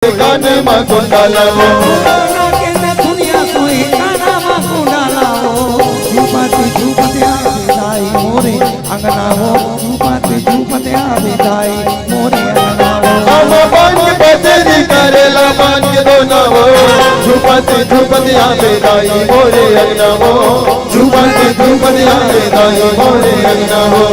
कान में कुंडलाओ के न दुनिया सोई काना में कुंडलाओ झूपते झूपते आवे मोरे अंगनाओ झूपते झूपते आवे मोरे अंगनाओ हम बांध बजरी करेला बांध दोनाओ झूपते झूपते आवे मोरे अंगनाओ झूपते झूपते आवे मोरे अंगनाओ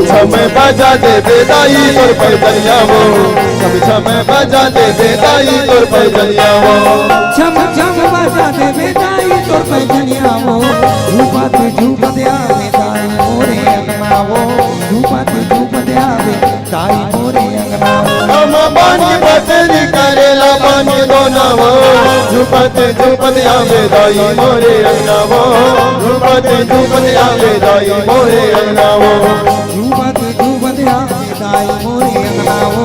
समय बजा दे बेदाई तोर पैदलिया वो समय बजा दे बेदाई तोर पैदलिया वो छम छम बजा दे बेदाई तोर पैदलिया वो झूपते झूपते आवे दाई मोरे अंगनाओ झूपते झूपते आवे दाई मोरे अंगनाओ हम बानी बजरी करेला बानी दोनाओ झूपते झूपते आवे दाई मोरे अंगनाओ झूपते झूपते आवे दाई मोरे अंगनाओ झूपते झूपते आवे दाई मोरे अंगनाओ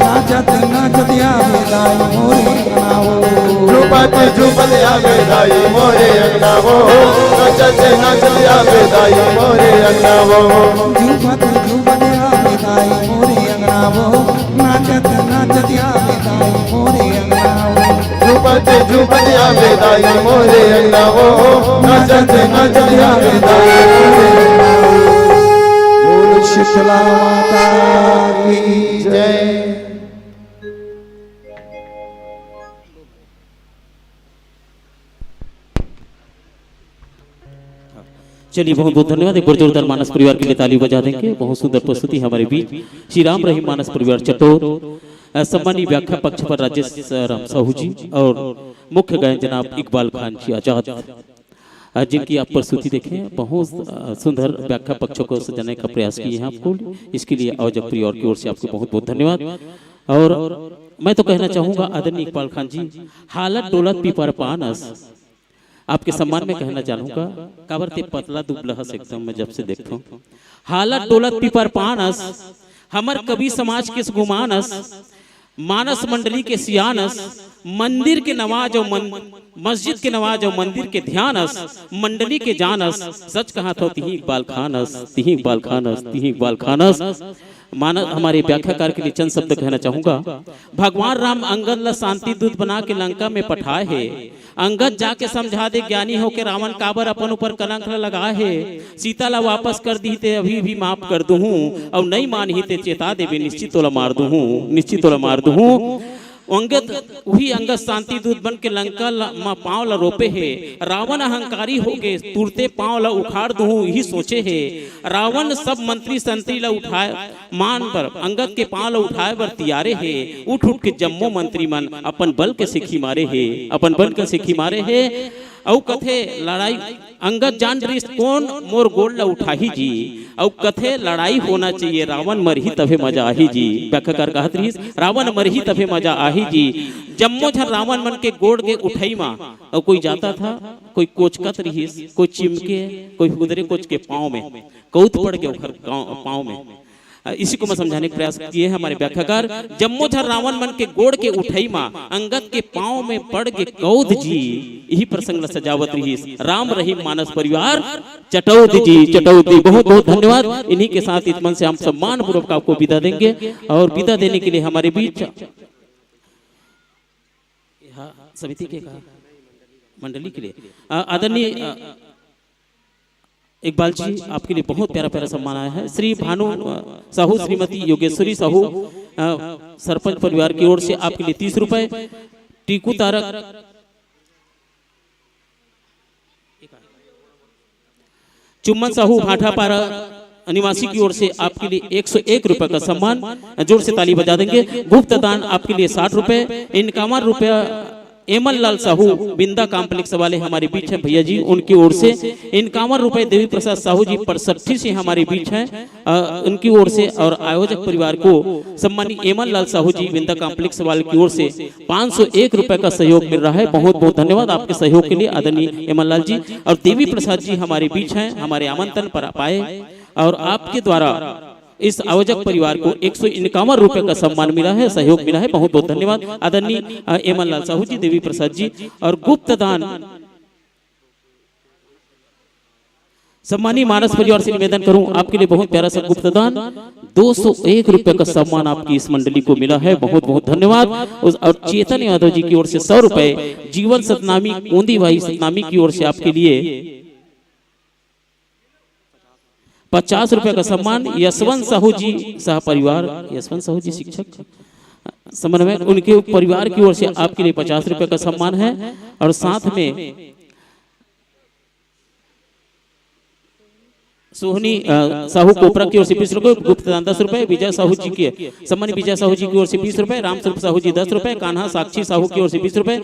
नाचत नाचत आवे दाई मोरे अंगनाओ झूपते झूपते आवे दाई मोरे अंगनाओ नाचत नाचत आवे दाई मोरे अंगनाओ झूपते झूपते आवे दाई मोरे अंगनाओ नाचत नाचत आवे दाई मोरे अंगनाओ झूपते झूपते आवे दाई मोरे अंगनाओ नाचत नाचत आवे दाई मोरे अंगनाओ बोल शीतला माता की जय। चलिए बहुत बहुत धन्यवाद। एक बार जोरदार मानस परिवार के लिए ताली बजा देंगे। बहुत सुंदर प्रस्तुति हमारे बीच श्री राम रहीम मानस परिवार चटोर, सम्मानीय व्याख्या पक्ष पर राजेश राम साहू जी और मुख्य गायन जनाब इकबाल खान जी आजाद, जिनकी आप प्रस्तुति देखें। बहुत सुंदर व्याख्या पक्षों को सजाने का प्रयास किए हैं आपको, इसके लिए अवजक परिवार की ओर से आपको बहुत बहुत धन्यवाद। और मैं तो कहना चाहूँगा आदरणीय इकबाल खान जी, हालत डोलत पीपर पानस, आपके सम्मान में कहना चाहूँगा काबरते पतला दुबला हस एकदम मैं जब से देखता हूँ। हालत डोलत पीपर पानस, हमर कवि समाज के गुमानस, मानस मंडली के सियानस, मंदिर के नवाज और मस्जिद के नवाज और मंदिर के ध्यानस, मंडली के जानस, सच कहा तो तिही इकबाल खानस, तिही इकबाल खानस, तिही इकबाल खानस। मानस हमारे व्याख्याकार के लिए चंद शब्द कहना चाहूंगा। भगवान राम अंगद ला शांति दूत बना के लंका में पठाए है, अंगद जाके समझा दे ज्ञानी हो के रावण काबर अपन ऊपर कलंक लगाए है, सीता ला वापस कर दी ते अभी भी माफ कर दूं और नहीं मानी ते चेता देवे निश्चित तोला मार दूं, निश्चित तोला मार दूं। अंगद वही अंगद शांति दूत बन के लंका पांव ला रोपे है, रावण अहंकारी हो गए तुरते पांव ला उखाड़ दूं यही सोचे है। रावण सब मंत्री संतरी ला उठाए मान पर अंगद के पांव ला उठाए बर तियारे है, उठ उठ के जम्मो मंत्री मन अपन बल के सिखी मारे है, अपन बल के सिखी मारे है। औ कथे लड़ाई अंगद जान रही कौन मोर गोल ला उठाही जी, औ कथे लड़ाई होना चाहिए रावण मरही तभे मजा आही जी। व्याख्याकार कहत रही रावण मरही तभे मजा आही जी। जम्मो झन रावण मन के गोड़ के उठाई मा और कोई जाता था, कोई कोचकत रही, कोई चिमके, कोई उधरे कोच के पाँव में कौत पड़ के पाँव में। इसी को मैं समझाने का प्रयास किए हैं हमारे व्याख्याकार। जम्मो झर रावण मन के गोड़ के उठई माँ अंगद के पाँव में पड़ के कौद जी, यही प्रसंग सजावत रही राम रहीम मानस परिवार चटौद जी, चटौद जी। बहुत बहुत धन्यवाद। इन्हीं के साथ इस मन से हम सम्मान पूर्वक आपको विदा देंगे और विदा देने के लिए हमारे बीच समिति के मंडली के लिए आदरणीय इकबाल जी आपके लिए बहुत प्यारा प्यारा सम्मान आया है। श्री भानु साहू, श्रीमती योगेश्वरी साहू सरपंच परिवार की ओर से आपके लिए 30 रुपए, टीकू तारक चुम्बन साहू भाटापारा निवासी की ओर से आपके लिए 101 रुपए का सम्मान, जोर से ताली बजा देंगे। गुप्त दान आपके लिए 60 रुपए। 51 रुपया एमल लाल साहू बिंदा कॉम्प्लेक्स वाले हमारे बीच हैं भैया जी, उनकी ओर से 51 रुपए। देवी प्रसाद साहू जी परसठी से हमारे बीच हैं, उनकी ओर से। और आयोजक परिवार को सम्मानित एमल लाल साहू जी बिंदा कॉम्प्लेक्स वाले की ओर से 501 रुपए का सहयोग मिल रहा है। बहुत बहुत धन्यवाद आपके सहयोग के लिए आदरणीय एमल लाल जी। और देवी प्रसाद जी हमारे बीच हैं, हमारे आमंत्रण पर आप आए और आपके द्वारा इस आयोजक परिवार को 151 रुपए का सम्मान मिला है, सहयोग मिला है। बहुत बहुत धन्यवाद आदरणीय एमल लाल साहू जी, देवी प्रसाद जी। और गुप्त दान सम्मानी मानस परिवार से निवेदन करूं आपके लिए बहुत प्यारा सा गुप्त दान 201 रुपए का सम्मान आपकी इस मंडली को मिला है। बहुत बहुत धन्यवाद। और चेतन यादव जी की ओर से 100 रुपए। जीवन सतनामी कोंदी भाई सतनामी की ओर से आपके लिए 50 रुपए का सम्मान। यशवंत साहू जी सह परिवार, यशवंत साहू जी शिक्षक समन्वयक, उनके परिवार की ओर से आपके लिए 50 रुपए का सम्मान है। और साथ में सोहनी साहू कोपरा की ओर से 20 रुपए, गुप्त दान 10 रुपए। विजय साहू जी के सम्मान विजय साहू जी की ओर से 20 रुपए। रामस्वरूप साहू जी 10 रुपए। कान्हा साक्षी साहू की ओर से 20 रुपए।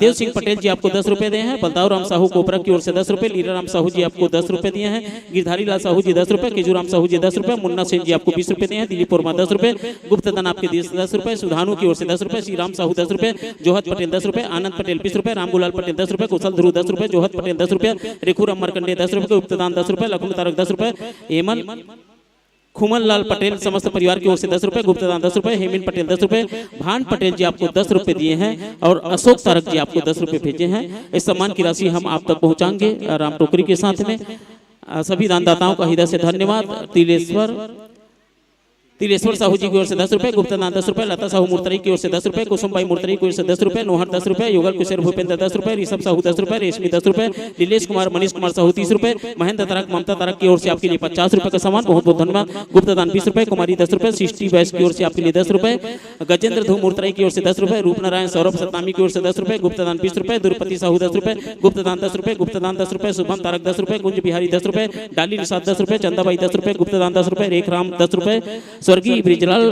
देव सिंह पटेल जी आपको 10 रुपए दिए हैं। बलदाव राम साहू कोपरा की ओर से 10 रुपए। लीला राम साहू जी आपको 10 रुपए दिए हैं। गिरधारी लाल साहू जी 10 रुपए। केजूराम साहू जी 10 रुपए। मुन्ना सेन जी आपको 20 रुपए दिए हैं। दिलीप वर्मा 10 रुपए। गुप्त दान आपके 10 रुपए। सुधानु की ओर से 10 रुपए। श्री राम साहू 10 रुपए। जोहत पटेल 10 रुपए। आनंद पटेल 20 रुपए। रामगुलाल पटेल 10 रुपए। कुशल ध्रुव 10 रुपए। जोहत पटेल 10 रुपए। रेखूराम मरकंडे 10 रुपए। गुप्त दान 10 रुपए। लखनऊ तारक 10 रुपए। हेमन खुमन लाल पटेल समस्त परिवार की ओर से 10 रुपए। गुप्त दान 10 रुपए। हेमिन पटेल 10 रुपए। भान पटेल जी आपको 10 रुपए दिए हैं। और अशोक तारक जी आपको 10 रुपए भेजे हैं। इस सम्मान की राशि हम आप तक पहुंचाएंगे राम टोकरी के साथ में। सभी दानदाताओं का हृदय से धन्यवाद। तिलेश्वर साहू जी की ओर से 10 रुपए। गुप्त दान 10 रुपए। लता साहू मुर्तरी की ओर से 10 रुपए। कुसुमबाई मुर्तरी की ओर से 10 रुपए। नोहर 10 रुपए। युगल कुशेर भूपेंद्र 10 रुपए। ऋषभ साहू 10 रुपए। रेशमी 10 रुपए। नीलेश कुमार मनीष कुमार साहू 30 रुपए। महेंद्र तारक ममता तारक की ओर से आपके लिए 50 रुपए का सम्मान। बहुत बहुत धन्यवाद। गुप्त दान 20 रुपए। कुमारी 10 रुपए। सृष्टि वैश्य की ओर से आपके लिए 10 रुपए। गजेंद्र धू मुर्तरी की ओर से 10 रुपए। रूपनारायण सौरभ सतनामी की ओर से 10 रुपए। गुप्त दान 20 रुपए। दुर्पति साहू 10 रुपए। गुप्त दान 10 रुपए। गुप्त दान 10 रुपए। शुभम तारक 10 रुपए। कुंज बिहारी 10 रुपए। डाली निषाद 10 रुपए। चंदाबाई 10 रुपए। गुप्त दान 10 रुपए। रेखराम 10 रुपए। स्वर्गीय ब्रिजलाल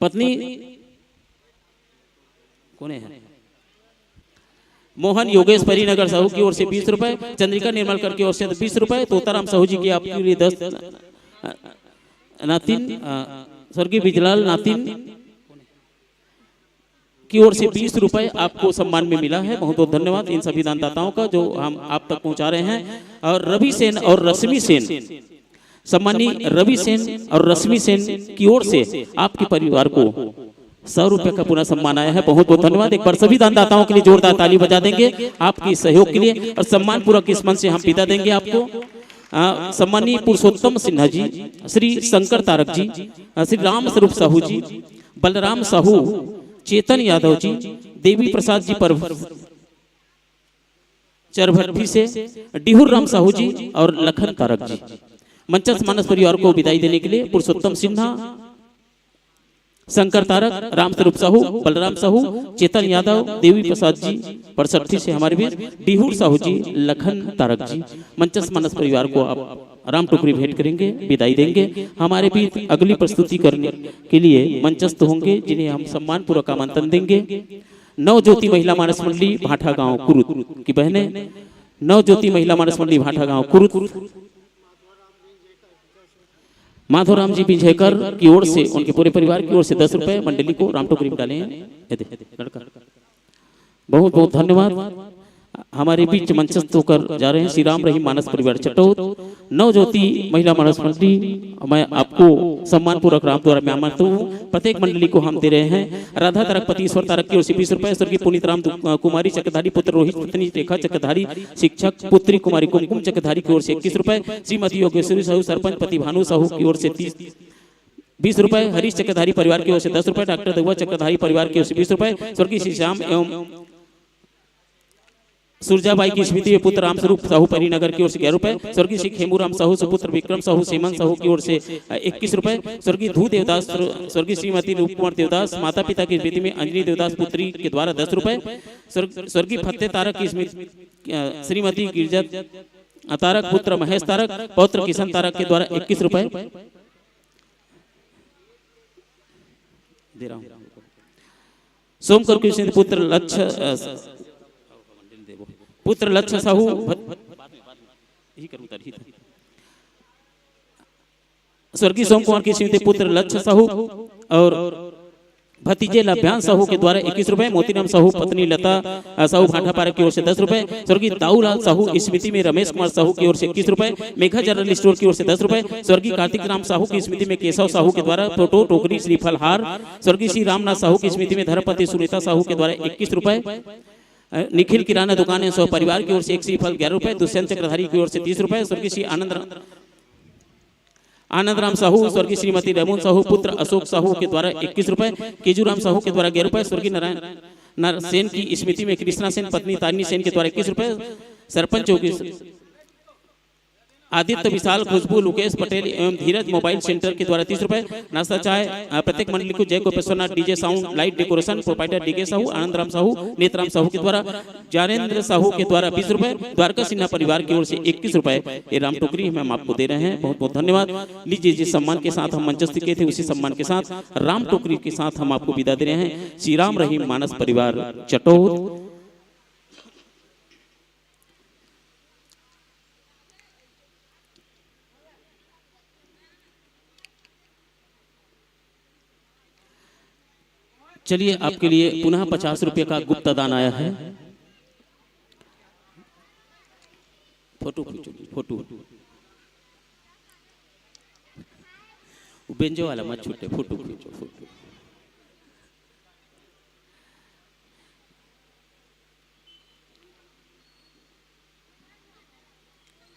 पत्नी कौन है मोहन योगेश परिनगर साहू की ओर से 20 रुपए। चंद्रिका निर्मलकर की ओर से 20 रुपए। तोताराम साहू जी की आपके लिए 10। नातिन स्वर्गीय बिजलाल नातिन की ओर से 20 रुपए आपको सम्मान में मिला है। बहुत बहुत धन्यवाद इन सभी दानदाताओं का जो हम आप तक पहुंचा रहे हैं। और रवि सेन और रश्मि सेन, सम्मानी रवि सेन और रश्मि सेन की ओर से आपके परिवार को 100 रुपए का पुनः सम्मान आया है। बहुत बहुत धन्यवाद। एक बार सभी दानदाताओं के लिए जोरदार ताली बजा देंगे आपके सहयोग के लिए। और सम्मान पूर्वक इस मंच से हम विदा देंगे आपको। सम्मानी पुरुषोत्तम सिन्हा जी, श्री शंकर तारक जी, श्री राम स्वरूप साहू जी, बलराम साहू, चेतन यादव जी, देवी प्रसाद जी पर चरभट्टी से, डिहुर राम साहू जी और लखन तारक जी। मंचस्थ मानस परिवार को विदाई देने के लिए पुरुषोत्तम सिन्हा, शंकर तारक, रामस्वरूप साहू, बलराम साहू, चेतन यादव, देवी प्रसाद जी परसठी से हमारे बीच, डिहुर साहू जी, लखन तारक जी। मंचस्थ मानस परिवार को आप राम टोकरी भेंट करेंगे, विदाई देंगे। हमारे बीच अगली प्रस्तुति करने के लिए मंचस्थ होंगे जिन्हें हम सम्मान पूर्वक आमंत्रण देंगे। नव ज्योति महिला मानस मंडली भाटा गांव कुरुत की बहनें, नव ज्योति महिला मानस मंडली भाटा गांव कुरुत, माधोराम जी बिंझेकर की ओर से उनके पूरे परिवार की ओर से 10 रुपए मंडली को राम टोकरी में डाले हैं। बहुत बहुत धन्यवाद। हमारे बीच मंचस्थ होकर जा रहे हैं श्री राम रहीम मानस परिवार चटोद, नव ज्योति महिला मानस मंडली। मैं आपको सम्मान पूर्वक राम द्वारा में आमंत्रित हूँ। प्रत्येक मंडली को हम दे रहे हैं। राधा तारक पति ईश्वर तारक की ओर से 20 रुपए। स्वर्गीय पुनीत राम कुमारी चक्रधारी पुत्र रोहित पत्नी रेखा चक्रधारी शिक्षक पुत्री कुमारी कुमकुम चक्रधारी की ओर से 21 रुपए। श्रीमती योगेश्वरी साहू सरपंच पति भानु साहू की ओर से 20 रुपए। हरीश चक्रधारी परिवार की ओर से 10 रुपए। डॉक्टर दगुआ चक्रधारी परिवार की ओर से 20 रुपए। स्वर्गीय श्री श्याम एवं सुरजाबाई की स्मृति में पुत्र रामस्वरूप साहू परिनगर की ओर से 11 रुपए। स्वर्गीय श्री खेमूराम साहू सुपुत्र विक्रम साहू सीमन साहू की ओर से 21 रुपए। स्वर्गीय धू देवदास, स्वर्गीय श्रीमती रूप कुमार देवदास माता पिता की स्मृति में अंजनी देवदास पुत्री के द्वारा 10 रुपए। स्वर्गीय फतेह तारक की स्मृति श्रीमती गिरजा तारक पुत्र महेश तारक पौत्र किशन तारक के द्वारा 21 रुपए दे रहा हूं। सोमकर कृष्ण पुत्र लक्ष्य साहू स्वर्गीय सोम कुमार की स्मृति पुत्र लक्ष्य साहू और भतीजे लभ्यान साहू के द्वारा 21 रुपए। मोतीराम साहू पत्नी लता साहू भाटापारा की ओर से 10 रुपए। स्वर्गीय दाऊलाल साहू स्मृति में रमेश कुमार साहू की ओर से 21 रुपए। मेघा जनरल स्टोर की ओर से 10 रुपए। स्वर्गीय कार्तिक राम साहू की स्मृति में केशव साहू के द्वारा फोटो टोकरी श्रीफल हार। स्वर्गीय श्री रामनाथ साहू की स्मृति में धर्मपति सुनीता साहू के द्वारा 21 रुपए। निखिल किराना दुकान सौ परिवार की ओर से 1 श्रीफल 11 रुपए। दुष्यंत चक्रधारी की ओर से 30 रुपए। स्वर्गीय श्री आनंद राम साहू स्वर्गीय श्रीमती रेमोन साहू पुत्र अशोक साहू के द्वारा 21 रुपए। केजूराम साहू के द्वारा 11 रुपए। स्वर्गीय नारायण सेन की स्मृति में कृष्णा सेन पत्नी तारिणी सेन के द्वारा 21 रुपए। सरपंच आदित्य विशाल खुशबू लुकेश पटेल एवं धीरज मोबाइल सेंटर के द्वारा 30 रुपए। नाश्ता चाय प्रत्येक मंडली को Jai Gopeshwarnath DJ sound light decoration proprietor DK Sahu Anand Ram Sahu Netram Sahu के द्वारा ज्ञानेन्द्र साहू के द्वारा 20 रुपए। द्वारका सिन्हा परिवार की ओर से 21 रुपए। ये राम टोकरी हम आपको दे रहे हैं, बहुत बहुत धन्यवाद। लीजिए जिस सम्मान के साथ हम मंचस्थ किए थे उसी सम्मान के साथ राम टोकरी के साथ हम आपको विदा दे रहे हैं। श्री राम रहीम मानस परिवार चटोद। चलिए आपके लिए पुनः 50 रुपए का गुप्त दान आया है। फोटो फोटो बेंजो वाला मत छूटे, फोटो खींचो फोटो।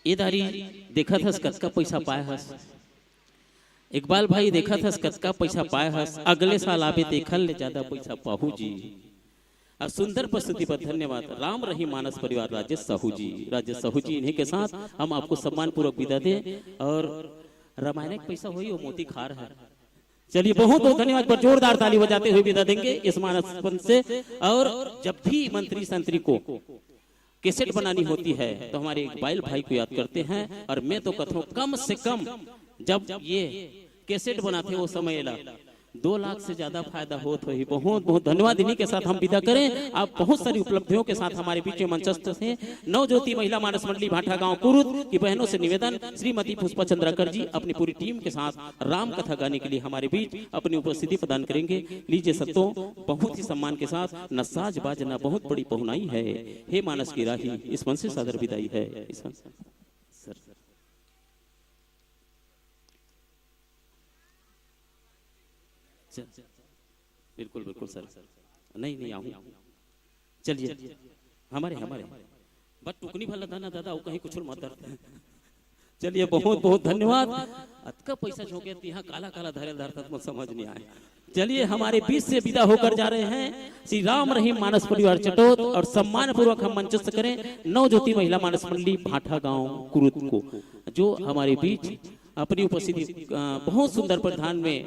ये दारी देखा था कतका पैसा पाया हस। इकबाल भाई देखा था कतका पैसा पाया हस। अगले साल आवे देखल ले ज्यादा पैसा पाहू जी। और सुंदर प्रस्तुति पर धन्यवाद राम रहीम मानस परिवार राजेश साहू जी इन्हीं के साथ हम आपको सम्मान पूर्वक विदा दें। और रामायण पैसा हुई वो मोती खार है। चलिए बहुत बहुत धन्यवाद पर जोरदार ताली बजाते हुए विदा देंगे इस मानस पंथ से। और जब भी मंत्री संतरी को कैसेट बनानी होती है तो हमारे इकबाल भाई को याद करते हैं। और मैं तो कहता हूँ कम से कम जब ये कैसेट बनाते वो समय 2 लाख से ज्यादा फायदा होता है। बहुत बहुत धन्यवाद। इन्हीं के साथ हम विदा करें। आप बहुत सारी उपलब्धियों के साथ हमारे बीच में मंचस्थ हैं। नवज्योति महिला मानस मंडली भाटा गांव कुरुद की बहनों से निवेदन श्रीमती पुष्पा चंद्राकर जी अपनी पूरी टीम के साथ राम कथा गाने के लिए हमारे बीच अपनी उपस्थिति प्रदान करेंगे। लीजिए सत्तों बहुत ही सम्मान के साथ न साज बाजना बहुत बड़ी पहुनाई है। हे मानस की राही इस मन से सादर विदाई है। बिल्कुल बिल्कुल सर नहीं आऊँ। चलिए हमारे बट टुकनी भला दाना दादा वो कहीं कुछ मत करते हैं। चलिए बहुत बहुत धन्यवाद। अतका पैसा झोंके यहाँ काला काला धरता तो समझ नहीं आए। चलिए हमारे बीच से विदा होकर जा रहे हैं श्री राम रहीम मानस परिवार चटोद। और सम्मान पूर्वक हम मंचस्थ करें नवज्योति महिला मानस मंडली भाटा गांव कुरुद को जो हमारे बीच अपनी उपस्थिति बहुत सुंदर परिधान में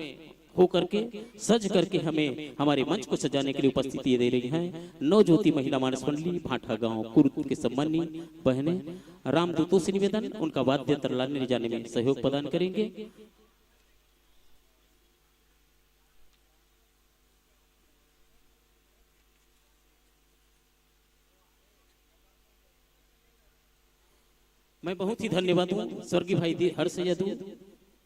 होकर के सज करके हमें हमारे मंच को सजाने के लिए उपस्थिति दे रही हैं। नवज्योति महिला मानस मंडली भाटा गांव कुरुद के सम्मानी बहने रामदूतों से निवेदन उनका वाद्य तरलाने ले जाने में सहयोग प्रदान करेंगे। मैं बहुत ही धन्यवाद हूँ स्वर्गीय भाई हर्ष यदू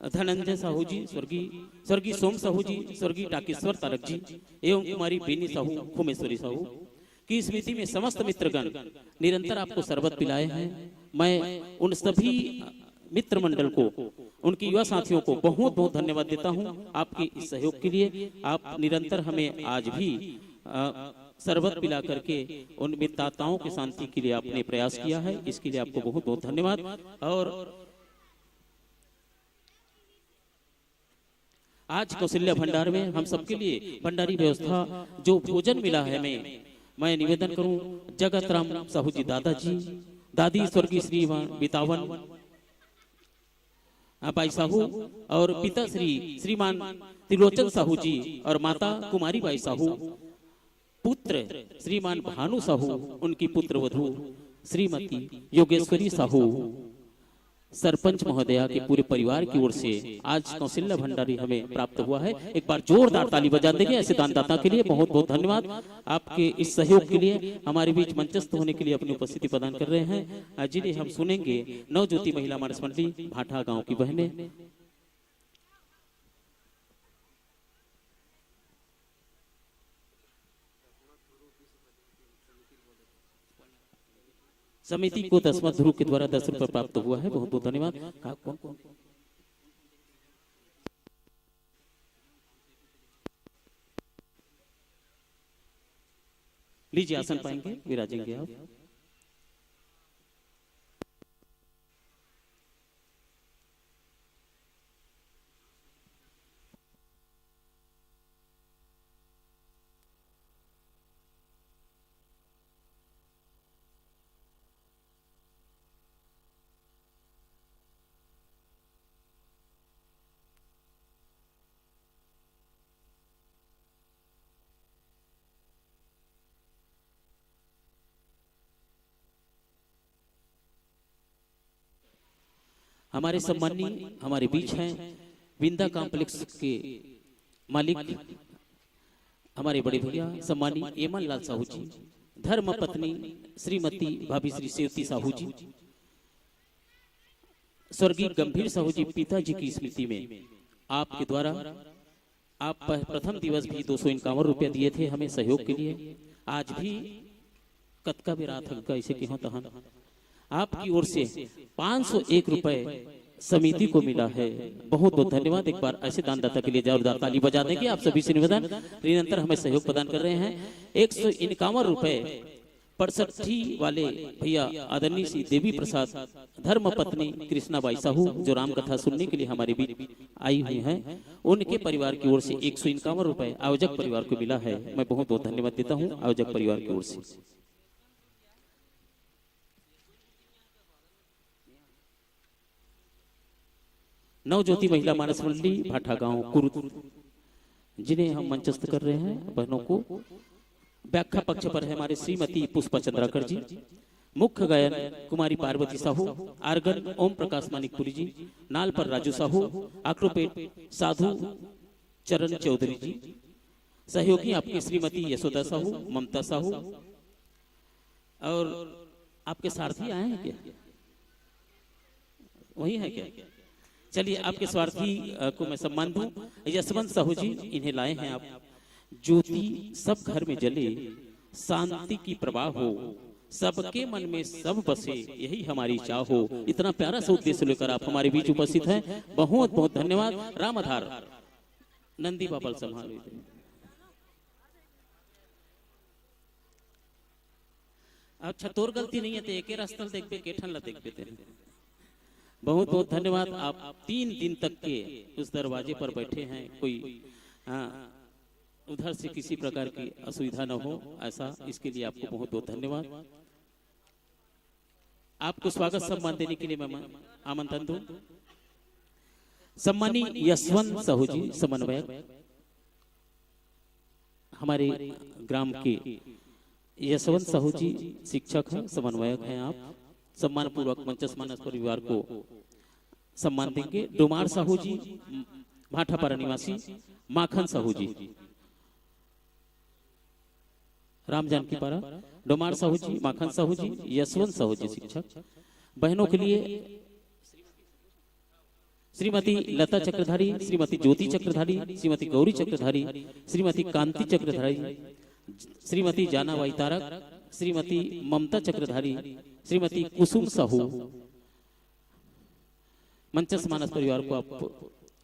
धनंजय साहू जी, स्वर्गीय सोम साहू जी, स्वर्गीय टाकेश्वर तारक जी एवं कुमारी बेनी साहू खुमेश्वरी साहू की स्मृति में समस्त मित्रगण निरंतर आपको शरबत पिलाए हैं। मैं उन सभी मित्र मंडल को उनकी युवा साथियों को बहुत बहुत धन्यवाद देता हूं आपके इस सहयोग के लिए। आप निरंतर हमें आज भी शरबत पिला करके उन मित्रताओं की शांति के लिए आपने प्रयास किया है, इसके लिए आपको बहुत बहुत धन्यवाद। और आज कौशल्या भंडार में हम सबके लिए भंडारी व्यवस्था जो भोजन मिला है हमें मैं निवेदन करूं जगत राम साहू जी दादाजी, दादी स्वर्गीय श्री बितावन बाई साहू और पिता श्रीमान त्रिलोचन साहू जी और माता कुमारी बाई साहू, पुत्र श्रीमान भानु साहू, उनकी पुत्र वधू श्रीमती योगेश्वरी साहू, सरपंच महोदया के पूरे परिवार की ओर से आज कौशल्या भंडारी हमें प्राप्त हुआ है। एक बार जोरदार ताली बजा देंगे ऐसे दानदाता के लिए। बहुत बहुत धन्यवाद आपके इस सहयोग के लिए। हमारे बीच मंचस्थ होने के लिए अपनी उपस्थिति प्रदान कर रहे हैं, जिन्हें हम सुनेंगे नवज्योति महिला मानस मंडली भाठा गांव की बहनें। समिति को 10वां ध्रुव के द्वारा 10 रुपये प्राप्त हुआ है। बहुत बहुत धन्यवाद। लीजिए आसन पाएंगे, विराजेंगे आप। हमारे सम्माननीय हमारे बीच हैं विंदा कॉम्प्लेक्स के मालिक हमारे बड़े भैया सम्माननीय एमन लाल साहू जी, धर्म पत्नी श्रीमती भाभी श्री सेवती साहू जी, स्वर्गीय गंभीर साहू जी पिताजी की स्मृति में आपके द्वारा आप प्रथम दिवस भी 251 रुपया दिए थे हमें सहयोग के लिए। आज भी कतका भी रात का इसे की तहन आपकी ओर से 501 रुपए समिति को मिला है। बहुत बहुत धन्यवाद। एक बार ऐसे दानदाता के लिए जोरदार ताली बजा देंगे। आप सभी से निवेदन, निरंतर हमें सहयोग प्रदान कर रहे हैं। 151 रुपए 65 वाले भैया आदरणीय श्री देवी प्रसाद धर्म पत्नी कृष्णाबाई साहू जो राम कथा सुनने के लिए हमारे बीच आई हुई हैं, उनके परिवार की ओर से 151 रुपए आयोजक परिवार को मिला है। मैं बहुत बहुत धन्यवाद देता हूँ आयोजक परिवार की ओर से। नवज्योति महिला मानस मंडली भाठा गांव कुरुद, जिन्हें हम मंचस्थ कर रहे हैं बहनों को। व्याख्या पक्ष पर है हमारे श्रीमती पुष्पा चंद्राकर जी, मुख्य गायन कुमारी पार्वती साहू, आर्गन ओम प्रकाश मानिकपुरी जी, नाल पर राजू साहू, आक्रोपेट साधु चरण चौधरी जी, सहयोगी आपकी श्रीमती यशोदा साहू, ममता साहू, और आपके सारथी आए हैं क्या? वही है क्या? चलिए आपके स्वार्थी को मैं सम्मान दूं। यशवंत साहू जी इन्हें लाए हैं आप। ज्योति सब घर में जले, शांति की प्रवाह हो, सबके मन में सब बसे, यही हमारी चाह हो। इतना प्यारा सा उद्देश्य लेकर आप हमारे बीच उपस्थित हैं। बहुत बहुत धन्यवाद। रामाधार नंदी बाबल संभाल। अच्छा तोर गलती नहीं है तो एक रास्ता देख पे केठन ला देख पे। बहुत बहुत धन्यवाद। आप 3 दिन तक के उस दरवाजे पर बैठे हैं, कोई उधर से किसी प्रकार की असुविधा न हो ऐसा, इसके लिए आपको बहुत बहुत धन्यवाद। आपको स्वागत सम्मान देने के लिए मैं आमंत्रण दूं। सम्मानीय यशवंत साहू जी समन्वयक, हमारे ग्राम के यशवंत साहू जी शिक्षक हैं, समन्वयक हैं आप। सम्मान पूर्वक मंचस्थ मानस परिवार को सम्मान देंगे। डोमार साहू जी भाठापारा निवासी, माखन साहू जी राम जानकी पारा, डोमार साहू जी, माखन साहू जी, यशवंत साहू जी शिक्षक। बहनों के लिए श्रीमती लता चक्रधारी, श्रीमती ज्योति चक्रधारी, श्रीमती गौरी चक्रधारी, श्रीमती कांति चक्रधारी, श्रीमती जानाबाई तारक, श्रीमती ममता चक्रधारी, श्रीमती कुसुम साहू। मंचस्थ मानस परिवार को आप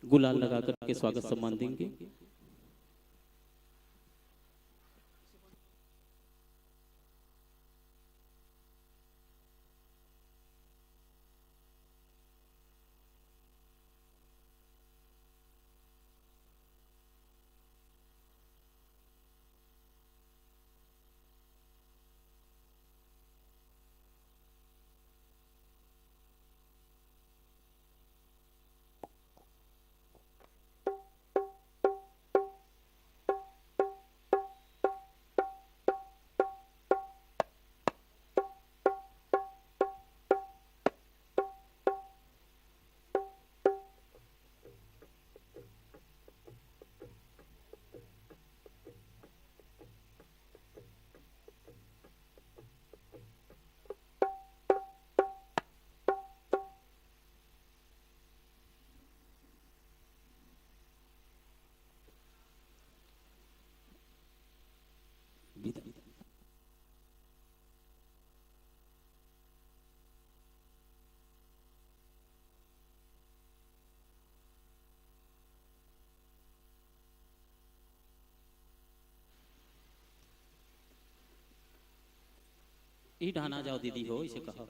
गुलाल लगाकर के स्वागत सम्मान देंगे। ई ढाना जाओ दीदी हो इसे कहा।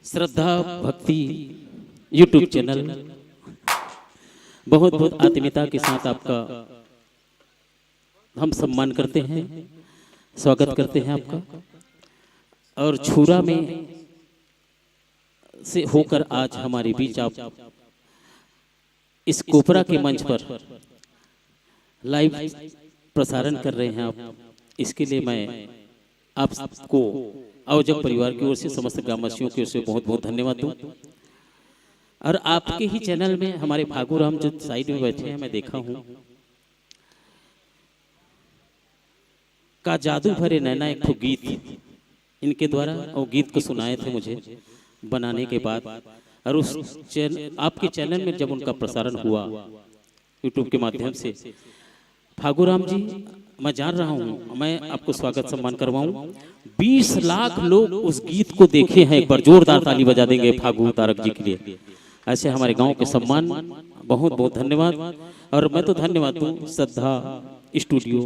श्रद्धा भक्ति यूट्यूब चैनल बहुत बहुत आत्मीयता के साथ आपका हम सम्मान करते हैं, स्वागत करते हैं आपका। और छुरा में से होकर आज हमारे बीच आप इस कोपरा के मंच पर लाइव प्रसारण कर रहे हैं आप, इसके लिए मैं आपको अवजक परिवार की ओर से समस्त ग्रामवासियों की ओर से बहुत बहुत धन्यवाद दूं। और आपके ही चैनल में हमारे फागू राम जो साइड में बैठे हैं मैं देखा हूं, का जादू भरे नैना एक तो गीत इनके द्वारा और गीत को सुनाए थे मुझे बनाने के बाद। और उस आपके चैनल में जब उनका प्रसारण हुआ यूट्यूब के माध्यम से, फागू राम जी मैं जान रहा हूं, मैं आपको स्वागत सम्मान करवाऊं। 20 लाख लोग उस गीत को देखे हैं। एक बार जोरदार ताली बजा देंगे फागू तारक जी के लिए। ऐसे हमारे गांव के सम्मान, बहुत बहुत धन्यवाद। और मैं तो धन्यवाद दूं श्रद्धा स्टूडियो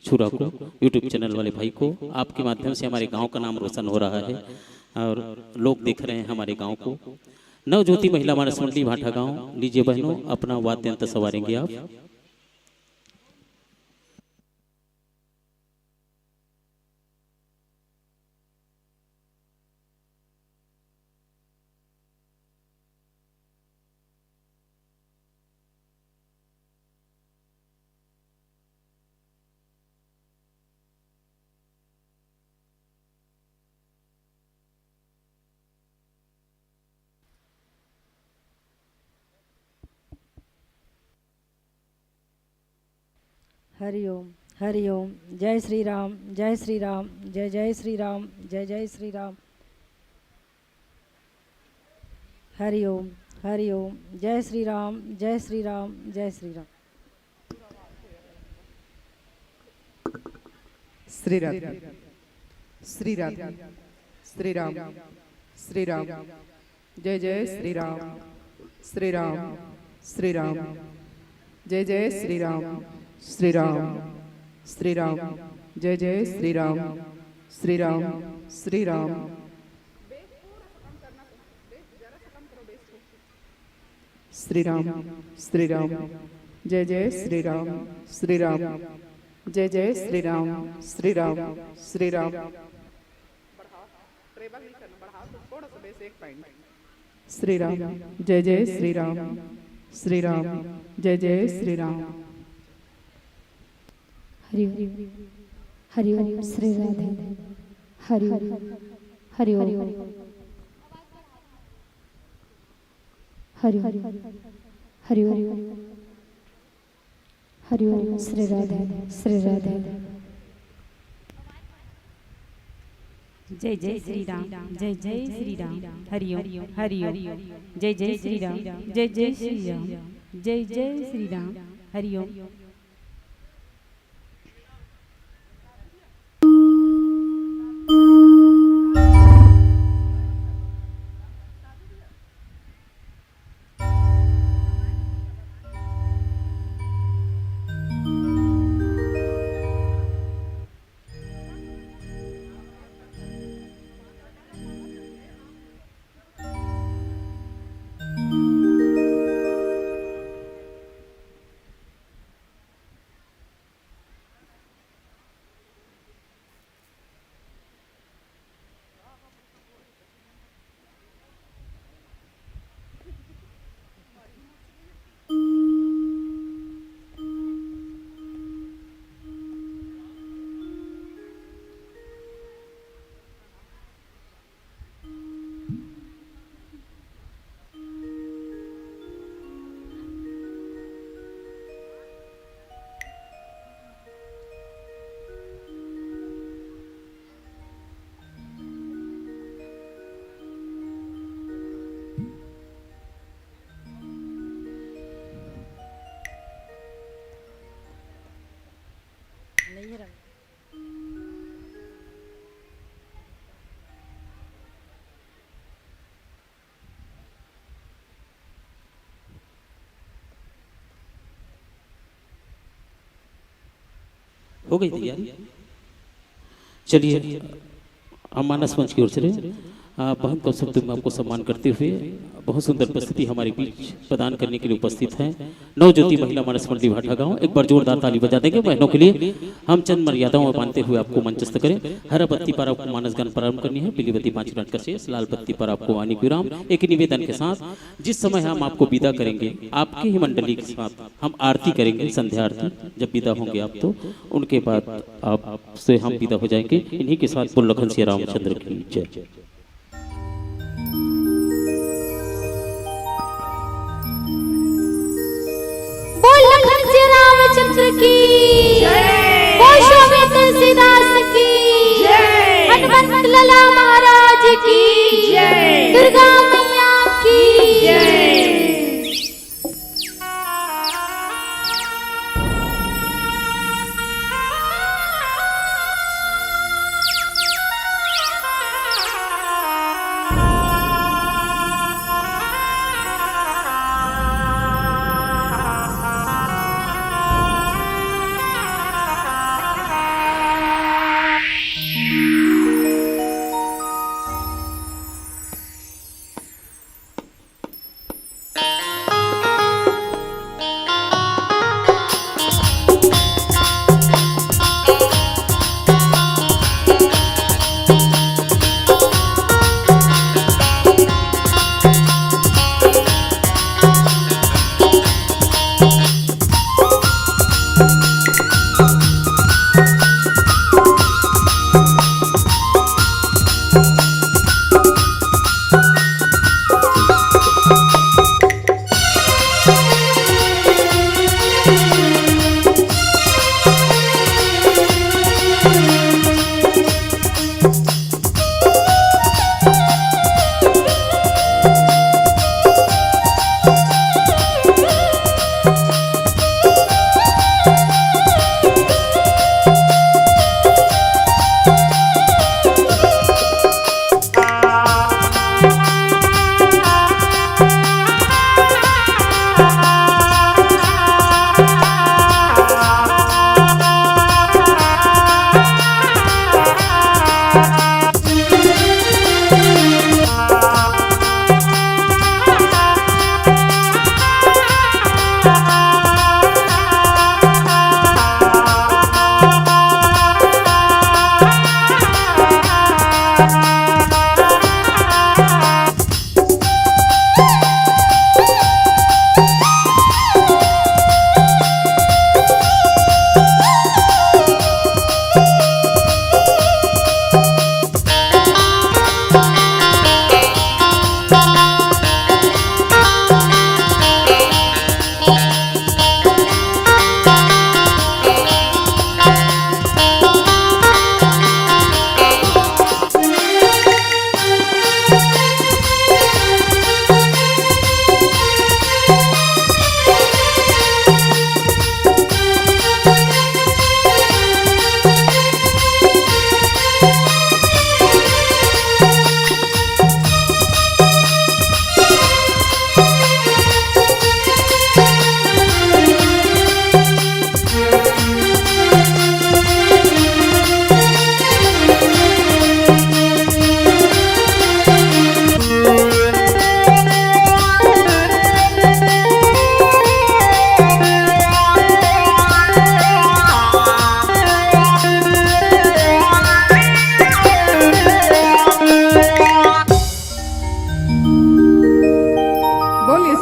छुरा को, यूट्यूब चैनल वाले भाई को। आपके माध्यम से हमारे गांव का नाम रोशन हो रहा है और लोग देख रहे हैं हमारे गांव को। नवज्योति महिला मानस मंडली भाटा गांव, लीजिए बहनों अपना वाद्य यंत्र सवारेंगे आप। हरि ओम, हरि ओम। जय श्री राम, जय श्री राम, जय जय श्री राम, जय जय श्री राम। हरि ओम, हरि ओम। जय श्री राम, जय श्री राम, जय श्री राम। श्री राम, श्री राम, श्री राम, श्री राम। जय जय श्री राम, श्री राम, श्री राम। जय जय श्री राम, श्री राम, श्री राम। जय जय श्री राम, श्री राम, श्री राम। श्री राम, श्री राम। जय जय श्री राम, श्री राम। जय जय श्री राम, श्री राम, श्री राम। श्री राम, जय जय श्री राम, श्री राम। जय जय श्री राम। हरि ओम, हरि ओम। श्री राधे, हरि ओम, हरि ओम, हरि ओम, हरि ओम, हरि ओम। श्री राधे, श्री राधे। जय जय श्री राम, जय जय श्री राम। हरि ओम, हरि ओम। जय जय श्री राम, जय जय श्री राम, जय जय श्री राम। हरि ओम। हो गई तैयारी। चलिए हम मानस मंच की ओर से बहन कौशल तुम आपको सम्मान करते हुए बहुत सुंदर उपस्थिति हमारे बीच प्रदान करने के लिए उपस्थित है नव ज्योति महिला मानस मंडली भाटा गांव। एक बार जोरदार ताली बजा देंगे बहनों के लिए। हम चंद मर्यादाओं में मानते हुए आपको मंचस्थ करें। हरा बत्ती पर आपको मानस गान प्रारंभ करनी है, पीली बत्ती 5 मिनट का शेष, लाल बत्ती पर आपको वाणी विराम। एक निवेदन के साथ जिस समय हम आपको विदा करेंगे आपके ही मंडली के साथ हम आरती करेंगे, संध्या आरती। जब विदा होंगे आप तो उनके बाद आपसे हम विदा हो जाएंगे। इन्हीं के साथ बोल लखन श्री रामचंद्र की जय। बोल लखन श्री रामचंद्र की जय, बोल स्वामी तुलसीदास की जय, हनुमंत लाला महाराज की जय, दुर्गा मैया की जय।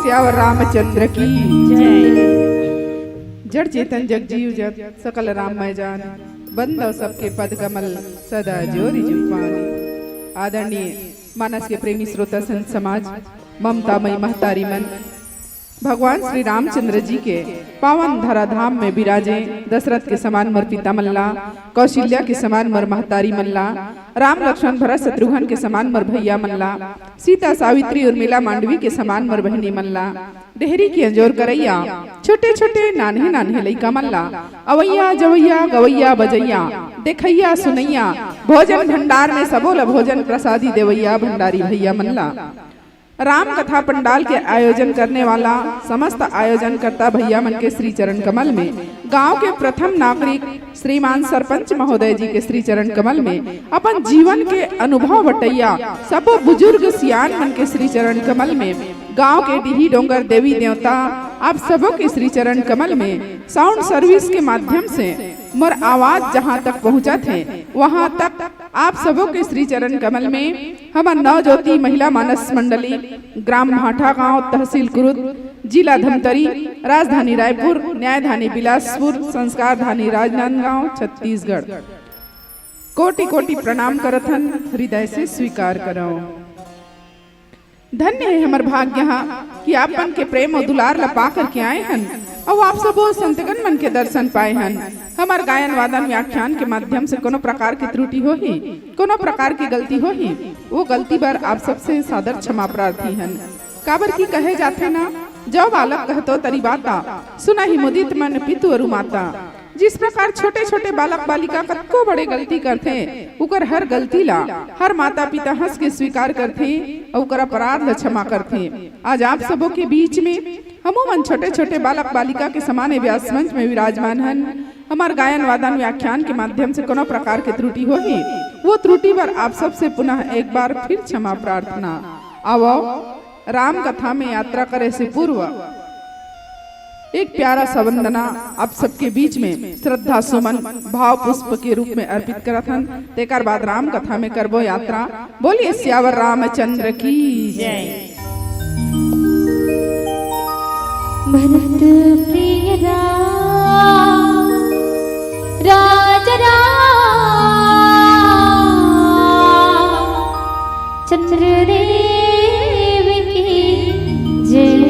सियावर रामचंद्र की जय। जड़ चेतन जग जीव जग सकल राममय जान बंदव सबके पद कमल सदा जोरी जुपानी। आदरणीय मानस के प्रेमी श्रोता संत समाज, ममतामयी महतारी मन, भगवान श्री रामचंद्र जी के पावन धराधाम में विराजे दशरथ के समान मर पिता मल्ला, कौशल्या के समान मर महतारी मल्ला, राम लक्ष्मण भरत शत्रुघ्न के समान मर भैया मल्ला, सीता सावित्री उर्मिला मांडवी के समान मर बहनी मल्ला, डेहरी की अंजोर करैया छोटे छोटे नान्हे नान्हे लइका मल्ला, अवैया जवैया गवैया बजैया देखैया सुनैया, भोजन भंडार में सबोल भोजन प्रसादी देवैया भंडारी भैया मल्ला। राम कथा पंडाल के आयोजन करने वाला समस्त आयोजन करता भैया मन के श्री चरण कमल में, गांव के प्रथम नागरिक श्रीमान सरपंच महोदय जी के श्री चरण कमल में, अपन जीवन के अनुभव बटैया सब बुजुर्ग सियान मन के श्री चरण कमल में, गांव के डीही डोंगर देवी देवता आप सबों के श्री चरण कमल में, साउंड सर्विस के माध्यम से मोर आवाज जहां तक पहुंचा थे वहां तक आप सबों के श्री चरण कमल में हमार नवज्योति महिला मानस मंडली, ग्राम भाठा गांव, तहसील कुरुद, जिला धमतरी, राजधानी रायपुर, न्यायधानी बिलासपुर, संस्कार धानी राजनांदगांव, छत्तीसगढ़, कोटि कोटि प्रणाम करथन, हृदय से स्वीकार करो। धन्य है हमर भाग्य कि आपन के प्रेम और दुलार ला पा करके आए हन और आप सब संतगण मन के दर्शन पाए हन। हमार गायन वादन व्याख्यान के माध्यम से कोनो प्रकार की त्रुटि हो ही, कोनो प्रकार की गलती हो ही, वो गलती पर आप सबसे सादर क्षमा प्रार्थी हन। काबर की कहे जाते ना, जो बालक कहतो तरी बाता, सुना ही मुदित मन पितु अरु माता। जिस प्रकार छोटे छोटे बालक बालिका कतको बड़े गलती करते, उकर हर गलती ला हर माता पिता हंस के स्वीकार करते और उकर अपराध ला क्षमा करते। आज आप सबों के बीच में हमू मन छोटे छोटे बालक बालिका के समान व्यास मंच में विराजमान हन। हमार गायन वादन व्याख्यान के माध्यम से कोनो प्रकार की त्रुटि होगी, वो त्रुटि पर आप सबसे पुनः एक बार फिर क्षमा प्रार्थना। आओ राम कथा में यात्रा करे से पूर्व एक प्यारा सा वंदना आप सबके बीच में श्रद्धा सुमन भाव पुष्प के रूप में अर्पित करथन। तेकर बाद राम कथा में करबो यात्रा। बोलिए सियावर रामचंद्र की जय। भरत प्रिय राम राजा चंद्र देव की जय।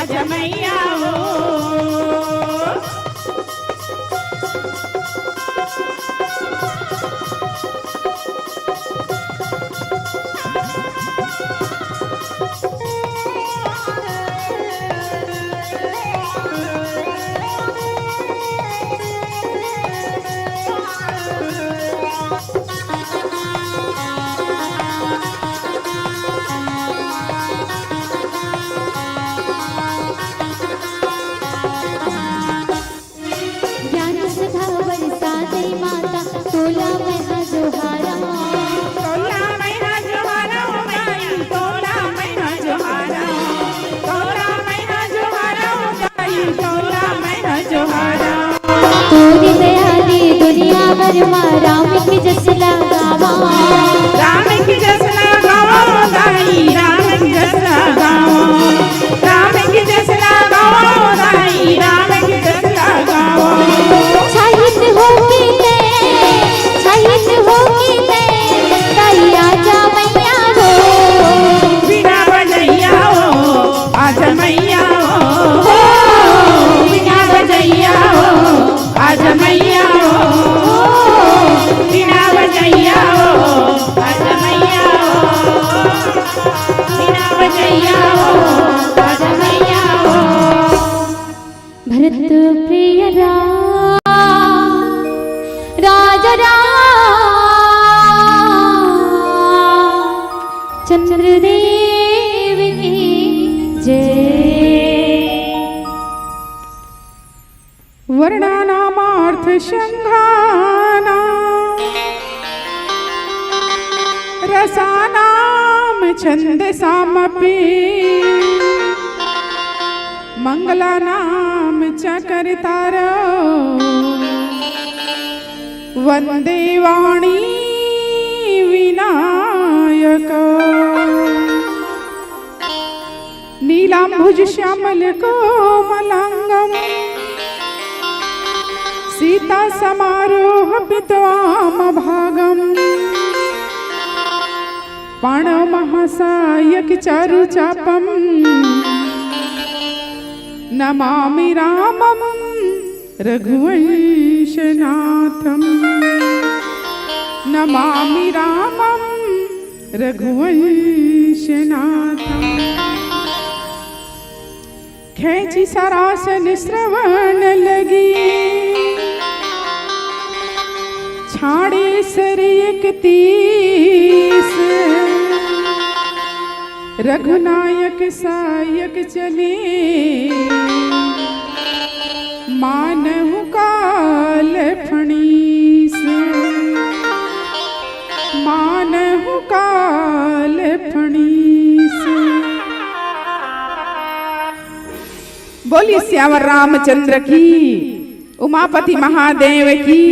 आजा मैया हो ज्ञान सदा बरसा दे माता तोला महा जोहारा तोला मैना जोहारा हो गाई तोला मैना जोहारा तोला मैना जोहारा हो गाई तोला मैना जोहारा तोरी दयाली दुनिया भर मा राम की जसला गावा राम की जसला गावा गाई राम की जसला गावा राम की जसला गावा गाई राम की जसला गावा छाहित होके ताई आजा मैया हो बिना बजैया हो आजा मैया हो बिना बजैया हो आजा मैया हो बिना बजैया हो आजा मैया हो बिना बजैया हो आजा मैया हो भरत प्रिय राजा चंद्रदेव की जय वर्णानामार्थ संघाना रसानाम छंदसामपि मंगलानाम च कर्तारो वंदे वाणी विनायक नीलांबुज श्यामल कोमलांगम सीता समारोह पित्वाम भागम पाण महासायक चारु चापम नमामि रामम रघुवंशनाथम नमामि रामम रघुवंशनाथम खेची सरासन श्रवण लगी छाड़े सर एक तीस रघुनायक सायक चले मानहु काल फणीस मानहु काल फणीस। बोलिए श्यावर रामचंद्र की उमापति महादेव की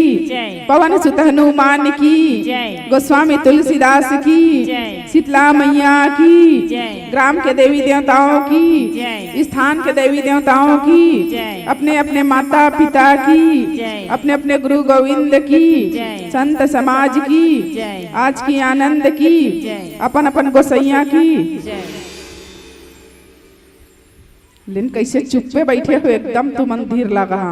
पवन सुत हनुमान की गोस्वामी तुलसीदास की शीतला मैया की ग्राम के देवी देवताओं की स्थान के देवी देवताओं की अपने अपने माता पिता की अपने अपने गुरु गोविंद की संत समाज की आज की आनंद की अपन अपन गोसैया की। लेकिन कैसे चुप्पे बैठे हो एकदम तू मंदिर लगा।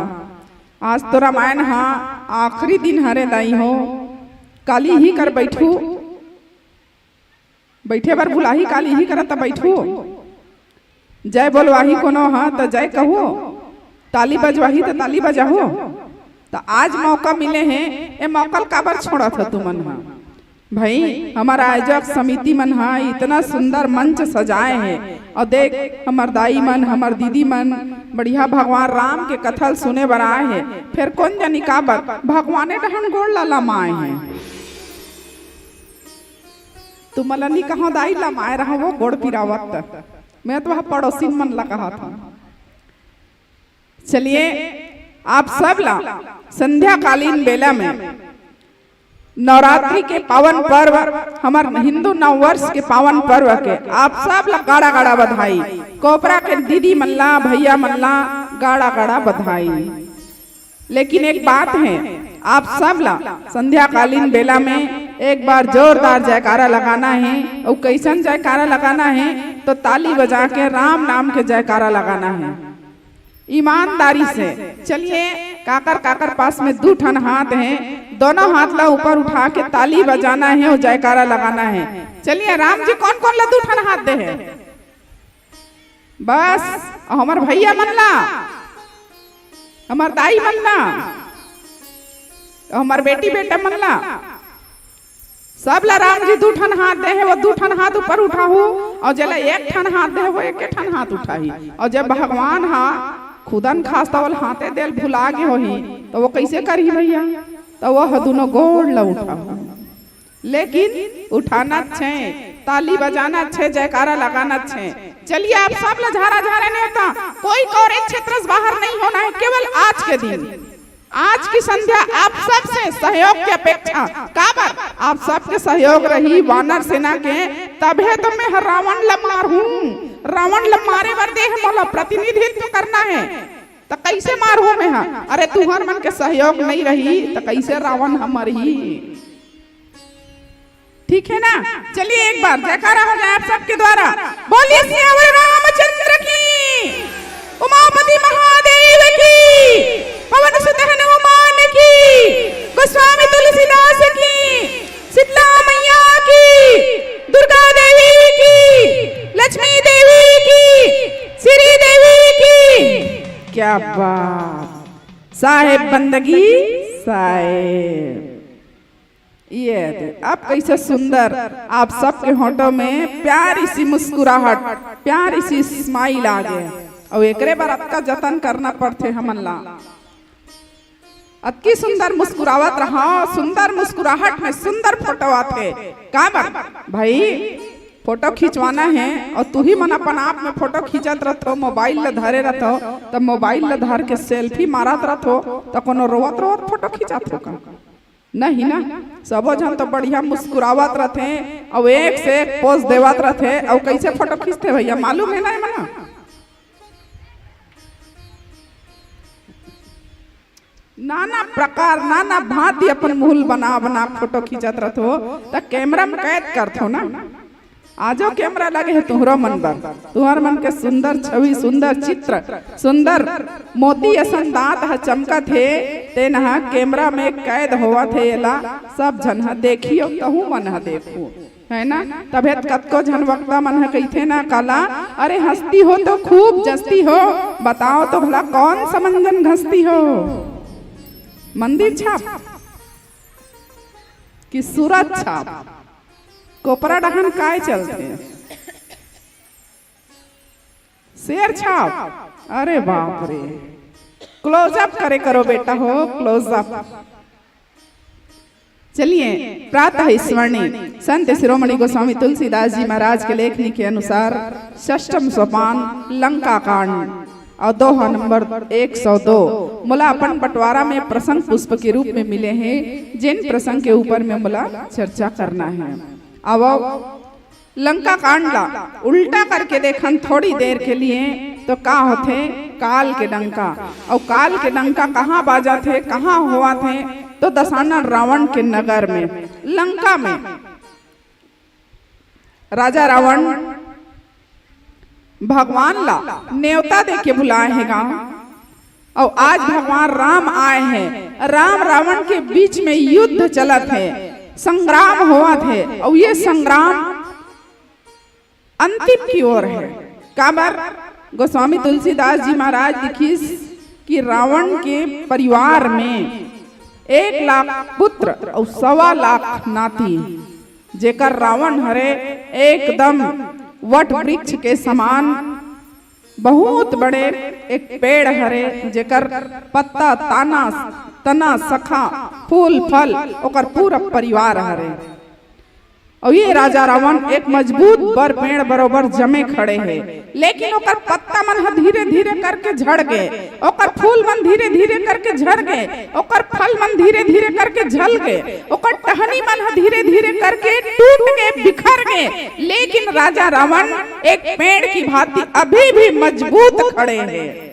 आज तो रामायण हाँ आखिरी दिन हरे दाई हो काली ही कर बैठू बैठे बार बुलाही काली ही कर तब बैठू जय बोलवाही कोनो हाँ तो जय कहो ताली बजवाही तो ताली बजाहो। तो आज मौका मिले हैं ये मौका काबर छोड़ा था तुमन हाँ भाई हमारा आयोजक समिति मन हाँ इतना सुंदर मंच सजाए हैं और देख हमार दाई मन हमार दीदी मन बढ़िया भगवान राम के कथल सुने बर आए हैं। फिर कौन जानी काबर भगवाने डहन गोड़ लमाए हैं। तुम मलनी कहाँ दाई लमाए रहा वो गोड़ पिरावत मैं तो वह पड़ोसी मन ला कहा था। चलिए आप सब ला संध्या कालीन बेला में नवरात्रि के पावन पर्व हमार हिंदू नव वर्ष के पावन पर्व के आप सब ला गाड़ा गाड़ा बधाई। कोपरा के दीदी मल्ला भैया मल्ला गाड़ा गाड़ा बधाई। लेकिन एक बात है आप सब ला संध्या कालीन बेला में एक बार जोरदार जयकारा लगाना है और कैसन जयकारा लगाना है तो ताली बजा के राम नाम के जयकारा लगाना है ईमानदारी से। चलिए काकर काकर पास में 2 ठन हाथ हैं, दोनों हाथ ला ऊपर उठा के ताली बजाना है और जयकारा लगाना है। चलिए राम जी कौन कौन ला 2 ठन हाथ दे है? बस हमार भैया मनला, हमार दाई मनला, हमार बेटी बेटा मनला, सब ला राम जी 2 ठन हाथ दे है, वो 2 ठन हाथ ऊपर उठाहू और जला 1 ठन हाथ दे है वो 1 ठन हाथ उठाही। और जब भगवान हा खुदन खास तवल हाथे देल भुला गे होही तो वो कैसे करी भैया? तो वो दोनों गोड़ ला उठाहू, लेकिन उठाना छे, ताली बजाना छे, जयकारा लगाना छे। चलिए आप सब ला झारा झारा नहीं होता, कोई कौरे क्षेत्र से बाहर नहीं होना है, केवल आज के दिन, आज की संध्या आप सब से सहयोग की अपेक्षा काबर आप सबके सहयोग रही वानर सेना के, तबे तो मैं रावण ला मार हूँ। रावण ला मारे बर दे मोला प्रतिनिधित्व करना है, तो कैसे मार हूँ मैं? अरे तुहर मन के सहयोग नहीं रही तो कैसे रावण हमर ही? ठीक है ना? चलिए एक बार जयकारा हो जाए आप सबके द्वारा। बोलिए सियावर रामचंद्र की, उमापति महादेव की, पवन सुत हनुमान की, गोस्वामी तुलसीदास की, शीतला मैया की, दुर्गा देवी की, लक्ष्मी देवी की, श्री देवी की। क्या बात, साहेब बंदगी साहेब। ये अब कैसे सुंदर आप सबके होठों में प्यारी सी मुस्कुराहट, प्यारी सी स्माइल आ गए। और एकरे बार आपका जतन करना पड़ते हमन ला। अतकी सुंदर मुस्कुरावत रहा, सुंदर मुस्कुराहट में सुंदर फोटो आते। का भाई फोटो खिंचवाना है और तू ही मन अपन आप में फोटो खींचत रहो, मोबाइल ले धरे रहो, तब मोबाइल ले धर के सेल्फी मारत रहो तो कोनो रोवत रोवत फोटो खिंचात हो का? नहीं ना, सबो जन तो बढ़िया मुस्कुरावत रहते और एक से एक पोज देवत रहते। और कैसे फोटो खींचते भैया मालूम है ना? मना नाना प्रकार नाना भांति अपन मूल बना बना फोटो खींचत रहो तो कैमरा में कैद करथो ना। आजो कैमरा लगे है तुहरा मन पर, तुहर मन के सुंदर छवि, सुंदर चित्र, सुंदर मोती असन दांत ह चमकत है, तेन हा कैमरा में कैद होवा थे। एला सब जन हा देखियो, कहूँ मन हा देखू, है ना? तबे कतको झन वक्ता मन है कहते ना काला, अरे हंसती हो तो खूब जस्ती हो, बताओ तो भला कौन सा मंजन घसती हो? मंदिर छाप कि सूरत छाप? कोपरा डहन काय चलते? शेर छाप? अरे बाप रे, क्लोजअप करे करो बेटा हो, क्लोजअप। चलिए प्रातः स्मरणी संत शिरोमणि गोस्वामी तुलसीदास जी महाराज के लेखनी के अनुसार 6ठम सोपान लंका कांड और दोहा नंबर 102 मुला अपन बंटवारा में प्रसंग पुष्प के रूप में मिले हैं, जिन प्रसंग के ऊपर में मुला चर्चा करना है। अब लंका कांड ला उल्टा करके देखन थोड़ी देर के लिए तो का होते काल के डंका। और काल के डंका कहाँ बाजा थे, कहाँ हुआ थे? तो दशानन रावण के नगर में, लंका में। राजा रावण भगवान ला न्योता दे के बुलाए हैं गाँव, और आज भगवान राम आए हैं। राम रावण के बीच में युद्ध चलत है, संग्राम हुआ थे, और ये संग्राम अंतिम की ओर है। काबर गोस्वामी तुलसीदास जी महाराज लिखिस कि रावण के परिवार में 1 लाख पुत्र और 1.25 लाख नाती, जेकर रावण हरे एकदम वट वृक्ष के समान बहुत बड़े एक पेड़ हरे, जेकर पत्ता ताना तना सखा फूल फल ओकर पूरा परिवार हरे। और ये राजा रावण एक मजबूत बर पेड़ बरोबर जमे खड़े हैं, लेकिन ओकर पत्ता मन धीरे धीरे करके झड़ गए, ओकर फूल मन धीरे धीरे करके झड़ गए, ओकर फल मन धीरे धीरे करके झल गए, ओकर टहनी मन धीरे धीरे करके टूट गए, बिखर गए। लेकिन राजा रावण एक पेड़ की भांति अभी भी मजबूत खड़े हैं।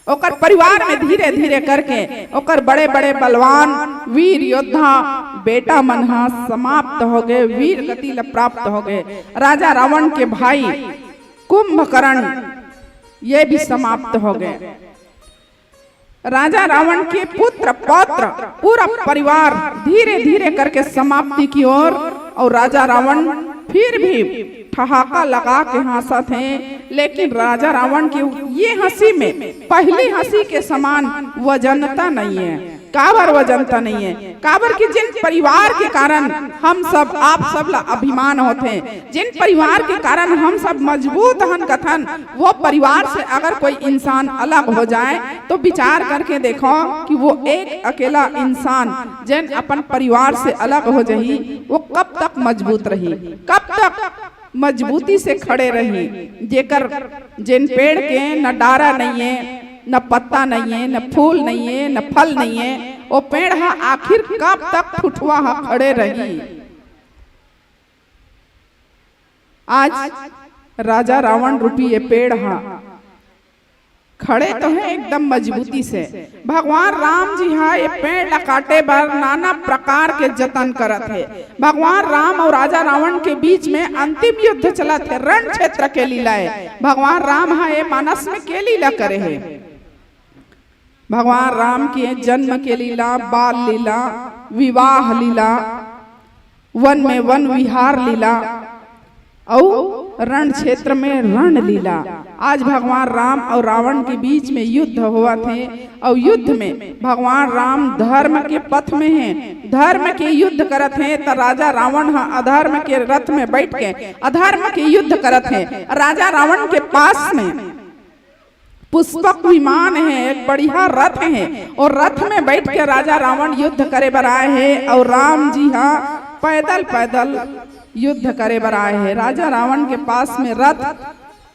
ओकर परिवार में धीरे धीरे करके ओकर बड़े बड़े बलवान वीर योद्धा बेटा मनहा समाप्त हो गए, वीर गति ल प्राप्त हो गए। राजा रावण के भाई कुंभकर्ण ये भी समाप्त हो गए। राजा रावण के पुत्र पौत्र पूरा परिवार धीरे धीरे करके समाप्ति की ओर, और राजा रावण फिर भी ठहाका लगा के हंसा थे, लेकिन राजा रावण की ये हंसी में पहली हंसी के समान वजनता नहीं है। काबर वजनता नहीं है? काबर की जिन परिवार के कारण हम सब आप सब ला अभिमान होते हैं, जिन परिवार के कारण हम सब मजबूत हन कथन, वो परिवार से अगर कोई इंसान अलग हो जाए तो विचार करके देखो कि वो एक अकेला इंसान जिन अपन परिवार से अलग हो जाही, वो कब तक मजबूत रही, कब तक मजबूती से खड़े रही। जेकर जिन पेड़ के न डारा नहीं है, न पत्ता नहीं है, न फूल नहीं है, न फल नहीं है, वो पेड़ हा आखिर कब तक ठुठुआ हा खड़े रही। आज राजा रावण रूपी ये पेड़ हा खड़े तो है एकदम मजबूती से। भगवान राम जी हा ये पेड़ ला काटे बर नाना प्रकार के जतन करत है। भगवान राम और राजा रावण के बीच में अंतिम युद्ध चला थे, रण क्षेत्र के लीला है। भगवान राम हा ये मानस में के लीला करे है। भगवान राम के जन्म के लीला, बाल लीला, विवाह लीला, वन में वन विहार लीला और रण क्षेत्र में रण लीला। आज भगवान राम और रावण के बीच में युद्ध हुआ थे, और युद्ध में भगवान राम धर्म के पथ में हैं, धर्म के युद्ध करत हैं, तो राजा रावण अधर्म के रथ में बैठ के अधर्म के युद्ध करत हैं। राजा रावण के पास में पुष्पक विमान है, एक बढ़िया रथ है, और रथ में बैठ के राजा रावण युद्ध करे बर आए हैं, और राम जी पैदल पैदल युद्ध करे बर आए हैं। राजा रावण के पास में रथ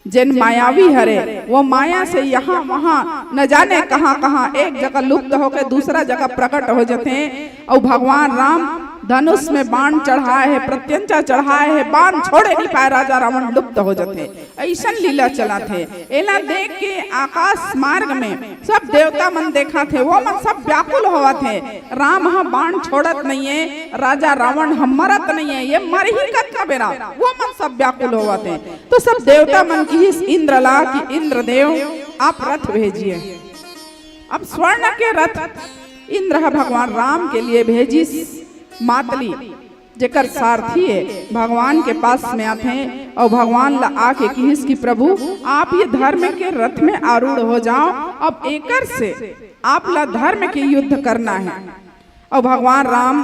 जिन मायावी हरे, वो माया से यहाँ वहाँ न जाने कहाँ कहाँ एक जगह लुप्त होकर दूसरा जगह प्रकट हो जाते हैं। और भगवान राम धनुष में बाण चढ़ाए है, प्रत्यंचा चढ़ाए है, बाण छोड़े नहीं पाए, राजा रावण लुप्त हो जाते। ऐसा लीला चला थे। एला देख के आकाश मार्ग में सब देवता मन देखा थे, वो मन सब व्याकुल हुआ थे। राम हम बाण छोड़त नहीं है, राजा रावण हम मरत नहीं है, ये मर ही कथा बेरा, वो मन सब व्याकुल हुआ थे। तो सब देवता मन की इंद्र ला कि इंद्रदेव आप रथ भेजिए। अब स्वर्ण के रथ इंद्र भगवान राम के लिए भेजी। मातली जेकर सारथी है भगवान के पास में आते हैं, और भगवान ला आके कहिस कि प्रभु आप ये धर्म के रथ में आरूढ़ हो जाओ, अब एकर से आप ला धर्म के युद्ध करना है। और भगवान राम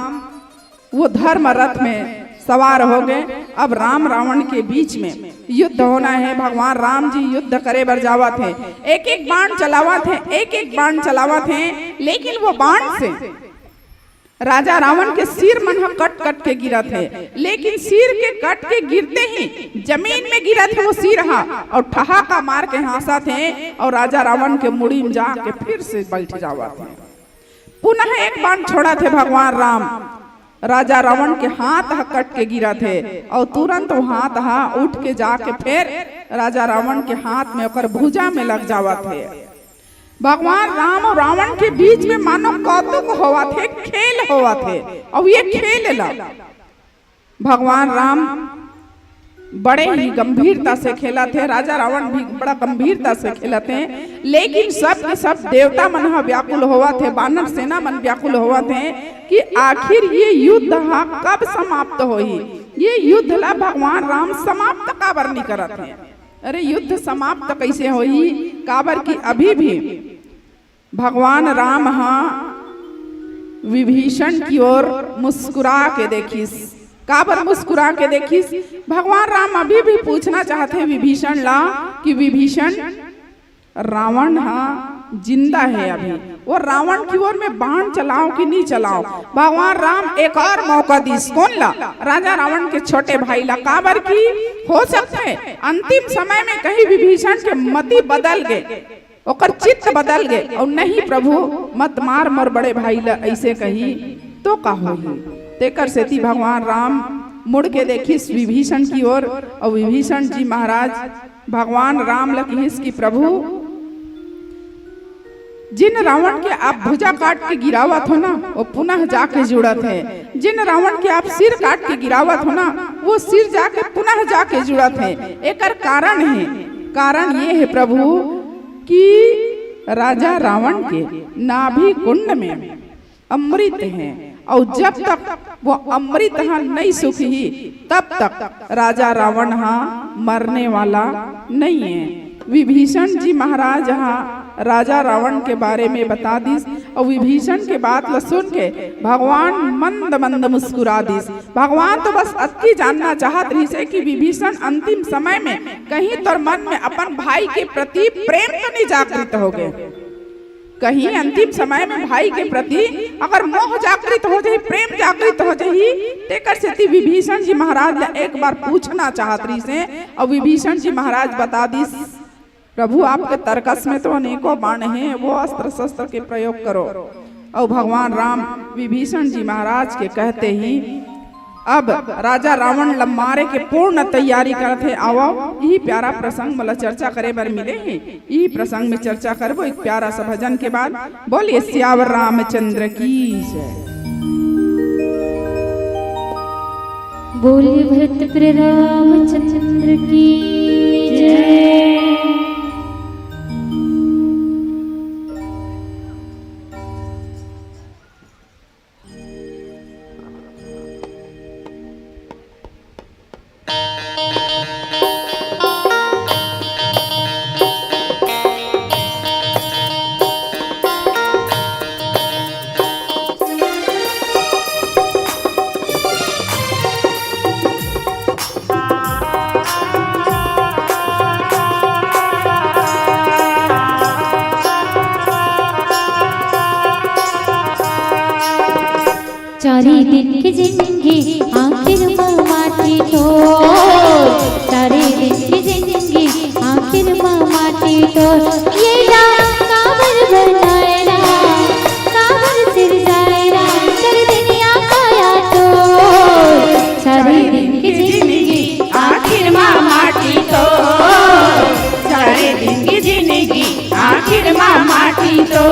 वो धर्म रथ में सवार हो गए। अब राम रावण के बीच में युद्ध होना है। भगवान राम जी युद्ध करे बर जावा थे, एक एक बाण चलावा थे, एक एक बाण चलावा थे, लेकिन वो बाण से राजा रावण के सिर मन कट कट के गिरा थे। लेकिन सिर के कट के गिरते ही जमीन में गिरा थे वो सिर और ठहाका मार के हंसा थे, और राजा रावण के मुड़ी में जाके फिर से बैठ जावा थे। पुनः एक बाण छोड़ा थे भगवान राम, राजा रावण के हाथ कट के गिरा थे, और तुरंत वो हाथ उठ के जाके फिर राजा रावण के हाथ में और भुजा में लग जावा थे। भगवान राम और रावण के बीच में मानो कौतुक हुआ थे, खेल हुआ थे, और ये खेल ला भगवान राम बड़े ही गंभीरता से खेला थे, राजा रावण भी बड़ा गंभीरता से खेला थे। लेकिन सब के सब देवता मन व्याकुल हुआ थे, बानर सेना मन व्याकुल हुआ थे कि आखिर ये युद्ध कब समाप्त होई। ये युद्ध ला भगवान राम समाप्त काबर नहीं करत है। अरे युद्ध समाप्त कैसे होई? काबर की अभी भी भगवान राम विभीषण की ओर मुस्कुरा के देखिस। काबर मुस्कुरा के देखिस? भगवान राम अभी भी पूछना चाहते विभीषण ला कि विभीषण रावण जिंदा है अभी, वो रावण की ओर में बाण चलाओ कि नहीं चलाओ? भगवान राम एक और मौका दिस। कौन ला? राजा रावण के छोटे भाई ला। काबर की हो सकता है अंतिम समय में कहीं विभीषण के मति बदल गए, ओकर चित्त बदल गए, और नहीं प्रभु मत मार मोर बड़े भाई ला ऐसे कही तो का होई। तेकर सेती भगवान राम मुड़ के देखिस विभीषण की ओर, और विभीषण जी महाराज भगवान राम ला कहिस कि प्रभु जिन रावण के आप भुजा काट के गिरावत हो ना, वो पुनः जाके जुड़त है। जिन रावण के आप सिर काट के गिरावत हो ना, वो सिर जाके पुनः जाके जुड़त है। एकर कारण है, कारण ये है प्रभु कि राजा रावण के नाभि कुंड में अमृत है, और जब तक वो अमृत नहीं सूखी तब तक राजा रावण मरने वाला नहीं है। विभीषण जी महाराज राजा रावण के बारे में बता दीस, और विभीषण के बात ल सुन के भगवान मंद मंद मुस्कुरा दीस। भगवान तो बस अति जानना चाहत रही से कि विभीषण अंतिम समय में कहीं तोर मन में अपन भाई के प्रति प्रेम तो नहीं जागृत हो गए, कहीं अंतिम समय में भाई के प्रति अगर मोह जागृत हो जाए, प्रेम जागृत हो जाए, तेकर से विभीषण जी महाराज एक बार पूछना चाहत रही से। और विभीषण जी महाराज बता दीस, प्रभु आपके तर्कस में तो अनेकों बाण हैं, वो अस्त्र शस्त्र के प्रयोग करो। और भगवान राम विभीषण जी महाराज के कहते ही अब राजा रावण लम्मारे के पूर्ण तैयारी करते। आओ यही प्यारा प्रसंग मतलब चर्चा करे बर मिले हैं, यही प्रसंग में चर्चा करबो एक प्यारा सा भजन के बाद। बोलिए सियावर रामचंद्र की जय। बोलिए भरत प्रिय रामचंद्र की जय। चारी दिन की जिंदगी आखिर माटी तो, चारी दिन की जिंदगी आखिर माटी तो, ये काबर बनाएरा काबर सिर जाएरा कर दुनिया काया तो। चारी दिन की जिंदगी आखिर माटी तो, चारी दिन की जिंदगी आखिर माटी तो।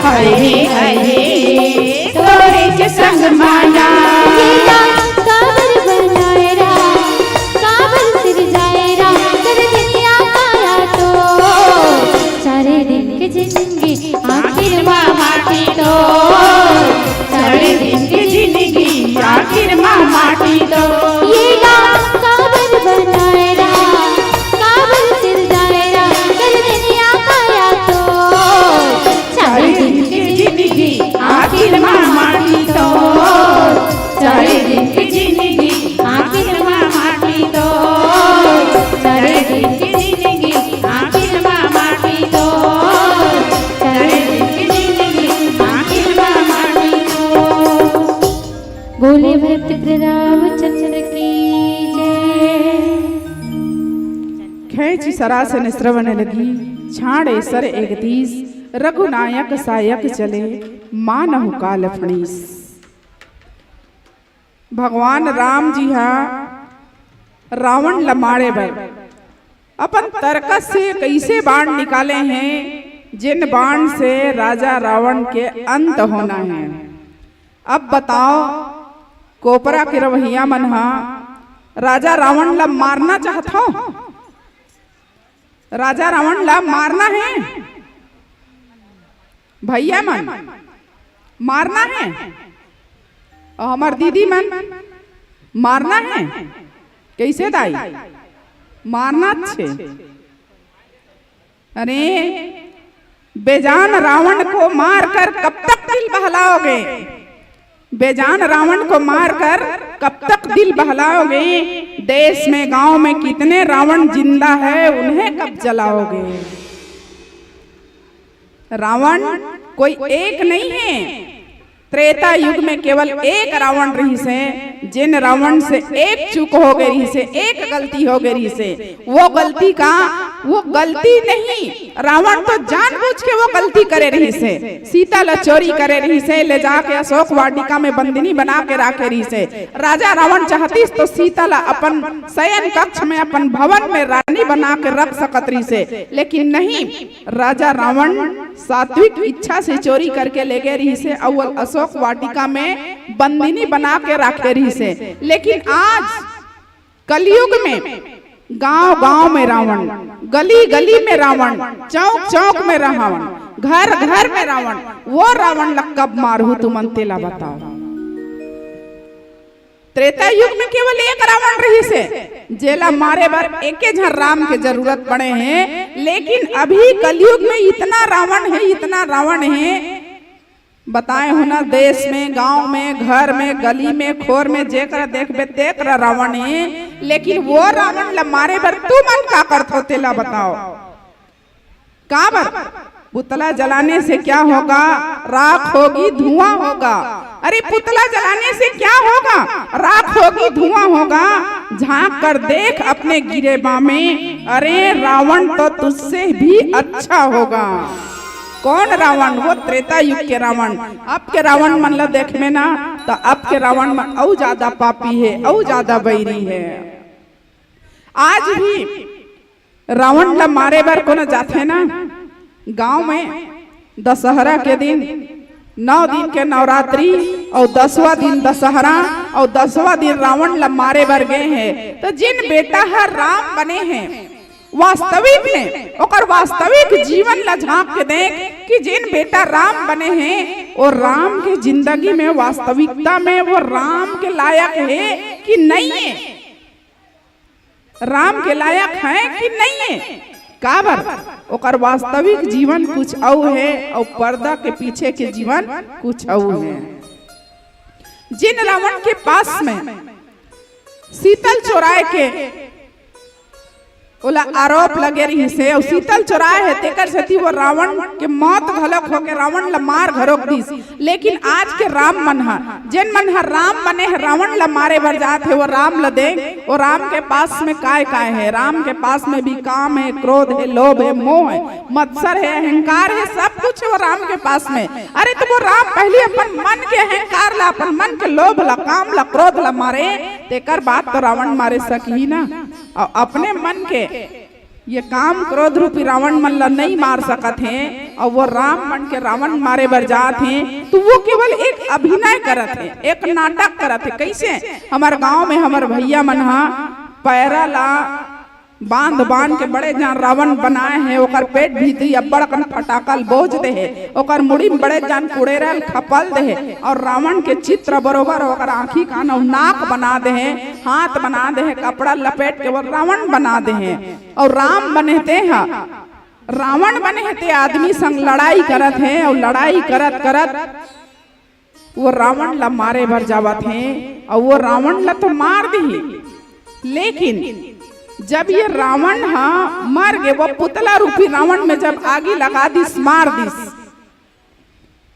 हरे हरे तोरे संग माना। श्री रामचंद्र की जय। खेची सरासन श्रवण लगी छाड़े सर एक तीस रघुनायक सायक चले मानहु काल फणीस। भगवान राम जी हा रावण लमाड़े बर अपन तरकस से कैसे बाण निकाले हैं, जिन बाण से राजा रावण के अंत होना है। अब बताओ कोपरा के रवैया मन हा राजा रावण ला मारना चाहत हो? राजा रावण ला मारना है भैया मन, मारना है। और हमार दीदी मन मारना है। कैसे दाई मारना छे? अरे बेजान रावण को मारकर कब तक दिल बहलाओगे? बेजान रावण को मारकर कब तक दिल बहलाओगे? देश में गांव में कितने रावण जिंदा है, उन्हें कब जलाओगे? रावण कोई एक नहीं है। त्रेता युग में केवल एक रावण रही से, जिन रावण से एक चूक हो गई से, एक गलती हो गई से, वो गलती का वो गलती नहीं, रावण तो जानबूझ के वो गलती करे रही से। सीता ला चोरी करे रही से, ले जाके अशोक वाटिका में बंदिनी बना के रखे रही से। राजा रावण चाहती तो सीता ला अपन शयन कक्ष में, अपन भवन में रानी बना के रख सकत रही से, लेकिन नहीं, राजा रावण सात्विक इच्छा से चोरी करके ले गए रही से, अव्वल अशोक वाटिका में बंदिनी बना के रखे रही से। लेकिन आज कलयुग में गांव गांव में रावण, गली गली में रावण, चौक चौक में रावण, घर घर में रावण। वो रावण ला कब मारू तुम अंतेला बताओ? त्रेता युग में केवल एक रावण रही से, जेला मारे बार एके झन राम के जरूरत पड़े हैं। लेकिन अभी कलयुग में इतना रावण है, इतना रावण है, बताए हो ना, देश में, गांव में, घर में, गली में, खोर में, जेकर देखबे तेकर रावण है। लेकिन वो रावण ला मारे बर तू मन का करत होते ला बताओ? का बर? पुतला जलाने से क्या होगा? राख होगी, धुआं होगा। अरे पुतला जलाने से क्या होगा? राख होगी, धुआं होगा। झांक कर देख अपने गिरेबा में, अरे रावण तो तुझसे भी अच्छा होगा। कौन रावण? वो त्रेता युग के रावण। अब के रावण मन ला देख में ना, तो अब के रावण में और ज्यादा पापी है, और ज्यादा बैरी है। आज भी रावण ला मारे बार को न जाते ना, गांव में दशहरा के दिन 9 दिन के नवरात्रि और 10वां दिन दशहरा और 10वां दिन रावण ला मारे बर गए हैं। तो जिन बेटा है राम बने हैं, वास्तविक में ओकर वास्तविक जीवन ला झांक के देख कि जिन बेटा राम बने हैं, और राम के जिंदगी में वास्तविकता में वो राम के लायक है कि नहीं है? राम के लायक है कि नहीं है? काबर ओकर वास्तविक जीवन कुछ और है, और पर्दा के पीछे के जीवन कुछ और है। जिन रावण के पास में शीतल चौराहे के ओला आरोप लगे रही से, और शीतल चौराहे है तेकर सेती वो रावण के मौत घलक होके रावण ला मार घरोक दिस। लेकिन आज के राम मन हा, जिन मन हा राम बने है, रावण ला मारे बर जात है, वो राम ला दे। और राम के पास में काय काय है? राम के पास में भी काम है, क्रोध है, लोभ है, मोह है, मत्सर है, अहंकार है, सब कुछ है वो राम के पास में। अरे तो वो राम पहले अपन मन के अहंकार ला, अपन मन के लोभ ला, काम ला, क्रोध ला मारे, तेकर बात तो रावण मारे सकी ना। और अपने मन के ये काम क्रोध रूपी रावण मन ला नहीं मार सकत हैं, और वो राम मन के रावण मारे बर जात हैं। तो वो केवल एक अभिनय करत है, एक नाटक करत है। कैसे? हमार गांव में हमार भैया मन हा पैरा ला बांध बांध के बड़े जान रावण बनाए हैं। ओकर पेट भीतरी अब्बड़ कन फटाकल बोझ दे है, ओकर मुड़ी में बड़े जान कुड़ेरल खपल दे है, और रावण के चित्र बरोबर ओकर आँखी कान और नाक बना दे है, हाथ बना दे है, कपड़ा लपेट के वो रावण बना दे है। और राम बनेते हैं, रावण बने थे आदमी संग लड़ाई करत है, और लड़ाई करत करत वो रावण ला मारे भर जावत है, और वो रावण ला तो मार दी। लेकिन जब ये रावण हा मर गए, वो पुतला रूपी रावण में जब आगी लगा दिस, मार दिस,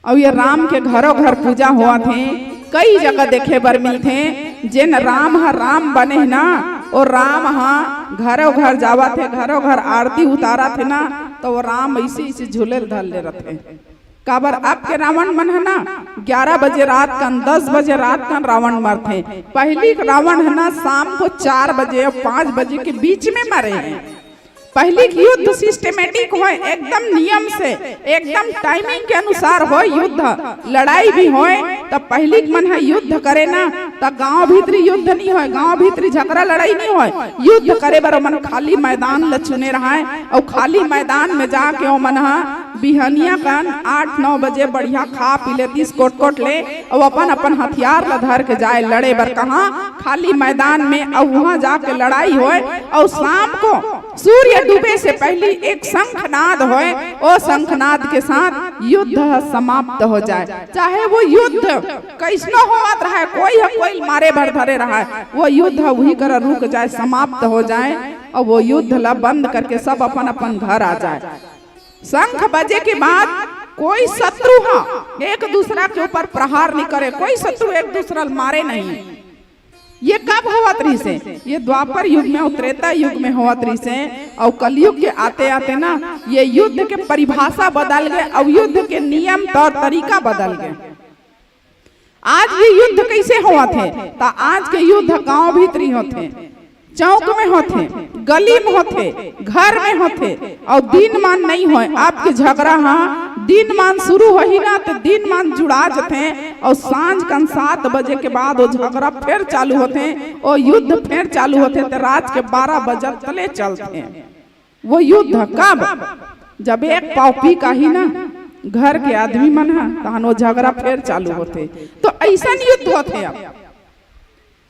और ये राम के घरों घर पूजा हुआ थे। कई जगह देखे बर मिलते, जिन राम ह राम बने ना और राम हाँ घरों घर जावा थे, घरों घर आरती उतारा थे ना, तो वो राम ऐसे झूले धल ले रहे काबर आपके रावण मन है ना 11 बजे रात कन 10 बजे रात कन रावण मरते। पहली रावण है ना शाम को 4 बजे और 5 बजे के बीच में मरे हैं। पहली युद्ध सिस्टमेटिक हो, एकदम नियम से, एकदम टाइमिंग के अनुसार हो युद्ध, लड़ाई भी हो। तब पहली मन है युद्ध करे ना, तब गांव भीतरी युद्ध नहीं हो, गांव भीतरी झगड़ा लड़ाई नहीं हो। युद्ध करे बर मन खाली मैदान ल चुने रहा है और खाली मैदान में जाके ओ मन बिहनिया कन 8-9 बजे बढ़िया खा पी ले 30 कोट ले और अपन अपन हथियार ल धर के जाए लड़े बर कहाँ खाली मैदान में, और वहां जाके लड़ाई होए। और शाम को सूर्य डूबे से पहले एक शंखनाद होए, और शंखनाद के साथ युद्ध समाप्त हो जाए। चाहे वो युद्ध कैसनो होवत रहा है, कोई मारे भर धरे रहा है, वो युद्ध वही कर रुक जाए, समाप्त हो जाए और वो युद्ध ला बंद करके सब अपन अपन घर आ जाए। शंख बजे के बाद कोई शत्रु एक दूसरा के ऊपर प्रहार नहीं करे, कोई शत्रु एक दूसरा मारे नहीं। ये कब होवत रही से? ये द्वापर युग में, त्रेता युग में होवत रही से। और कलयुग के आते आते ना ये युद्ध के परिभाषा बदल गए और युद्ध के नियम तौर तरीका बदल गए। आज ये युद्ध कैसे होवत है? तो आज के युद्ध गांव भीतरी होते, चौक में होते, गली में होते, घर में होते, और दिन मान नहीं होए। आपके झगड़ा हाँ दिन मान शुरू हो ही ना तो दिन मान जुड़ा जाते, और सांझ कन 7 बजे के बाद वो झगड़ा फिर चालू होते और युद्ध फिर चालू होते, तो रात के 12 बजे तले चलते। वो युद्ध कब? जब एक पापी का ही ना घर के आदमी मन है तहन वो झगड़ा फिर चालू होते। तो ऐसा युद्ध होते अब,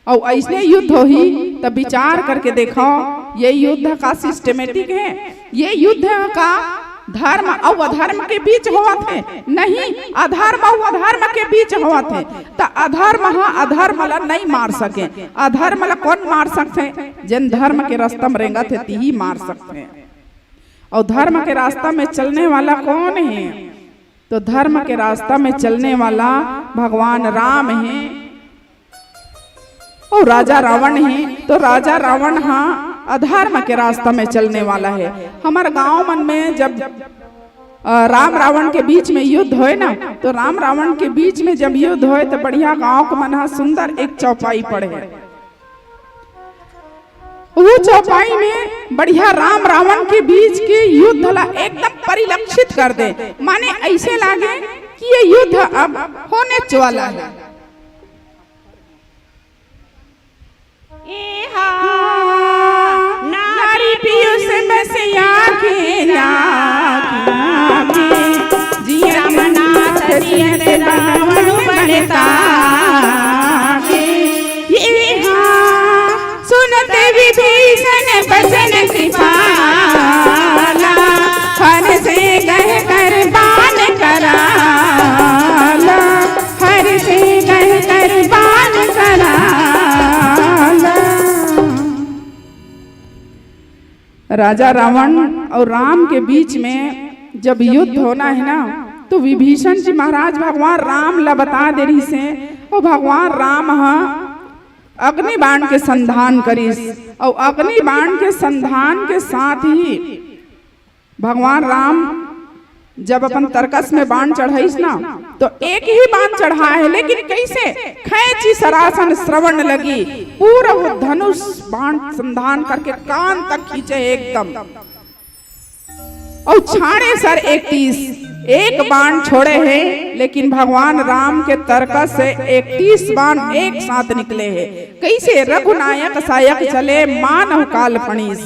और ऐसे युद्ध हो ही तब विचार करके देखो ये युद्ध का सिस्टमेटिक है, ये युद्ध का धर्म और अधर्म के बीच हुआ थे नहीं, अधर्म और अधर्म के बीच हुआ थे। तो अधर्म अधर्म ला नहीं मार सके, अधर्म ला कौन मार सकते? जिन धर्म के रास्ता में रेंगा थे ती ही मार सकते हैं। और धर्म के रास्ता में चलने वाला कौन है? तो धर्म के रास्ता में चलने वाला भगवान राम है और राजा रावण है। तो राजा रावण अधर्म के रास्ता में चलने वाला है। हमारे गांव मन में जब राम रावण के बीच में युद्ध होए ना, तो राम रावण के बीच में जब युद्ध होए तो बढ़िया गांव के मन सुंदर एक चौपाई पड़े है। वो चौपाई में बढ़िया राम रावण के बीच के युद्ध ला एकदम परिलक्षित कर दे, माने ऐसे लागे कि ये युद्ध अब होने वाला है। नारी पीयूष बसिया के जिया मनाथ जियत रावण बनता सुनते विभीषण बचन कृपाला, हर से गह कर बाण कराला, हर से गह कर बाण कराला। राजा रावण और राम के बीच में जब युद्ध होना है ना, तो विभीषण जी महाराज भगवान राम ला बता दे रही से, और भगवान राम अग्नि बाण के संधान करीस, और अग्नि बाण के संधान के साथ ही भगवान राम जब अपन तरकस में बाण चढ़ाईस ना, तो एक ही बाण चढ़ा है, लेकिन कैसे? खैची सरासन श्रवण लगी, पूरा वो धनुष बाण संधान करके कान तक खींचे एकदम, और छाड़े सर 31 एक बाण छोड़े हैं, लेकिन भगवान राम के तरकस से 31 बाण एक साथ निकले हैं। कैसे? रघुनायक सायक चले मानव काल फणीस,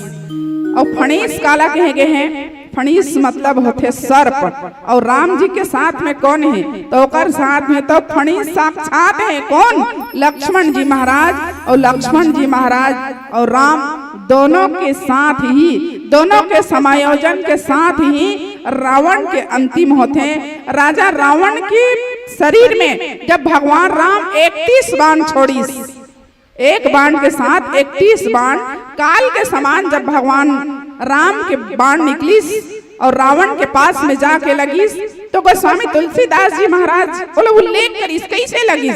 और फणीस काला कहे गए हैं, फणीस मतलब होते सर्प, और राम जी के साथ में कौन है? तो कर साथ में तो फणीस साक्षात है कौन? लक्ष्मण जी महाराज। और लक्ष्मण जी महाराज और राम दोनों के साथ ही, दोनों के समायोजन के साथ ही रावण के अंतिम होते हैं। राजा रावण के शरीर में जब भगवान राम 31 बाण छोड़ी, एक बाण के साथ 31 बाण काल के समान जब भगवान राम के बाण निकली, और रावण के पास में जाके लगी तो गोस्वामी तुलसीदास जी महाराज बोले उल्लेख करीस कैसे लगी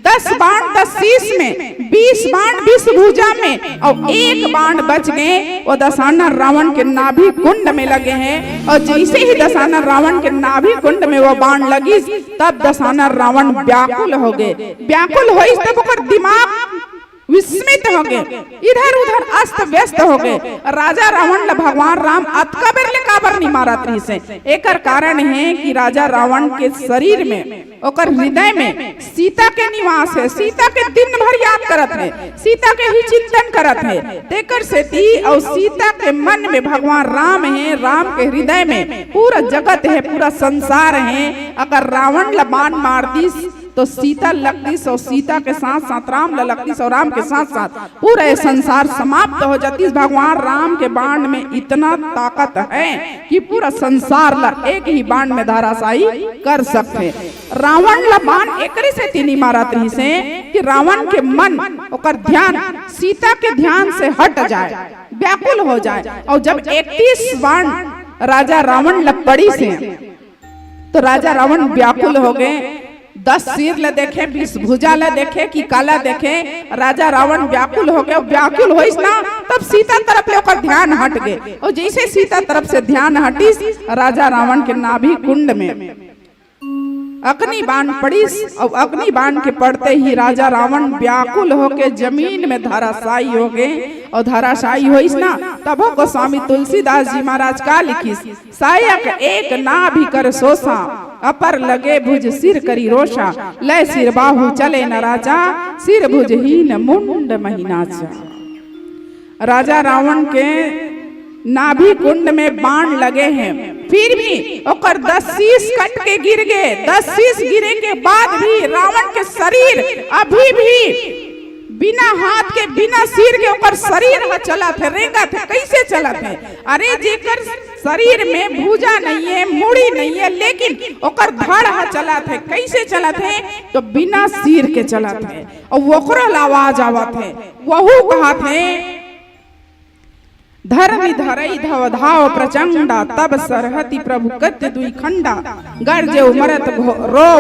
10 बाण 10 शीश में 20 बाण 20 भुजा में और 1 बाण बच गए वो दशानन रावण के नाभि कुंड में लगे हैं। और जैसे ही दशानन रावण के नाभि कुंड में वो बाण लगी तब दशानन रावण व्याकुल हो गए। व्याकुल हो तब ओकर दिमाग विस्मित हो गए, इधर उधर अस्त व्यस्त हो गए। राजा रावण ल भगवान राम अतकबर ले काबर नहीं मारत रही से। एकर कारण है कि राजा रावण के शरीर में ओकर हृदय में सीता के निवास है। सीता के दिन भर याद करत है, सीता के ही चिंतन करत है। तेकर से ती और सीता के मन में भगवान राम है, राम के हृदय में पूरा जगत है, पूरा संसार है। अगर रावण ल बाण मार दी तो सीता लगतीस और सीता के साथ साथ राम लगतीस और राम के साथ साथ पूरा संसार समाप्त हो जाती। भगवान राम के बाण में इतना ताकत है कि पूरा संसार ला एक ही बाण में धराशायी कर सकते। रावण ला बाण एकरे से तीनी मारत रही से कि रावण के मन ओकर ध्यान सीता के ध्यान से हट जाए, व्याकुल हो जाए। और जब 31 बाण राजा रावण ला पड़ी से तो राजा रावण व्याकुल हो गए। 10 सिर ले देखे, 20 भुजा ले देखे कि काला देखे। राजा रावण व्याकुल हो गए। व्याकुल होइस ना तब सीता तरफ ले ओकर ध्यान हट गए। और जैसे सीता तरफ से ध्यान हटिस राजा रावण के नाभि कुंड में अग्नि बाण पड़ीस। और अग्नि बाण के पड़ते ही राजा रावण व्याकुल होके जमीन में धराशायी हो गए। और धराशायी होइस ना तब गोस्वामी तुलसीदास जी महाराज का लिखिस, सायक एक नाभि कर सोसा अपर लगे भुज सिर करी रोषा। लय सिर बाहु चले न राजा सिर भुज हीन मुंड महीनाचा। राजा रावण के नाभि कुंड में बाण लगे हैं, फिर भी ओकर 10 शीश कट के गिर गए। 10 शीश गिरे के बाद भी रावण के शरीर अभी भी बिना हाथ के बिना सिर के ओकर शरीर ह चला थे, रेंगा थे। कैसे चला थे? अरे जेकर शरीर में भुजा नहीं है, मुड़ी नहीं है, लेकिन ओकर धड़ ह चला थे। कैसे चला थे? तो बिना सिर के चला थे। और वोकरल आवाज आवा थे, वहु कहा थे धरनी धरई धव धाव प्रचंडा तब सरहति प्रभु कत्य दुई खंडा। गर्जे उमरत रो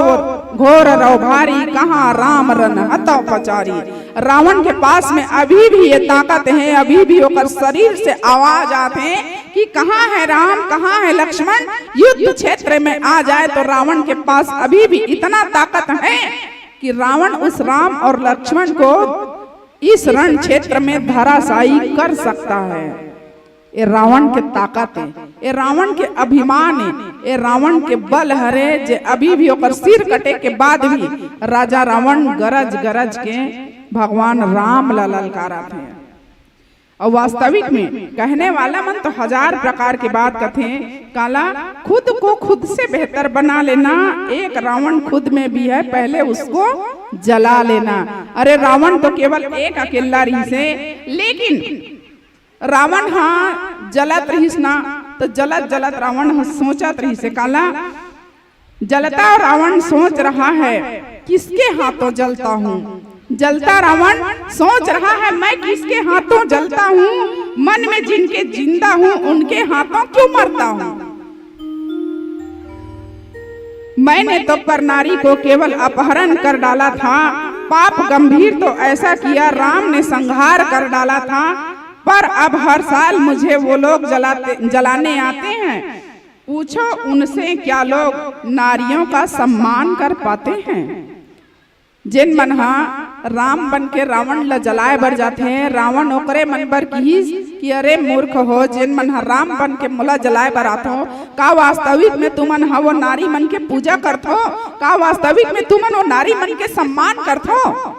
घोर रो भारी कहाँ राम रन हतो पचारी। रावण के पास में अभी भी ये ताकत है, अभी भी ओकर शरीर से आवाज आते हैं कि कहाँ है राम, कहाँ है लक्ष्मण। युद्ध क्षेत्र में आ जाए तो रावण के पास अभी भी इतना ताकत है कि रावण उस राम और लक्ष्मण को इस रण क्षेत्र में धराशायी कर सकता है। ये रावण के ताकत है, ये रावण के अभिमान है, ये रावण के बल हरे जे अभी भी ओकर सिर कटे के बाद भी राजा रावण गरज गरज के भगवान राम ला ललकारा थे। और वास्तविक में कहने वाला मन तो 1000 प्रकार की बात कथे। काला खुद को खुद से बेहतर बना लेना, एक रावण खुद में भी है, पहले उसको जला लेना। अरे रावण तो केवल एक अकेला रही से, लेकिन रावण हाँ जलत रहीस ना तो जलत जलत रावण हाँ सोचत रही से। काला जलता रावण सोच रहा है किसके हाथों जलता हूँ। जलता रावण सोच रहा है मैं किसके हाथों जलता हूँ। मन में जिनके जिंदा हूँ उनके हाथों क्यों मरता हूँ। मैंने तो पर नारी को केवल अपहरण कर डाला था, पाप गंभीर तो ऐसा किया राम ने संहार कर डाला था। पर अब हर साल मुझे वो लोग जलाने आते हैं। पूछो उनसे क्या लोग नारियों का सम्मान कर पाते हैं। जिन मन राम बन के रावण ला जलाए बर जाते हैं, रावण ओकरे मन बर कि अरे मूर्ख हो, जिन मन राम बन के मोला जलाए बर आते हो, का वास्तविक में तुमन वो नारी मन के पूजा करथो? का वास्तविक में तुमन वो नारी मन के सम्मान करथो?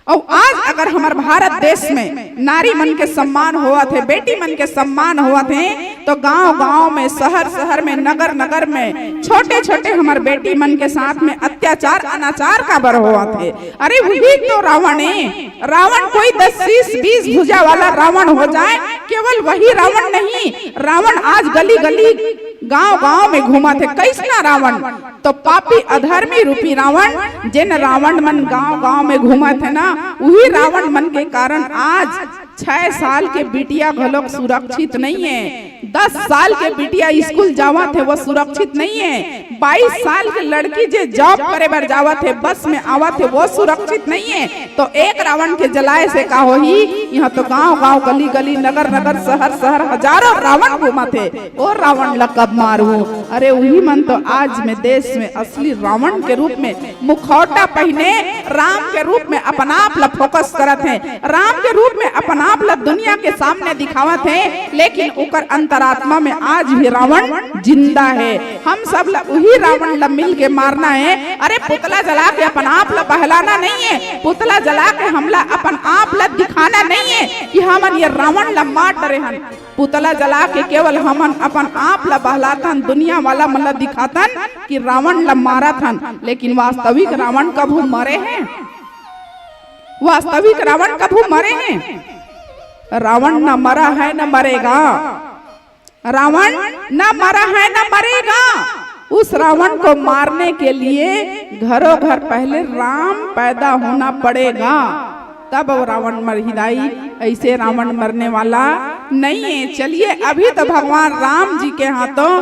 और आज अगर हमारे भारत देश में नारी मन के सम्मान हुआ थे, बेटी मन के सम्मान हुआ थे, तो गांव गांव में, शहर शहर में, नगर नगर में छोटे छोटे हमारे बेटी मन के साथ में अत्याचार अनाचार का बर हुआ थे। अरे वही तो रावण है। रावण कोई 10 शीश 20 भुजा वाला रावण हो जाए, केवल वही रावण नहीं, रावण आज गली गली गांव गांव में घूमा थे। कैसना रावण? तो पापी अधर्मी रूपी रावण, जिन रावण मन गांव गांव में घूमा थे ना, वही रावण मन के कारण आज 6 साल के बिटिया घलोक सुरक्षित नहीं है, 10 साल के बिटिया स्कूल जावा थे वो सुरक्षित नहीं है, 22 साल के लड़की जे जॉब करे बर जावा थे, बस में आवा थे वो सुरक्षित नहीं है। तो एक रावण के जलाए से का होही, यहाँ तो गांव गांव गली गली नगर नगर शहर शहर हजारों रावण घूमा थे, और रावण ला कब मारू। अरे वही मन तो आज में देश में असली रावण के रूप में मुखौटा पहने राम के रूप में अपना आप ला फोकस करत है, राम के रूप में अपना आप ला दुनिया के सामने दिखावत है, लेकिन उकर अंतरात्मा में आज भी रावण जिंदा है। हम सब ला वही रावण ला मिल के मारना है। अरे पुतला जला के अपन आप ला बहलाना नहीं है, पुतला जला के हमला अपन आप ला दिखाना नहीं है कि हमन ये रावण ला मार डरे हन। पुतला जला के केवल हमन अपन आप ला बहलातन, दुनिया वाला मतलब दिखातन कि रावण ला मारा थन, लेकिन वास्तविक रावण कभू मरे हैं? वास्तविक रावण कभू मरे हैं? रावण न मरा है न मरेगा, रावण न मरा है न मरेगा। उस रावण को मारने के लिए घरों घर पहले राम पैदा होना पड़ेगा, तब वो रावण मर हिदाई। ऐसे रावण मरने वाला नहीं है। चलिए अभी तो भगवान राम जी के हाथों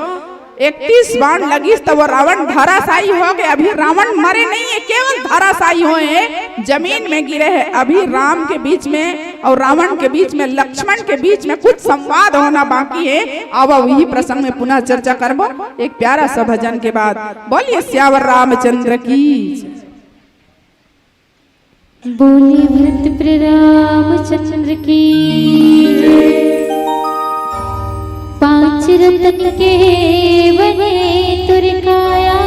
31 बाण लगी तो वो रावण धराशायी हो गए। अभी रावण मरे नहीं है, केवल धराशायी हुए हैं, जमीन में गिरे हैं। अभी राम के बीच में और रावण के बीच में, लक्ष्मण के बीच में कुछ संवाद होना बाकी है। अब वही प्रसंग में पुनः चर्चा करबो एक प्यारा सा भजन के बाद। बोलिए सियावर रामचंद्र की। बोले भरत रामचंद्र की। 5 रतन के बने तुर काया,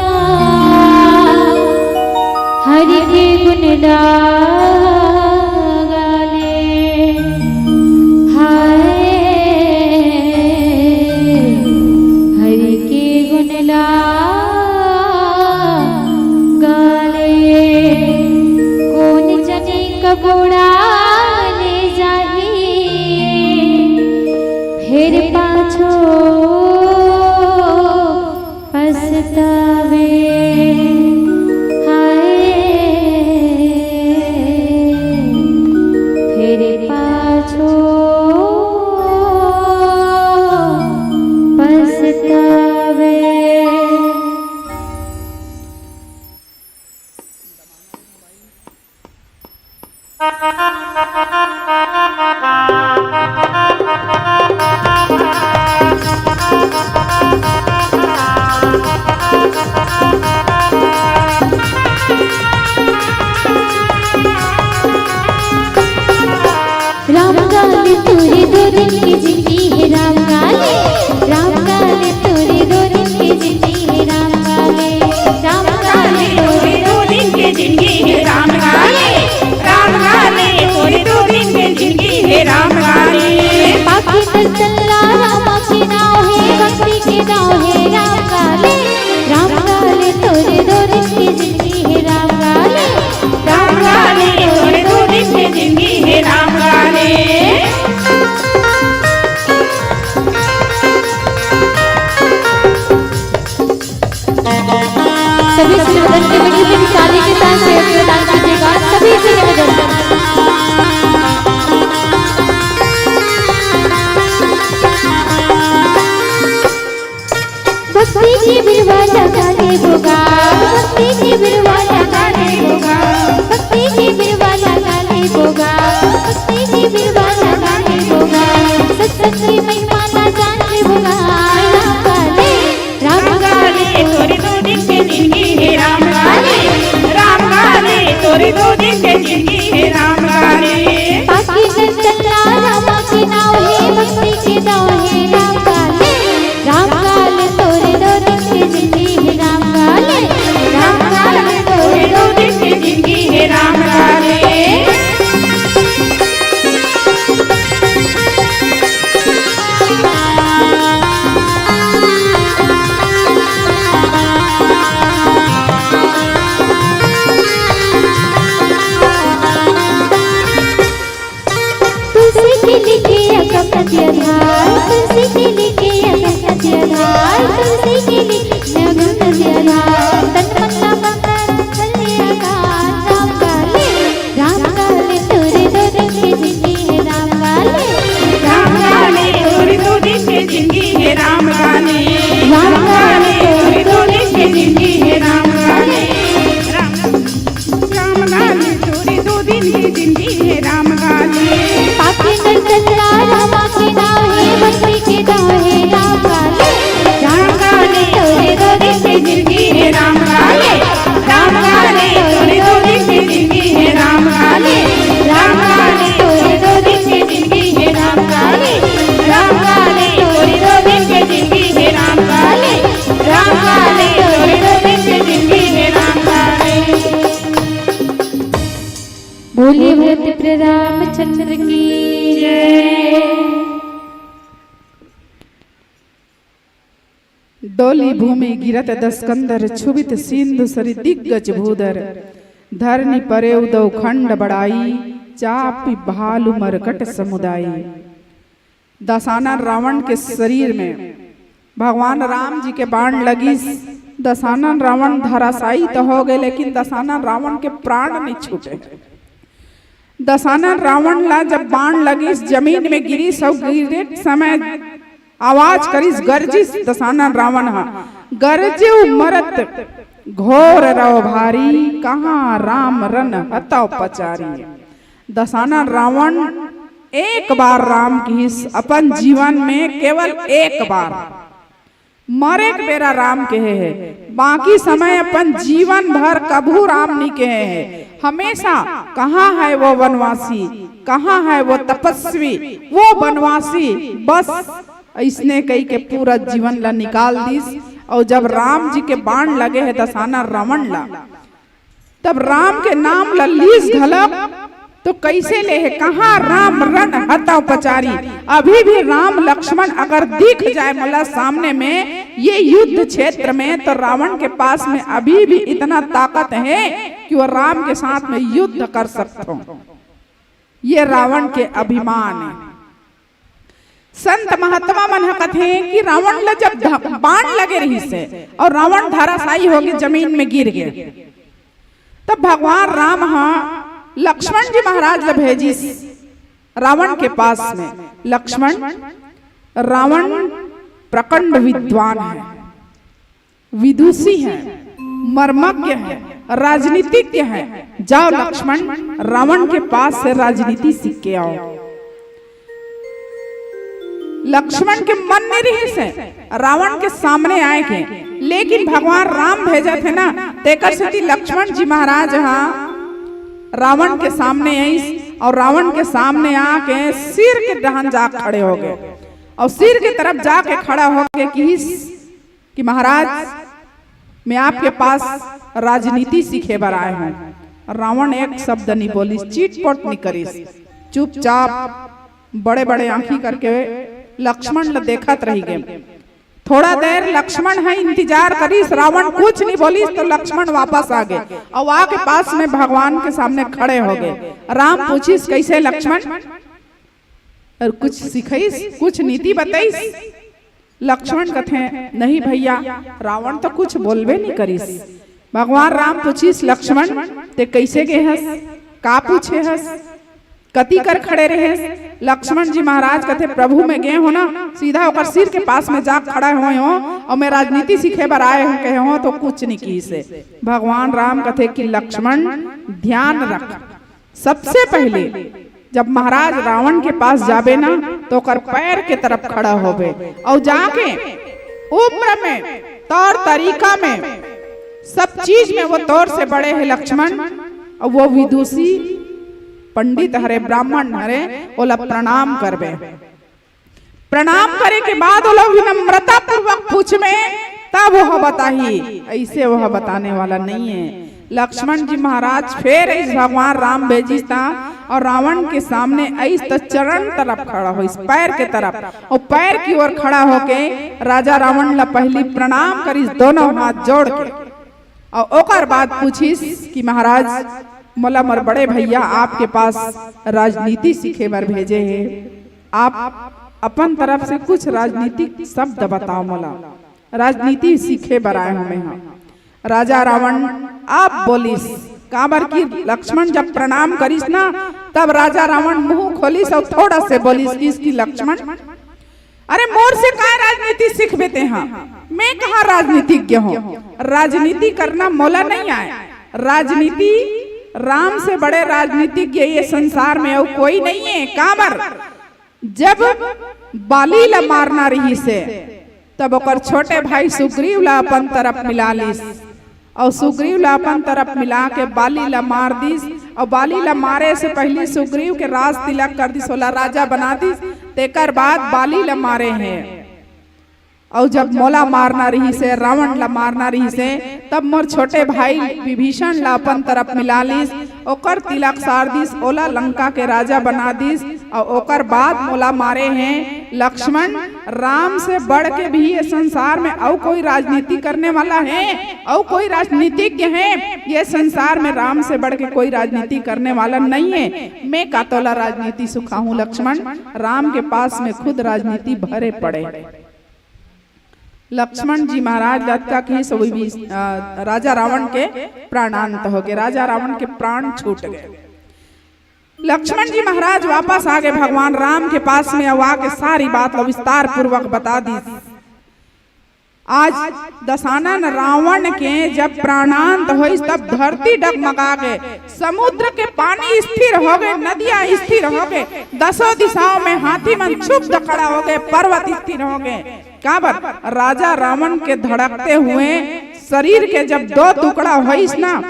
हरि के गुण गाले। हाय हरि के गुण गाले। कौन जने कबूड़ा ले जाही, फिर पाछो पछतावे। हाय फिर पाछो पछतावे। राम गाले तोरे 2 दिन की जिंदगी है, राम गाले। राम गाले तोरे 2 दिन की जिंदगी है, राम गाले। राम गाले तोरे 2 दिन की जिंदगी है, राम गाले। राम गाले तोरे 2 दिन की जिंदगी है, राम गाले। बाकी तल्ला रामा के नाव है, भक्ति के नाव है, राम गाले। राम गाले तोरे 2 दिन की जिंदगी है, राम गाले। राम गाले तोरे 2 दिन की जिंदगी है, राम गाले। सभी से निवेदन के बड़ी बड़ी ताली के साथ प्रदान कीजिएगा। सभी से निवेदन। भक्ति की बिरवा लगा ले होगा, भक्ति की बिरवा लगा ले होगा, भक्ति की बिरवा लगा ले होगा, भक्ति की बिरवा लगा ले होगा। सत्संग की महिमा ना जान ले होगा। राम गाले तोरे 2 दिन की जिंदगी है, राम गाले। राम गाले रामचंद्र की जय। डोली भूमि गिरत दस्कंदर छुबित सिंधु सरि दिग्गज भूधर धरनी परे उदौ खंड बड़ाई चापी भालू मरकट समुदाई। दशानन रावण के शरीर में भगवान राम जी के बाण लगी। दशानन रावण धराशायी तो हो गए, लेकिन दशानन रावण के प्राण नहीं छूटे। दशानन रावण ला जब बाण लगी जमीन में गिरी, सब गिरे समय आवाज करिस गर्जिस दशानन रावण हा गरजे मरत घोर रव भारी कहाँ राम रन हतौ पचारी। दशानन रावण एक बार राम की अपन जीवन में केवल एक बार मरे के बेरा राम कहे है, बाकी समय अपन जीवन भर कभू राम नहीं कहे है। हमेशा कहाँ है वो वनवासी, कहाँ है वो तपस्वी, वो वनवासी, बस इसने कही के पूरा जीवन ला निकाल दीस। और जब राम जी के बाण लगे है दशानन रावण ला, तब राम के नाम ललीस घलक तो कैसे ले है, कहाँ राम रण हतौ पचारी। अभी भी राम लक्ष्मण अगर दिख जाए मतलब सामने में ये युद्ध क्षेत्र में, तो रावण के पास में अभी भी इतना ताकत है कि वो राम के साथ में युद्ध कर सकते हो। ये रावण के अभिमान है। संत महात्मा मन कथे कि रावण ला जब बाण लगे रही से और रावण धराशायी होगी जमीन में गिर गए, तब भगवान राम हाँ लक्ष्मण जी महाराज ला भेजी रावण के पास में। लक्ष्मण, रावण प्रकंड विद्वान है, विदुषी है, मर्मज्ञ है, राजनीतिज्ञ है। जाओ लक्ष्मण रावण के पास से राजनीति सीख के आओ। लक्ष्मण के मन में रही से रावण के सामने आए के, लेकिन भगवान राम भेजा थे ना, तेकर से लक्ष्मण जी महाराज हाँ रावण के सामने आई और रावण के सामने आके सिर के डहन जा खड़े हो गए और सिर की तरफ जाके खड़ा हो गए कि महाराज मैं आपके पास राजनीति सीखे बर आए हूं। रावण एक शब्द नहीं बोली, चीटपट नहीं करी, चुपचाप बड़े बड़े आंखी करके लक्ष्मण ला देखत रही गए। थोड़ा देर लक्ष्मण है इंतजार करीस, रावण कुछ नहीं बोली, तो लक्ष्मण वापस आ गए और आके पास में भगवान के सामने खड़े हो गए। राम पूछिस कैसे लक्ष्मण, और कुछ सिखाइस, कुछ नीति बताइस। लक्ष्मण कथे नहीं भैया, रावण तो कुछ बोलबे नहीं करीस। भगवान राम पूछिस लक्ष्मण ते कैसे गए हस, का पूछे हस, कति कर खड़े रहे। लक्ष्मण जी महाराज कहते प्रभु में गए हो ना, सीधा होकर सिर के पास में जा खड़ा हुए हो और मैं राजनीति सीखे बर आए हो कहे हो तो कुछ नहीं की से। भगवान राम कहते कि लक्ष्मण ध्यान रख, सबसे पहले जब महाराज रावण के पास जाबे ना तो कर पैर के तरफ खड़ा होबे और जाके ऊपर में तौर तरीका में सब चीज में वो तौर से बड़े है लक्ष्मण, और वो विदुषी पंडित हरे ब्राह्मण हरे ओला प्रणाम करबे। प्रणाम करे के बाद वो लोग विनम्रता पूर्वक पूछ में तब वह बताही, ऐसे वह बताने वाला नहीं है। लक्ष्मण जी महाराज फिर इस भगवान राम भेजिस था और रावण के सामने ऐस तो चरण तरफ खड़ा हो, इस पैर के तरफ और पैर की ओर खड़ा होके राजा रावण ला पहली प्रणाम करिस दोनों हाथ जोड़ के, और ओकर बाद पूछिस कि महाराज मोला मोर बड़े भैया आपके पास राजनीति सीखे बर भेजे है, आप अपन तरफ से कुछ राजनीतिक शब्द बताओ, मोला राजनीति सीखे बर आए हमें हम। राजा रावण आप बोलिस का बर की लक्ष्मण जब प्रणाम करिस ना तब राजा रावण मुंह खोलिस और थोड़ा से बोलिस इसकी लक्ष्मण अरे मोर से का राजनीति सीख बेते हैं, मैं कहाँ राजनीतिज्ञ हूँ, राजनीति करना मोला नहीं आए। राजनीति राम से बड़े राजनीतिज्ञ ये संसार में और कोई नहीं है। काबर जब बाली ला मारना रही से तब ओकर छोटे भाई सुग्रीव ला अपन तरफ मिला लिस और सुग्रीव ला अपन तरफ मिला के बाली ला मार दिस और बाली ला मारे से पहले सुग्रीव के राज तिलक कर दिस, ओला राजा बना दिस। तेकर बाद बाली ला मारे हैं और जब मोला मारना रही से रावण ला मारना रही से तब मोर छोटे भाई विभीषण ला अपन तरफ मिला लिस ओकर तिलक सार दिस, ओला लंका के राजा बना दिस, और ओकर बाद मोला मारे हैं लक्ष्मण। राम से बढ़ के भी ये संसार में और कोई राजनीति करने वाला है, और कोई राजनीतिज्ञ है? ये संसार में राम से बढ़ के कोई राजनीति करने वाला नहीं है। मैं का तोला राजनीति सुखा हूँ लक्ष्मण, राम के पास में खुद राजनीति भरे पड़े। लक्ष्मण जी महाराज लंका की सभी भी राजा रावण के प्राणांत हो गए, राजा रावण के प्राण छूट गए। लक्ष्मण जी महाराज वापस आ गए भगवान राम के पास में, अब आके सारी बात विस्तार पूर्वक बता दी। आज दशानन रावण के जब प्राणांत हुई तब धरती डगमगा गए, समुद्र के पानी स्थिर हो गए, नदियां स्थिर हो गए, दसों दिशाओं में हाथी मन क्षुब्ध खड़ा हो गए, पर्वत स्थिर हो गए। काबर राजा रावण के धड़कते हुए शरीर के जब दो टुकड़ा हुईस ना,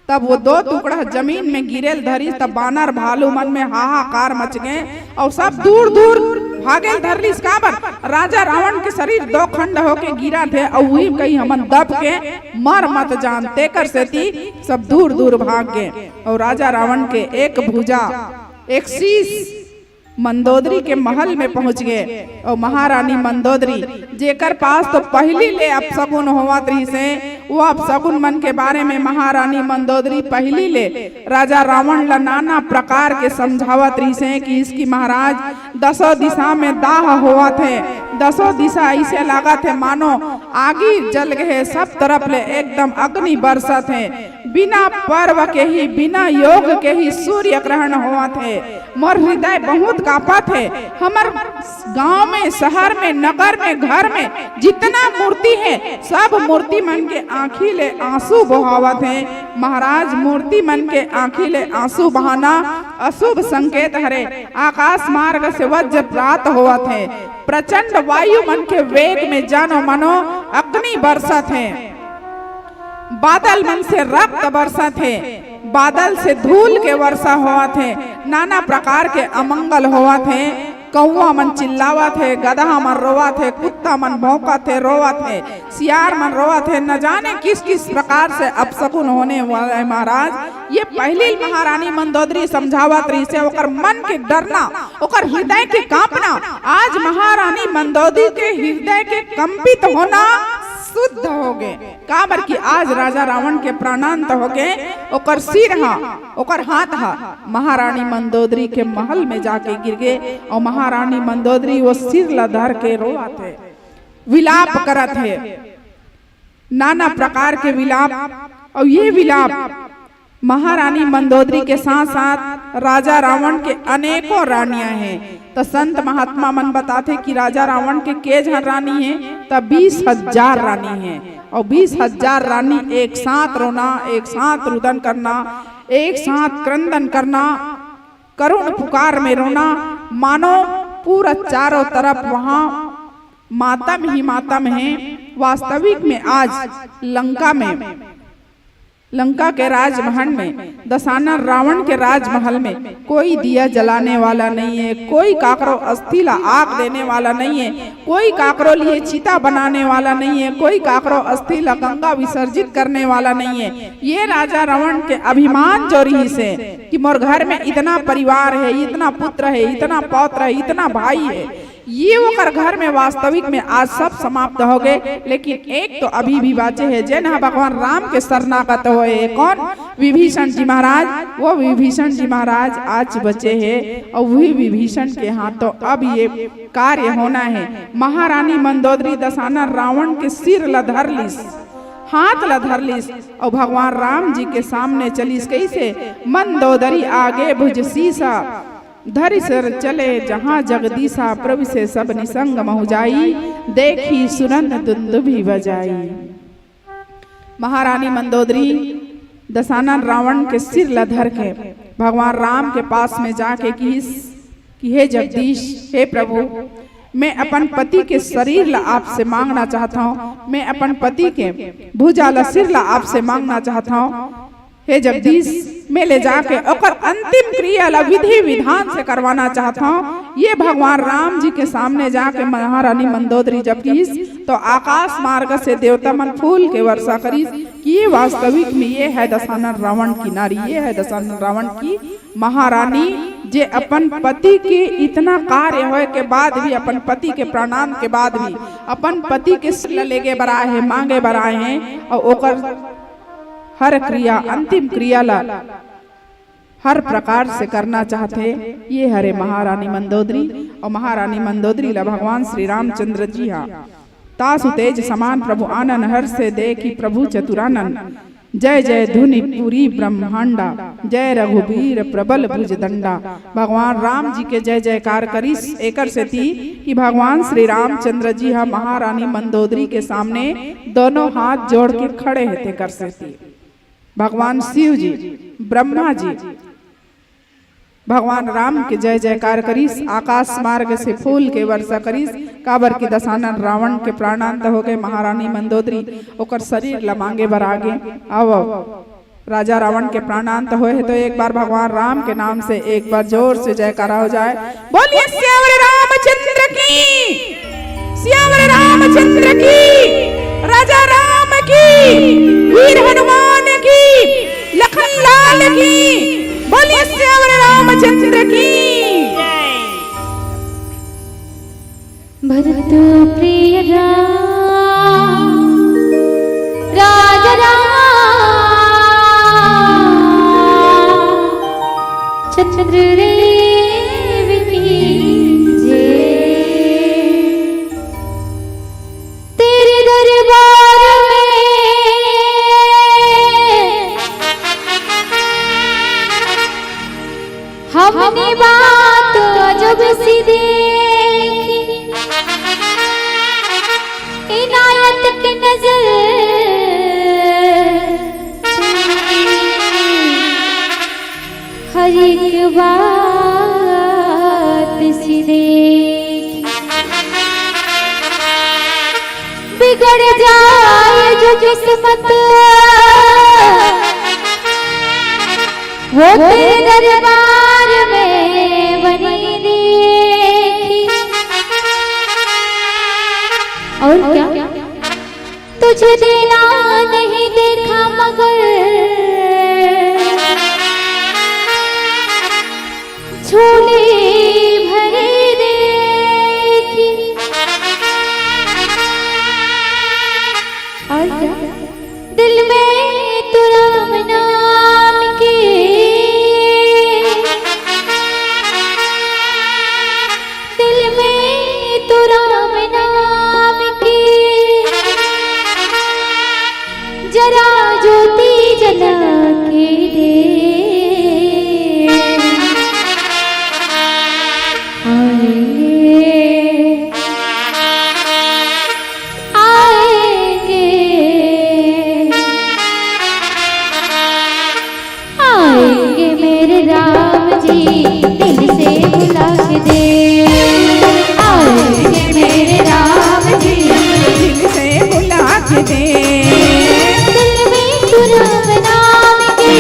तब वो दो टुकड़ा जमीन में गिरेल धरी, तब बानर भालू मन में हाहाकार मच गए और सब दूर दूर भागेल धरलिस। काबर राजा रावण के शरीर दो खंड होके गिरा थे, और वही कहीं हमन दब के मर मत जानते कर सेती सब दूर दूर भाग गए। और राजा रावण के एक भुजा एक शीश मंदोदरी के महल में पहुंच गए, और महारानी मंदोदरी जेकर पास तो पहली ले अपशगुन होवत रही से, वो अपशगुन मन के बारे में महारानी मंदोदरी पहली ले राजा रावण ला नाना प्रकार के समझावत रही से कि इसकी महाराज दसों दिशा में दाह हुआ थे, दसों दिशा ऐसे लगा थे मानो आगी जल गए, सब तरफ ले एकदम अग्नि बरसत है, बिना पर्व के ही बिना योग के ही सूर्य ग्रहण हुआ थे, मोर हृदय बहुत कापा थे। हमार गांव में शहर में नगर में घर में जितना मूर्ति है सब मूर्ति मन के आँखी ले आंसू बहावत है। महाराज मूर्ति मन के आँखी ले आंसू बहाना अशुभ संकेत हरे, आकाश मार्ग से वज्रपात हुआ थे, प्रचंड वायु मन के वेग में जानो मनो अग्नि बरसत है, बादल मन से रक्त बरसा थे, बादल से धूल के वर्षा हुआ थे, नाना प्रकार के अमंगल हुआ थे, कौवा मन चिल्लावा थे, गधा मन रोवा थे, कुत्ता मन भौंका थे रोवा थे, सियार मन रोवा थे, न जाने किस किस प्रकार से अपशकुन होने वाला है। महाराज ये पहली महारानी मंदोदरी समझावत रही से, ओकर मन के डरना, ओकर हृदय के कांपना, आज महारानी मंदोदरी के हृदय के कंपित होना शुद्ध हो गए। काबर की आज राजा रावण के प्राणांत हो गए, ओकर सिर हा ओकर हाथ हा महारानी मंदोदरी के महल में जाके गिर गए, और महारानी मंदोदरी वो सिर ला धर के रोआ थे, विलाप करत है, नाना प्रकार के विलाप। और ये विलाप महारानी मंदोदरी के साथ साथ राजा रावण के अनेकों रानियां हैं। तो संत महात्मा मन बताते कि राजा रावण के जन रानी है, तब 20,000 रानी है, और 20,000 रानी एक साथ रोना, एक साथ रुदन करना, एक साथ क्रंदन करना, करुण पुकार में रोना, मानो पूरा चारों तरफ वहां मातम ही मातम है। वास्तविक में आज लंका के राजमहल में, दशानन रावण के राजमहल में कोई दिया जलाने वाला नहीं है, कोई काकरो अस्थि ला आग देने वाला नहीं है, कोई काकरो लिए चिता बनाने वाला नहीं है, कोई काकरो अस्थि ला गंगा विसर्जित करने वाला नहीं है। ये राजा रावण के अभिमान जो रही से कि मोर घर में इतना परिवार है, इतना पुत्र है, इतना पौत्र है, इतना भाई है, ये वो घर में वास्तविक में आज सब समाप्त हो गए। लेकिन एक तो अभी भी बाचे है, जैन भगवान राम के शरणागत हुए, कौन? विभीषण जी महाराज। वो विभीषण जी महाराज आज बचे हैं, और वही विभीषण के हाथों अब ये कार्य होना है। महारानी मंदोदरी दशानन रावण के सिर ला धरलिस, हाथ ला धरलिस, और भगवान राम जी के सामने चलिस। कैसे? मंदोदरी आगे भुज सीसा, धरि सर चले जहाँ जगदीशा, प्रभु से सब निसंग महु जाई, देखी सुनंद दुंदुभि बजाई। महारानी मंदोदरी दशानन रावण के सिर ला धर के भगवान राम के पास में जाके कि हे जगदीश, हे प्रभु, मैं अपन पति के शरीर ला आपसे मांगना चाहता हूँ, मैं अपन पति के भुजा ला सिर ला आपसे मांगना चाहता हूँ। हे जगदीश, मैं ले जाके और अंतिम क्रिया ला विधि विधान से करवाना चाहता हूँ। ये भगवान राम जी के सामने जाके महारानी मंदोदरी जब की तो आकाश मार्ग से देवता मन फूल के वर्षा करी, कि ये वास्तविक में ये है दशानन रावण की नारी, ये है दशानन रावण की महारानी, जे अपन पति के इतना कार्य होए के बाद भी, अपन पति के प्रणाम के बाद भी अपन पति के सिर लेके बराए हैं, मांगे बराए हैं, और ओकर हर क्रिया, अंतिम क्रिया ला हर प्रकार से करना चाहते। ये हरे महारानी मंदोदरी, और महारानी मंदोदरी ला भगवान श्री रामचंद्र जी हा तासु तेज समान प्रभु आनन हर से देखी प्रभु चतुरानन। जय जय धुनि पूरी ब्रह्मांडा, जय रघुवीर प्रबल भुज दंडा। भगवान राम जी के जय जयकार करी एकर से थी कि भगवान श्री रामचंद्र जी हा महारानी मंदोदरी के सामने दोनों हाथ जोड़ के खड़े थे कर से थी। भगवान शिव जी, ब्रह्मा जी भगवान राम के जय जयकार करीस, आकाश मार्ग से फूल के वर्षा करीस। काबर की दशानन रावण के प्राणांत हो गए, महारानी मंदोदरी ओकर शरीर लमांगे बर आगे। अब राजा रावण के प्राणांत हुए है तो एक बार भगवान राम के नाम से एक बार जोर से जयकारा हो जाए। बोलिए श्यावर रामचंद्र की, श्यावर रामचंद्र की, राजा राम की, वीर हनुमान की, लखन लाल की। बोलिए श्यावर रामचंद्र की। भरत प्रिय राम, राजा राम, चंद्र देव की जय। तेरे दरबार में हमने बात जब सी देखी, इनायत की नजर हर एक बात सी देखी। बिगड़ जाए जो किस्मत वो तेरे दरबार में बनी देखी। और क्या तुझे देना नहीं देखा मगर झोली भरे देखी। और क्या दिल में तो राम नाम की जरा ज्योति जला के दे। आएंगे आएंगे मेरे राम जी, दिल से बुला के दे। आएंगे मेरे राम जी, दिल से बुला के दे। राम नाम के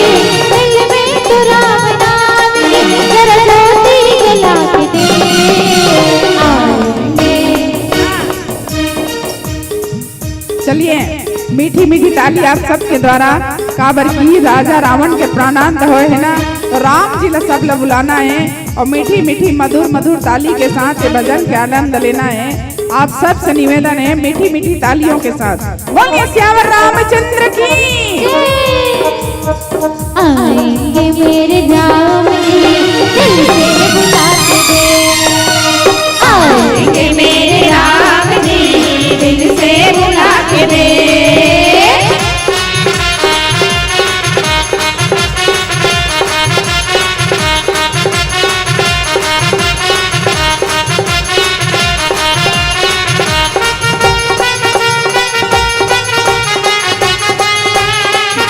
दिल में तो राम नाम के जरा ज्योति जला के दे। चलिए मीठी मीठी ताली आप सबके द्वारा काबर की राजा रावण के प्राणांत हुए है ना, तो राम जी ला सब ला बुलाना है और मीठी मीठी मधुर मधुर ताली के साथ ये भजन के आनंद लेना है। आप सब से निवेदन है मीठी मीठी तालियों के साथ बोलिए श्यावर रामचंद्र की। आएंगे मेरे राम जी, दिल से बुला के दे। आएंगे मेरे राम जी, दिल से बुला के दे।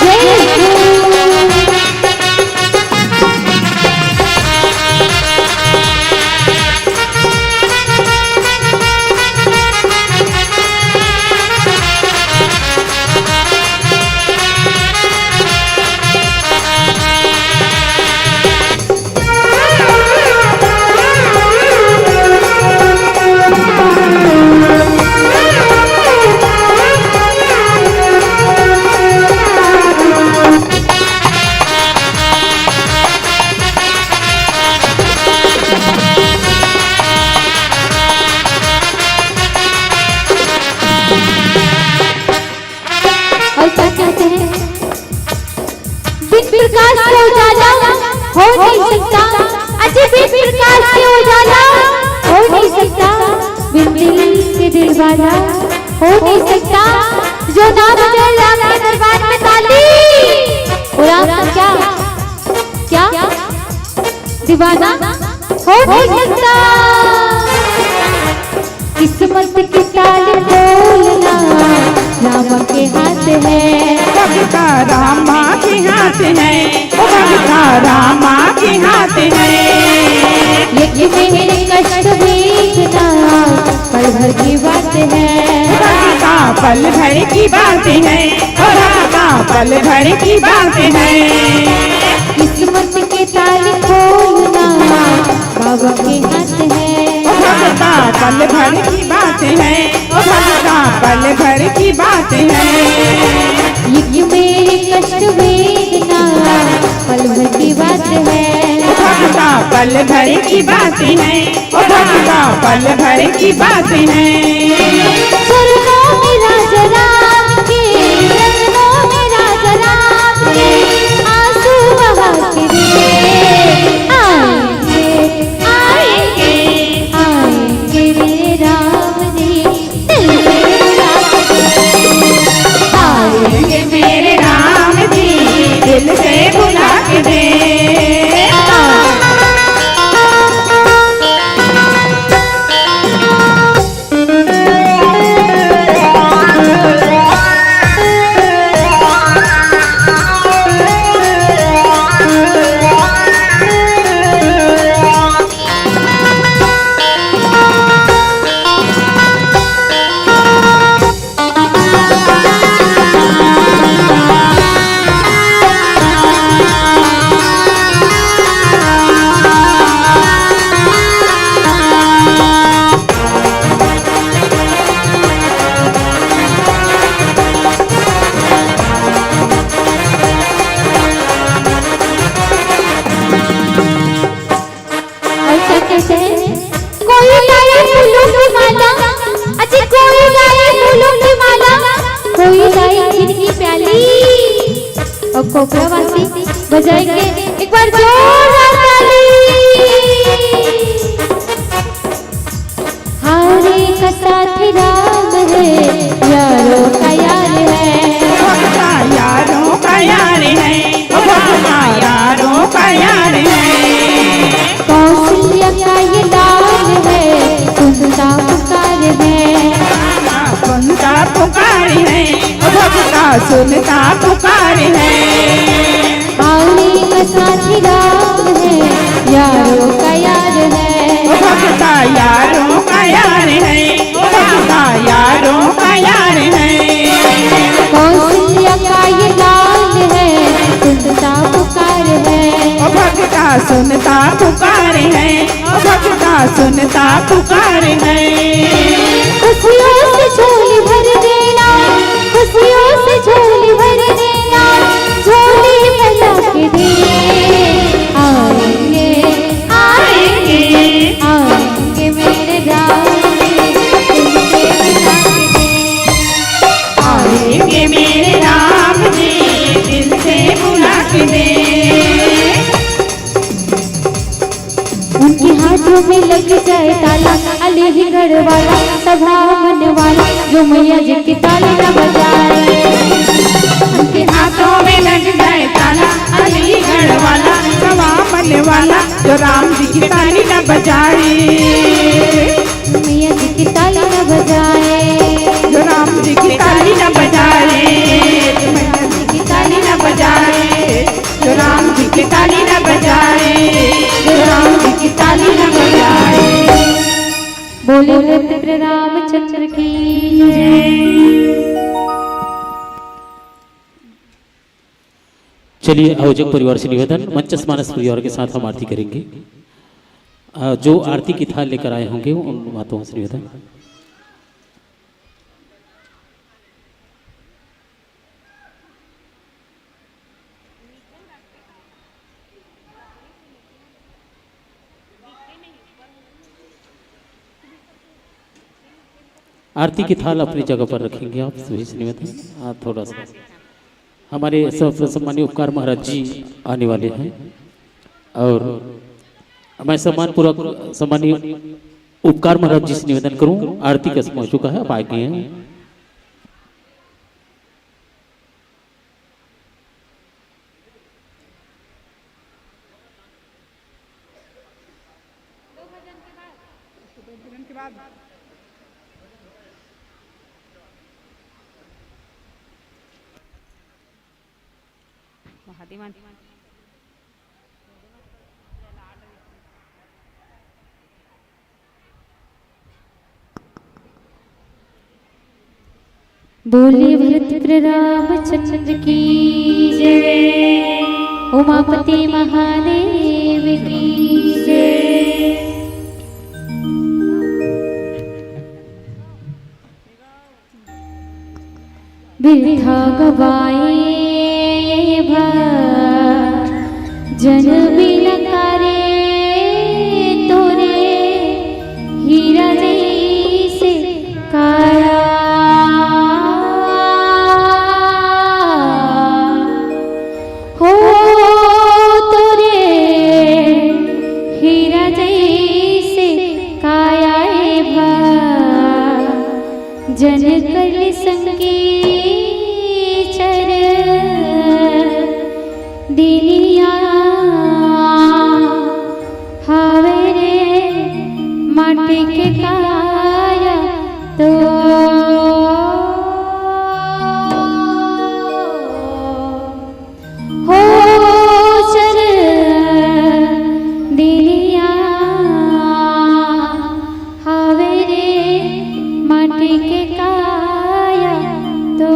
जय प्रकाश से उजाला हो नहीं सकता, अजय भी प्रकाश से उजाला हो नहीं सकता, बिन दिल के दिल वाला हो नहीं सकता, जो ना बजाए राम के दरबार में ताली। और आप क्या क्या दीवाना हो नहीं सकता। किस्मत की ताली बोलना रामा के हाथ है, भगता रामा के हाथ है, भगता रामा के हाथ है। ये मेरे कष्ट देखना पल भर की बात है, भगता पल भर की बात है, भगता पल भर की बात है। किस्मत के ताली खोलना बाबा के हाथ है, भगता पल भर की बात है, भगता पल भर की बात है। ये मेरे कष्ट वेदना पल भर की बात है, भगता पल भर की बात है, भगता पल भर की बात है। चरणों में राजा राम के, चरणों में राजा राम के आंसू बहा के आएंगे आएंगे आएंगे मेरे राम जी दिल से बुला के आएंगे मेरे राम जी दिल से बुला के दे। कोकरावासी बजाएंगे एक बार जोरदार ताली। हारे का साथी राम है, यारों का यार है, भगता यारों का यार है, भगता यारों का यार है। कौशल्या का ये लाल है, सुनता पुकार है, सुनता पुकार है, भगता सुनता पुकार है। हारे का साथी राम है, यारों का यार है, भगता यारों का यार है, भगता यारों का यार है। कौशल्या का ये लाल है, सुनता पुकार है, भगता सुनता पुकार है, भगता सुनता पुकार है। खुशियों से झोली भर देना, खुशियों से झोली भर देना, झोली भला के दे। आएंगे आएंगे आएंगे मेरे राम आएंगे मेरे राम जी दिल से बुला के दे। उनके हाथों में लग जाए ताला, अलीगढ़ वाला सभा मन वाला, जो मैया जी की ताली न बजाए। उनके हाथों में लग जाए ताला, अलीगढ़ वाला सवा मन वाला, जो राम जी की ताली न बजाए। मैया जी की ताली न बजाए, जो राम जी की ताली न बजाए, जो मैया जी की ताली न बजाए, जो राम जी की ताली न बजाए, जो राम जी की ताली न बजाए। बोले मित्र रामचंद्र की चलिए आयोजक परिवार से निवेदन, मंचस मानस परिवार के साथ हम आरती करेंगे। जो आरती की थाल लेकर आए होंगे उन माताओं से निवेदन। आरती की थाल अपनी जगह पर रखेंगे आप सभी से निवेदन। थोड़ा सा हमारे सब सम्मानीय उपकार महाराज जी आने वाले हैं और मैं सम्मानपूर्वक सम्मानीय उपकार महाराज जी से निवेदन करूं, आरती का समय हो चुका है, आप आगे हैं। बोले भरत रामचंद्र की जय, उमापति महादेव की जय। बिरथा गवाए जन बिन करे तोरे, हीरा जैसे काया हो तोरे, हीरा जैसे काया जन कर संगी चर दिलिया हावे रे माटी के काया तो हो चर दिलिया हावे रे माटी के काया तो।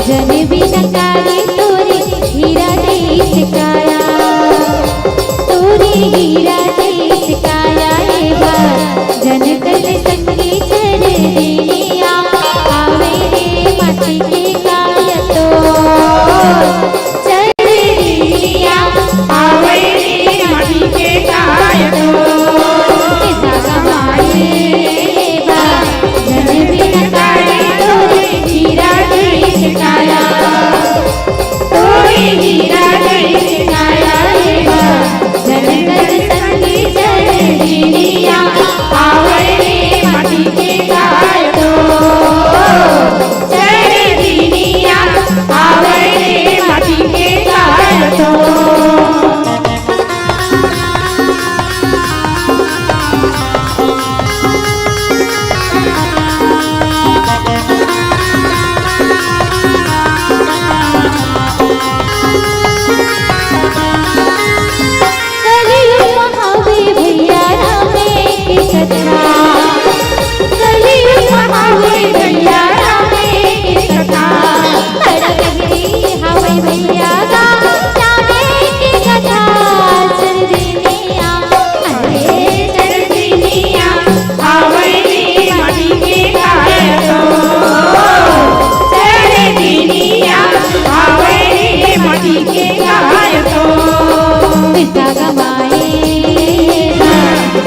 जन बिन करे तोरे, हीरा जैसे काया तोरे, हीरा जैसे काया जन कर संगी चर दिलिया आवे रे माटी के काया तो चर दिलिया आवे रे माटी के काया तो।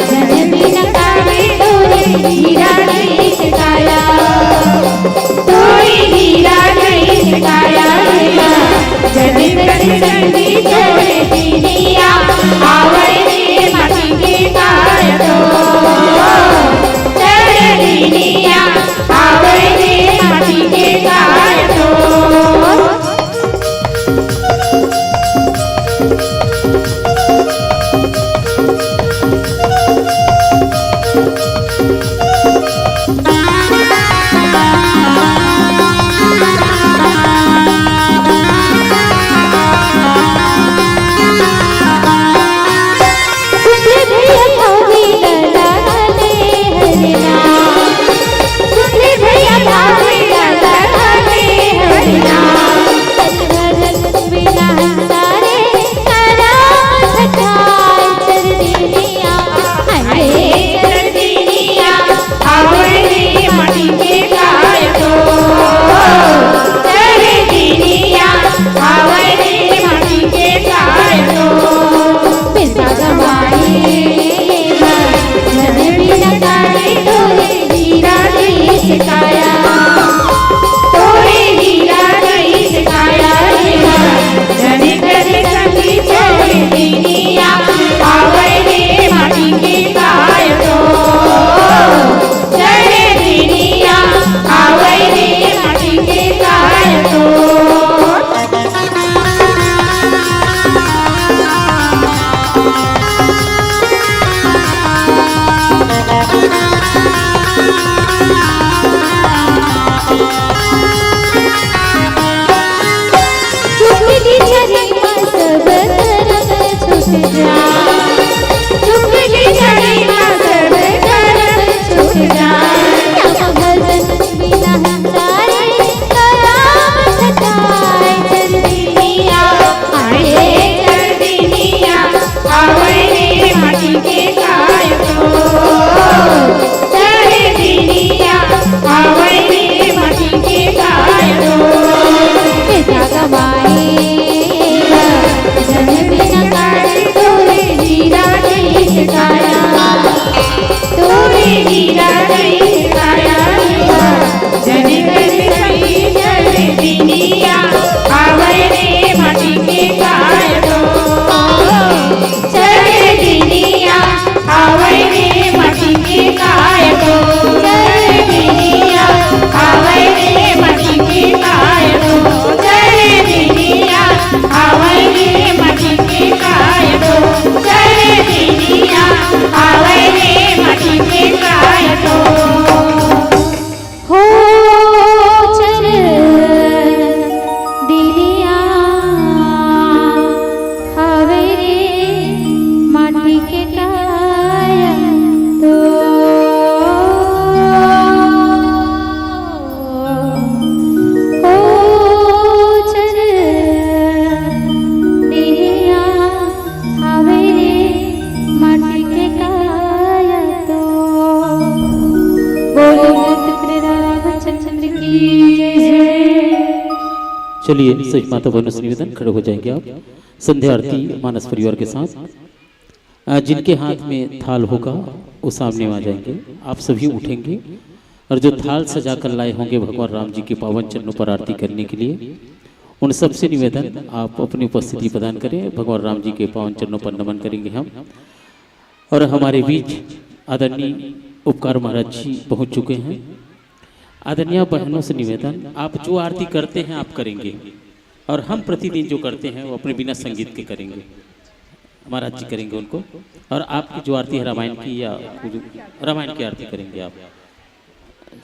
जन बिन करे तोरे, हीरा जैसे काया तोरे, हीरा जैसे काया जन कर संगी चर दिलिया आवे रे माटी के काया तो चर दिलिया आवे रे माटी के काया तो। चलिए सच माता बहनों से निवेदन, खड़े हो जाएंगे आप संध्या आरती मानस परिवार के साथ। जिनके हाथ में थाल होगा वो सामने आ जाएंगे, आप सभी उठेंगे और जो थाल सजा कर लाए होंगे भगवान राम जी के पावन चरणों पर आरती करने के लिए, उन सबसे निवेदन आप अपनी उपस्थिति प्रदान करें। भगवान राम जी के पावन चरणों पर नमन करेंगे हम। और हमारे बीच आदरणीय उपकार महाराज जी पहुँच चुके हैं। आदरणीय बहनों से निवेदन, आप जो आरती करते हैं आप करेंगे और हम प्रतिदिन जो करते हैं वो अपने बिना संगीत के करेंगे, महाराज जी करेंगे उनको। और आपकी जो आरती है रामायण की या रामायण की आरती करेंगे आप।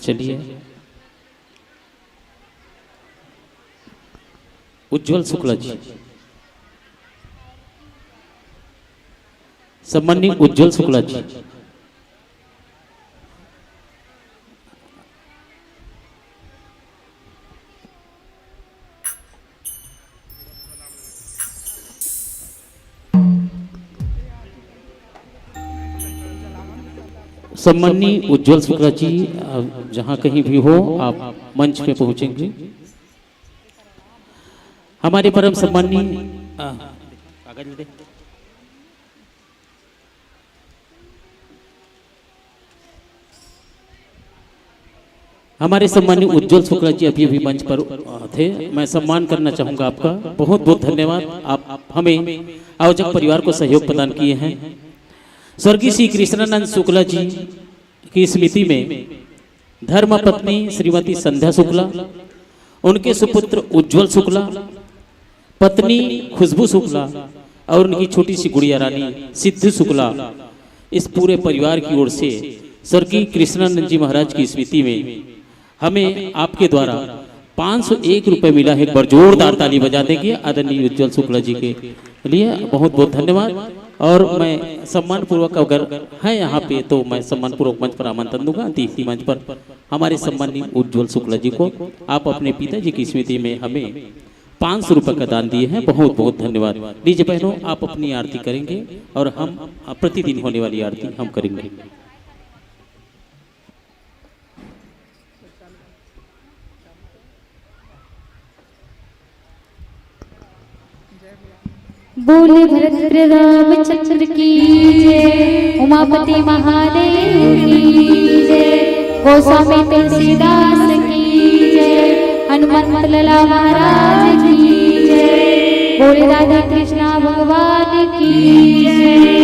चलिए उज्जवल शुक्ला जी, सम्मानित उज्जवल शुक्ला जी। सम्माननीय उज्जवल शुक्ला जी, जहां कहीं भी हो आप मंच पे पहुंचेंगे। हमारे परम सम्माननीय हमारे सम्माननीय उज्जवल शुक्ला जी अभी अभी मंच पर थे। मैं सम्मान करना चाहूंगा आपका। बहुत बहुत धन्यवाद, आप हमें आयोजक परिवार को सहयोग प्रदान किए हैं। स्वर्गीय श्री कृष्णानंद शुक्ला जी की स्मृति में धर्म पत्नी श्रीमती संध्या शुक्ला, उनके सुपुत्र उज्जवल शुक्ला, पत्नी खुशबू शुक्ला और उनकी छोटी सी गुड़िया रानी सिद्धू शुक्ला, इस पूरे परिवार की ओर से स्वर्गीय कृष्णानंद जी महाराज की स्मृति में हमें आपके द्वारा 501 रुपए मिला है। एक बार जोरदार ताली बजा देंगे आदरणीय उज्जवल शुक्ला जी के लिए। बहुत बहुत धन्यवाद। और मैं सम्मान पूर्वक अगर है यहाँ पे तो मैं सम्मान पूर्वक मंच पर आमंत्रण दूंगा। तीसरी मंच पर हमारे सम्माननीय उज्जवल शुक्ला जी को आप अपने पिताजी की स्मृति में हमें 500 रुपए का दान दिए हैं। बहुत बहुत धन्यवाद। लीजिए बहनों, आप अपनी आरती करेंगे और हम प्रतिदिन होने वाली आरती हम करेंगे। बोले भरत रामचंद्र की जय, उमापति महादेव की जय, गोस्वामी तुलसीदास की जय, हनुमंत लला महाराज की जय, बोले राधा कृष्णा भगवान की जय।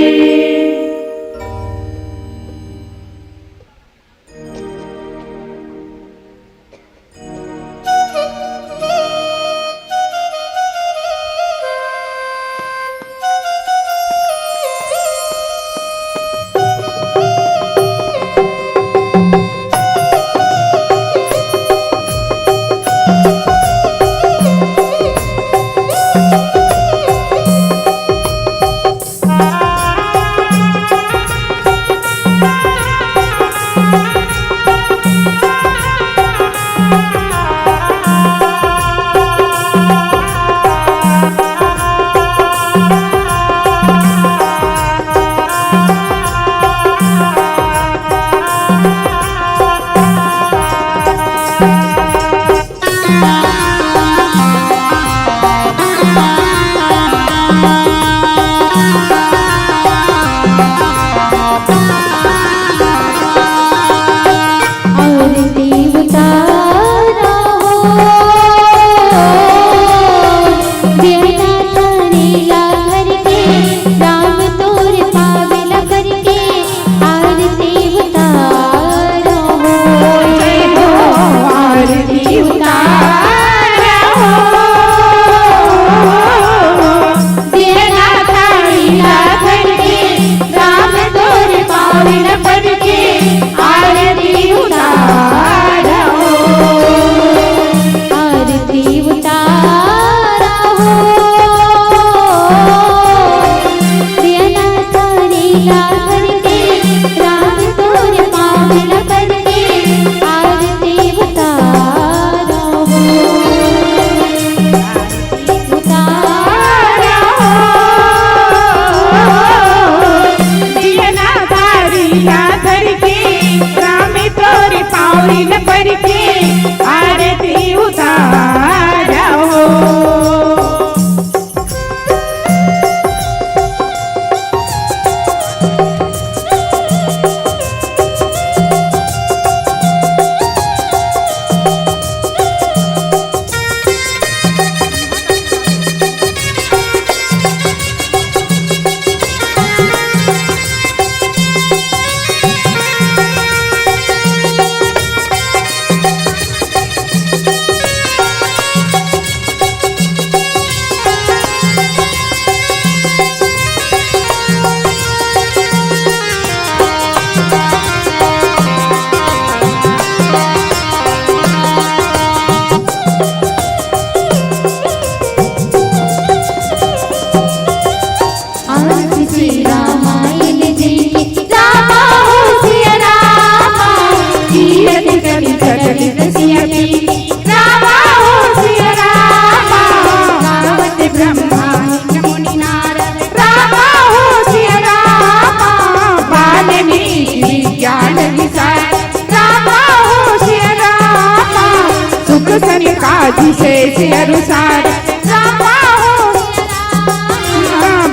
के अनुसार रामा हो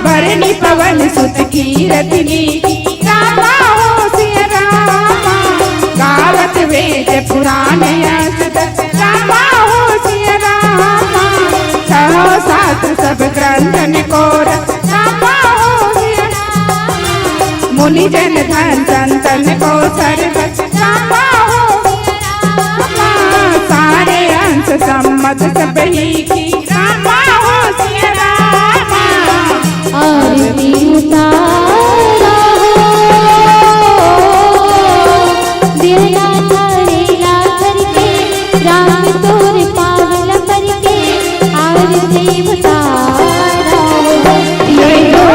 भरणी पवन सुत की रत्नी रामा हो सिया रामा गावत वेद पुराण रामा हो सिया रामा छह सात सब ग्रंथन को रामा हो सिया मुनि जन धन संतन को सर्वत रामा हो सारे अंश सम्मत सब ही की रामा हो सिया रामा आरती उतारा दिया थारेला करके राम तोर पावल करके आरती उतारा ये हो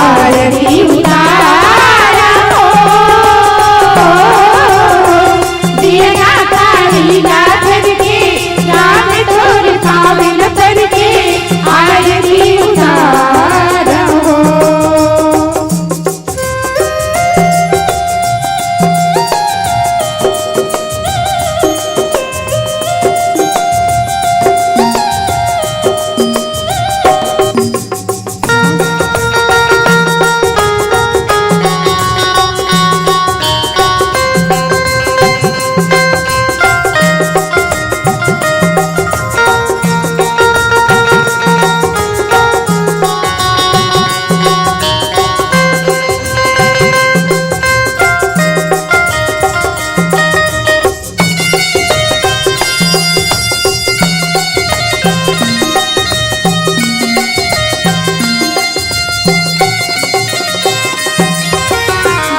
आरती उतारा हो दिया थारेला करके राम तोर पावल करके आरती उतारा हो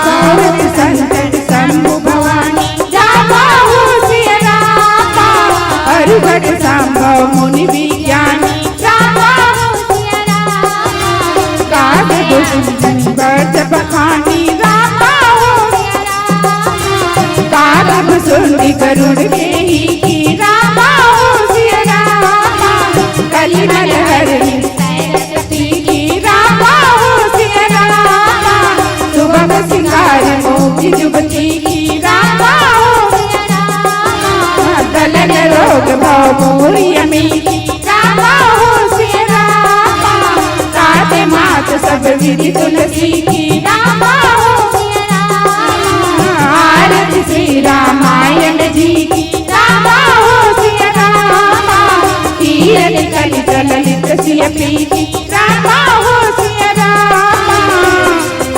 गौरव संकट शंभु भवानी रामा हो सिया रामा अरुघट संभव मुनि विज्ञानी रामा हो सिया रामा काग दुष्ट बच बखानी रामा हो सिया रामा काग सुंदी गरुड़ के ही की रामा हो सिया रामा कलिमल हरि सरस्वती की रामा हो सिया रामा सुबह सिंगार मोती जुबती की रामा हो सिया रामा दलन रोग भव मोरी अमी की रामा हो सिया रामा काटे मात सब विधि तुलसी की रामा हो सिया रामा आरती श्री रामायण जी की रामा हो सिया रामा कीरन कलि ललित सिय प्रीति रामा हो सिया रामा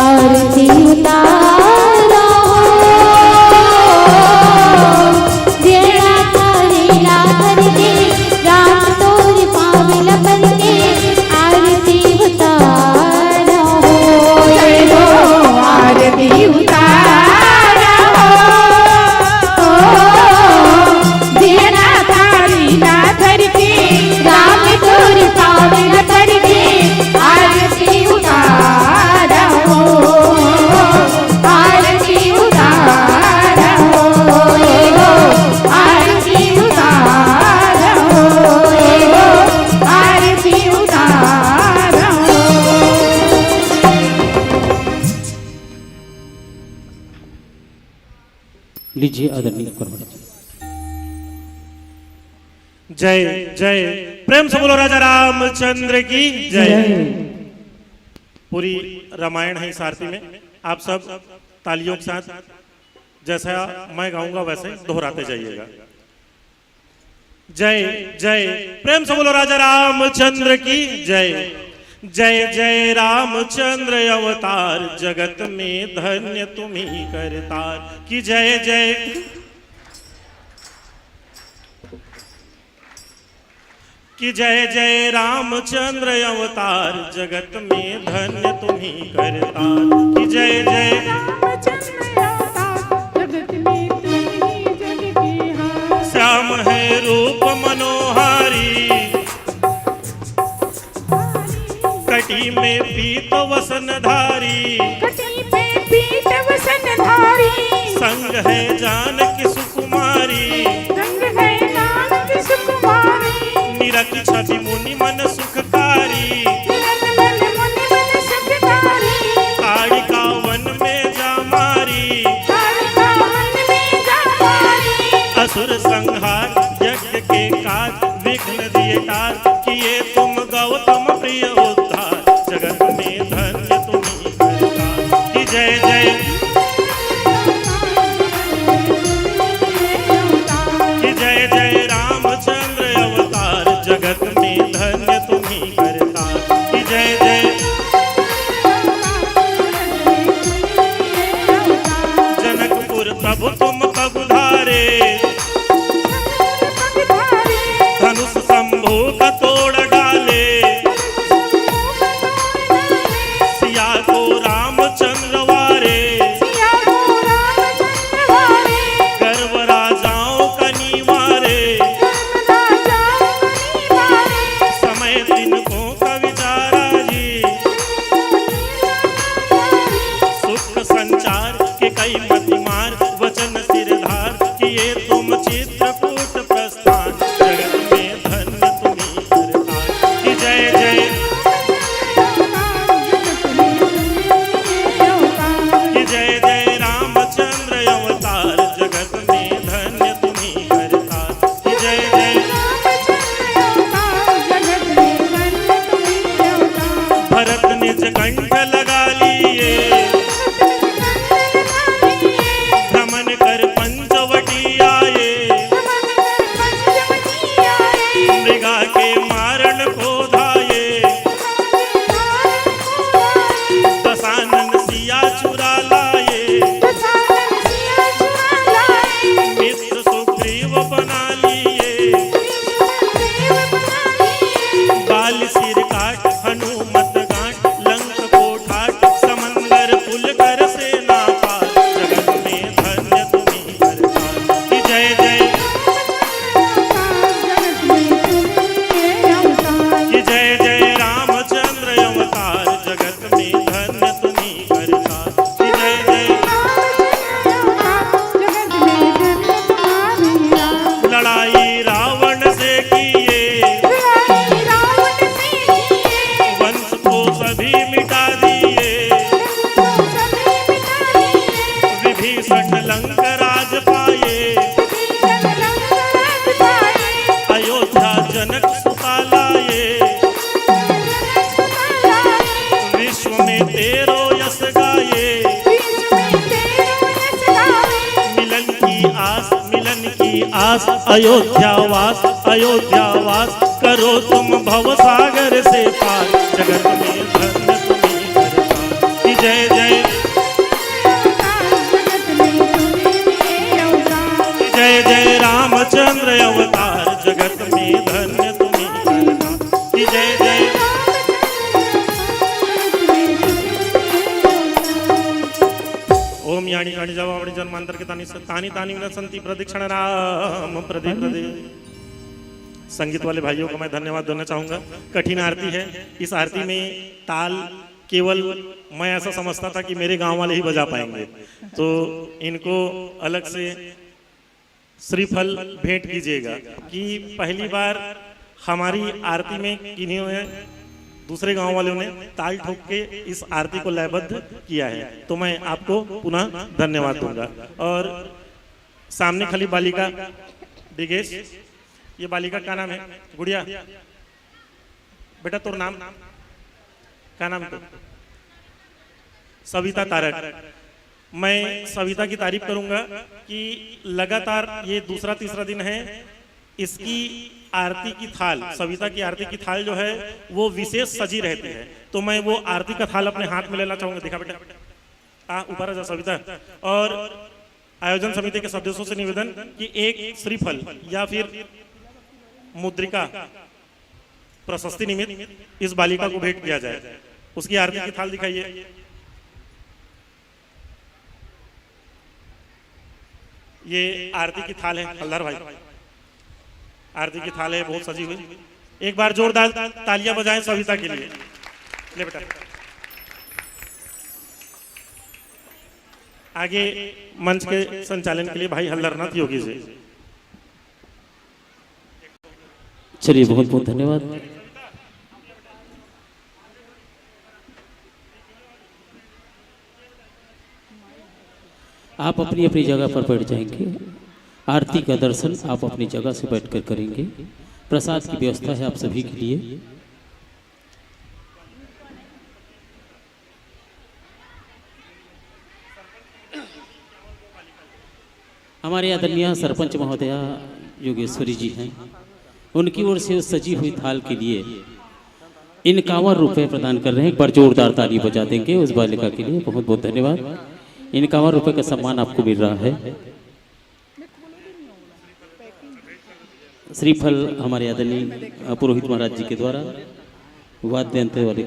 आरती उतारा दिया थारेला करके राम तोर पावल करके आरती उतारा जय हो आरती उतारा हो दिया थारेला करके राम तोर पावल करके आरती उतारा हो आरती उतारा हो आरती उतारा हो आरती उतारा हो लीजिए आदरणीय परमाणु जी। जय जय प्रेम से बोलो राजा रामचंद्र की जय। पूरी रामायण है इस आरती में, आप सब तालियों के साथ जैसा मैं गाऊंगा वैसे दोहराते जाइएगा। जय जय प्रेम से बोलो राजा रामचंद्र की जय। जय जय रामचंद्र अवतार जगत में धन्य तुम्ही करतार की जय जय। कि जय जय रामचंद्र अवतार जगत में धन्य तुम्ही करतार कि जय जय श्याम है रूप मनोहारी कटी में पीत वसनधारी संग है जानकी सुकुमारी निरख छवि मुनि मन सुखकारी कालिका वन में जा मारी असुर संहार यज्ञ के काज विघ्न दिए प्रिय उद्धार जगत में धन्य तुम्ही करता कि जय जय कि जय जय रामचंद्र अवतार जगत में धन्य तुम्ही करता कि जय जय जनकपुर प्रभु तुम कब धारे धनुष शंभु का तोड़ डाले सिया को रामचंद्र वारे गर्व राजाओं का निवारे समय तिनको का विचारा जी सुख संचार के कई मतिमार वचन सिरधार किए तुम चित्रकूट प्रस्थान जगत में धन्य तुम्ही करता कि जय जय कि जय जय रामचंद्र अवतार जगत में धन्य तुम्ही करता कि जय जय भरत निज कंठ लगा लिए भ्रमण कर पंचवटी आए मृगा के मारण को धाये दशानन सिया चुरा लाए मित्र सुग्रीव बना लिए बाल सिर काट हनुमत गांठ लंक को ठाट समंदर पुल कर सेना पार जगत में धन्य तुम्ही करता कि जय जय कि जय जय रामचंद्र अवतार जगत में धन्य तुम्ही करता कि जय जय लड़ाई रावण से किए वंश को सभी मिटा दिए विभीषण लंक राज पाए अयोध्या जनक सुता लाए विश्व में तेरो यश गाए मिलन की आस अयोध्यावास अयोध्यावास करो तुम भव सागर से पार जगत में धन्य तुम्ही करता कि जय जय कि जय जय रामचंद्र अवतार जगत में धन्य तुम्ही करता कि जय जय ओम यानी गाणी जवाबड़ी जन्मांतर के तानी तानी विनसंती प्रदीक्षण राम प्रदीप प्रदीप संगीत वाले भाइयों को मैं धन्यवाद देना चाहूंगा। कठिन आरती है, इस आरती में ताल केवल मैं ऐसा समझता था कि मेरे गांव वाले ही बजा पाएंगे, तो इनको अलग से श्रीफल भेंट कीजिएगा कि पहली बार हमारी आरती में किन्हीं ने दूसरे गांव वालों ने ताल ठोक के इस आरती को लयबद्ध किया है, तो मैं आपको पुनः धन्यवाद दूंगा। और सामने खली बालिका दिगेश, ये बालिका का नाम है? गुड़िया बेटा तोर नाम क्या नाम? तो सविता तारक। मैं सविता की तारीफ करूंगा कि लगातार ये दूसरा तीसरा दिन है, इसकी आरती की थाल, सविता की आरती की थाल जो है वो विशेष सजी रहती है, तो मैं वो आरती का थाल अपने हाथ में लेना चाहूंगा। दिखा बेटा, ऊपर आ जा सविता। और आयोजन समिति के सदस्यों से निवेदन कि एक श्रीफल या फिर मुद्रिका प्रशस्ति निमित्त इस बालिका को भेंट किया जाए। उसकी आरती की थाल दिखाइए। ये आरती की थाल है हल्दर भाई, आरती की थाल है बहुत सजी हुई। एक बार जोरदार तालियां बजाएं सविता के लिए। ले बेटा आगे मंच के संचालन के लिए भाई हल्दरनाथ योगी जी। चलिए बहुत बहुत धन्यवाद। आप अपनी अपनी जगह पर बैठ जाएंगे। आरती का दर्शन आप अपनी जगह से बैठकर करेंगे। प्रसाद की व्यवस्था है आप सभी के लिए। हमारे आदरणीय सरपंच महोदया योगेश्वरी जी हैं, उनकी ओर से उस सजी हुई थाल के लिए 51 रुपये प्रदान कर रहे हैं। एक बार जोरदार ताली बजा देंगे उस बालिका के लिए। बहुत बहुत धन्यवाद। 51 रुपये का सम्मान आपको मिल रहा है। श्रीफल हमारे आदरणीय पुरोहित महाराज जी के द्वारा वाद्य यंत्र वाले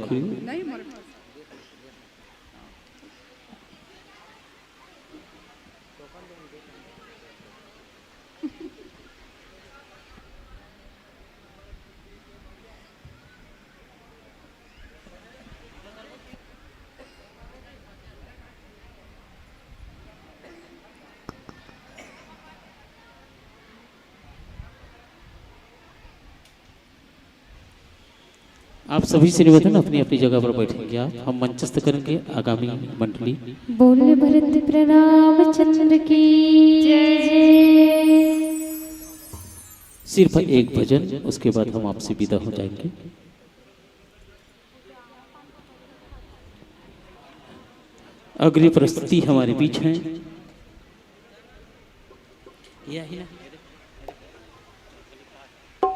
आप सभी से निवेदन अपनी अपनी जगह पर बैठेंगे। आप हम मंचस्थ करेंगे आगामी मंडली। बोल भरत प्रणाम चंद्र की जय। सिर्फ एक भजन, उसके बाद हम आपसे विदा हो जाएंगे। अगली प्रस्तुति हमारे बीच है।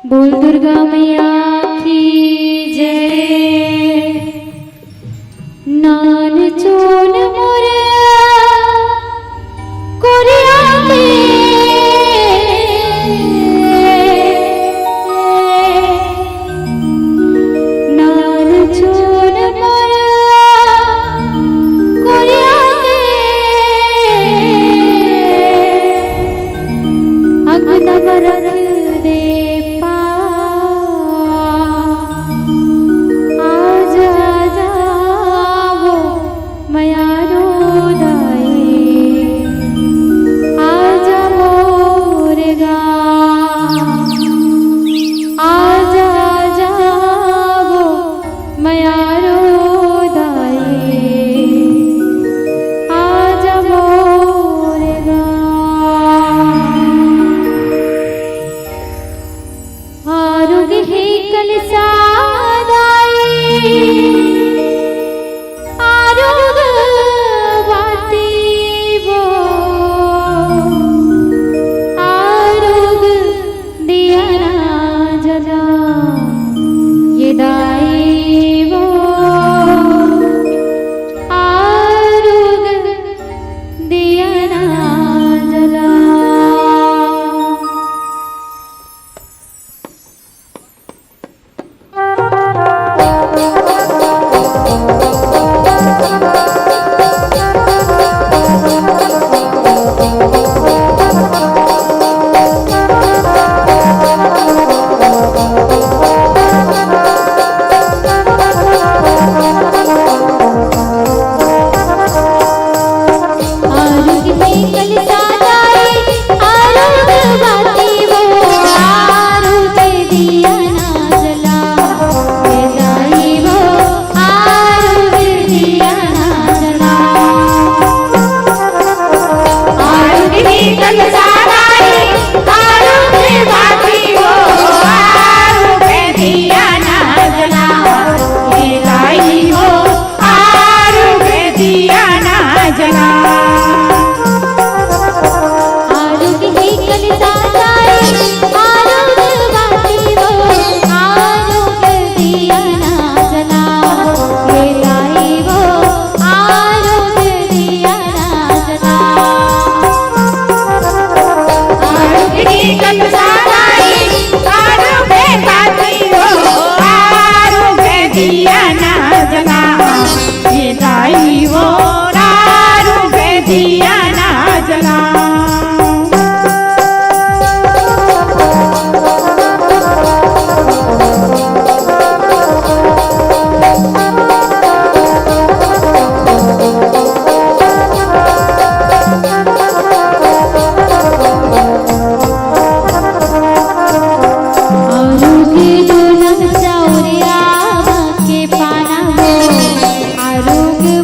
बोल दुर्गा मैया की जय। नान चोन मोरया कोरिया नान चोन मोरया कोरिया अगनम रख दे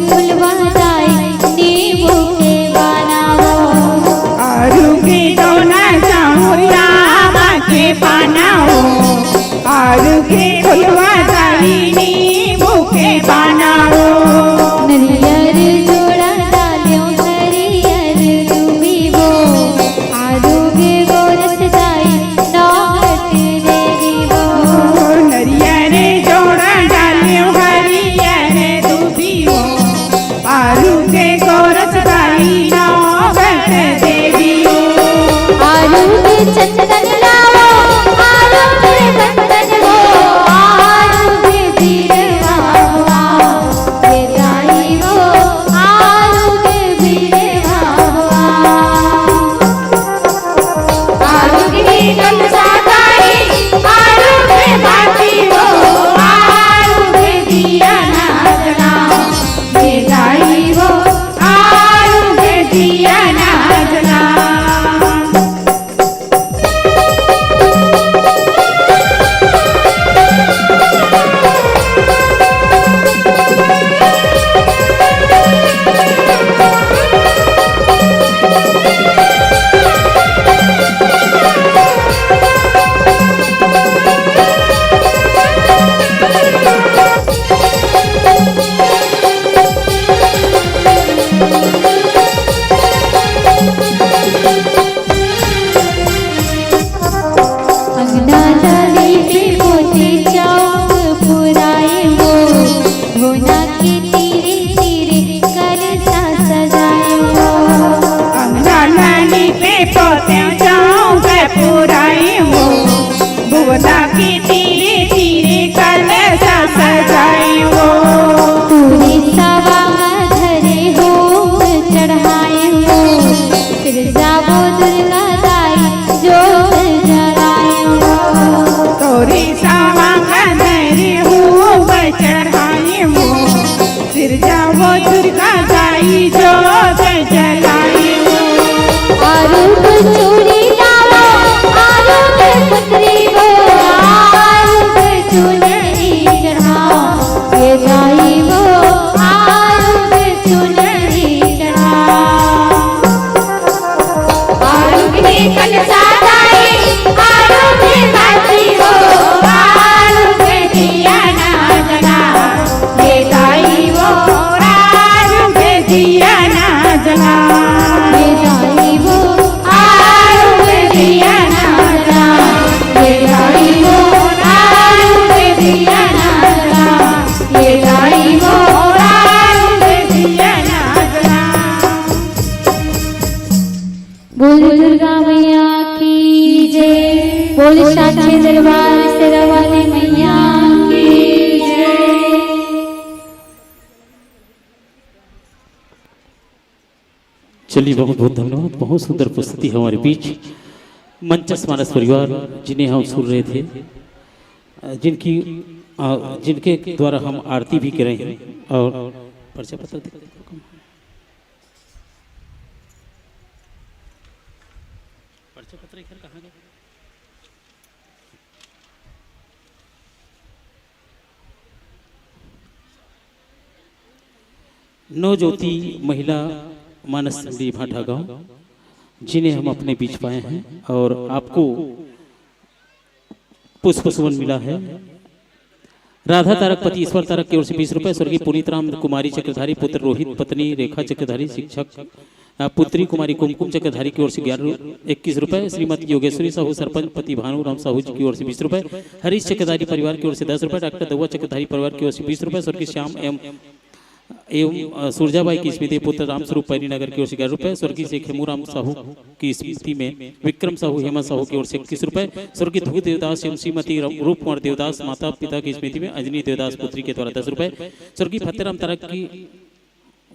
फुलवाता चंदन लाओ आरू में बंधन हो आरू में बीरवा ये जाई वो आरू में बीरवा आरू की गल सादाई आरू में बाती हो आरू में दिया ना जना ये जाई वो आरू में दिया ना जना अंगना डाली पे मोती चौक पुराए हो भुना के तीरे तीरे कलसा सजाए हो अंगना डाली पे मोती चौक पुराए हो भुना के तीरे तीरे कलसा सजाए हो पूरी सवा धरे हो चढ़ाए हो फिर जाबो दुर्गा दाई जो जराए हो तोरी सावा धरे हो चढ़ाए हो फिर जाबो दुर्गा दाई जो जलाए हो आरू चूड़ी लाओ आरू पत्री हो आरू चुनरी चढ़ाओ ये जाई वो आरू चुनरी चढ़ाओ आरू की कलसा दाई आरू में बाती हो आरू में दिया ना जना ये जाई वो आरू में दिया ना जना ये जाई वो आरू में दिया ना जना ये जाई वो आरू में दिया ना जना ये जाई वो आरू में दिया ना जना बोल दुर्गा मैया की जय बोल साक्षी दरबार से वाली मैया की जय चलिए बहुत बहुत धन्यवाद। बहुत सुंदर प्रस्तुति है हमारे बीच मंचस मानस परिवार जिन्हें हम सुन रहे थे, जिनके द्वारा हम आरती भी कर रहे हैं और परिचय पत्र कहाँ गया? नवज्योति महिला मानस मंडी भाटा गांव जिन्हें हम अपने बीच पाए हैं और आपको पुष्प सुमन मिला है। राधा तारक पति ईश्वर तारक की ओर से 20 रुपए, स्वर्गीय पुनीत राम कुमारी चक्रधारी पुत्र रोहित, पत्नी रेखा चक्रधारी, शिक्षक पुत्री कुमारी कुमकुम चक्रधारी की ओर से 21 रुपए, श्रीमती योगेश्वरी साहू सरपंच पति भानु राम साहू जी की ओर से 20 रुपए, हरीश चक्रधारी परिवार की ओर से 10 रुपए, डॉक्टर दवा चक्रधारी परिवार की ओर से 20 रुपए, स्वर्गीय श्याम एवं सुरजाबाई की स्मृति पुत्र रामस्वरूप पैनी नगर की ओर से 11 रुपए, स्वर्गीय श्री खेमूराम साहू की स्मृति में विक्रम साहू हेमंत साहू की ओर से 21 रुपए, स्वर्गीय ध्रुव देवदास एवं श्रीमती रूप कुमार देवदास माता पिता की स्मृति में अंजनी देवदास पुत्री के द्वारा 10 रुपए, स्वर्गीय फतेराम तारक की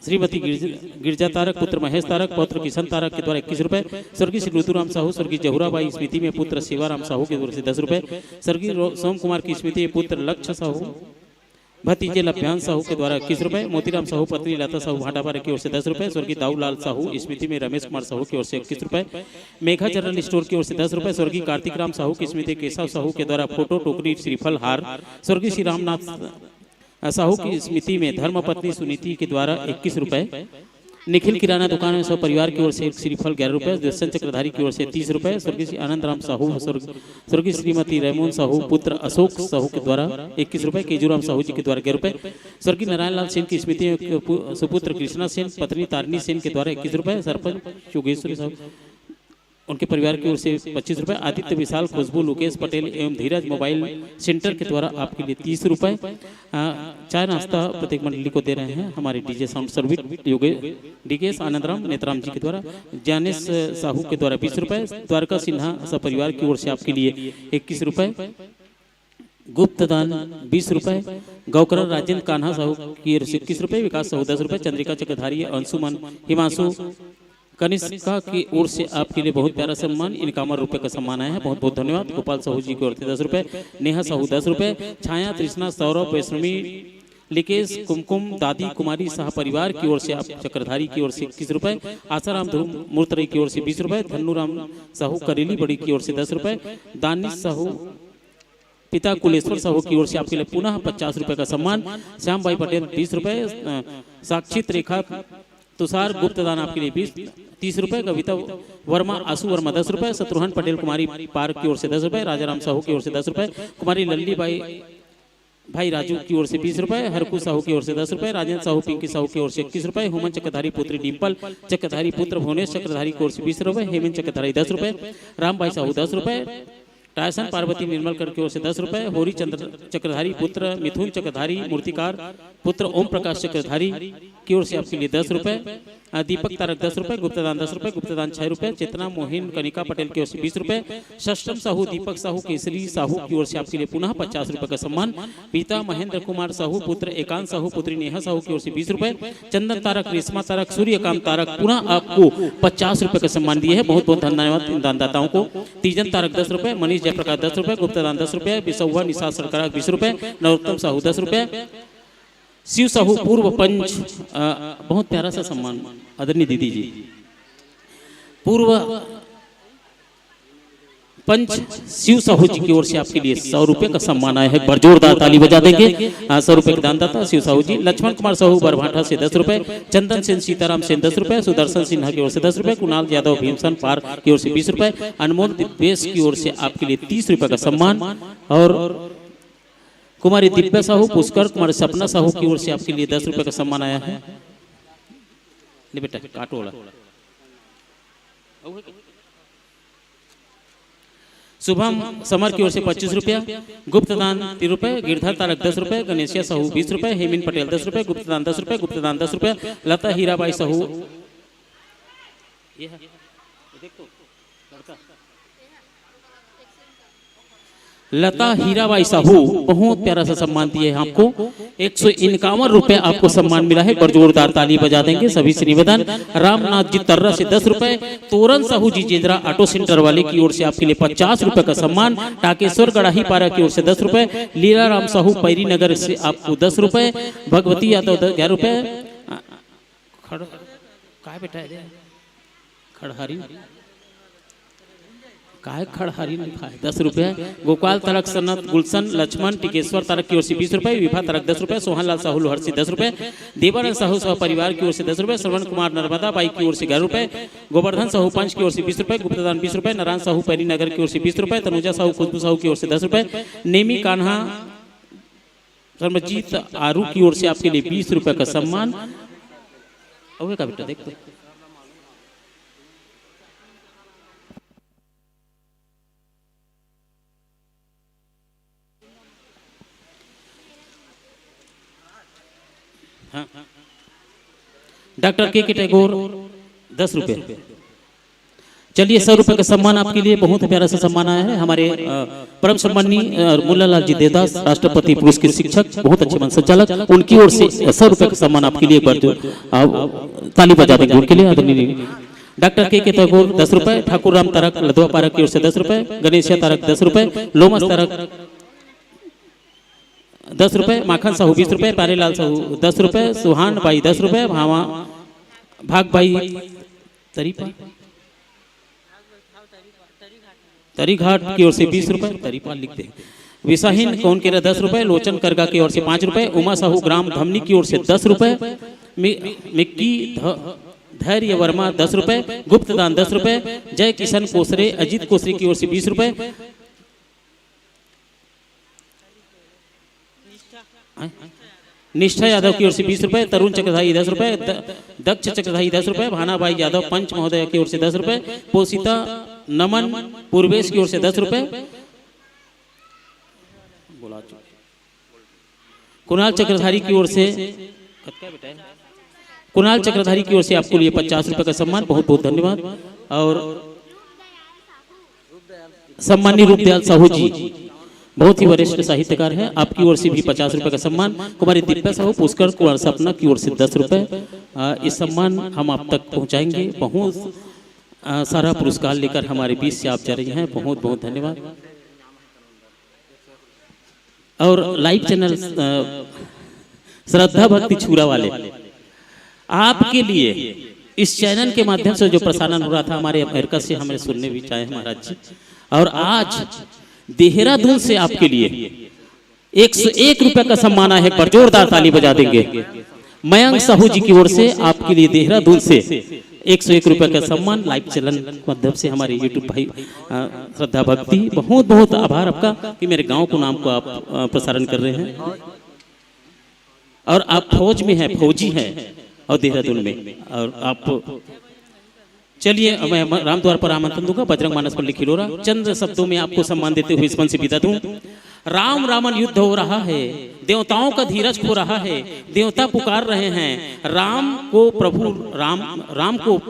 श्रीमती गिरजा तारक पुत्र महेश तारक पौत्र किशन तारक के द्वारा 21 रुपए, स्वर्गीय श्री ऋतुराम साहू स्वर्गीय जहुराबाई स्मृति में पुत्र सेवाराम साहू की ओर से 10 रुपए, स्वर्गीय सोम कुमार की स्मृति में पुत्र लक्ष्य साहू भतीजे लभ्यान साहू के द्वारा 21 रुपए, मोतीराम साहू पत्नी लता साहू भाटापारा की ओर से 10 रुपए, स्वर्गीय दाऊलाल साहू स्मृति में रमेश कुमार साहू की ओर से 21 रुपए, मेघा जनरल स्टोर की ओर से 10 रुपए, स्वर्गीय कार्तिक राम साहू की स्मृति केशव साहू के द्वारा फोटो टोकरी श्रीफल हार, स्वर्गीय श्री रामनाथ साहू की स्मृति में धर्मपत्नी सुनीति के द्वारा 21 रुपए, निखिल किराना दुकान में सब परिवार की ओर से श्रीफल 11 रुपए, दर्शन चक्रधारी की ओर से 30 रुपए, स्वर्गीय श्री आनंद राम साहू स्वर्गीय श्रीमती रेमोन साहू पुत्र अशोक साहू के द्वारा 21 रुपए, केजूराम साहू जी के द्वारा 11 रुपए, स्वर्गीय नारायण लाल सेन की स्मृति में सुपुत्र कृष्णा सेन पत्नी तारिणी सेन के द्वारा 21 रुपए, सरपंच योगेश्वरी साहू उनके परिवार की ओर से 25 रुपए। आदित्य विशाल, खुशबू, लोकेश पटेल एवं धीरज मोबाइल सेंटर के द्वारा आपके लिए 30 रुपए। चाय नाश्ता प्रत्येक मंडली को दे रहे हैं हमारे DJ sound service DKS Anandram Netram ji के द्वारा। ज्ञानेश साहू के द्वारा 20 रुपए। द्वारका सिन्हा सपरिवार की ओर से आपके लिए 21 रुपए। गुप्त दान 20 रुपए। गौकरण राजेंद्र कान्हा साहू की ओर से 21 रुपए। विकास साहू 10 रुपए। चंद्रिका चक्रधारी, अंशुमन, हिमांशु कनिष्का की ओर से आपके लिए बहुत प्यारा सम्मान 51 रुपए का सम्मान आया है, बहुत बहुत धन्यवाद। गोपाल साहू जी की ओर से 10 रुपए। नेहा साहू 10 रुपए। छाया, तृष्णा, सौरभ, वैष्णवी, लिकेश, कुमकुम, दादी कुमारी शाह परिवार की ओर से आप चक्रधारी की ओर से 21 रुपए। आसाराम ध्रुव मूर्तरई की ओर से 20 रुपए। धन्नूराम साहू करेली बड़ी की ओर से 10 रुपए। दानिश साहू पिता कुलेश्वर साहू की ओर से आपके लिए पुनः 50 रुपए का सम्मान। श्याम भाई पटेल 30 रुपए। साक्षित रेखा तुषार गुप्त दान आपके लिए 30 रुपए। कविता वर्मा, आशु वर्मा 10 रुपए। शत्रुघ्न पटेल कुमारी पार्क की ओर से 10 रुपए। राजाराम साहू की ओर से 10 रुपए। कुमारी लल्ली भाई राजू की ओर से 20 रुपए। हरकू साहू की ओर से 10 रुपए। राजेंद्र साहू, पिंकी साहू की ओर से 21 रुपए। हुमन चक्रधारी पुत्री डिम्पल चक्रधारी पुत्र भुवनेश चक्रधारी की ओर से 20 रुपए। हेमंत चक्रधारी 10 रुपए। राम भाई साहू 10 रुपए। टायसन पार्वती निर्मलकर की ओर से 10 रुपए। होरी चंद्र चक्रधारी पुत्र मिथुन चक्रधारी मूर्तिकार पुत्र ओम प्रकाश चक्रधारी की ओर से आपके लिए 10 रुपए। दीपक तारक 10 रुपए। गुप्तदान 10 रुपए। गुप्तदान 6 रुपए। चेतना मोहिन कनिका पटेल की ओर से 20 रुपए। षष्टम साहू दीपक साहू केसरी साहू की ओर से आपके लिए पुनः 50 रुपए का सम्मान। पिता महेंद्र कुमार साहू पुत्र एकांत साहू पुत्री नेहा साहू की ओर से 20 रुपए। चंदन तारक, रेशमा तारक, सूर्यकांत तारक पुनः आपको 50 रुपए का सम्मान दिए है, बहुत बहुत धन्यवाद इन दानदाताओं को। तीजन तारक 10 रुपए। मनीष जयप्रकाश 10 रुपए। गुप्तदान 10 रुपए। बिसौवा निशा सरकार 20 रुपए। नरोत्तम साहू 10 रुपए। शिव साहू पूर्व पंच बहुत प्यारा सा सम्मान आदरणीय दीदी जी। पूर्व पंच शिव साहू जी की ओर से आपके लिए 100 रुपए का सम्मान आया है, जोरदार ताली बजा देंगे। 100 रुपए के दानदाता शिव साहू जी। लक्ष्मण कुमार साहू बरभाटा से 10 रुपए। चंदन सेन सीताराम सेन 10 रुपए। सुदर्शन सिन्हा की ओर से 10 रुपए। कुणाल यादव भीमसन पार्क की ओर से 20 रुपए। अनमोल दिव्येश की ओर से आपके लिए 30 रुपए का सम्मान। और कुमारी दिव्या साहू, पुष्कर कुमारी सपना साहू की ओर से आपके लिए 10 रुपए का सम्मान आया है। ले बेटा काटो वाला। शुभम समर की ओर से 25 रुपया। गुप्तदान 3 रुपए। गिरधर तारक 10 रुपए। गणेशिया साहू 20 रुपए। हेमिन पटेल 10 रुपए। गुप्तदान 10 रुपए। गुप्तदान 10 रुपए। लता हीराबाई साहू लता हीराबाई साहू बहुत प्यारा सा सम्मान दिए हैं आपको। 151 रुपए आपको सम्मान मिला है, और जोरदार ताली बजा देंगे सभी से निवेदन। रामनाथ जी तर्रा से 10 रुपए। तोरन साहू जी जेंद्रा ऑटो सेंटर वाले की ओर से आपके लिए 50 रुपए का सम्मान। टाकेश्वर गड़ाही पारा की ओर से 10 रुपए। लीला राम साहू पैरी नगर से आपको 10 रुपए। भगवती यादव 11 रुपए। बेटा खड़हारी खड़हारी लिखा है 10 रुपए। गोपाल तारक सनत गुलशन लक्ष्मण टिकेश्वर तारक की ओर से 20 रुपए। विभा तारक 10 रुपए। सोहन लाल साहू लोहर से 10 रुपए। देवानंद साहू सह परिवार की ओर से 10 रुपए। श्रवण कुमार नर्मदा बाई की ओर से 11 रुपए। गोवर्धन साहू पंच की ओर से 20 रुपए। गुप्तदान 20 रुपए। नारायण साहू पैरी नगर की ओर से 20 रुपए। तनुजा साहू खुशबू साहू की ओर से 10 रुपए। नेमी कान्हा धर्मजीत आरू की ओर से आपके लिए 20 रुपए का सम्मान। का बेटा देखते हाँ। डॉक्टर के टैगोर 10 रुपए। चलिए 100 रुपए का सम्मान आपके लिए, बहुत प्यारा सा सम्मान आया है। हमारे परम सम्माननीय मुल्लालाल जी देवदास राष्ट्रपति पुरुष के शिक्षक, बहुत अच्छे मन संचालक, उनकी ओर से 100 रुपए का सम्मान आपके लिए ताली बजा देंगे उनके लिए। डॉक्टर के टैगोर 10 रुपए। ठाकुर राम तारक लदवा पारक की ओर से 10 रुपए। गणेशिया तारक 10 रुपए। लोमस तारक 10 रुपए। माखन साहू 20 रुपए। प्यारेलाल साहू 10 रुपए। सुहान बाई 10 रुपए। भाग भाई तरीघाट की ओर से 20 रुपए। तरीपाल लिखते हैं। विशाहीन कौन के 10 रुपए। लोचन करगा की ओर से 5 रुपए। उमा साहू ग्राम धमनी की ओर से 10 रुपए। मिक्की धैर्य वर्मा 10 रुपए। गुप्तदान 10 रुपए। जय किशन कोसरे अजीत कोसरे की ओर से 20 रुपए। निष्ठा यादव की ओर से 20 रुपए। तरुण चक्रधारी 10 रुपए। दक्ष चक्रधारी 10 रुपए। भानाबाई यादव पंच महोदय की ओर से 10 रुपए। पोषिता नमन पूर्वेश की ओर से 10 रुपए, कुणाल चक्रधारी की ओर से कुणाल चक्रधारी की ओर से आपको लिए 50 रुपए का सम्मान, बहुत बहुत धन्यवाद। और सम्मानी रूपदयाल साहू जी बहुत ही वरिष्ठ साहित्यकार हैं, आपकी ओर से भी 50 रुपए का सम्मान। कुमारी दिव्या साहू पुष्कर कुमार सपना की ओर से 10 रुपए। इस सम्मान हम आप तक पहुंचाएंगे। बहुत सारा पुरस्कार लेकर हमारे बीच से आप जा रही हैं, बहुत बहुत धन्यवाद। और लाइव चैनल श्रद्धा भक्ति छुरा वाले, आपके लिए इस चैनल के माध्यम से जो प्रसारण हो रहा था हमारे अमेरिका से, हमें सुनने भी चाहे महाराज जी। और आज देहरादून से आपके लिए 101 रुपए का सम्मान है, पर जोरदार ताली बजा देंगे। मयंक साहू जी की ओर से आपके लिए देहरादून से 101 रुपए का सम्मान लाइव चैनल माध्यम से हमारे यूट्यूब भाई श्रद्धा भक्ति, बहुत बहुत आभार आपका कि मेरे गांव को नाम को आप प्रसारण कर रहे हैं। और आप फौज में हैं, फौजी हैं और देहरादून में। और आप चलिए मैं रामद्वार पर आमंत्रण दूंगा। बजरंग मानस पर लिखिलोरा चंद शब्दों में आपको सम्मान देते हुए इस मन से विदा दूं। राम रावण युद्ध हो रहा है, देवताओं का धीरज खो रहा है, देवता पुकार रहे हैं राम को प्रभु राम को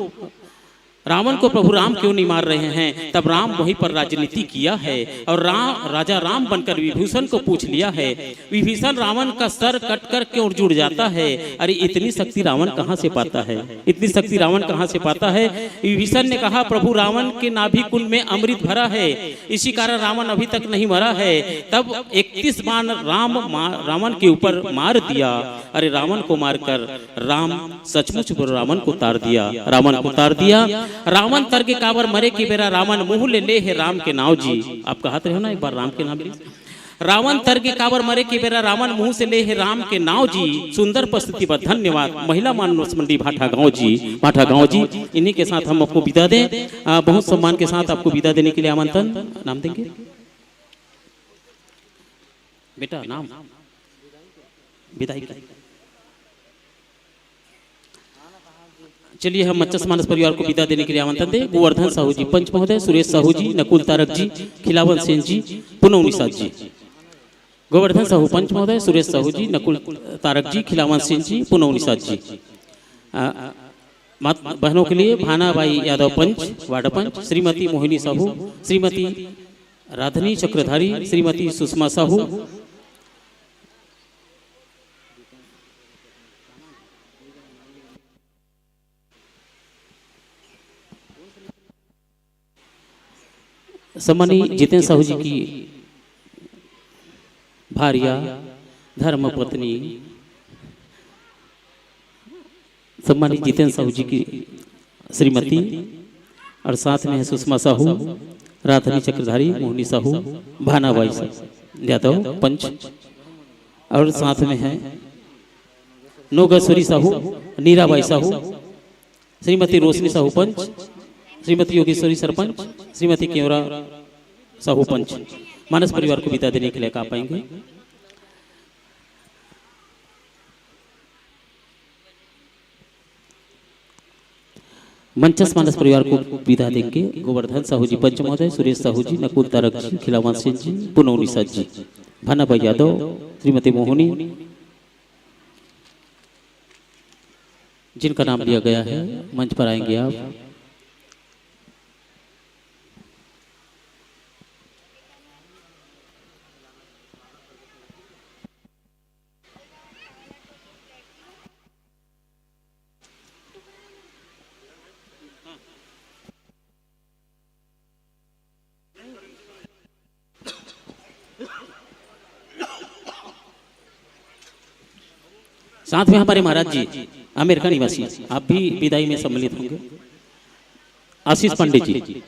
रावण को प्रभु राम क्यों नहीं मार रहे हैं। तब राम वहीं पर राजनीति किया है और राजा राम बनकर विभीषण को पूछ लिया है, विभीषण रावण का सर कट कर क्यों जुड़ जाता है। अरे इतनी शक्ति रावण कहाँ से पाता है, इतनी शक्ति रावण कहाँ से पाता है। विभीषण ने कहा प्रभु रावण के नाभि कुंड में अमृत भरा है, इसी कारण रावण अभी तक नहीं मरा है। तब 31 बाण रावण के ऊपर मार दिया। अरे रावण को मारकर राम सचमुच रावण को तार दिया, रावण को तार दिया। रावण तर के काबर मरे की बेरा रावण मुंह ले है राम के नाव जी। आप कहते रहो ना एक बार राम के नाम ली। रावण तर के काबर मरे की बेरा रावण मुंह से ले है राम के नाव जी। सुंदर प्रस्तुति पर धन्यवाद महिला मानस मंडी भाटा गांव जी, भाटा गांव जी। इन्हीं के साथ हम आपको विदा दें, बहुत सम्मान के साथ आपको विदा देने के लिए आमंत्रण। नाम देंगे बेटा, नाम विदाई का। चलिए हम मच्चस मानस परिवार को विदा देने के लिए आमंत्रण दें। गोवर्धन साहू जी, पंच महोदय, सुरेश साहू जी, नकुल तारक जी, खिलावन सेन जी, पुनव निषाद जी। गोवर्धन साहू पंच महोदय, सुरेश साहू जी, नकुल तारक जी, खिलावन सेन जी, पुनव निषाद जी। बहनों के लिए भानाबाई यादव पंच, वार्ड पंच, श्रीमती मोहिनी साहू, श्रीमती राधनी चक्रधारी, श्रीमती सुषमा साहू। सम्मानी जितेंद्र साहू जी की भार्या धर्म पत्नी, सम्मानी जितेंद्र साहू जी की श्रीमती, और साथ में है सुषमा साहू, राधनी चक्रधारी, मोहिनी साहू, भानाबाई यादव पंच, और साथ में है नोगेश्वरी साहू, नीराबाई साहू, श्रीमती रोशनी साहू पंच, श्रीमती योगेश्वरी सरपंच, श्रीमती केवरा साहू पंच। मानस परिवार को विदा देने के लिए कहा पाएंगे। मंचस मानस परिवार को विदा देंगे गोवर्धन साहू जी पंच महोदय, सुरेश साहू जी, नकुल तारक जी, खिलावन सिंह जी, पुनव निषाद जी, भानाबाई यादव, श्रीमती मोहिनी, जिनका नाम लिया गया है मंच पर आएंगे आप। साथ में हमारे महाराज जी अमेरिका निवासी, आप भी विदाई में सम्मिलित होंगे। आशीष पांडे जी,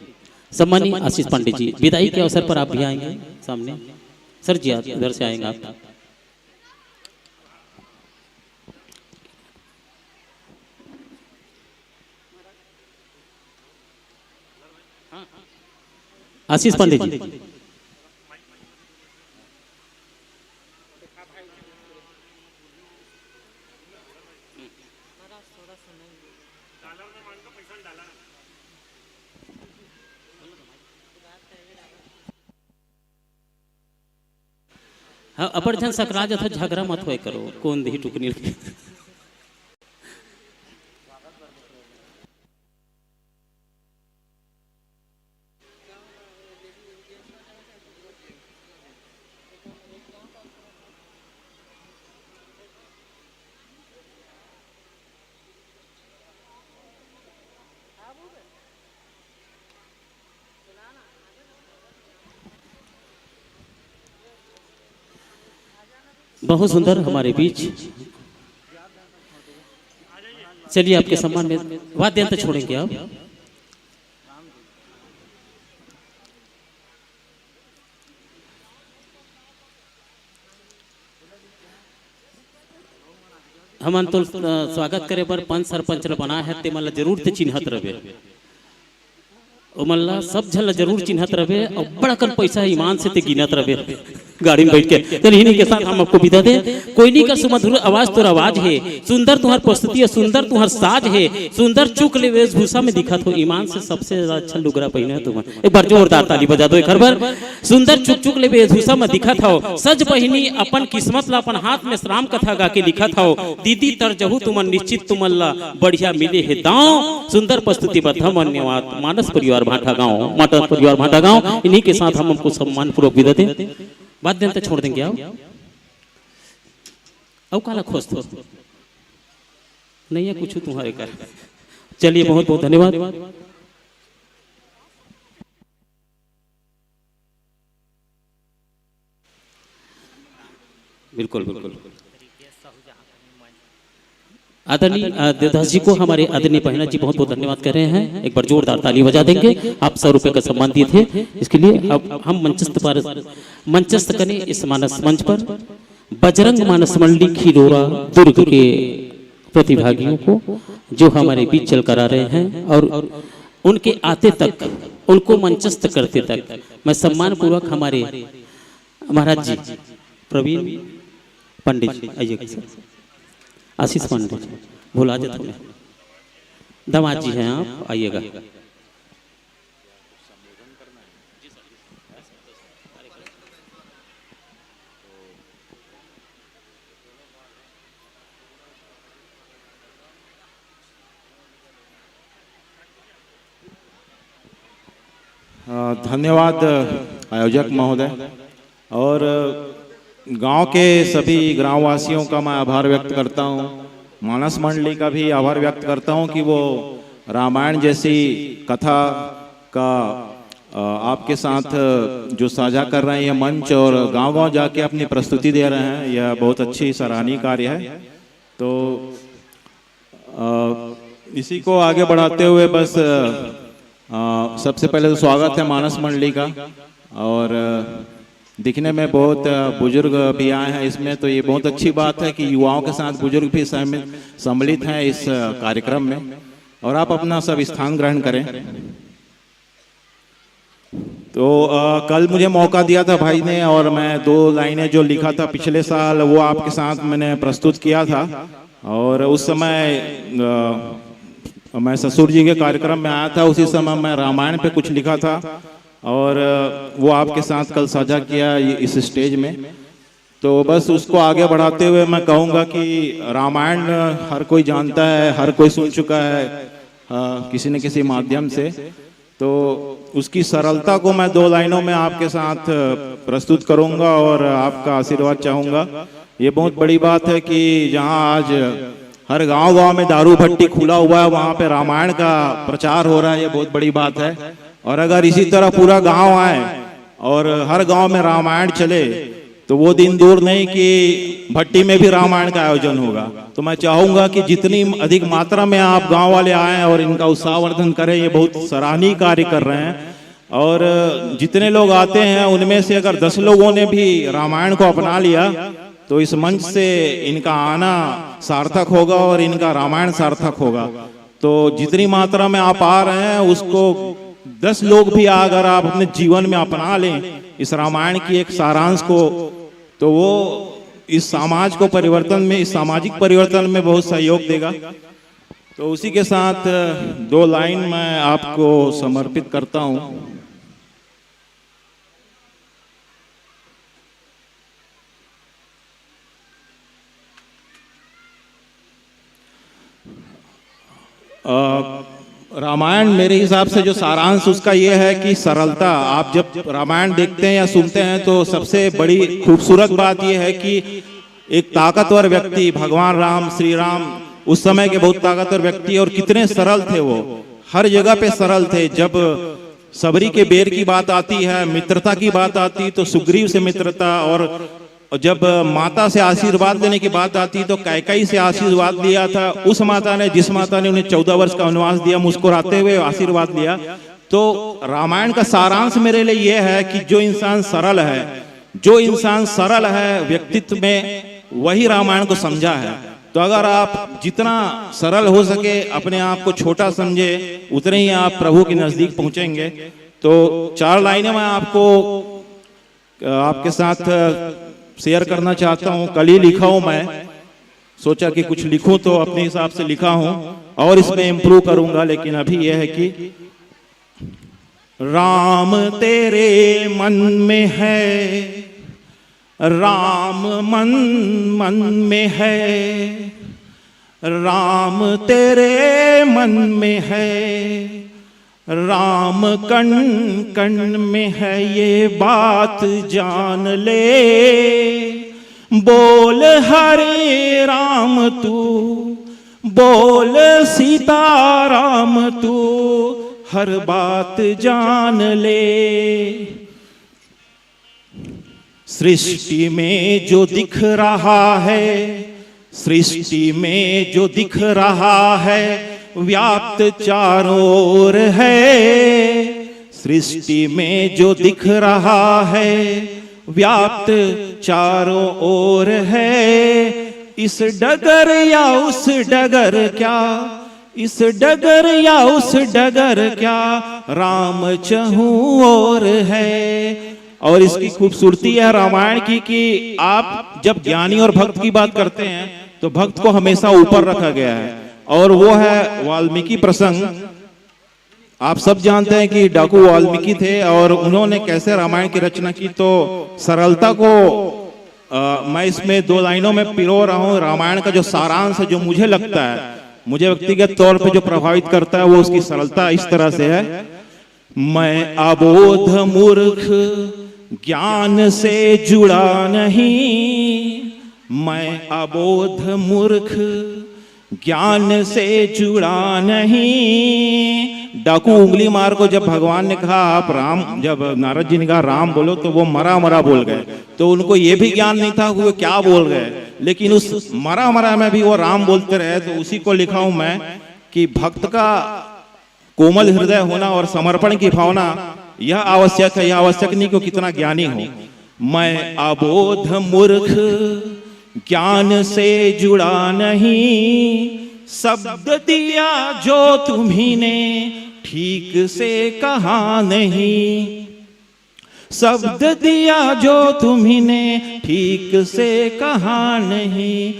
सम्मानीय आशीष पांडे जी, विदाई के अवसर पर आप भी आएंगे सामने। सर जी आप इधर से आएंगे आप। आशीष पांडे जी, अपर जन सकरा जाता झगड़ा मत होए करो कौन दी टुकनी लगी। बहुत सुंदर हमारे बीच। चलिए आपके सम्मान में वाद्य यंत्र छोड़ेंगे आप। हम अंतुल स्वागत करे पर पंच सरपंच बना है ते मतलब जरूर ते चिन्हत रहे मल्ला सब झल जरूर चिन्हत रहे और बड़ा कल पैसा ईमान से ते गिनत रहे गाड़ी में बैठ के। चलिए इन्हीं के साथ हम आपको विदा दे। कोई नहीं का सुमधुर आवाज तो आवाज है, सुंदर तुम्हार प्रस्तुति है, सुंदर तुम्हार साज है, सुंदर चुक ले वेशभूषा में दिखत हो, ईमान से सबसे ज्यादा अच्छा लुगरा पहने तुम। एक बार जोरदार ताली बजा दो एक बार। सुंदर चुक चुक ले वेशभूषा में दिखत हो, सज पहिनी अपन किस्मत ला अपन हाथ में राम कथा गा के लिखत हो, दीदी तरजहू तुमन निश्चित तुमल्ला बढ़िया मिले है दांव। सुंदर प्रस्तुति बता धन्यवाद। मानस परिवार भाटा गाँव, मानस परिवार भाटा गाँव। इन्हीं के साथ हम हमको सम्मान पूर्वक विदा दे। वाद्य यंत्र छोड़ देंगे आप। अब काला खोज तो नहीं है कुछ तुम्हारे कर। चलिए बहुत बहुत धन्यवाद। बिल्कुल बिल्कुल। आदरणीय देवदास जी को हमारे आदरणीय बहना जी बहुत बहुत धन्यवाद कर रहे हैं। एक बार जोरदार ताली बजा देंगे। आप 100 रुपए का सम्मान दिए थे, इसके लिए अब हम मंचस्थ करें इस मानस मंच पर बजरंग मानस मंडली खिरोरा दुर्ग के प्रतिभागियों को जो हमारे बीच चल कर आ रहे हैं और उनके आते तक उनको मंचस्थ करते तक मैं सम्मान पूर्वक हमारे महाराज जी प्रवीण पंडित जी आइए सर, आशीष पांडे भुला जाता हूँ, दामाद जी हैं आप, आइएगा। धन्यवाद आयोजक महोदय और गांव के सभी ग्रामवासियों का मैं आभार व्यक्त करता हूं। मानस मंडली का भी आभार व्यक्त करता हूं कि वो रामायण जैसी कथा का आपके साथ जो साझा कर रहे हैं ये मंच और गांव-गांव जाके अपनी प्रस्तुति दे रहे हैं, यह बहुत अच्छी सराहनीय कार्य है। तो इसी को आगे बढ़ाते हुए बस सबसे पहले तो स्वागत है मानस मंडली का और दिखने में बहुत बुजुर्ग भी आए हैं इसमें, तो ये बहुत अच्छी बात है कि युवाओं के साथ बुजुर्ग भी सम्मिलित हैं इस कार्यक्रम में और आप अपना सब स्थान ग्रहण करें। तो कल मुझे मौका दिया था भाई ने और मैं 2 लाइनें जो लिखा था पिछले साल वो आपके साथ मैंने प्रस्तुत किया था और उस समय मैं ससुर जी के कार्यक्रम में आया था, उसी समय मैं रामायण पे कुछ लिखा था और वो आपके साथ कल साझा किया इस स्टेज में। तो बस उसको आगे बढ़ाते हुए मैं कहूँगा कि रामायण हर कोई जानता है, हर कोई सुन चुका है किसी न किसी माध्यम से, तो उसकी सरलता को मैं 2 लाइनों में आपके साथ प्रस्तुत करूँगा और आपका आशीर्वाद चाहूँगा। ये बहुत बड़ी बात है कि जहाँ आज हर गांव-गांव में दारू भट्टी खुला हुआ है, वहाँ पे रामायण का प्रचार हो रहा है, ये बहुत बड़ी बात है। और अगर इसी तरह पूरा गांव आए और हर गांव में रामायण चले तो वो दिन दूर नहीं कि भट्टी में भी रामायण का आयोजन होगा। तो मैं चाहूंगा कि जितनी अधिक मात्रा में आप गांव वाले आएं और इनका उत्साहवर्धन करें, ये बहुत सराहनीय कार्य कर रहे हैं। और जितने लोग आते हैं उनमें से अगर 10 लोगों ने भी रामायण को अपना लिया तो इस मंच से इनका आना सार्थक होगा और इनका रामायण सार्थक होगा। तो जितनी मात्रा में आप आ रहे हैं उसको 10 लोग भी अगर आप अपने जीवन में अपना लें इस रामायण की एक सारांश को, तो वो इस समाज को परिवर्तन में, इस सामाजिक परिवर्तन में बहुत सहयोग देगा। तो उसी के साथ 2 लाइन मैं आपको समर्पित करता हूं। रामायण मेरे हिसाब से जो सारांश उसका ये है कि सरलता। आप जब रामायण देखते हैं या सुनते हैं तो सबसे बड़ी खूबसूरत बात ये है कि एक ताकतवर व्यक्ति भगवान राम, श्री राम उस समय के बहुत ताकतवर व्यक्ति, और कितने सरल थे वो, हर जगह पे सरल थे। जब सबरी के बेर की बात आती है, मित्रता की बात आती तो सुग्रीव से मित्रता, और जब माता से आशीर्वाद लेने की बात आती तो कैकेयी से आशीर्वाद लिया था। उस माता ने, जिस माता ने उन्हें 14 वर्ष का वनवास दिया, मुस्कुराते हुए आशीर्वाद लिया। तो रामायण का सारांश मेरे लिए यह है कि जो इंसान सरल है व्यक्तित्व में, वही रामायण को समझा है। तो अगर आप जितना सरल हो सके अपने आप को छोटा समझे, उतने ही आप प्रभु के नजदीक पहुंचेंगे। तो 4 लाइनें मैं आपके साथ शेयर करना चाहता हूं। कल ही लिखा हूं, मैं सोचा कि कुछ लिखूं तो अपने हिसाब से लिखा हूं और इसमें इम्प्रूव करूंगा। लेकिन अभी यह है कि राम तेरे मन में है, राम मन में है, राम तेरे मन में है, राम कण कण में है, ये बात जान ले। बोल हरे राम तू, बोल सीता राम तू, हर बात जान ले। सृष्टि में जो दिख रहा है, सृष्टि में जो दिख रहा है, व्याप्त चारों ओर है। सृष्टि में जो दिख रहा है, व्याप्त चारों ओर है। इस डगर या उस डगर क्या, इस डगर या उस डगर क्या, राम चहूं ओर है। और इसकी खूबसूरती है रामायण की कि आप जब ज्ञानी और भक्त की बात करते हैं तो भक्त को हमेशा ऊपर रखा गया है, और वो है वाल्मीकि प्रसंग। आप सब जानते हैं कि डाकू वाल्मीकि थे और उन्होंने कैसे रामायण की रचना की। तो सरलता को मैं इसमें 2 लाइनों में पिरो रहा हूं। रामायण का जो सारांश है, जो मुझे लगता है, मुझे व्यक्तिगत तौर पे जो प्रभावित करता है, वो उसकी सरलता इस तरह से है। मैं अबोध मूर्ख ज्ञान से जुड़ा नहीं, मैं अबोध मूर्ख ज्ञान से जुड़ा नहीं। डाकू उंगली मार को जब भगवान ने कहा आप राम, जब नारद जी ने कहा राम बोलो, तो वो मरा मरा बोल गए। तो उनको ये भी ज्ञान नहीं था कि वो क्या बोल गए, लेकिन उस मरा मरा में भी वो राम बोलते रहे। तो उसी को लिखा हूं मैं कि भक्त का कोमल हृदय होना और समर्पण की भावना यह आवश्यक है। यह आवश्यक नहीं कि कितना ज्ञानी हो। मैं अबोध मूर्ख ज्ञान से जुड़ा नहीं, शब्द दिया जो तुम्ही ने ठीक से कहा नहीं, शब्द दिया जो तुम्ही ने ठीक से कहा नहीं।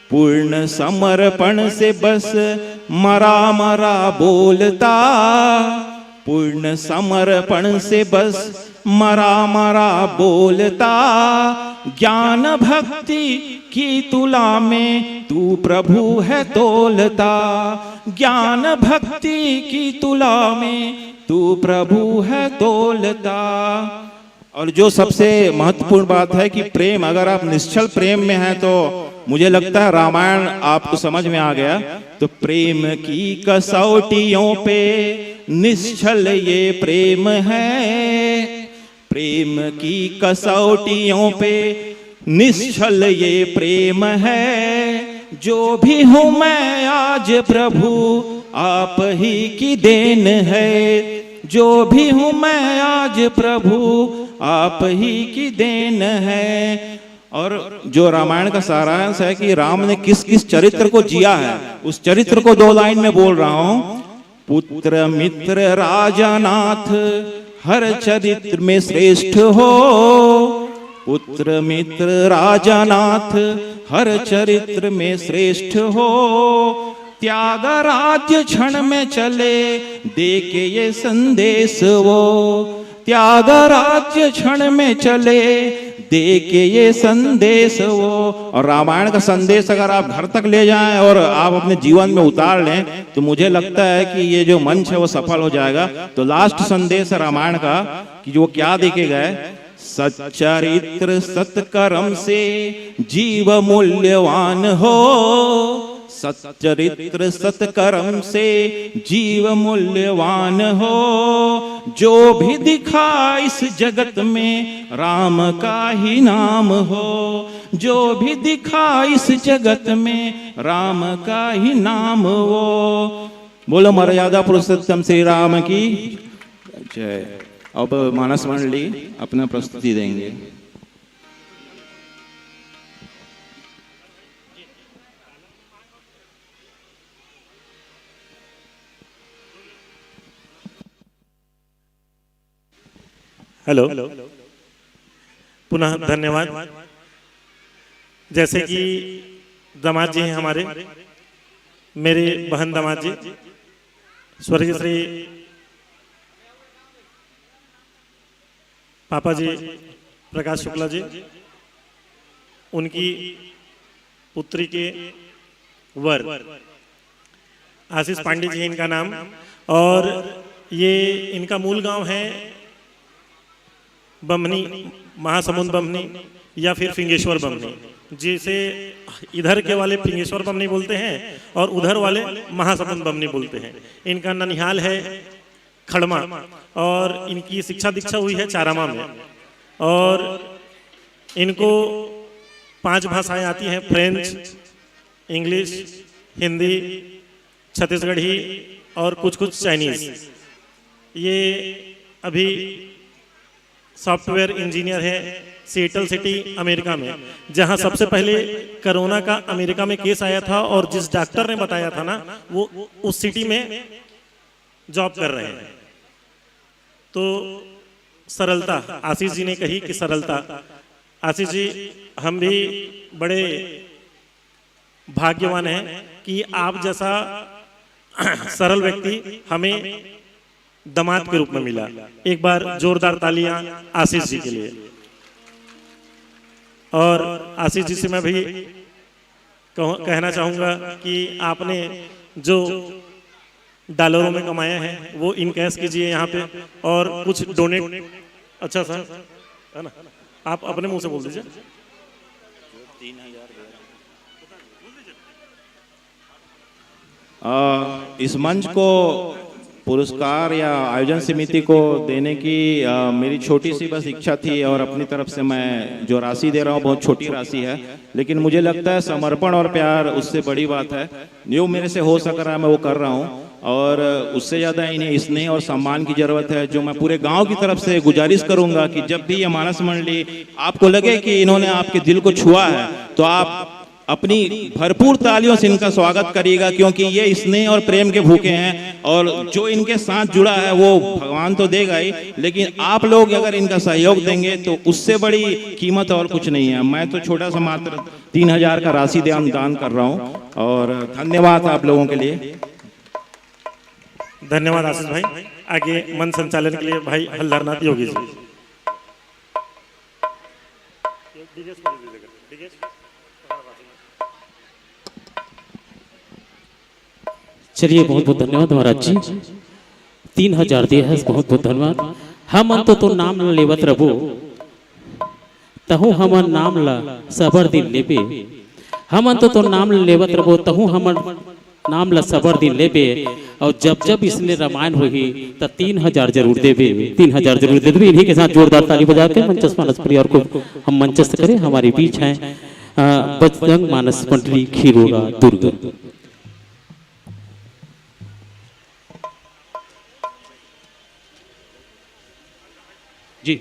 पूर्ण समर्पण से बस मरा मरा बोलता, पूर्ण समर्पण से बस मरा मरा बोलता। ज्ञान भक्ति की तुला में तू प्रभु है तोलता, ज्ञान भक्ति की तुला में तू प्रभु है तोलता। और जो सबसे महत्वपूर्ण बात है कि प्रेम, अगर आप निश्चल प्रेम में हैं तो मुझे लगता है रामायण आपको समझ में आ गया। तो प्रेम की कसौटियों पे निश्चल ये प्रेम है, प्रेम की कसौटियों पे निश्चल ये प्रेम है। जो भी हूँ मैं आज प्रभु आप ही की देन है, जो भी हूँ मैं आज प्रभु आप ही की देन है। और जो रामायण का सारांश है कि राम ने किस किस चरित्र को जिया है, उस चरित्र को 2 लाइन में बोल रहा हूं। पुत्र मित्र राजानाथ हर चरित्र में श्रेष्ठ हो, पुत्र मित्र राजानाथ हर चरित्र में श्रेष्ठ हो। त्याग राज्य क्षण में चले दे के ये संदेश वो, त्याग राज्य क्षण में चले, दे के ये संदेश वो। और रामायण का संदेश अगर आप घर तक ले जाएं और आप अपने जीवन में उतार लें तो मुझे लगता है कि ये जो मंच है वो सफल हो जाएगा। तो लास्ट संदेश है रामायण का कि जो क्या देखे गए, सच्चरित्र सत्कर्म से जीव मूल्यवान हो, सच्चरित्र सत्कर्म से जीव मूल्यवान हो, जो भी दिखा इस जगत में राम का ही नाम हो, जो भी दिखा इस जगत में राम का ही नाम हो। बोलो मर्यादा पुरुषोत्तम श्री राम की जय। अब मानस मंडली अपना प्रस्तुति देंगे। हेलो, पुनः धन्यवाद। जैसे कि दामाद जी हैं हमारे, मेरे बहन दामाद जी स्वर्गीय श्री पापा जी प्रकाश शुक्ला जी, उनकी पुत्री के वर आशीष पांडे जी इनका नाम, और ये इनका मूल गांव है बमनी, महासमुंद बमनी या फिर फिंगेश्वर बमनी, जिसे इधर के वाले फिंगेश्वर बमनी बोलते हैं और उधर वाले महासमुंद बमनी बोलते हैं। इनका ननिहाल है खड़मा और इनकी शिक्षा दीक्षा हुई है चारामा में, और इनको 5 भाषाएं आती हैं, फ्रेंच, इंग्लिश, हिंदी, छत्तीसगढ़ी और कुछ चाइनीज। ये अभी सॉफ्टवेयर इंजीनियर है सिएटल सिटी अमेरिका में, जहां सबसे पहले कोरोना का अमेरिका में केस आया था और जिस डॉक्टर ने बताया था ना, वो उस सिटी में जॉब कर रहे हैं। तो सरलता, आशीष जी ने कही कि सरलता, आशीष जी हम भी बड़े भाग्यवान हैं कि आप जैसा सरल व्यक्ति हमें दामाद के रूप में मिला। एक बार जोरदार तालियां आशीष जी के लिए। और आशीष जी से मैं भी कहना चाहूंगा कि आपने जो डॉलरों में कमाया है वो इन कैश कीजिए यहाँ पे, और कुछ डोनेट। अच्छा सर है ना, आप अपने मुंह से बोल दीजिए। इस मंच को पुरस्कार या आयोजन समिति को देने की मेरी छोटी सी बस इच्छा थी, और अपनी तरफ से मैं जो राशि दे रहा हूँ बहुत छोटी राशि है, लेकिन मुझे लगता है समर्पण और प्यार उससे बड़ी बात है। जो मेरे से हो सक रहा है मैं वो कर रहा हूँ, और उससे ज़्यादा इन्हें स्नेह और सम्मान की ज़रूरत है, जो मैं पूरे गांव की तरफ से गुजारिश करूंगा कि जब भी ये मानस मंडली आपको लगे कि इन्होंने आपके दिल को छुआ है तो आप अपनी भरपूर तालियों से इनका स्वागत करिएगा, क्योंकि ये स्नेह और प्रेम के भूखे हैं, और जो इनके साथ जुड़ा है वो भगवान तो देगा ही, लेकिन आप लोग अगर इनका सहयोग देंगे तो उससे बड़ी कीमत और कुछ नहीं है। मैं तो छोटा सा मात्र 3000 का राशि दान कर रहा हूँ, और धन्यवाद आप लोगों के लिए। धन्यवाद आशीष भाई। आगे मन संचालन के लिए भाई हल्दरनाथ योगी जी। चलिए बहुत बहुत धन्यवाद महाराज जी, 3000 दिया है, बहुत बहुत धन्यवाद। हम अंत तो नाम न लेवत रबो, तहु हमर नाम ला सबर दिन लेबे। हम अंत तो नाम न लेवत रबो, तहु हमर नाम ला सबर दिन लेबे। और जब जब इसलिए रामायण होगी तो 3000 जरूर देवे, 3000 जरूर दे देवे। इन्हीं के साथ जोरदार ताली बजा के मंचस्थ मानस परिवार को हम मंचस्थ करें। हमारे बीच हैं बजरंग मानस मंडली खीरोड़ा दुर्ग। जी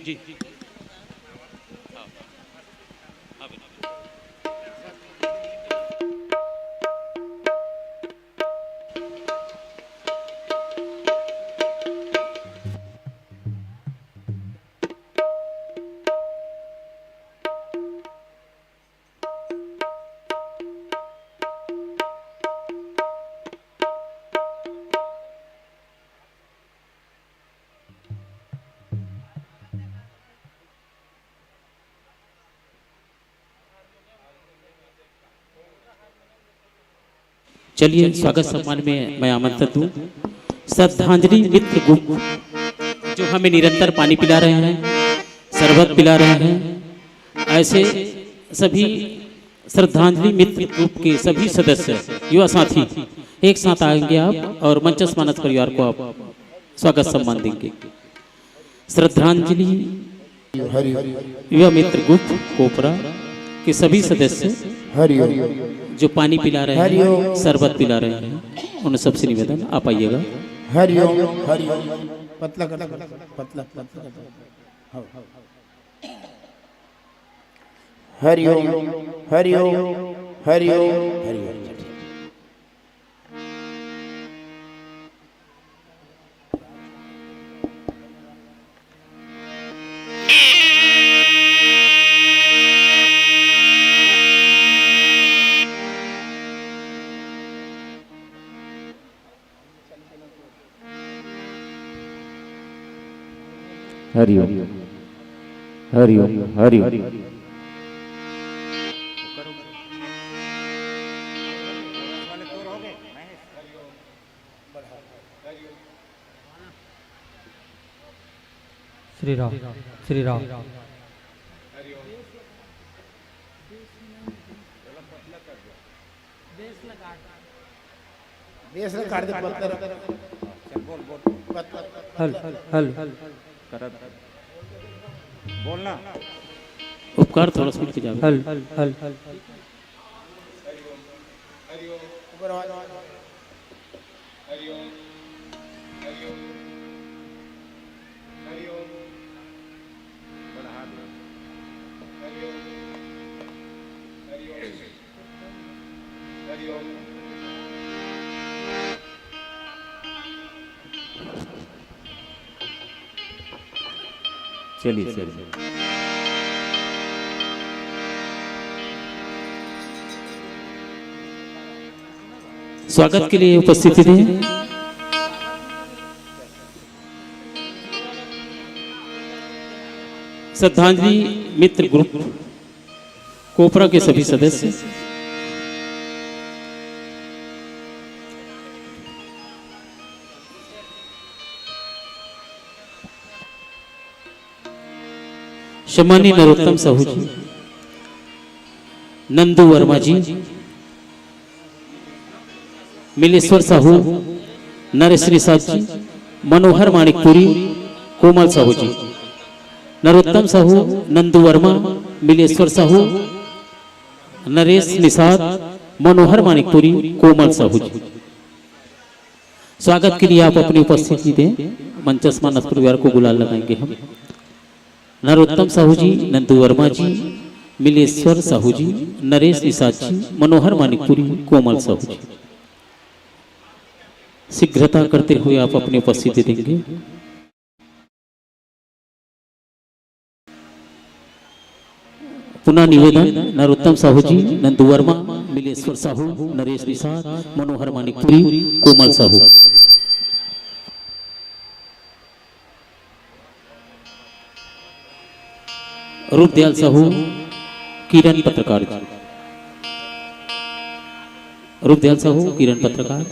चलिए स्वागत सम्मान में मैं आमंत्रित दूं श्रद्धांजलि मित्र ग्रुप जो हमें निरंतर पानी पिला रहे हैं, शरबत पिला रहे हैं। ऐसे सभी श्रद्धांजलि मित्र ग्रुप के सभी सदस्य युवा साथी एक साथ आएंगे आप और मंचस मानस परिवार को आप स्वागत सम्मान देंगे। श्रद्धांजलि युवा मित्र ग्रुप कोपरा के सभी सदस्य जो पानी पिला रहे हैं, शरबत पिला रहे हैं, उन सबसे निवेदन आप आइएगा। हरिओम हरिओम पतला कर पतला हरिओम हरिओम हरिओम हरिओम। हरिओम हरिओम हरिओम। श्री राम श्री राम। देश ने काट दे पत्थर हल हल बोलना उपकार थोड़ा स्पीड की जाए। हल हल हल हल चलिए चलिए। स्वागत के लिए उपस्थिति दें श्रद्धांजलि मित्र ग्रुप कोपरा के सभी सदस्य, सम्मानीय नरोत्तम साहू जी, नंदू वर्मा जी, मिलेश्वर साहू, नरेश निषाद जी, मनोहर माणिकपुरी, कोमल साहू जी, नरोत्तम साहू, नंदू वर्मा, मिलेश्वर साहू, नरेश निषाद, मनोहर माणिकपुरी, कोमल साहू जी। स्वागत के लिए आप अपनी उपस्थिति दें। मंचस मानस परिवार को गुलाल लगाएंगे हम। नरोत्तम साहू जी, नंदू वर्मा जी, मिलेश्वर साहू जी, नरेश निषाद जी, मनोहर माणिकपुरी, कोमल साहू जी। शीघ्रता करते हुए आप अपनी उपस्थिति देंगे। पुनः निवेदन, नरोत्तम साहू जी, नंदू वर्मा, मिलेश्वर साहू, नरेश निषाद, मनोहर माणिकपुरी, कोमल साहू। रूपदयाल साहू, किरण पत्रकार। रूपदयाल साहू, किरण पत्रकार।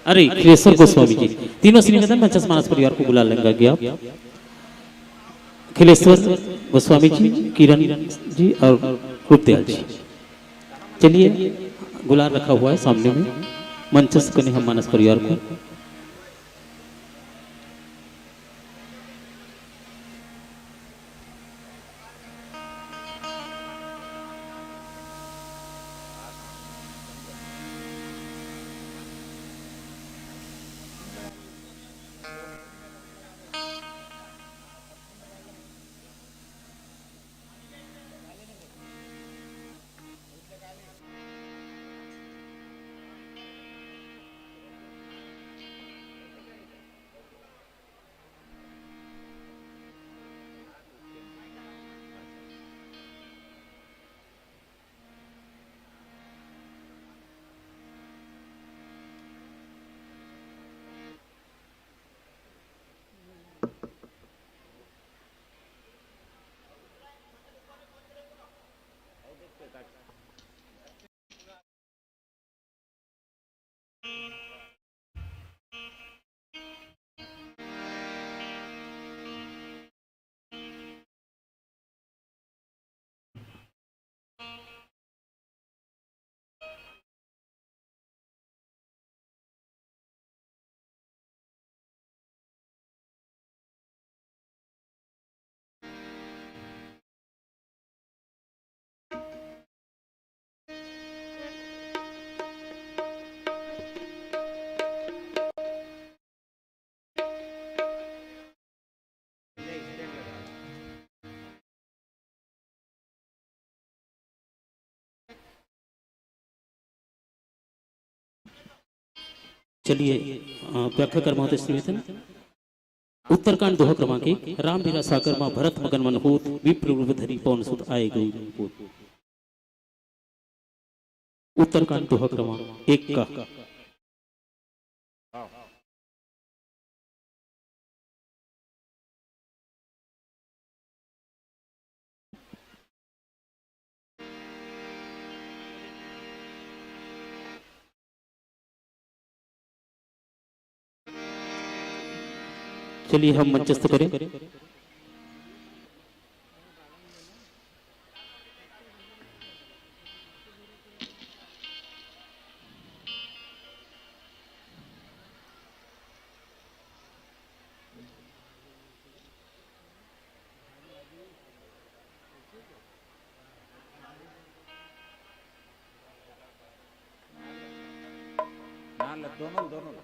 अरे खिलेश्वर गोस्वामी जी, तीनों से निवेदन मंचस मानस परिवार को बुला लेंगे आप। खिलेश्वर गोस्वामी जी, किरण जी और रूपदयाल जी। चलिए गुलाल रखा हुआ है सामने में, मंचस करें हम मानस परिवार को। चलिए व्याख्या कर महोदय श्रीवेतन उत्तरकांड दोहा क्रमांक 1 राम बीरा सागर मां भरत मगन मनहूत विप्र धरी पवन सुत आए गई। उत्तरकांड दोहा क्रमांक 1 का चलिए हम मंचस्थ करें। दोनों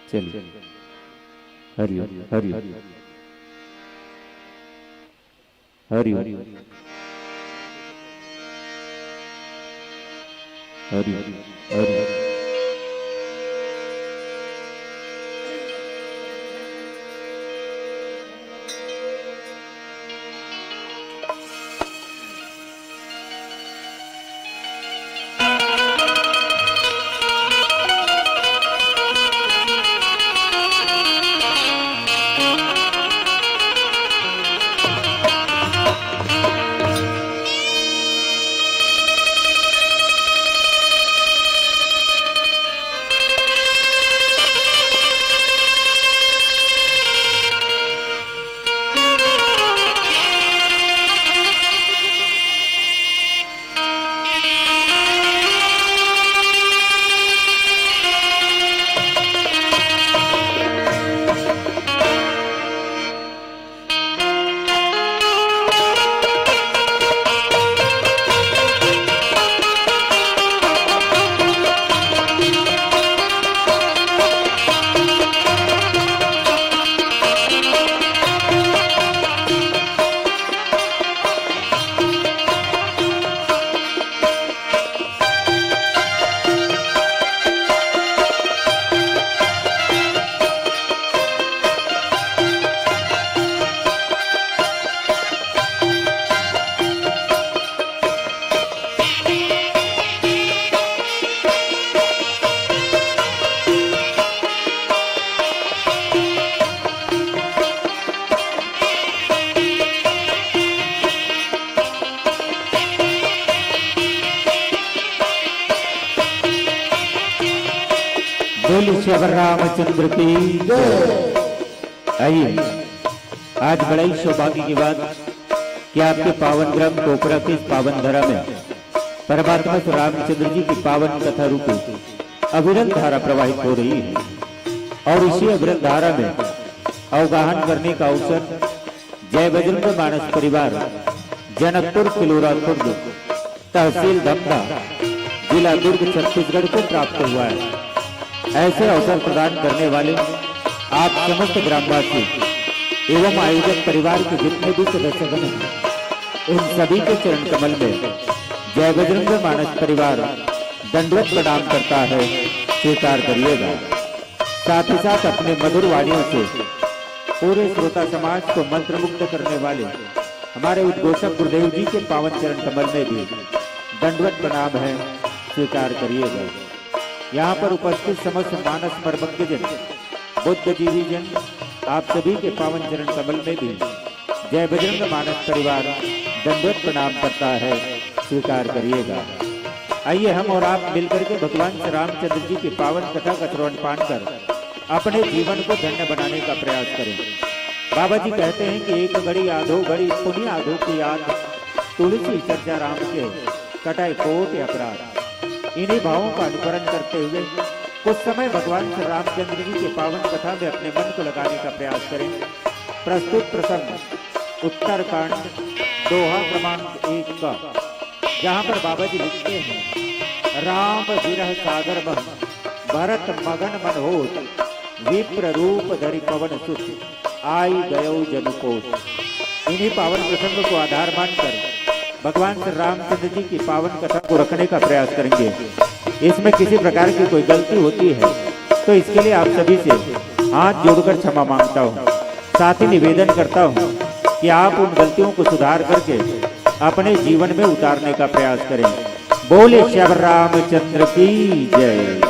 चलिए हरि हरि हरि हरि हरि हरि बोली श्री रामचंद्र की आइए आज बड़ा ही सौभाग्य की बात कि आपके पावन ग्राम कोपरा के इस पावन धरा में परमात्मा श्री रामचंद्र जी की पावन कथा रूपी अविरत धारा प्रवाहित हो रही है और इसी अविरत धारा में अवगाहन करने का अवसर जय बजरंग मानस परिवार जनकपुर किलोरा खुर्द तहसील धमधा जिला दुर्ग छत्तीसगढ़ को प्राप्त हुआ है। ऐसे अवसर प्रदान करने वाले आप समस्त ग्रामवासी एवं आयोजक परिवार के जितने भी सदस्यगण हैं उन सभी के चरण कमल में जय बजरंग मानस परिवार दंडवत प्रणाम करता है, स्वीकार करिएगा। साथ ही साथ अपने मधुर वाणियों से पूरे श्रोता समाज को मंत्रमुग्ध करने वाले हमारे उद्घोषक गुरुदेव जी के पावन चरण कमल में भी दंडवत प्रणाम है, स्वीकार करिएगा। यहाँ पर उपस्थित समस्त मानस मर्मज्ञ जन बुद्धिजीवी जन आप सभी के पावन चरण कमल में भी जय बजरंग मानस परिवार दंडवत प्रणाम करता है, स्वीकार करिएगा। आइए हम और आप मिलकर के भगवान श्री रामचंद्र जी की पावन कथा का श्रवण पान कर अपने जीवन को धन्य बनाने का प्रयास करें। बाबा जी कहते हैं कि एक घड़ी आधो घड़ी पुण्य आधो की याद, तुलसी चर्चा राम के कटाई कोट अपराध। इन्हीं भावों का अनुकरण करते हुए कुछ समय भगवान श्री रामचंद्र जी के पावन कथा में अपने मन को लगाने का प्रयास करें। प्रस्तुत प्रसंग उत्तरकांड दोहा क्रमांक 1 का, जहाँ पर बाबा जी लिखते हैं, राम विरह सागर बह भरत मगन मन होत, विप्र रूप धरि पवन सुत, आई गयो जनकोट। इन्हीं पावन प्रसंग को आधार मानकर भगवान श्री रामचंद्र जी की पावन कथा को रखने का प्रयास करेंगे। इसमें किसी प्रकार की कोई गलती होती है तो इसके लिए आप सभी से हाथ जोड़कर क्षमा मांगता हूँ। साथ ही निवेदन करता हूँ कि आप उन गलतियों को सुधार करके अपने जीवन में उतारने का प्रयास करें। बोले श्री रामचंद्र की जय।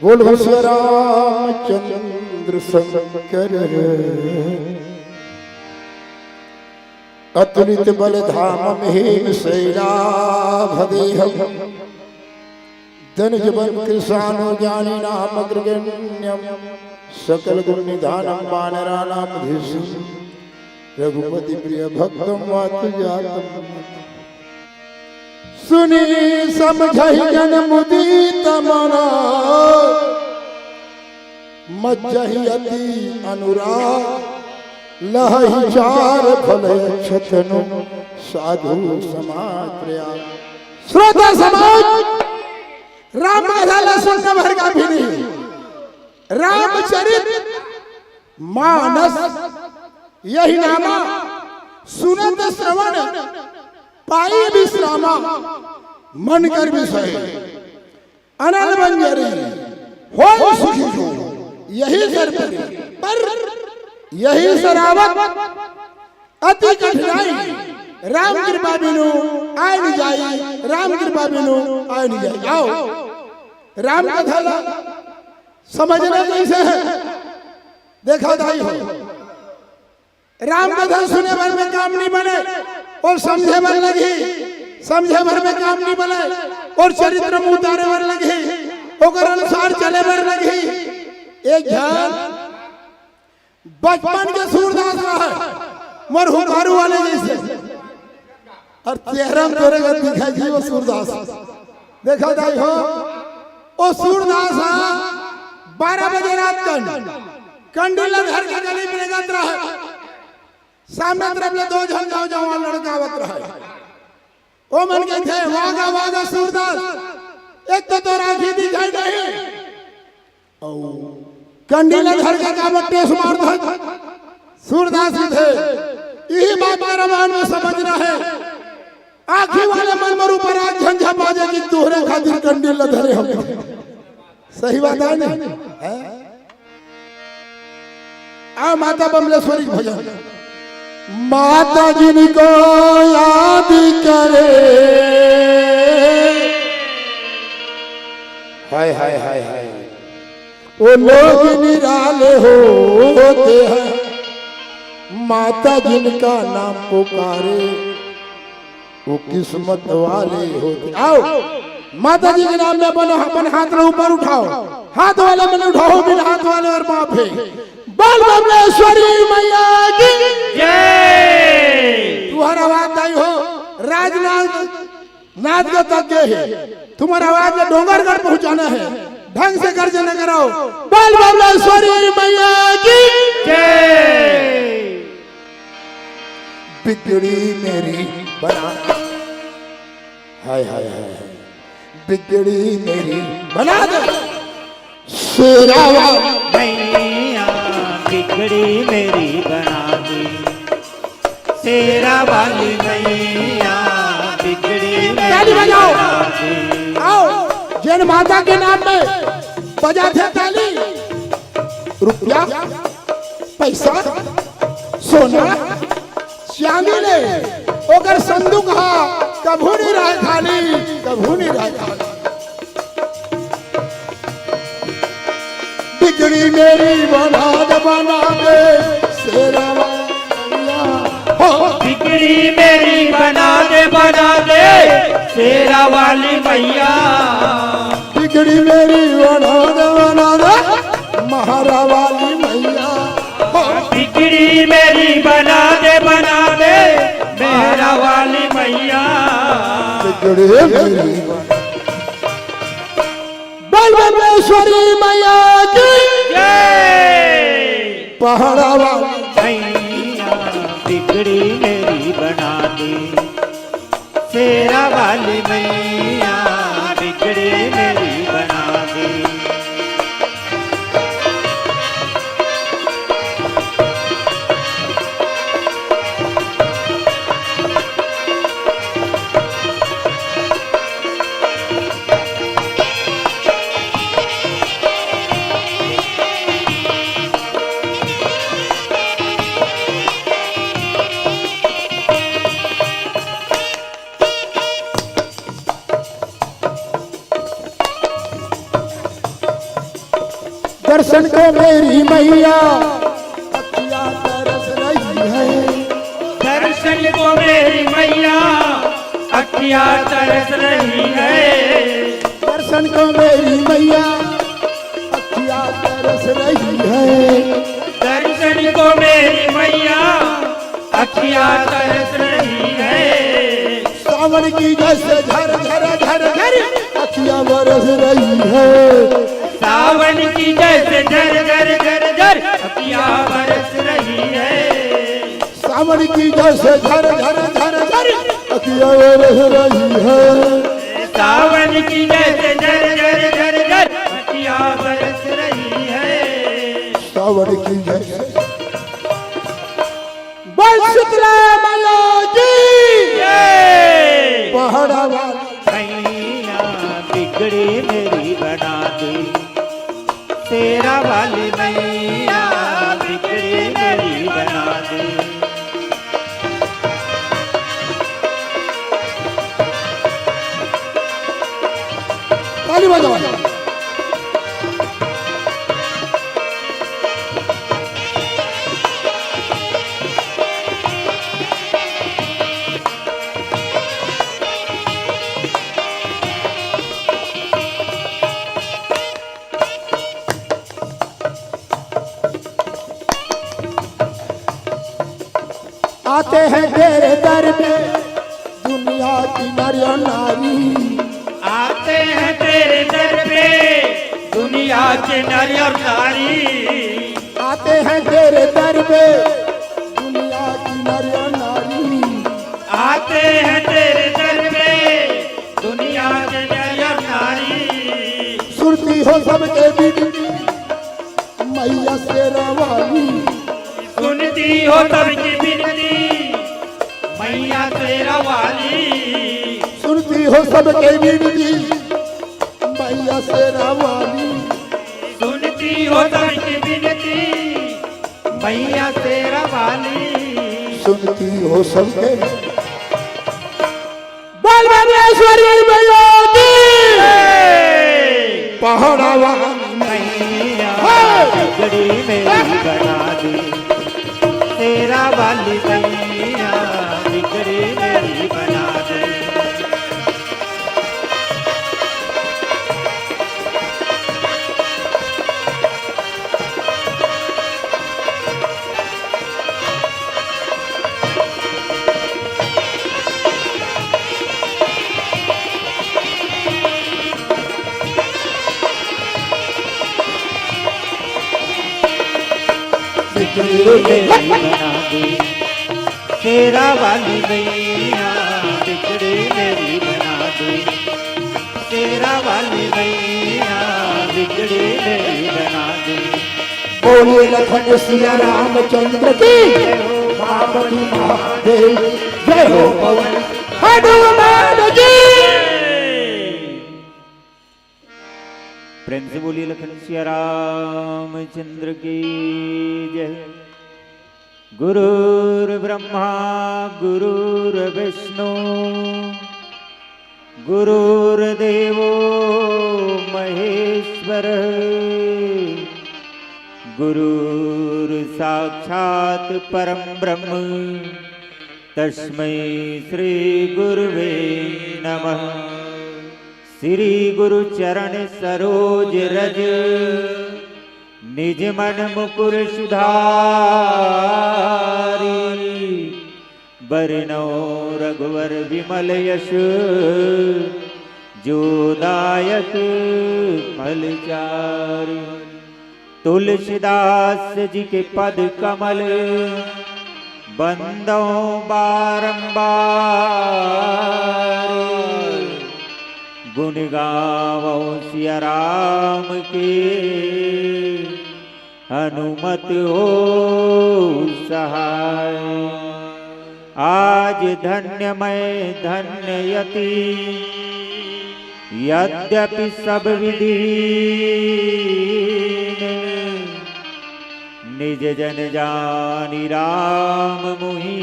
बोलो श्री रामचंद्र शंकर अतुलित बल धाम में शैलाभदेहम धन जबन कृषाणो ज्ञानी नाम अग्रगण्यम सकल गुण निधानम वानरा नाम धीशम रघुपति प्रिय भक्तम वातु जातम सुनी समझहि जन मुदित मना मज्जहि अति अनुराग लहहि चार फल छतनु साधु समात्र्या। श्रोता समाज राम कथा सुनने भर का भी नहीं, रामचरित मानस यही नामा सुनत श्रवण पाई विश्रामा मन कर विषय अनल बंजरी हो सुखी जो यही सर पर यही सरावत अति कठिनाई राम कृपा बिनु आय नहीं जाई, राम कृपा बिनु आय नहीं जाई। आओ राम कथा समझना कैसे है देखा दाई हो। राम कथा सुने भर में काम नहीं बने और समझे भर लगी, समझे भर में काम नहीं बने और चरित्र में उतारे भर लगी और अनुसार चले भर लगी। एक ध्यान बचपन के सूरदास रहा मर हुकारू वाले जैसे और चेहरा में तोरे घर दिखाई थी वो सूरदास देखा दाई हो। ओ सूरदास 12 बजे रात कंडीला घर के गली में लगत रहे, सामने तरफ ले 2 जन गाँव जवान लड़का आवत रहे। ओ मन के थे वागा वागा सूरदास, एक तो राखी दिखाई नहीं, कंडीला घर का कावट टेस मार दो। सूरदास जी थे, यही बात रामायण में समझना है। आखी वाले मन मर ऊपर आज झंझा बाजे की तोहरे खातिर कंडीला धरे हम। सही बात है ना? आ माता बमलेश्वरी भजन। माता जिनको याद करे, हाय हाय हाय हाय, वो लोग निराले होते हैं। माता जिनका नाम पुकारे वो किस्मत वाले होते। आओ माता जी के नाम में अपन हाथ ऊपर उठाओ, हाथ वाले मैंने उठाओ, बिन हाथ वाले और माफ है। बोल बमलेश्वरी मैया की जय। तुम्हारा आवाज आई हो राजनाथ नाथ का तक है, तुम्हारा आवाज डोंगरगढ़ पहुंचाना है, ढंग से गर्जन कराओ। बोल बमलेश्वरी मैया की जय। बिगड़ी मेरी बना, हाय हाय हाय, बिगड़ी मेरी बना दे शेरावा मैया, बिगड़ी मेरी बना दे शेरा वाली मैया, बिगड़ी मेरी बना दे। आओ जैन माता के नाम में बजा थे ताली, रुपया पैसा सोना चांदी ले ओकर संदूक हा कभू नहीं रहे खाली, कभू नहीं रहे खाली। बिगड़ी मेरी बना दे शेरा वालिया, हो बिगड़ी मेरी बना दे शेरा वाली मैया, बिगड़ी मेरी बना दे महारा वाली मैया, बिगड़ी मेरी बना दे मेहरा वाली मैया, बिगड़ी मेरी बोल बमलेश्वरी मैया की जय। पहाड़ा वाली मैया, बिगड़ी मेरी बना दे शेरा वाली मैया, बिगड़ी मेरी बना दे। दर्शन को मेरी मैया अखियाँ तरस रही है, दर्शन को मेरी मैया अखियाँ तरस रही है, दर्शन को मेरी मैया अखियाँ तरस रही है, दर्शन को मेरी मैया अखियाँ तरस रही है। सावन की जैसे झर झर झर झर अखियाँ बरस रही है, सावन की जैसे झर झर झर झर अखियाँ बरस रही है, सावन की जैसे झर झर झर झर अखियाँ बरस रही है, सावन की जैसे झर झर झर झर अखियाँ बरस रही है, सावन की जैसे। बोल शीतला मैया की जय। पहाड़ा वाली मैया, बिगड़ी मेरी बना दे शेरा वाली मैया, बिगड़ी मेरी बना दे। ताली बजाओ। आते हैं तेरे दर पे दुनिया की नर नारी, आते हैं तेरे दर पे दुनिया दुनिया के नर और नारी आते हैं तेरे दर पे दुनिया की नर और नारी, आते हैं तेरे दर पे दुनिया के नर और नारी। सुनती हो सबके बिनती मैया शेरा वाली, सुनती हो सबकी बिनती मैया तेरा वाली, सुनती हो सबके बिनती मैया शेरा वाली, सुनती हो सबकी बिनती मैया तेरा वाली, सुनती हो सबके। बोल भुवनेश्वरी मैया की पहाड़ा वाली मैया बिगड़ी मेरी बना दी, तेरा वाली मैया बिगड़ी मेरी बना दी। मेरी बना दे तेरा वाली मैया बिगड़े मेरी बना दे, तेरा वाली मैया बिगड़े मेरी बना दे। बोलिए लखन सिया रामचंद्र की पार्वती महादेव जय हो पवन हनुमान जी। प्रेम से बोलिए लखन सिया रामचंद्र की जय। गुरुर्ब्रह्मा गुरुर्विष्णु गुरुर्देवो महेश्वर, गुरुर्साक्षात् परम ब्रह्म तस्मै श्री गुरुवे नमः। श्री गुरु चरण सरोज रज निज मन मुकुर सुधारी, बरनौ रघुवर विमल यश जो दायक फलचारी। तुलसीदास जी के पद कमल बंदो बारंबार, गुण गावो सिया राम के हनुमत हो सहाय। आज धन्य मैं धन्य यति यद्यपि सब विधि, निज जन जानी राम मुहि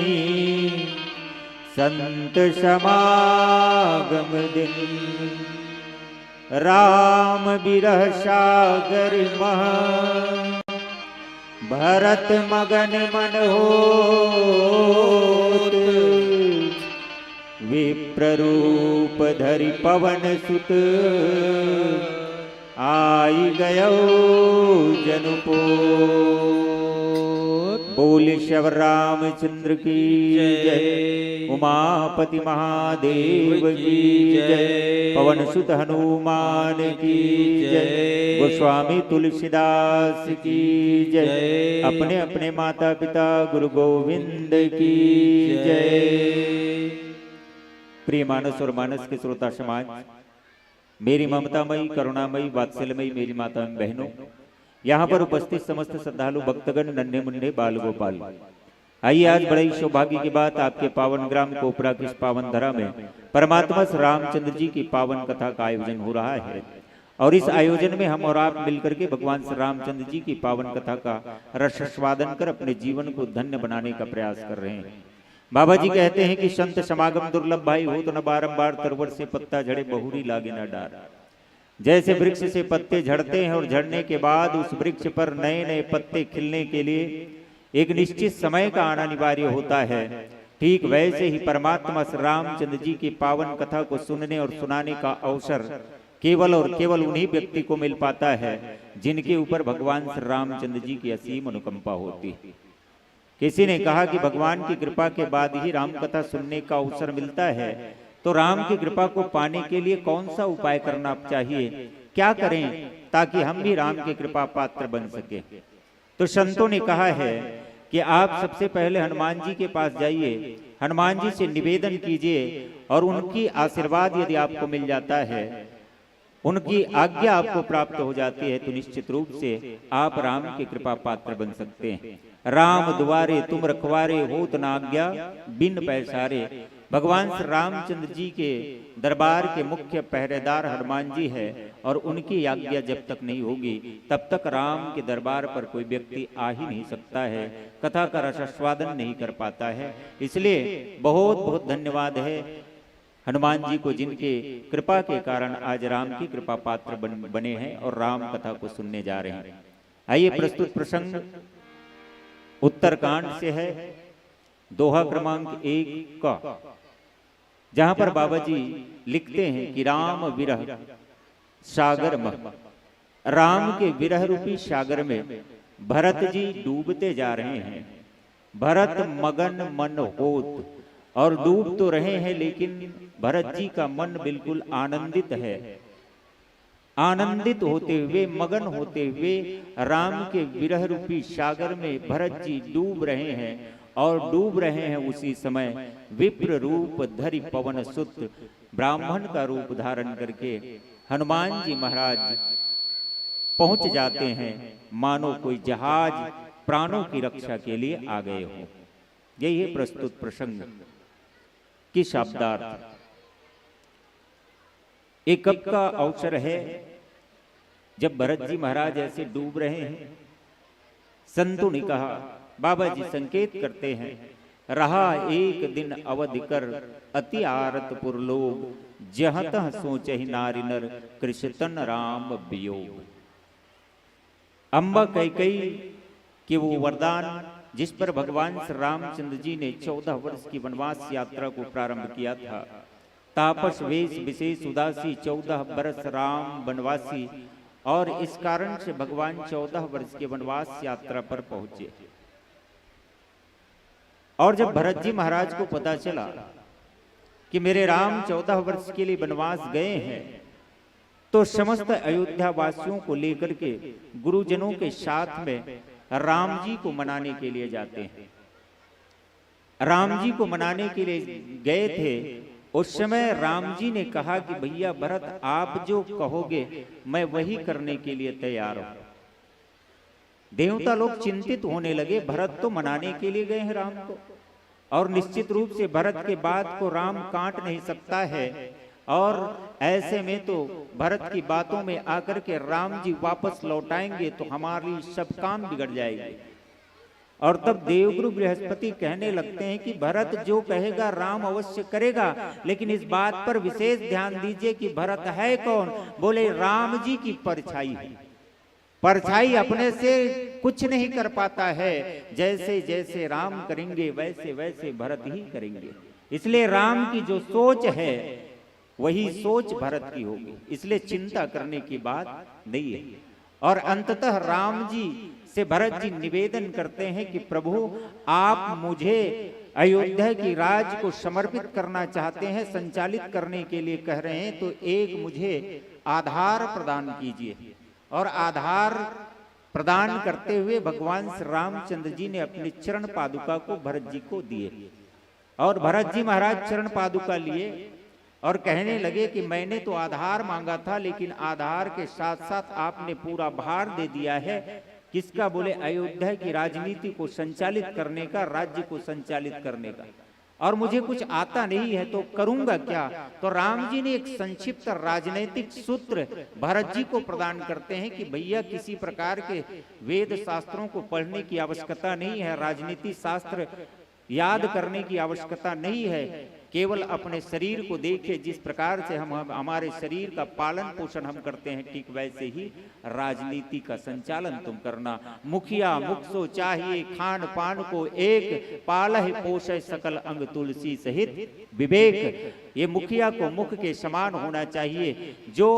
संत समागम दिन। राम बिरह सागर मह भरत मगन मन होत, विप्र रूप धरि पवन सुत आई गयो जनुपोत। बोल श्री रामचंद्र की जय, उमापति महादेव की जय, पवन सुत हनुमान की जय, गोस्वामी तुलसीदास की जय, अपने अपने माता पिता गुरु गोविंद की जय। प्रिय मानस और मानस के श्रोता समाज, मेरी ममतामयी करुणामयी वात्सल्यमयी मेरी माता बहनों, यहाँ पर उपस्थित समस्त श्रद्धालु भक्तगण, नन्हे मुन्ने बाल गोपाल, आइए आज बड़े ही सौभाग्य की बात आपके पावन ग्राम कोपरा की इस पावन धरा में परमात्मा श्री रामचंद्र जी की पावन कथा का आयोजन हो रहा है। और इस आयोजन में हम और आप मिलकर के भगवान श्री रामचंद्र जी की पावन कथा का रसास्वादन कर अपने जीवन को धन्य बनाने का प्रयास कर रहे हैं। बाबा जी कहते हैं कि संत समागम दुर्लभ भाई हो तो न बारंबार तरवर से पत्ता झड़े बहुरी लागे न डार। जैसे वृक्ष से पत्ते झड़ते हैं और झड़ने के बाद उस वृक्ष पर नए नए पत्ते खिलने के लिए एक निश्चित समय का आना अनिवार्य होता है, ठीक वैसे ही परमात्मा श्री रामचंद्र जी की पावन कथा को सुनने और सुनाने का अवसर केवल और केवल उन्हीं व्यक्ति को मिल पाता है जिनके ऊपर भगवान श्री रामचंद्र जी की असीम अनुकंपा होती है। किसी ने कहा कि भगवान की कृपा के बाद ही राम कथा सुनने का अवसर मिलता है, तो राम की कृपा को पाने के लिए कौन सा उपाय करना चाहिए? क्या करें ताकि हम भी राम के कृपा पात्र बन सके। तो संतों ने कहा है कि आप सबसे पहले हनुमान जी के पास जाइए, हनुमान जी से निवेदन कीजिए और उनकी आशीर्वाद यदि आपको मिल जाता है, उनकी आज्ञा आपको प्राप्त हो जाती है, तो निश्चित रूप से आप राम के कृपा पात्र बन सकते हैं। राम दुआरे तुम रखवारे होत न आज्ञा बिन पैसारे। भगवान श्री रामचंद्र जी के दरबार के मुख्य पहरेदार हनुमान जी है और उनकी आज्ञा जब तक नहीं होगी तब तक राम के दरबार पर कोई व्यक्ति आ ही नहीं सकता है, कथा का रसास्वादन नहीं कर पाता है। इसलिए बहुत बहुत धन्यवाद है हनुमान जी को, जिनके कृपा के कारण आज राम की कृपा पात्र बने हैं और राम कथा को सुनने जा रहे हैं। आइए प्रस्तुत प्रसंग उत्तरकांड से है, दोहा क्रमांक 1 का, जहां पर बाबा जी लिखते हैं कि राम विरह सागर में, राम के विरह रूपी सागर में भरत जी डूबते जा रहे हैं। भरत मगन मन होत, और डूब तो रहे हैं लेकिन भरत जी का मन बिल्कुल आनंदित है। आनंदित होते हुए, मगन होते हुए राम के विरह रूपी सागर में भरत जी डूब रहे हैं। और डूब रहे हैं उसी समय विप्र रूप धरि पवन सुत, ब्राह्मण का रूप धारण करके हनुमान जी महाराज पहुंच जाते हैं, मानो कोई जहाज प्राणों की रक्षा के लिए आ गए हो। यही है प्रस्तुत प्रसंग की शब्दार्थ। एक कब का अवसर है जब भरत जी महाराज ऐसे डूब रहे हैं। संतों ने कहा, बाबा जी संकेत करते हैं, रहा एक दिन अवधि कर अति आरत पुर लोग, जहाँ तह सोचहि नारी नर कृष्ण राम वियोग। अम्बा कैकई के वो वरदान जिस पर भगवान श्री रामचंद्र जी ने 14 वर्ष की वनवास यात्रा को प्रारंभ किया था। तापस वेश विशेष उदासी 14 वर्ष राम वनवासी, और इस कारण से भगवान 14 वर्ष के वनवास यात्रा पर पहुंचे। और जब भरत जी महाराज को पता चला कि मेरे राम 14 वर्ष के लिए वनवास गए हैं, तो समस्त अयोध्या वासियों को लेकर के गुरुजनों के साथ में राम जी को मनाने के लिए जाते हैं। राम जी को मनाने के लिए गए थे। उस समय राम जी ने कहा कि भैया भरत, आप जो कहोगे मैं वही करने के लिए तैयार हूं। देवता लोग चिंतित होने लगे, भरत तो मनाने के लिए गए हैं राम को, और निश्चित रूप से भरत के बात को राम काट नहीं सकता है, और ऐसे में तो भरत की बातों में आकर के राम जी वापस लौटाएंगे तो हमारी सब काम बिगड़ जाएंगे। और तब देवगुरु बृहस्पति कहने लगते हैं कि भरत जो कहेगा राम अवश्य करेगा, लेकिन इस बात पर विशेष ध्यान दीजिए कि भरत है कौन। बोले राम जी की परछाई है। परछाई अपने से कुछ नहीं कर पाता है, जैसे जैसे राम करेंगे वैसे वैसे भरत ही करेंगे। इसलिए राम की जो सोच है वही सोच भरत की होगी, इसलिए चिंता करने की बात नहीं है। और अंततः राम जी से भरत जी निवेदन करते हैं कि प्रभु, आप मुझे अयोध्या की राज को समर्पित करना चाहते हैं, संचालित करने के लिए कह रहे हैं, तो एक मुझे आधार प्रदान कीजिए। और आधार प्रदान करते हुए भगवान श्री रामचंद्र जी ने अपनी चरण पादुका को भरत जी को दिए। और भरत जी महाराज चरण पादुका लिए और कहने लगे कि मैंने तो आधार मांगा था, लेकिन आधार के साथ साथ आपने पूरा भार दे दिया है। किसका? बोले अयोध्या की राजनीति को संचालित करने का, राज्य को संचालित करने का। और मुझे कुछ आता नहीं है तो करूंगा क्या? तो राम जी ने एक संक्षिप्त राजनीतिक सूत्र भरत जी को प्रदान करते हैं कि भैया किसी प्रकार के वेद शास्त्रों को पढ़ने की आवश्यकता नहीं है, राजनीति शास्त्र याद करने की आवश्यकता नहीं है। केवल अपने शरीर को देखिए, जिस प्रकार से हम हमारे शरीर का पालन पोषण हम करते हैं, ठीक वैसे ही राजनीति का संचालन तुम करना। मुखिया मुख सो चाहिए खान पान को एक, पालह पोषय सकल अंग तुलसी सहित विवेक। ये मुखिया को मुख के समान होना चाहिए, जो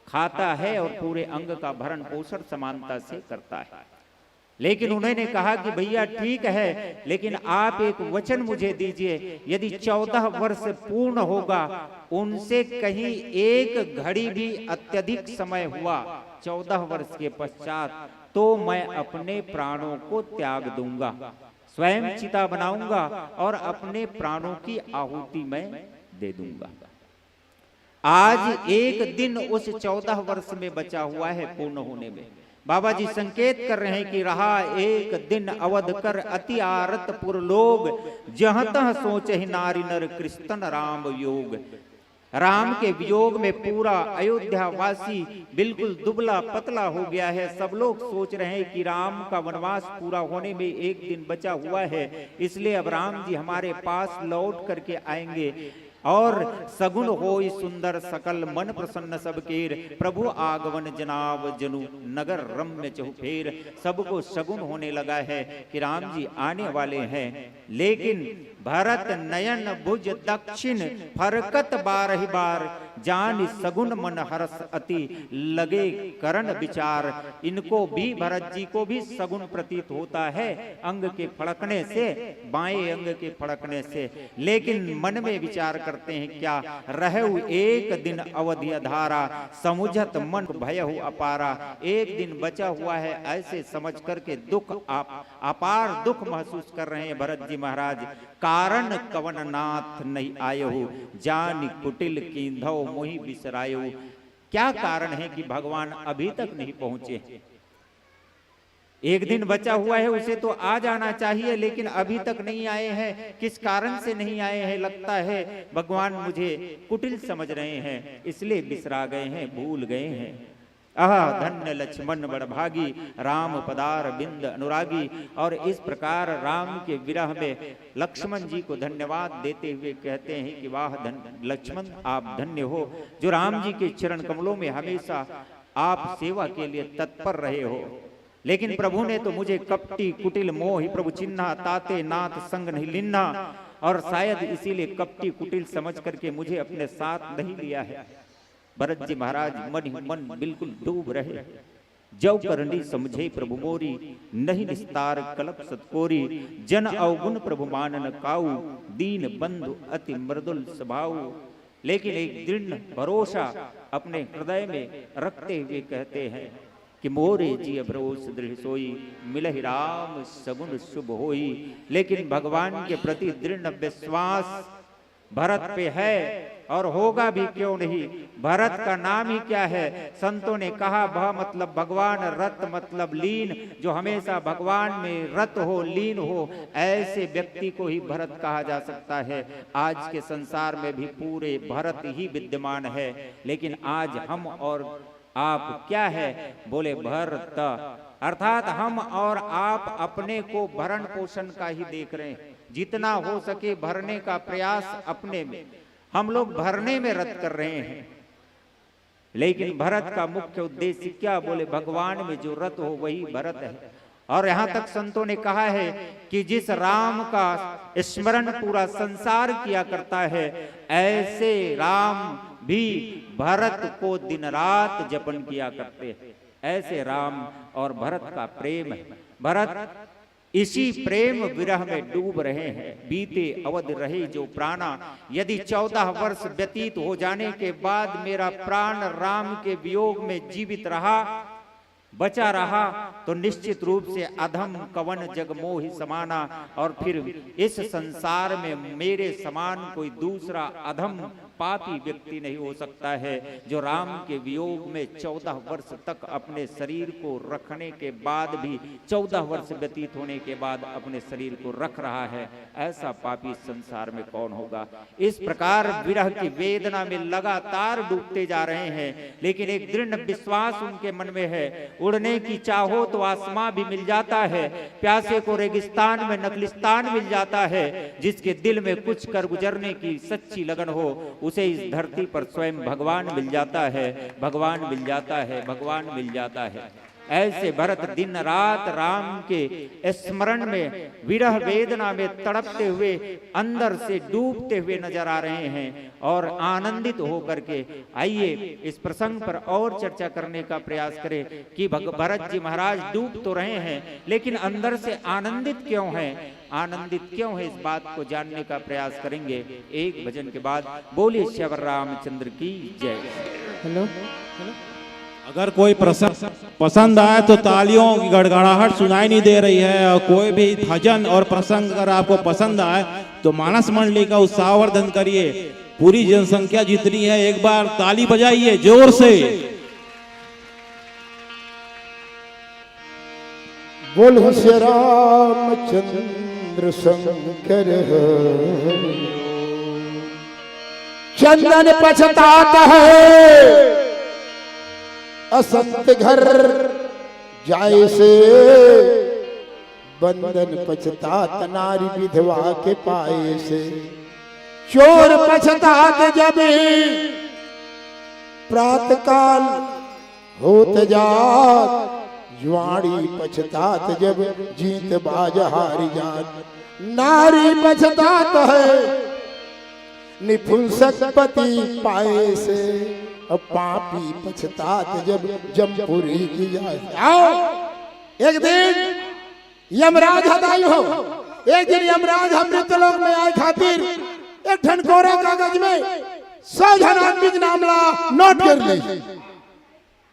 खाता है और पूरे अंग का भरण पोषण समानता से करता है। लेकिन उन्होंने कहा कि भैया ठीक है, लेकिन आप एक वचन मुझे दीजिए, यदि 14 वर्ष पूर्ण होगा, उनसे कहीं एक घड़ी भी अत्यधिक समय हुआ 14 वर्ष के पश्चात, तो मैं अपने प्राणों को त्याग दूंगा, स्वयं चिता बनाऊंगा और अपने प्राणों की आहुति मैं दे दूंगा। आज एक दिन उस 14 वर्ष में बचा हुआ है पूर्ण होने में। बाबा जी संकेत कर रहे हैं कि रहा एक दिन अवध कर अति आरत पुर लोग, जहाँ तह सोच ही नारी नर कृष्ण राम योग। राम के वियोग में पूरा अयोध्या वासी बिल्कुल दुबला पतला हो गया है। सब लोग सोच रहे हैं कि राम का वनवास पूरा होने में एक दिन बचा हुआ है, इसलिए अब राम जी हमारे पास लौट करके आएंगे और सगुन होई सुंदर सकल मन प्रसन्न सबकेर, प्रभु आगमन जनाब जनु नगर रम्य चहुफेर। सबको सगुन होने लगा है कि राम जी आने वाले हैं, लेकिन भरत नयन भुज दक्षिण फरकत बारहि बार, जान सगुन मन हरस अति लगे करण विचार। इनको भी, भरत जी को भी सगुन प्रतीत होता है अंग के फड़कने से, बाएं अंग के फड़कने से, लेकिन मन में विचार करते हैं क्या, रहु एक दिन अवधि धारा, समुझत मन भयहु अपारा। एक दिन बचा हुआ है ऐसे समझ करके दुख अपार दुख महसूस कर रहे हैं भरत जी महाराज। कारण कवन नाथ नहीं आयहु, जान कुटिल कींधौ मोहि बिसरायहु। क्या कारण है कि भगवान अभी तक नहीं पहुंचे? एक दिन बचा हुआ है, उसे तो आ जाना चाहिए, लेकिन अभी तक नहीं आए हैं। किस कारण से नहीं आए हैं? लगता है भगवान मुझे कुटिल समझ रहे हैं, इसलिए बिसरा गए हैं, भूल गए हैं। आह धन्य लक्ष्मण बड़भागी, राम पदार बिंद अनुरागी। और इस प्रकार राम के विरह में लक्ष्मण जी को धन्यवाद देते हुए कहते हैं कि वाह लक्ष्मण, आप धन्य हो जो राम जी के चरण कमलों में हमेशा आप सेवा के लिए तत्पर रहे हो। लेकिन प्रभु ने तो मुझे कपटी कुटिल मोहि प्रभु चिन्हा, ताते नाथ संग नहीं लिन्हा। और शायद इसीलिए कपटी कुटिल समझ करके मुझे अपने साथ नहीं लिया है। भरत जी महाराज मन बिल्कुल डूब रहे। जव करनी समझे प्रभु मोरी, नहीं निस्तार कलप सतकोरी। जन अवगुण प्रभु मानन काऊ, दीन बंधु अति मृदुल स्वभाव। लेकिन एक दृढ़ भरोसा अपने हृदय में रखते हुए कहते हैं कि मोरे जी भरोस दृढ़ सोई, मिलहि राम सगुन शुभ होई। लेकिन भगवान के प्रति दृढ़ विश्वास भरत पे है, और होगा भी क्यों नहीं। भरत का नाम ही क्या है? संतों ने कहा भ मतलब भगवान, रत मतलब लीन। जो हमेशा भगवान में रत हो, लीन हो, ऐसे व्यक्ति को ही भरत कहा जा सकता है। आज के संसार में भी पूरे भरत ही विद्यमान है, लेकिन आज हम और आप क्या है? बोले भरत, अर्थात हम और आप अपने को भरण पोषण का ही देख रहे हैं। जितना हो सके भरने का प्रयास अपने में, हम लोग भरने में रत कर रहे हैं। लेकिन भरत का मुख्य उद्देश्य क्या? बोले भगवान में जो रत हो वही भरत है। और यहाँ तक संतों ने कहा है कि जिस राम का स्मरण पूरा संसार किया करता है, ऐसे राम भी भरत को दिन रात जपन किया करते हैं। ऐसे राम और भरत का प्रेम है। भरत इसी प्रेम विरह में डूब रहे हैं। बीते अवध रहे जो प्राणा, यदि 14 वर्ष व्यतीत हो जाने के बाद मेरा प्राण राम के वियोग में जीवित रहा, बचा रहा, तो निश्चित रूप से अधम कवन जग मोहि समाना। और फिर इस संसार में मेरे समान कोई दूसरा अधम पापी व्यक्ति नहीं हो सकता है जो राम के वियोग में 14 वर्ष तक अपने शरीर को रखने के बाद भी, 14 वर्ष व्यतीत होने के बाद अपने शरीर को रख रहा है। ऐसा पापी संसार में कौन होगा? इस प्रकार विरह की वेदना में लगातार डूबते जा रहे हैं। लेकिन एक दृढ़ विश्वास उनके मन में है, उड़ने की चाहो तो आसमां भी मिल जाता है, प्यासे को रेगिस्तान में नखलिस्तान मिल जाता है। जिसके दिल में कुछ कर गुजरने की सच्ची लगन हो, उसे इस धरती पर स्वयं भगवान मिल जाता है, भगवान मिल जाता है, भगवान मिल जाता है। ऐसे भरत दिन रात राम के स्मरण में विरह वेदना में तड़पते हुए अंदर से डूबते हुए नजर आ रहे हैं और आनंदित होकर के आइए इस प्रसंग पर और चर्चा करने का प्रयास करें कि भरत जी महाराज डूब तो रहे हैं लेकिन अंदर से आनंदित क्यों हैं, आनंदित क्यों है, इस बात को जानने का प्रयास करेंगे एक भजन के बाद। बोलिए श्यावर रामचंद्र की जय। हेलो अगर कोई प्रसंग पसंद आए तो तालियों की गड़गड़ाहट सुनाई नहीं दे रही है, और कोई भी भजन और प्रसंग अगर आपको पसंद आए तो मानस मंडली का उत्साहवर्धन करिए। पूरी जनसंख्या जितनी है एक बार ताली बजाइए जोर से। बोलो श्री रामचंद्र शंकर चंदन पछताता है असंत घर जाए से, बंधन पछतात नारी विधवा के पाए से। चोर पछतात जब प्रातः काल होत जात, जुआड़ी पछतात जब जीत बाज हारी जात। नारी पछतात है निपुंसक पति पाए से, और पापी पछतात जब जमपुरी की जाए। आओ एक दिन यमराज हदाई हो, एक दिन यमराज अमृतलोक में आए खातिर एक ठन कोरा कागज में 100 जन आदमी के नाम ला नोट कर ले।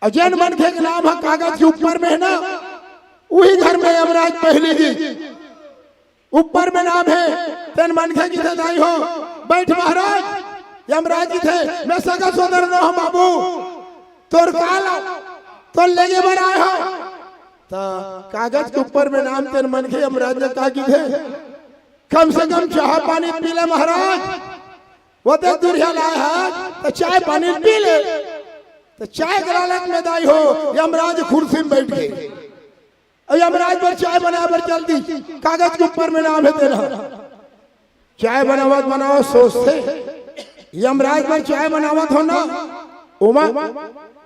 अजैन मनखे के नाम है कागज के ऊपर में है ना, वही घर में यमराज पहले जी ऊपर में नाम है तेन मनखे की सदाई हो। बैठ महाराज, यमराज जी थे, मैं सगा सोदर न हो बाबू, तोर काला तो लेगे बनाए हो। तो कागज के ऊपर में नाम तेन मनखे यमराज ने कहा कि थे कम से कम चाय पानी पी ले महाराज। वो तो दुरिया लाए है तो चाय पानी पी ले। तो चाय के लालच में दाई हो यमराज कुर्सी में बैठ गए, और यमराज पर चाय बनावर चल दी। कागज के ऊपर में नाम है तेरा, चाय बनावत बनाओ सोचते यमराज पर चाय बनावत हो ना, ओमा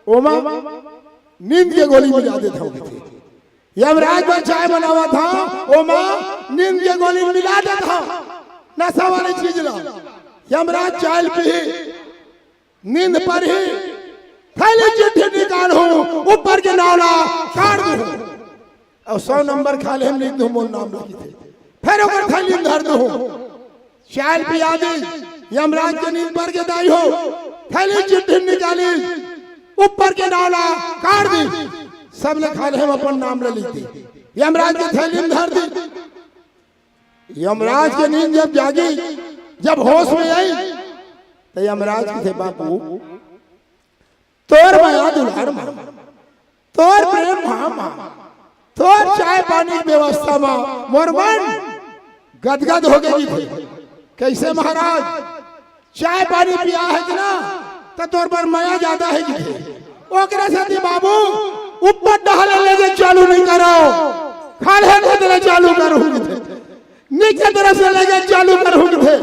ओमा नींद के गोली मिला देता हूँ। यमराज पर चाय बनावा था, ओमा नींद के गोली मिला देता, नशा वाली चीज ला। यमराज चाय पी, नींद पर ही थैली चिट्ठी निकाल हो, ऊपर के नावला काट दो, और 100 नंबर खा ले हम लिख दो मोल नाम लिखी थे, फिर ऊपर थैली धर दो। चाय पिया दी, यमराज के नींद पर के दाई हो, थैली चिट्ठी निकाली, ऊपर के नावला काट दी, सब ने खा ले हम अपन नाम ले ली। यमराज की थैली में धर दी। यमराज की नींद जब जागी, जब होश में आई तो यमराज की थे बापू तोर माया दुलार मां, तोर प्रेम मां, तोर चाय पानी की व्यवस्था मां मोर मन गदगद हो गई थे। कैसे महाराज, चाय पानी पिया है कि ना, तो तोर पर माया ज्यादा है कि ओकरे साथी बाबू ऊपर टहले लेके चालू नहीं करो, खाले तेरे चालू करूंगी थे, नीचे तरफ से लेके चालू करूंगी थे।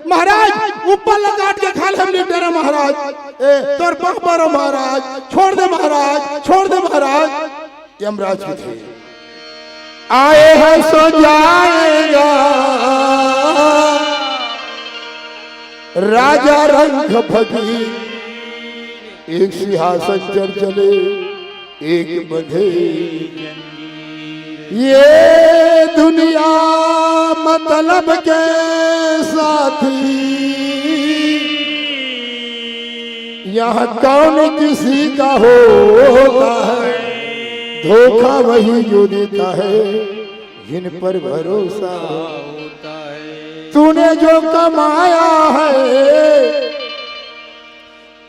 महाराज ऊपर लगाट के खाले हम नहीं तेरा महाराज, ए तोर पाप मारो महाराज, छोड़ दे महाराज, छोड़ दे महाराज। यमराज की थे आए हैं सो जाएगा राजा रंग भगी, एक सिंहासन चढ़ चले एक बंधे। ये दुनिया मतलब के साथी, यहाँ कौन किसी का होता है, धोखा वही जो देता है जिन पर भरोसा होता है। तूने जो कमाया है,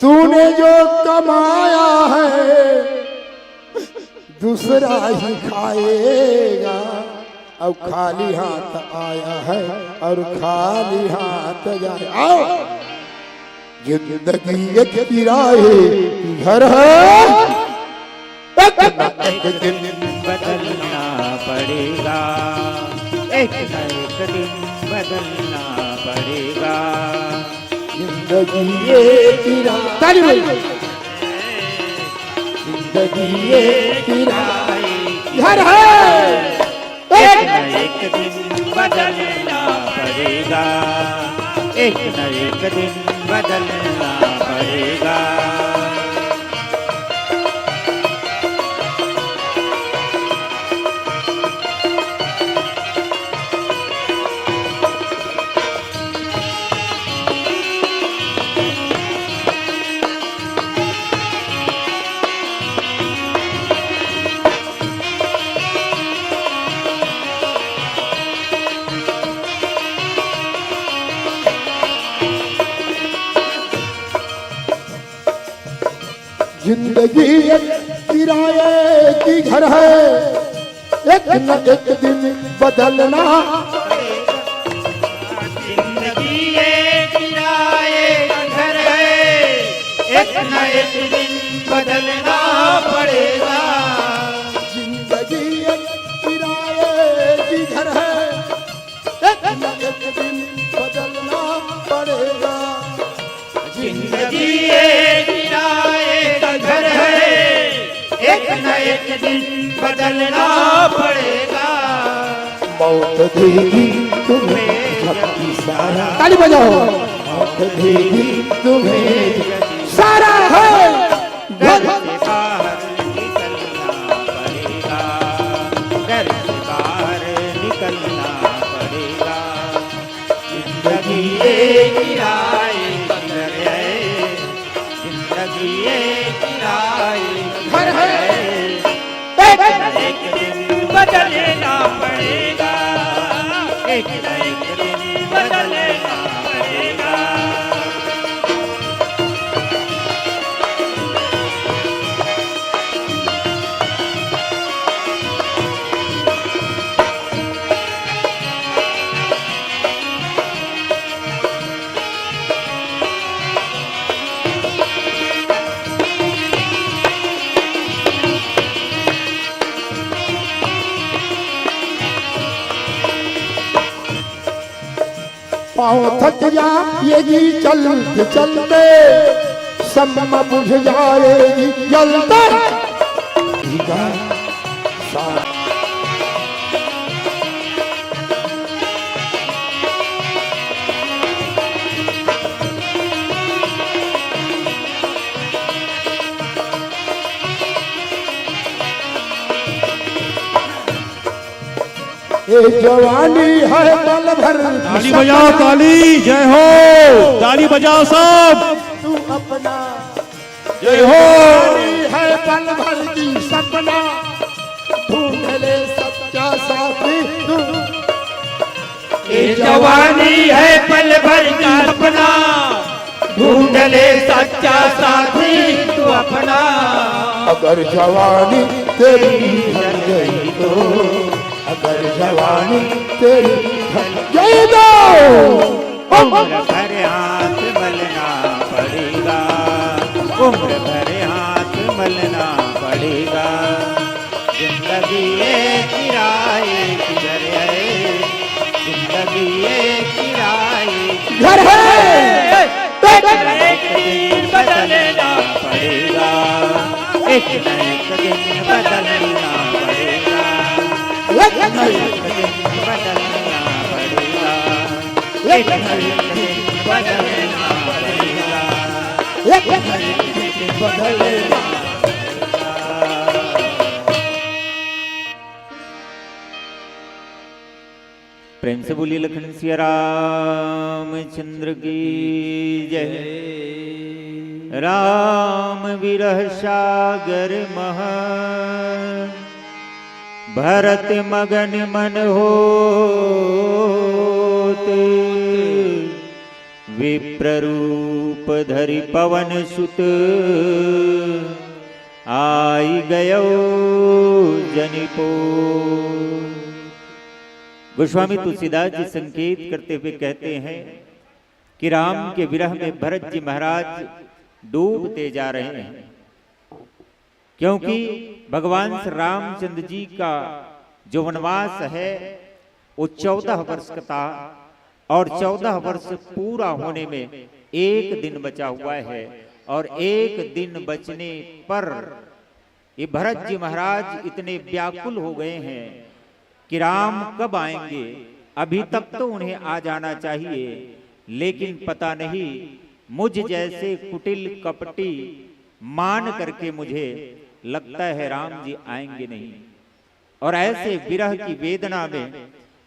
तूने जो कमाया है, दूसरा ही खाएगा। अब खाली हाथ आया है और खाली हाथ जाए। आओ जिंदगी एक किराए की घर है, एक दिन बदलना पड़ेगा, एक न एक दिन बदलना पड़ेगा। जिंदगी एक किराए, जिंदगी एक किराए घर है, एक न एक दिन बदलना पड़ेगा, एक न एक दिन बदलना पड़ेगा। जिंदगी एक किराए की घर है, एक न एक दिन बदलना। जिंदगी एक किराए का घर है, एक न एक दिन बदलना पड़ेगा। जिंदगी एक किराए की घर है, एक न एक दिन बदलना पड़ेगा। जिंदगी एक किराए का घर है, एक न एक दिन बदलना पड़ेगा। मौत देगी तुम्हें झपकी सारा, ताली बजाओ। मौत देगी तुम्हें सारा है, घर से बाहर निकलना पड़ेगा, घर से बाहर निकलना पड़ेगा। जिंदगी एक किराए का घर है, जिंदगी एक किराए का घर है, एक न एक दिन बदलना पड़ेगा, एक न एक दिन बदलना पड़ेगा। पाँव थक जाएगी चलते चलते, सम्मा बुझ जाएगी जलते। ये जवानी है पल भर। ताली बजाओ, ताली, जय हो, ताली बजाओ सब। तू अपना जय हो। है पल भर की सपना, ढूंढ ले सच्चा साथी तू। ये जवानी है पल भर का सपना, ढूंढ ले सच्चा साथी तू अपना। अगर जवानी तेरी ढल गई तो, अगर जवानी तेरी ढल गई तो उम्र भर हाथ मलना पड़ेगा, उम्र भर हाथ मलना पड़ेगा। जिंदगी एक किराए की घर है, जिंदगी एक किराए की घर है, एक दिन बदलना पड़ेगा, एक न एक दिन बदलना पड़ेगा, एक न एक दिन बदलना पड़ेगा, एक न एक दिन बदलना पड़ेगा, एक न एक दिन बदलना। प्रेम से बोलिए लखन सिया रामचंद्र की जय। राम विरह सागर मह भरत मगन मन होत, विप्ररूप धरि पवन सुत आई गयो जनिपो। गोस्वामी तुलसीदास जी संकेत करते हुए कहते हैं कि राम के विरह में भरत जी महाराज डूबते जा रहे हैं, क्योंकि भगवान श्री रामचंद्र जी का जो वनवास है वो 14 वर्ष का था, और 14 वर्ष पूरा होने में एक दिन बचा हुआ है, और एक दिन बचने पर ये भरत जी महाराज इतने व्याकुल हो गए हैं कि राम कब आएंगे। अभी तक तो उन्हें आ जाना चाहिए, लेकिन पता नहीं मुझ जैसे कुटिल कपटी मान करके मुझे लगता है राम जी आएंगे नहीं। और ऐसे विरह की वेदना में,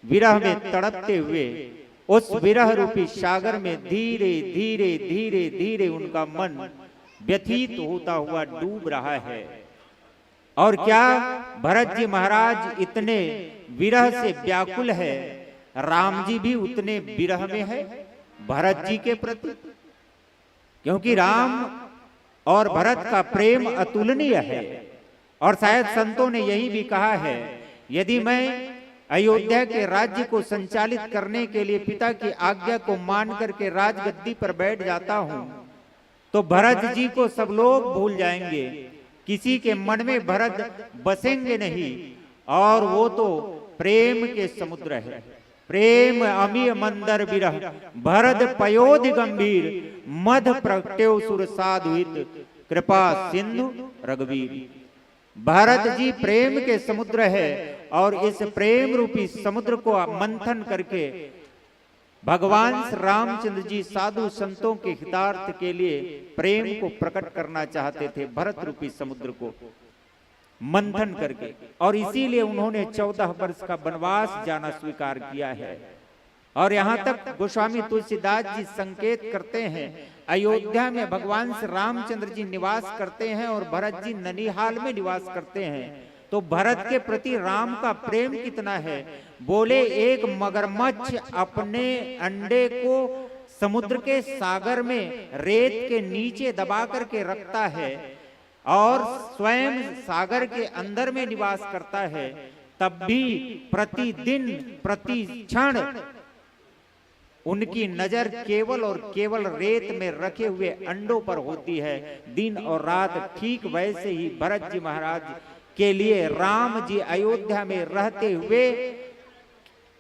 विरह में तड़पते हुए उस विरह रूपी सागर में धीरे धीरे धीरे धीरे उनका मन व्यथित होता हुआ डूब रहा है। और क्या भरत जी महाराज इतने विरह से व्याकुल है, राम जी भी उतने विरह में है भरत जी के प्रति, क्योंकि राम और भरत का प्रेम अतुलनीय है। और शायद संतों ने यही भी कहा है, यदि मैं अयोध्या के राज्य को संचालित करने के लिए पिता की आज्ञा को मान करके राजगद्दी पर बैठ जाता हूं, तो भरत जी को सब लोग भूल जाएंगे, किसी के मन में भरत बसेंगे नहीं। और वो तो प्रेम के समुद्र है, प्रेम अमीय मंदर विरह भरत पयोध गंभीर मध प्रगट्यो सुर साधुहित कृपा सिंधु रघुवीर। भरत जी प्रेम के समुद्र है, और इस प्रेम रूपी समुद्र को मंथन करके भगवान श्री रामचंद्र जी साधु संतों के हितार्थ के लिए प्रेम को प्रकट करना चाहते थे, भरत रूपी समुद्र को मंथन करके। और इसीलिए उन्होंने 14 वर्ष का वनवास जाना स्वीकार किया है। और यहाँ तक गोस्वामी तुलसीदास जी संकेत करते हैं, अयोध्या में भगवान श्री रामचंद्र जी निवास करते हैं और भरत जी ननिहाल में निवास करते हैं। तो भरत के प्रति राम का प्रेम कितना है। बोले एक मगरमच्छ अपने अंडे को समुद्र के सागर में रेत के नीचे दबा करके रखता है और स्वयं सागर के अंदर में निवास करता है, तब भी प्रतिदिन प्रति क्षण उनकी नजर केवल और केवल रेत में रखे हुए अंडों पर होती है, दिन और रात। ठीक वैसे ही भरत जी महाराज के लिए राम जी अयोध्या में रहते हुए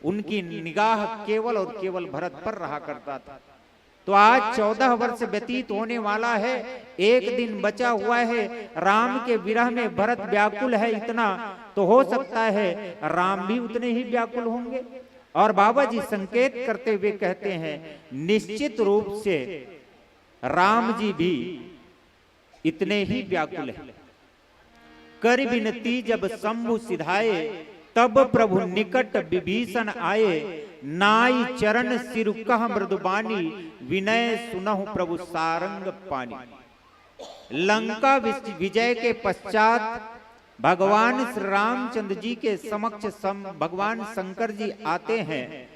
उनकी निगाह केवल और केवल भरत पर रहा करता था। तो आज 14 वर्ष व्यतीत होने वाला है, एक दिन बचा हुआ है, राम के विरह में भरत व्याकुल है इतना, तो हो सकता है राम भी उतने ही व्याकुल होंगे। और बाबा जी संकेत करते हुए कहते हैं, निश्चित रूप से राम जी भी इतने ही व्याकुल है। कर विनती जब शंभु सिधाए, तब प्रभु निकट विभीषण आए, नाई चरण सिर कह मृदुबानी, विनय सुनहु प्रभु सारंग पानी। लंका विजय के पश्चात भगवान श्री रामचंद्र जी के समक्ष भगवान शंकर जी आते हैं।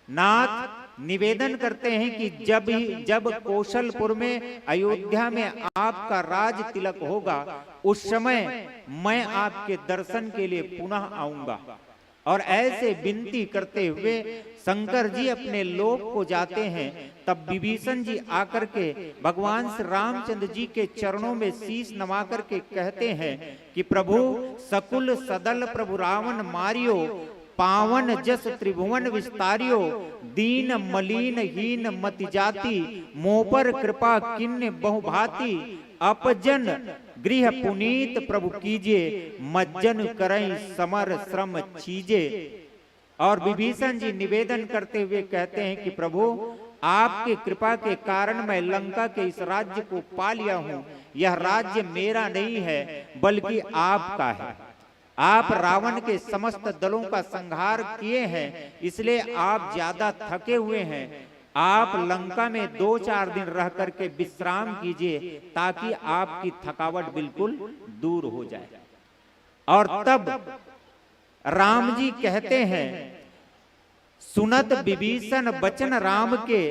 नाथ निवेदन करते हैं कि जब कौशलपुर में अयोध्या में आपका राज तिलक होगा, उस समय मैं आपके दर्शन के लिए पुनः आऊंगा। और ऐसे विनती करते हुए शंकर जी अपने लोक को जाते हैं। तब विभीषण जी आकर के भगवान श्री रामचंद्र जी के चरणों में शीश नवा करके कहते हैं कि प्रभु सकुल सदल प्रभु रावण मारियो, पावन जस त्रिभुवन विस्तारियो, दीन मलिन हीन मति जाति, मोपर कृपा किन्ने बहुभाति, अपजन गृह पुनीत प्रभु कीजिए, मज्जन करई समर श्रम चीजे। और विभीषण जी निवेदन करते हुए कहते हैं कि प्रभु आपके कृपा के कारण मैं लंका के इस राज्य को पा लिया हूं। यह राज्य मेरा नहीं है बल्कि आपका है। आप रावण के समस्त दलों का संहार किए हैं, इसलिए आप ज्यादा थके हुए हैं। आप लंका में 2-4 दिन रह करके विश्राम कीजिए ताकि आपकी थकावट बिल्कुल दूर हो जाए। और तब राम जी कहते हैं, सुनत विभीषण बचन राम के,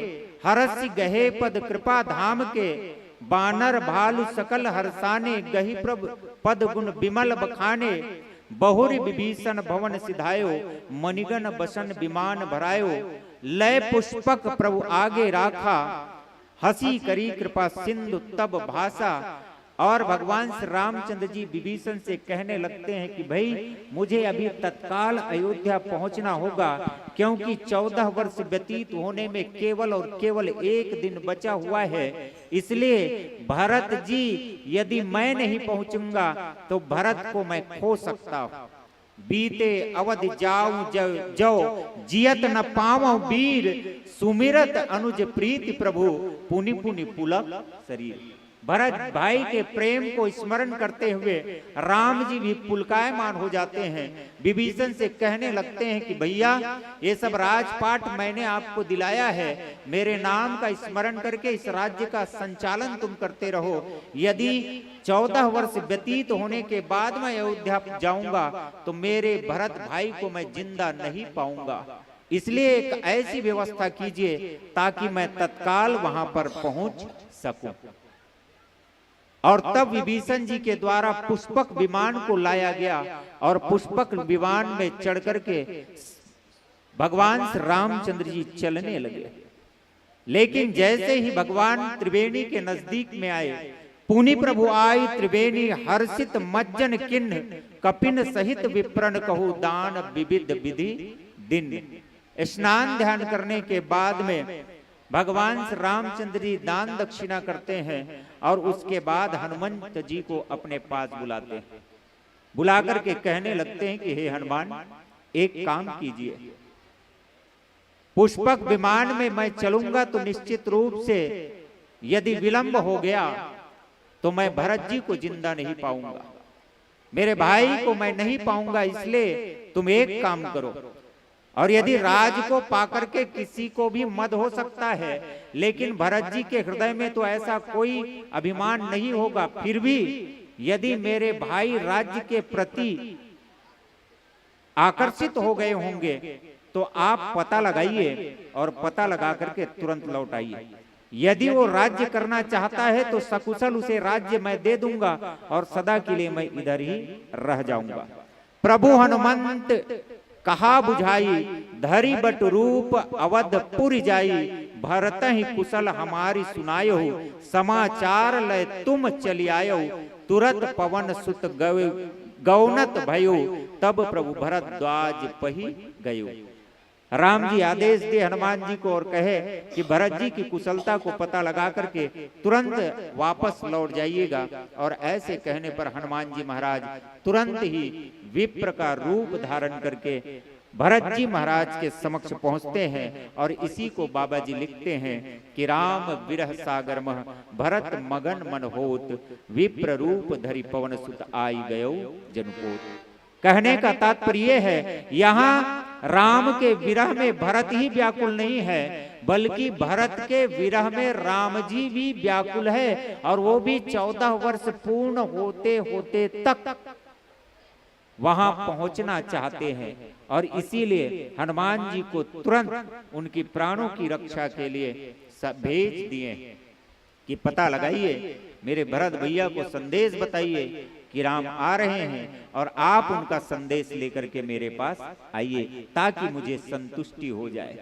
हरसि गहे पद कृपा धाम के, बानर भालु सकल हर्षाने, गही प्रभ पद गुण विमल बखाने, बहुरी विभीषण भवन सिधायो, मणिगण बसन विमान भरायो, लय पुष्पक प्रभु आगे राखा, हसी करी कृपा सिंधु तब भाषा, और भगवान श्री रामचंद्र जी विभीषण से कहने लगते हैं कि भाई मुझे अभी तत्काल अयोध्या पहुंचना होगा, क्योंकि 14 वर्ष व्यतीत होने में केवल और केवल एक दिन बचा हुआ है। इसलिए भरत जी यदि मैं नहीं पहुंचूंगा तो भरत को मैं खो सकता हूं। बीते अवधि जाऊं जो जियत न पावं वीर, सुमिरत अनुज प्रीति प्रभु, पुनि पुनि पुलक शरीर। भरत भाई के प्रेम को स्मरण करते हुए राम जी भी पुलकायमान हो जाते हैं। विभीषण से कहने लगते हैं कि भैया ये सब राजपाट मैंने आपको दिलाया है, मेरे नाम का स्मरण करके इस राज्य का संचालन तुम करते रहो। यदि 14 वर्ष व्यतीत होने के बाद मैं अयोध्या जाऊंगा तो मेरे भरत भाई को मैं जिंदा नहीं पाऊंगा, इसलिए एक ऐसी व्यवस्था कीजिए ताकि मैं तत्काल वहां पर पहुंच सकूं। और तब विभीषण जी के द्वारा पुष्पक विमान को लाया गया और पुष्पक विमान में चढ़ करके भगवान श्री रामचंद्र जी चलने लगे। लेकिन जैसे ही भगवान त्रिवेणी के नजदीक में आए, पुनि प्रभु आई त्रिवेणी हर्षित मज्जन किन्न, कपिन सहित विप्रन कहु दान विविध विधि दिन। स्नान ध्यान करने के बाद में भगवान श्री रामचंद्र जी दान दक्षिणा करते हैं और उसके बाद हनुमंत जी को अपने पास बुलाते हैं। बुला करके कहने लगते हैं कि हे हनुमान, एक काम कीजिए, पुष्पक विमान में मैं चलूंगा तो निश्चित रूप से यदि विलंब हो गया तो मैं भरत जी को जिंदा नहीं पाऊंगा, मेरे भाई को मैं नहीं पाऊंगा। इसलिए तुम एक काम करो, और यदि राज को पाकर के किसी को भी मद हो सकता है, लेकिन भरत जी के हृदय में तो ऐसा कोई अभिमान नहीं होगा। फिर भी यदि मेरे भाई राज्य के प्रति आकर्षित हो गए होंगे तो आप पता लगाइए और पता लगा करके तुरंत लौट आइए। यदि वो राज्य करना चाहता है तो सकुशल उसे राज्य मैं दे दूंगा और सदा के लिए मैं इधर ही रह जाऊंगा। प्रभु हनुमंत कहा बुझाई, धरी बट रूप अवधपुर जाई, भरत ही कुशल हमारी सुनायो, समाचार लय तुम चली आयो, तुरंत पवन सुत गौनत भयो, तब प्रभु भरद्वाज पही गयो। राम जी आदेश दे हनुमान जी को और कहे कि भरत जी की कुशलता को पता लगा करके तुरंत वापस लौट जाइएगा। और ऐसे कहने पर हनुमान जी महाराज तुरंत ही विप्र का रूप धारण करके भरत जी महाराज के समक्ष पहुंचते हैं। और इसी को बाबा जी लिखते हैं कि राम विरह सागर मह भरत मगन मन होत, विप्र रूप धरि पवन सुत आई गयो जनपोत। कहने का तात्पर्य है यहाँ राम के विरह में भरत ही व्याकुल नहीं है, बल्कि भरत के विरह में राम जी भी व्याकुल है, और वो भी 14 वर्ष पूर्ण होते होते तक वहां पहुंचना चाहते हैं। और इसीलिए हनुमान जी को तुरंत उनकी प्राणों की रक्षा के लिए भेज दिए कि पता लगाइए, मेरे भरत भैया को संदेश बताइए कि राम आ रहे हैं और आप उनका संदेश लेकर के मेरे पास आइए ताकि मुझे संतुष्टि हो जाए।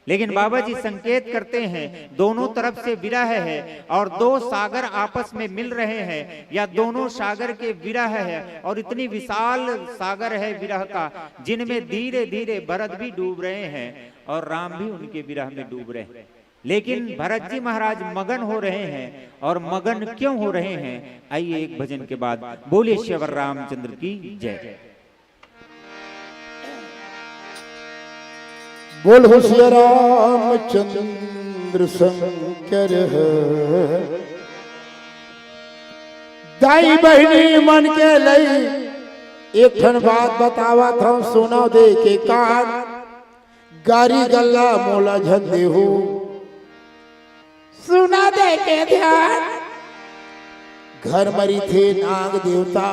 लेकिन बाबा जी संकेत करते हैं दोनों तरफ से विरह है और दो सागर आपस में मिल रहे हैं, या दोनों सागर के विरह है और इतनी विशाल सागर है विरह का, जिनमें धीरे धीरे भरत भी डूब रहे हैं और राम भी उनके विरह में डूब रहे हैं। लेकिन भरत जी महाराज मगन हो रहे हैं, और मगन क्यों हो रहे हैं, आइए एक भजन के बाद बोलिए श्री रामचंद्र की जय। बोल श्री रामचंद्र शंकर दाई बहनी मन के लई एक ठन बात बतावा था, सुना दे के कान गारी गल्ला मोला झंदे हो, सुना दे के ध्यान। घर मरी थे नाग देवता,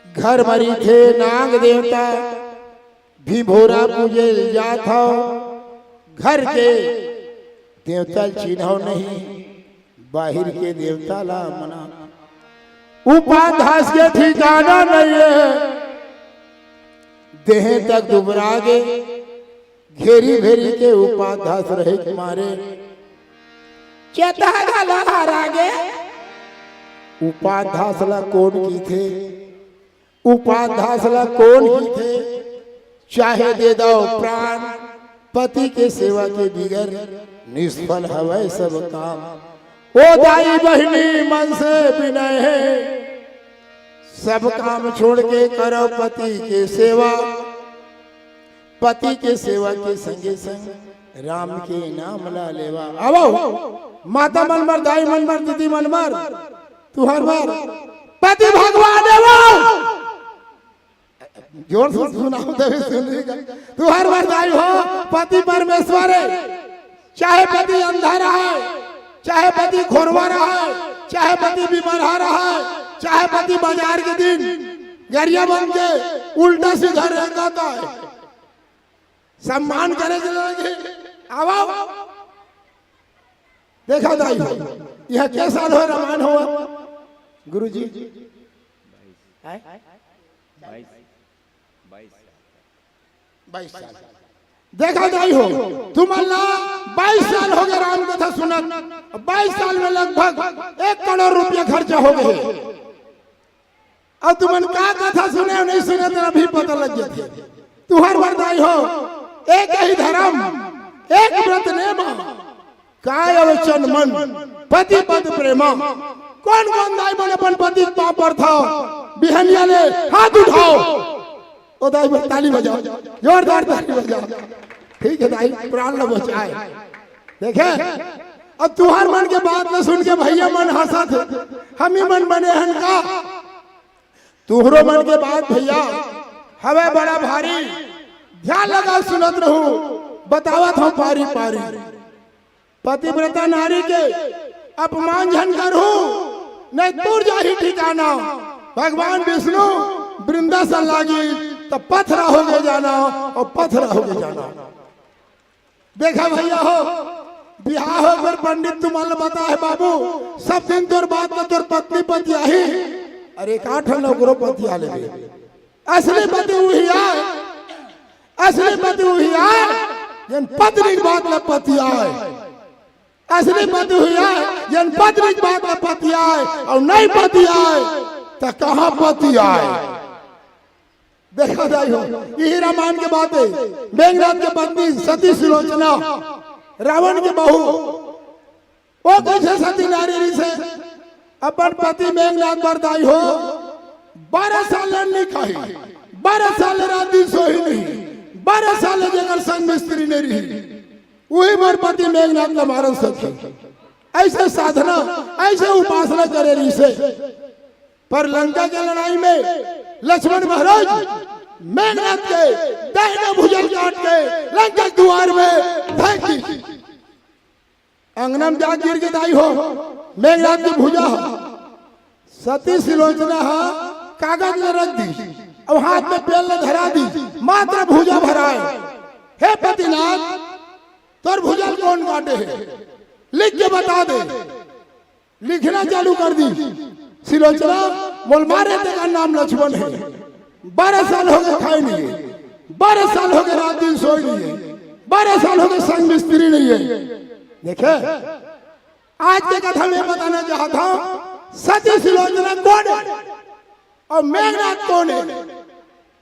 घर मरी थे नाग देवता, भीभोरा पूजे जाता, घर के देवता चिन्हो नहीं, बाहर के देवता ला मना। उपाध्यास के ठिकाना नहीं है, देह तक दुबरा गे, घेरी भेरी के उपाध्यास रहे मारे, चेता गला गे उपाध्यासला कौन की थे, उपाध्यासला कौन की थे, चाहे दे दो प्राण, पति के सेवा के बिगर निष्फल हवै सब काम। ओ दाई बहिनी मन से विनय है, सब काम छोड़ के करो पति के सेवा, पति के सेवा के संगे संग राम के नाम ला लेवा। आओ माता मनमर, दाई मनमर, दीदी मनमर, तू हर बार पति भगवान है वो, जोर से सुनाओ तभी सुनिएगा। तू हर बार दाई हो, पति परमेश्वर है, चाहे पति अंधा रहा है, चाहे पति खोरवा रहा है, चाहे पति बीमार रहा है, चाहे पति बाजार के दिन गरिया बन के उल्टा सीधा रहता है, सम्मान करे लगे। आओ देखा दाई यह क्या साल हो रामायण हुआ गुरु जी? 22 साल। देखा दाई हो तुम अल्लाह 22 साल हो गए राम कथा सुनत, 22 साल में लगभग 1 करोड़ रुपया खर्चा हो गए। अब तुमन का कथा सुने नहीं सुने तो अभी पता लग जाती। तू हर बार दाई हो एक ही धर्म, एक व्रत नेमा, काय वचन मन, पति पद प्रेमा। कौन कौन दाई बन अपन पति पाप पर था, बिहनिया ने हाथ उठाओ। ओ दाई ताली बजाओ, जोरदार ताली बजाओ। ठीक है दाई, प्राण न बचाए। देखे अब तुहार मन के बात न सुन के भैया मन हंसा थे, हम ही मन बने हन का। तुहरो मन के बात भैया हवे बड़ा भारी, ध्यान लगा सुनत रहूं, बतावत हूं पारी पारी। पतिव्रता नारी के अपमान झन करूं, नहीं दूर जाही ठिकाना। भगवान विष्णु वृंदा सा लागी तो पथरा हो गए जाना, और पथरा हो गए जाना। देखा भैया हो बिहार हो फिर पंडित तुम्हारे बता है बाबू, सब दिन तोर बात में तोर पत्नी पति आई, अरे काठ नौकरो पति आले। असली पति वही आए, असली पति वही आए जन पत्नी की बात में पति आए, असली पति हुई आए जन पत्नी की बात में पति आए, और नहीं पति आए तो कहां पति आए। देखा जाए हो यही रामायण की बात है। मेघनाथ की पत्नी सती सुलोचना, रावण की बहू, वो कैसे सती नारी से अपन पति मेघनाथ बरदाई हो 12 साल नहीं खाई, 12 साल रात दिन सोई नहीं, 12 साल जगह संग में स्त्री नहीं रही, वही मोर पति मेघनाथ का मारन सके। ऐसे साधना ऐसे उपासना करे रही से। पर लंका के लड़ाई में लक्ष्मण महाराज मेघनाथ के दाहिने भुजन काट के लंका द्वार में फेंक दी। अंगना में जा गिर के दाई हो मेघनाथ की भुजा, सती सुलोचना कागज में रख दी और हाथ में पेल ने धरा दी, मात्र भुजा भराए। हे पतिनाथ तोर भुजल कौन काटे है, लिख के बता दे। लिखना चालू कर दी। सुलोचना बोल मारे तेरा नाम लक्ष्मण है, 12 साल हो गए खाए नहीं है, 12 साल हो गए रात दिन सोई नहीं है, 12 साल हो गए संग में स्त्री नहीं है। देखे आज के कथा में बताना चाहता हूं सती सुलोचना कौन है और मेघनाथ कौन है।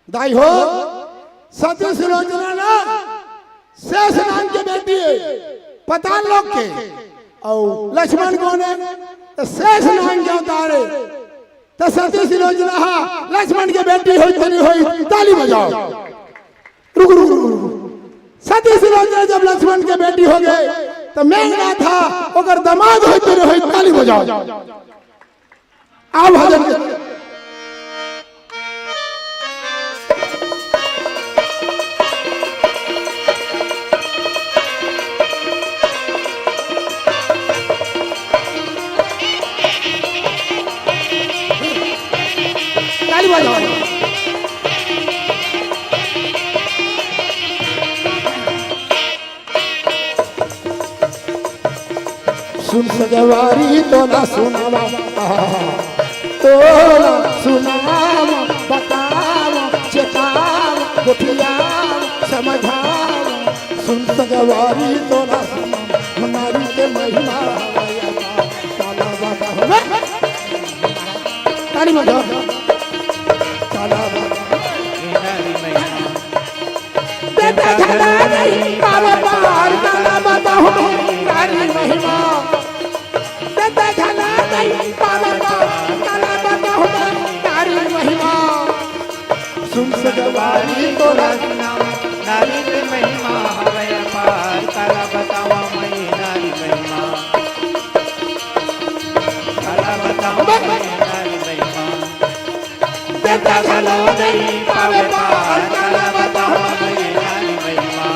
दाई हो सती सुलोचना ना शेष नाम के बेटी है, पताल लोग के, और लक्ष्मण कौन है तो शेष नाम के अवतार है। तो सती सुलोचना लक्ष्मण के बेटी हुई तो नहीं हुई, ताली बजाओ। रुक रुक रुक, सती सुलोचना जब लक्ष्मण के बेटी हो गए तो मेघनाथ था अगर दामाद हुई तो नहीं हुई, ताली बजाओ। आओ भजन सुन सजवारी तो ना सुनावा, तो ना सुनावा, बतावा, चेतावा, गोपियावा, समझावा। सुन सजवारी तो ना सुनावा, नारी के महिमा काला बाबा ताली बजाओ काला देता चला नहीं पावे पार काला बताओ नारी महिमा देता चला नहीं पावे पार काला बताओ नारी महिमा सुन सजवारी तो नारी की महिमा हवे पार काला बतावा मई नारी महिमा काला बतावा मई नारी महिमा देता चलो नहीं पावे पार काला बतावा मई नारी महिमा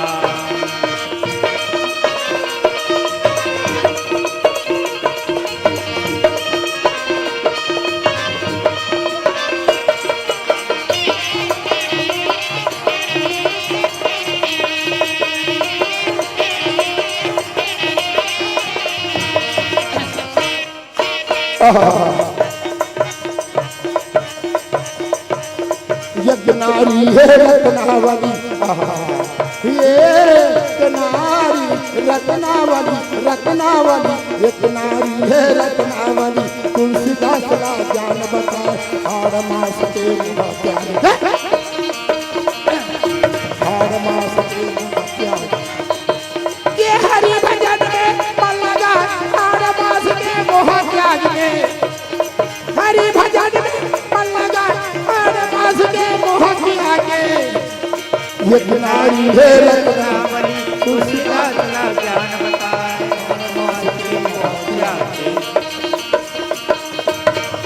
यज्ञ नारी है रत्नावली ये नारी रत्नावली रत्नावली यज्ञ नारी है रत्नावली तुलसीदास का ज्ञान बताए हार मास के मुँह प्यारे हार मास के मुँह प्यारे ये हरि भजन में मन लगा हार मास के मुँह त्याग में हरि भजन में मन लगा हार मास के मुँह त्याग ये नारी है रत्नावली तुलसीदास का ज्ञान बताए मास के मोह त्यागे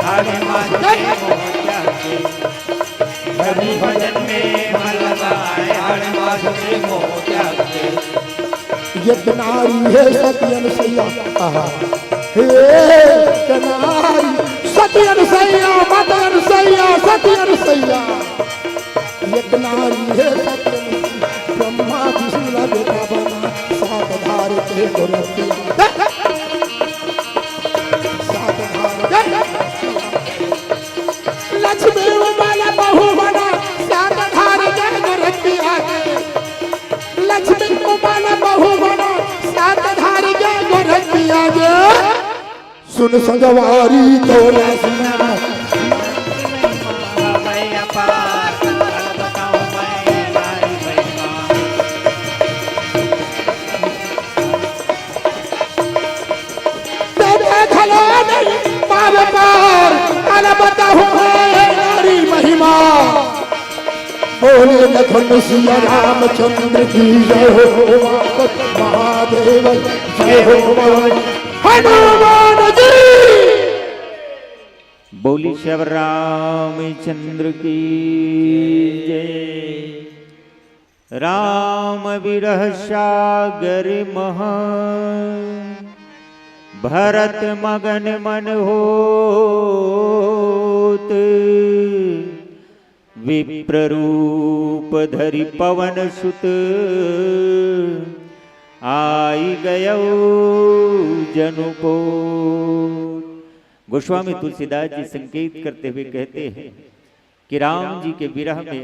हारे मास के मोह त्यागे हरि भजन में मन लगाए हारे मास के मोह त्यागे ये नारी है सती अनुसैया हे नारी सती अनुसैया माता अनुसैया सती अनुसैया ये नारी है सती ब्रह्मा विष्णु बेटा बना सात धार के गोरखी सात धार लक्ष्मी वाला बहू बना सात धार के गोरखी आगे लक्ष्मी वाला बहू बना सात धार के गोरखी आगे सुन संगवारी तोरा सुना नारी महिमा बोले लखन सिया रामचंद्र की जय हो महादेव जय हो हनुमान जी बोली शिव रामचंद्र की जय राम विरह सागर महा भरत मगन मन होत विप्र रूप धरि पवन सुत आई गयो जनु को। गोस्वामी तुलसीदास जी संकेत करते हुए कहते हैं कि राम जी के विरह में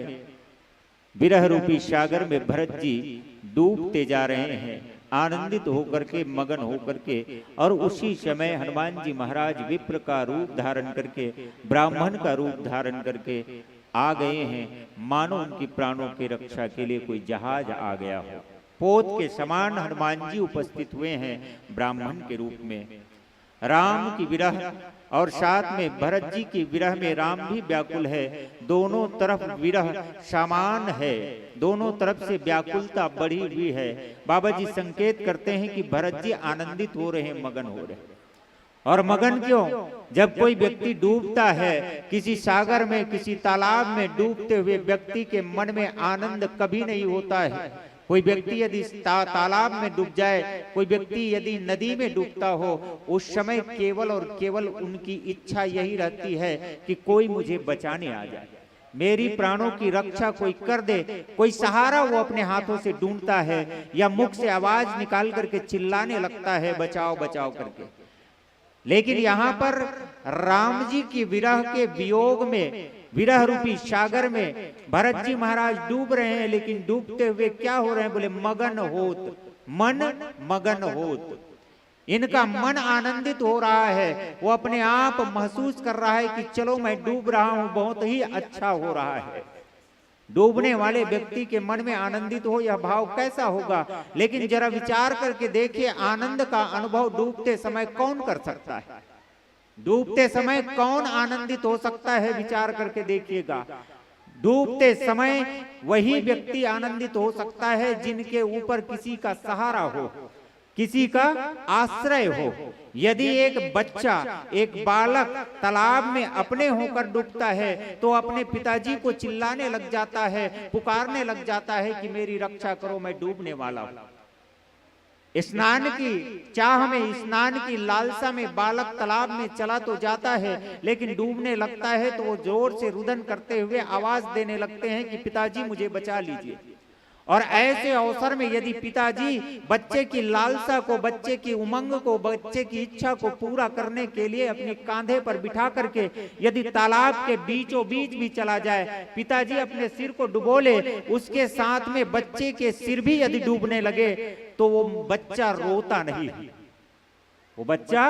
विरह रूपी सागर में भरत जी डूबते जा रहे हैं, आनंदित होकर के मगन होकर के, और उसी समय हनुमान जी महाराज विप्र का रूप धारण करके ब्राह्मण का रूप धारण करके आ गए हैं, मानो उनकी प्राणों की रक्षा के लिए कोई जहाज आ गया हो। पोत के समान हनुमान जी उपस्थित हुए हैं ब्राह्मण के रूप में। राम की विरह और साथ में भरत जी की विरह में राम भी व्याकुल है, दोनों तरफ विरह समान है, दोनों तरफ से व्याकुलता बढ़ी हुई है। बाबा जी संकेत करते हैं कि भरत जी आनंदित हो रहे हैं, मगन हो रहे हैं। और मगन क्यों? जब कोई व्यक्ति डूबता है किसी सागर में, किसी तालाब में, डूबते हुए व्यक्ति के मन में आनंद कभी नहीं होता है। कोई व्यक्ति यदि तालाब में डूब जाए, कोई व्यक्ति यदि नदी में डूबता हो, उस समय केवल और केवल उनकी इच्छा यही रहती है कि कोई मुझे बचाने आ जाए, मेरी प्राणों की रक्षा कोई कर दे। कोई सहारा वो अपने हाथों से ढूंढता है या मुख से आवाज निकाल करके चिल्लाने लगता है बचाओ बचाओ करके। लेकिन यहाँ पर राम जी की विरह के वियोग में, विरह रूपी सागर में भरत जी महाराज डूब रहे हैं, लेकिन डूबते हुए क्या हो रहे हैं? बोले मगन होत, मन मगन होत। इनका मन आनंदित हो रहा है, वो अपने आप महसूस कर रहा है कि चलो मैं डूब रहा हूं, बहुत ही अच्छा हो रहा है। डूबने वाले व्यक्ति के मन में आनंदित हो यह भाव कैसा होगा? लेकिन जरा विचार करके देखिए, आनंद का अनुभव डूबते समय कौन कर सकता है? डूबते समय कौन आनंदित हो सकता है? विचार करके देखिएगा। डूबते समय वही व्यक्ति आनंदित हो सकता है जिनके ऊपर किसी का सहारा हो, किसी का आश्रय हो। यदि एक बच्चा, एक बालक तालाब में अपने होकर डूबता है तो अपने पिताजी को चिल्लाने लग जाता है, पुकारने लग जाता है कि मेरी रक्षा करो, मैं डूबने वाला हूं। स्नान की चाह में, स्नान की लालसा में बालक तालाब में चला तो जाता है, लेकिन डूबने लगता है तो वो जोर से रुदन करते हुए आवाज देने लगते हैं कि पिताजी मुझे बचा लीजिए। और ऐसे अवसर में यदि पिताजी बच्चे की लालसा को, बच्चे की उमंग को, बच्चे की इच्छा को पूरा करने के लिए अपने कांधे पर बिठा करके यदि तालाब के बीचों बीच भी चला जाए, पिताजी अपने सिर को डुबो ले, उसके साथ में बच्चे के सिर भी यदि डूबने लगे तो वो बच्चा रोता नहीं है। वो बच्चा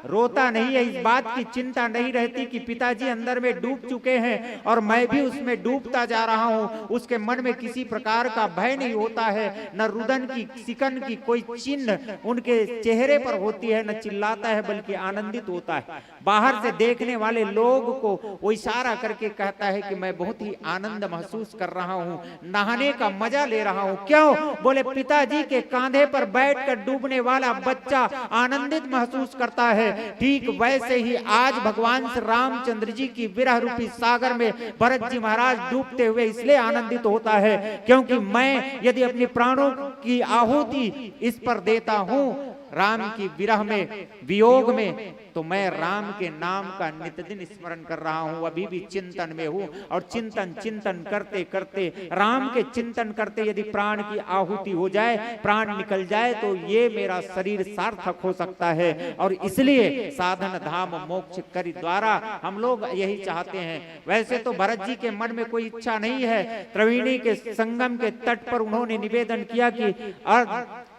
रोता नहीं है। इस बात की चिंता नहीं रहती कि पिताजी अंदर में डूब चुके हैं और मैं भी उसमें डूबता जा रहा हूं। उसके मन में किसी प्रकार का भय नहीं होता है, न रुदन की, सिकन की कोई चिन्ह उनके चेहरे पर होती है, न चिल्लाता है, बल्कि आनंदित होता है। बाहर से देखने वाले लोग को वो इशारा करके कहता है कि मैं बहुत ही आनंद महसूस कर रहा हूं, नहाने का मजा ले रहा हूं। क्यों? बोले पिताजी के कांधे पर बैठकर डूबने वाला बच्चा आनंदित महसूस करता है। ठीक वैसे ही आज भगवान श्री रामचंद्र जी की विरह रूपी सागर में भरत जी महाराज डूबते हुए इसलिए आनंदित होता है क्योंकि मैं यदि अपने प्राणों की आहुति इस पर देता हूं, राम की विरह में, वियोग में, तो मैं राम के नाम का नित्य दिन स्मरण कर रहा हूं। अभी भी चिंतन में हूं और चिंतन करते करते, राम के चिंतन करते यदि प्राण की आहुति हो जाए, प्राण निकल जाए, तो ये मेरा शरीर सार्थक हो सकता है। और इसलिए साधन धाम मोक्ष करी द्वारा हम लोग यही चाहते हैं। वैसे तो भरत जी के मन में कोई इच्छा नहीं है। त्रिवेणी के संगम के तट पर उन्होंने निवेदन किया कि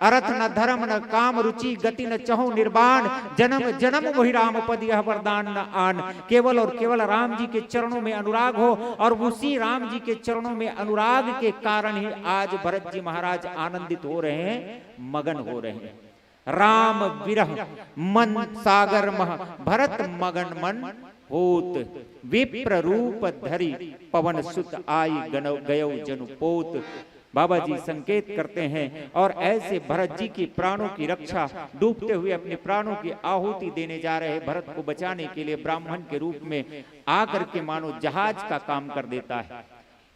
अर्थ न धर्म न काम रुचि गति न चहु निर्वाण, जन्म जन्म वही राम पद यह वरदान न आन। केवल और केवल राम जी के चरणों में अनुराग हो, और उसी राम जी के चरणों में अनुराग के कारण ही आज भरत जी महाराज आनंदित हो रहे हैं, मगन हो रहे हैं। राम विरह मन सागर मह, भरत मगन मन होत, विप्र रूप धरी पवन सुत आई गयो जनु पोत। बाबा जी संकेत करते हैं और ऐसे भरत जी की प्राणों की रक्षा, डूबते हुए अपने प्राणों की आहुति देने जा रहे भरत को बचाने के लिए ब्राह्मण के रूप में आकर के मानो जहाज का काम कर देता है।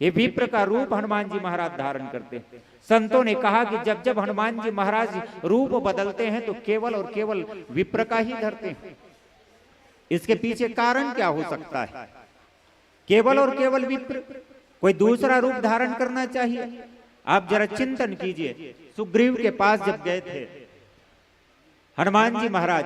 ये विप्र का रूप हनुमान जी महाराज धारण करते हैं। संतों ने कहा कि जब जब हनुमान जी महाराज रूप बदलते हैं तो केवल और केवल विप्र का ही धरते हैं। इसके पीछे कारण क्या हो सकता है? केवल और केवल विप्र, कोई दूसरा रूप धारण करना चाहिए। आप जरा चिंतन कीजिए। सुग्रीव के पास जब गए थे हनुमान जी महाराज,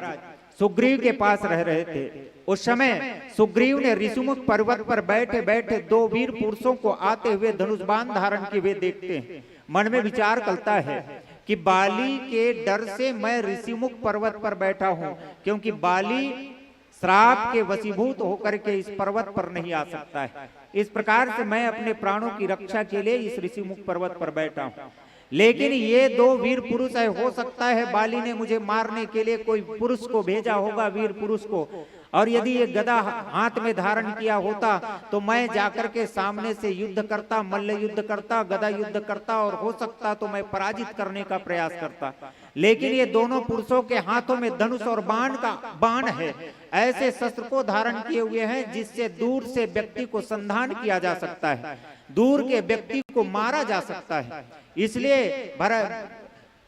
सुग्रीव के पास रह रहे थे, उस समय सुग्रीव ने ऋषिमुख पर्वत पर बैठे बैठे दो वीर पुरुषों को आते हुए धनुष बाण धारण किए हुए देखते हैं। मन में विचार करता है कि बाली के डर से मैं ऋषिमुख पर्वत पर बैठा हूं, क्योंकि बाली श्राप के वशीभूत होकर के इस पर्वत पर नहीं आ सकता है। इस प्रकार से मैं अपने प्राणों की रक्षा के लिए इस ऋषिमुख पर्वत पर बैठा हूं। लेकिन ये दो वीर पुरुष है, हो सकता है बाली ने मुझे मारने के लिए कोई पुरुष को भेजा होगा, वीर पुरुष को, और यदि ये गदा हाथ में धारण किया होता तो मैं जाकर के सामने से युद्ध करता, मल्ल युद्ध करता, गदा युद्ध करता, और हो सकता तो मैं पराजित करने का प्रयास करता। लेकिन ये दोनों पुरुषों के हाथों में धनुष और बाण है, ऐसे शस्त्र को धारण किए हुए हैं जिससे दूर से व्यक्ति को संधान किया जा सकता है, दूर के व्यक्ति को मारा जा सकता है। इसलिए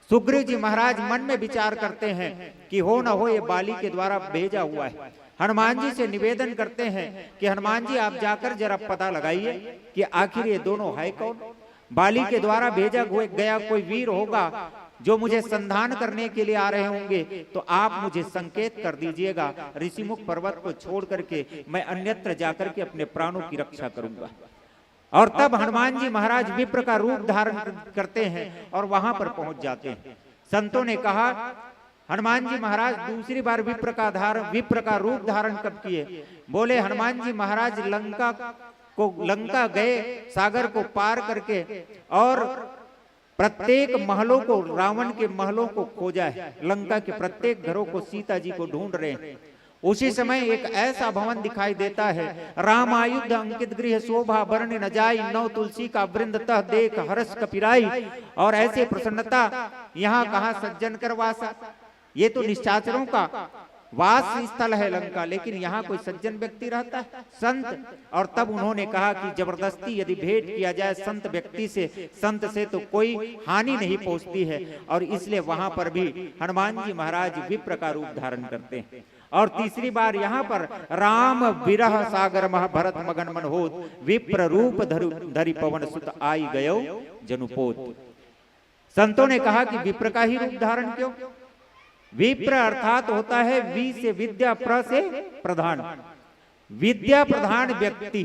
सुग्रीव जी महाराज मन में विचार करते हैं कि हो न हो ये बाली के द्वारा भेजा हुआ है। हनुमान जी से निवेदन करते हैं कि हनुमान जी आप जाकर जरा पता लगाइए कि आखिर ये दोनों है कौन। बाली के द्वारा भेजा गया कोई वीर होगा जो मुझे संधान करने के लिए आ रहे होंगे, तो आप मुझे संकेत कर दीजिएगा। ऋषिमुख पर्वत को छोड़ करके मैं अन्यत्र जाकर के अपने प्राणों की रक्षा करूंगा। और तब हनुमान जी महाराज विप्र का रूप धारण करते हैं और वहां पर पहुंच जाते हैं। संतों ने कहा हनुमान जी महाराज दूसरी बार विप्र का रूप धारण कब किए? बोले हनुमान जी महाराज लंका गए, सागर को पार करके, और प्रत्येक महलों को, रावण के महलों को खोजा है, लंका के प्रत्येक घरों को सीता जी को ढूंढ रहे हैं। उसी समय एक ऐसा भवन दिखाई देता है, राम आयुध अंकित गृह शोभा वर्ण न जाई, नौ तुलसी का वृंद तह देख हर्ष कपिराई। और ऐसे प्रसन्नता यहाँ कहा सज्जन कर वासा। ये तो निशाचरों का वास स्थल है लंका, लेकिन यहाँ कोई सज्जन व्यक्ति रहता है, संत। और तब उन्होंने कहा कि जबरदस्ती यदि भेंट किया जाए संत व्यक्ति से, संत से तो कोई हानि नहीं पहुंचती है, और इसलिए वहां पर भी हनुमान जी महाराज विप्र का रूप धारण करते हैं। और तीसरी बार यहाँ पर राम विरह सागर मह भरत मगन मन होत, विप्र रूप धरि पवन सुत आई गयो जनुपोत। संतों ने कहा कि विप्र का ही रूप धारण क्यों? विप्र अर्थात होता है वी से विद्या, प्र से प्रधान। विद्या प्रधान व्यक्ति,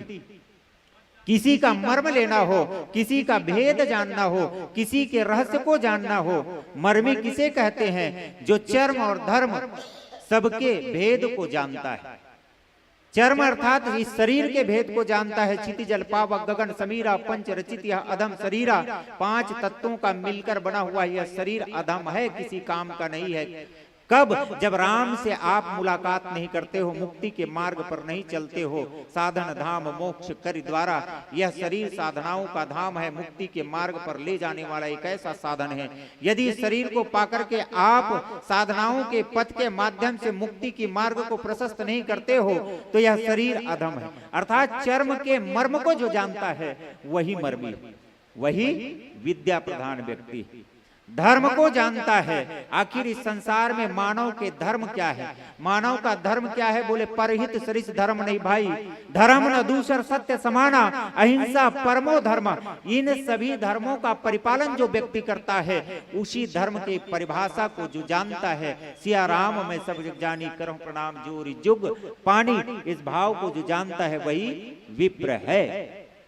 किसी का मर्म लेना हो, किसी का भेद जानना हो, किसी के रहस्य को जानना हो, मर्मी किसे कहते हैं? जो चर्म और धर्म सबके भेद को जानता है। चर्म अर्थात इस शरीर के भेद को जानता है। क्षिति जल पावक गगन समीरा पंच रचित यह अधम शरीरा, 5 तत्वों का मिलकर बना हुआ यह शरीर अधम है, किसी काम का नहीं है। कब? जब राम से आप मुलाकात नहीं करते हो, मुक्ति के मार्ग पर नहीं चलते हो। साधन धाम मोक्ष कर द्वारा, यह शरीर साधनाओं का धाम है, मुक्ति के मार्ग पर ले जाने वाला एक ऐसा साधन है। यदि इस शरीर को पाकर के आप साधनाओं के पथ के माध्यम से मुक्ति की मार्ग को प्रशस्त नहीं करते हो, तो यह शरीर अधम है। अर्थात चर्म के मर्म को जो जानता है वही मर्मी, वही विद्या प्रधान व्यक्ति। धर्म को जानता है। आखिर इस संसार में मानव के धर्म क्या है? मानव का धर्म क्या है? बोले परहित सरिस धर्म नहीं भाई, धर्म न दूसर सत्य समाना, अहिंसा परमो धर्म। इन सभी धर्मों का परिपालन जो व्यक्ति करता है, उसी धर्म के परिभाषा को जो जानता है, सिया राम में सब जग जानी करहु प्रणाम जोरी जुग पानी, इस भाव को जो जानता है वही विप्र है,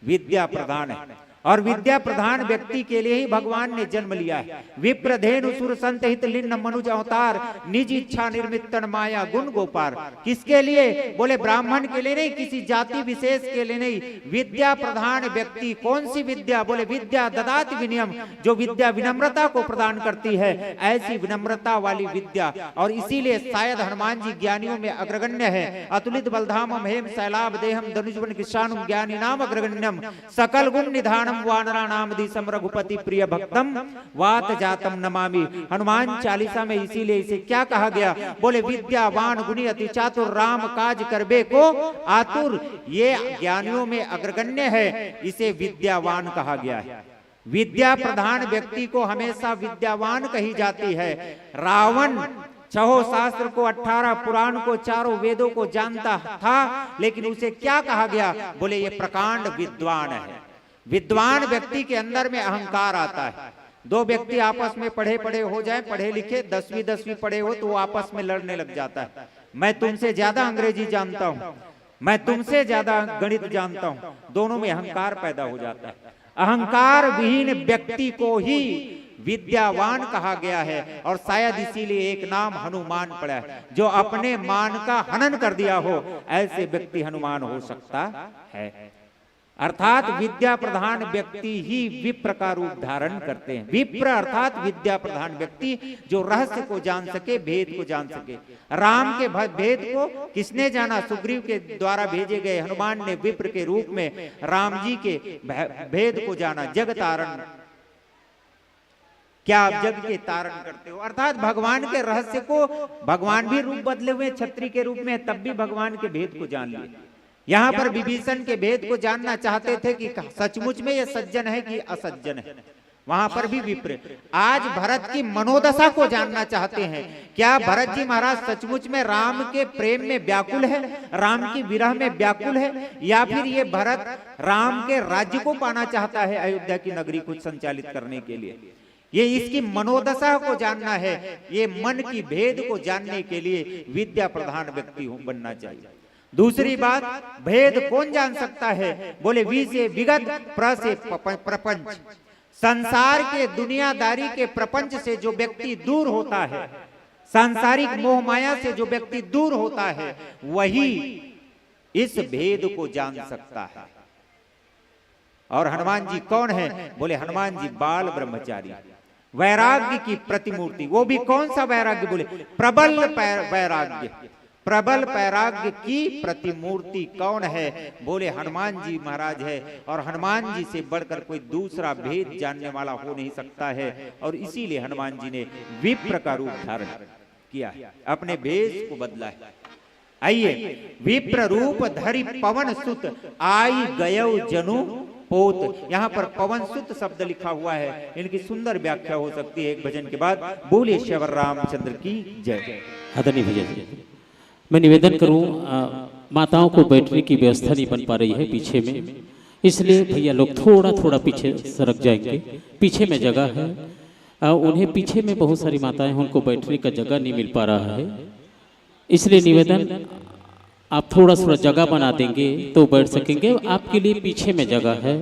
विद्या प्रधान है। और विद्या प्रधान व्यक्ति के लिए ही भगवान ने जन्म लिया है। विप्र धेनु सुर संत हित लिन्न मनुज अवतार, निज इच्छा निर्मित तन माया गुण गोपार। किसके लिए? बोले ब्राह्मण के लिए नहीं, किसी जाति विशेष के लिए नहीं। विद्या प्रधान व्यक्ति। कौन सी विद्या? बोले विद्या ददाति विनयम, जो विद्या विनम्रता को प्रदान करती है, ऐसी विनम्रता वाली विद्या। और इसीलिए शायद हनुमान जी ज्ञानियों में अग्रगण्य है। अतुलित बलधामम हेम शैलाभ देहम धनुजवन कृष्णानुम ज्ञानी नाम अग्रगण्यम, सकल गुण निधानम वानरा नाम दिसम रघुपति प्रिय भक्तम वात जातम नमामि। हनुमान चालीसा में इसीलिए इसे क्या कहा गया? बोले विद्यावान गुणी अति चातुर, राम काज करबे को आतुर। ये ज्ञानियों में अग्रगण्य है, इसे विद्यावान कहा गया है। विद्या प्रधान व्यक्ति को हमेशा विद्यावान कही जाती है। रावण 6 शास्त्र को, 18 पुराण को, 4 वेदों को जानता था, लेकिन उसे क्या कहा गया? बोले ये प्रकांड विद्वान है। विद्वान व्यक्ति के अंदर में अहंकार आता है। 2 व्यक्ति आपस में पढ़े हो जाए, पढ़े लिखे, 10वीं पढ़े हो, तो वो आपस में लड़ने लग जाता है। मैं तुमसे ज्यादा अंग्रेजी जानता हूँ, मैं तुमसे ज्यादा गणित जानता हूँ, दोनों में अहंकार पैदा हो जाता है। अहंकार विहीन व्यक्ति को ही विद्यावान कहा गया है। और शायद इसीलिए एक नाम हनुमान पड़ा है। जो अपने मान का हनन कर दिया हो, ऐसे व्यक्ति हनुमान हो सकता है। अर्थात विद्या प्रधान व्यक्ति ही विप्र का रूप धारण करते हैं। विप्र अर्थात विद्या प्रधान व्यक्ति, जो रहस्य को जान सके, भेद को जान सके। राम के भेद को किसने जाना? सुग्रीव के द्वारा भेजे गए हनुमान ने विप्र के रूप में राम जी के भेद को जाना। जग तारण, क्या आप जग के तारण करते हो? अर्थात भगवान के रहस्य को, भगवान भी रूप बदले हुए छत्री के रूप में, तब भी भगवान के भेद को जान लिए। यहाँ पर विभीषण के भेद को जानना चाहते थे कि सचमुच में यह सज्जन है कि असज्जन है, वहां पर भी विप्र। आज भरत की मनोदशा को जानना चाहते हैं। क्या भरत जी महाराज सचमुच में राम के प्रेम में व्याकुल है, राम की विरह में व्याकुल है, या फिर ये भरत राम के राज्य को पाना चाहता है, अयोध्या की नगरी को संचालित करने के लिए? ये इसकी मनोदशा को जानना है। ये मन की भेद को जानने के लिए विद्या प्रधान व्यक्ति बनना चाहिए। दूसरी बात, भेद कौन जान सकता है? बोले वी से विगत, प्र से प्रपंच। संसार के दुनियादारी के प्रपंच से जो व्यक्ति दूर होता है, सांसारिक मोह माया से जो व्यक्ति दूर होता है वही इस भेद को जान सकता है। और हनुमान जी कौन है? बोले हनुमान जी बाल ब्रह्मचारी, वैराग्य की प्रतिमूर्ति। वो भी कौन सा वैराग्य? बोले प्रबल वैराग्य। प्रबल वैराग्य की प्रतिमूर्ति कौन है? बोले हनुमान जी महाराज है। और हनुमान जी से बढ़कर कोई दूसरा भेद जानने वाला हो नहीं सकता है। और इसीलिए हनुमान जी ने विप्र का रूप धारण किया, अपने भेष को बदला है। आइए, विप्र रूप धरि पवन सुत आई गयो जनु पोत। यहाँ पर पवन सुत शब्द लिखा हुआ है, इनकी सुंदर व्याख्या हो सकती है एक भजन के बाद। बोले श्री रामचंद्र की जय। आदरणीय भैया जी, मैं निवेदन करूं, माताओं को बैठने की व्यवस्था नहीं बन पा रही है पीछे में, इसलिए भैया लोग थोड़ा थोड़ा पीछे सरक जाएंगे। पीछे में जगह है, उन्हें पीछे में बहुत सारी माताएं हैं, उनको बैठने का जगह नहीं मिल पा रहा है, इसलिए निवेदन आप थोड़ा थोड़ा जगह बना देंगे तो बैठ सकेंगे। आपके लिए पीछे में जगह है,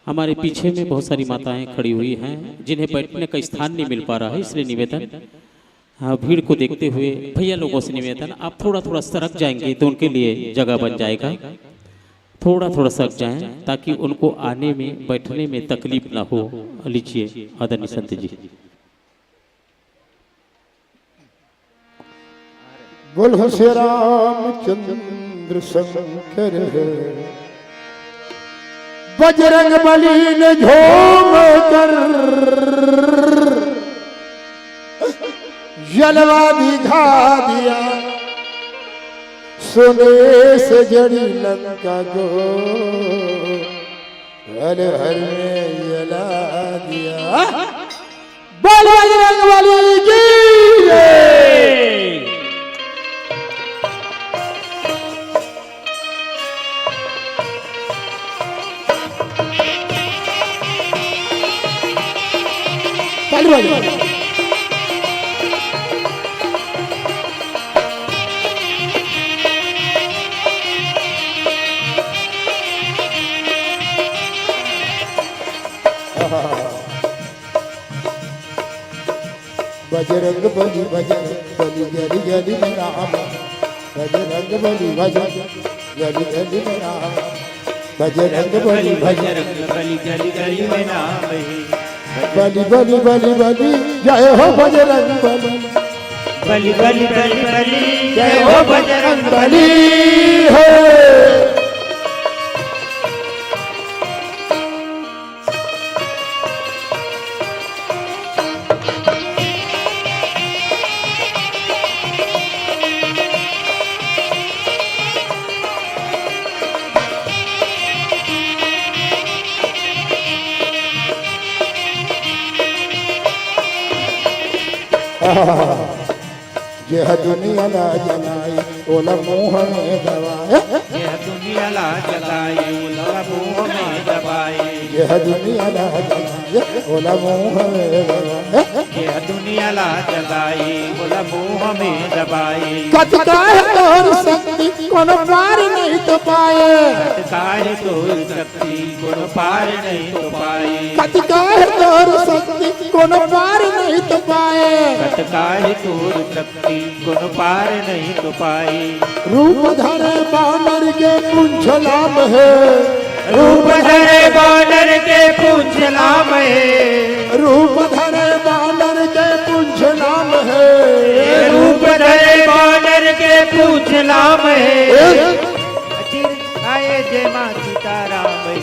हमारे पीछे में बहुत सारी माताएं खड़ी हुई हैं जिन्हें बैठने का स्थान नहीं मिल पा रहा है, इसलिए निवेदन, हाँ, भीड़ को देखते हुए भैया लोगों से निवेदन, आप थोड़ा थोड़ा सरक जाएंगे तो उनके लिए जगह बन जाएगा। थोड़ा थोड़ा सरक जाएं ताकि उनको आने में बैठने में तकलीफ ना हो। लीजिए आदरणीय संत जी। बोलो श्री रामचंद्र शंकर बजरंग बली ने झूम कर जलवा दिखा दिया, सोने से जड़ी लंका को हर हर में जला दिया। बोल बजरंग बली की जय। बजरंग बली जली जली राम, बजरंग बली जली जली राम, बजरंग बली जली जली राम, बली बली बली बली जय हो बजरंग बली, बली बली बली बली जय हो बजरंग बली हो। यह दुनिया ला जलाई ओला मुँह में दबाए, यह दुनिया ला जलाई ओला मुँह में दबाए, यह दुनिया ला जलाई ओला मुँह में दबाए, यह दुनिया ला जलाई ओला मुँह में दबाए। कतका है तोर शक्ति कोनो पार नहीं तो पाए, कतका है तोर शक्ति कोनो पार नहीं तो पाए, कतका है तोर शक्ति कोनो पार नहीं तो पाए, कतका है तोर शक्ति कोनो पार नहीं तो पाए। रूप धरे बानर के पूंछ लाम है, रूप धरे बानर के पूंछ लाम है, रूप धरे बानर के पूंछ लाम है, रूप धरे बानर के पूंछ लाम है। आए जय माँ सीताराम है,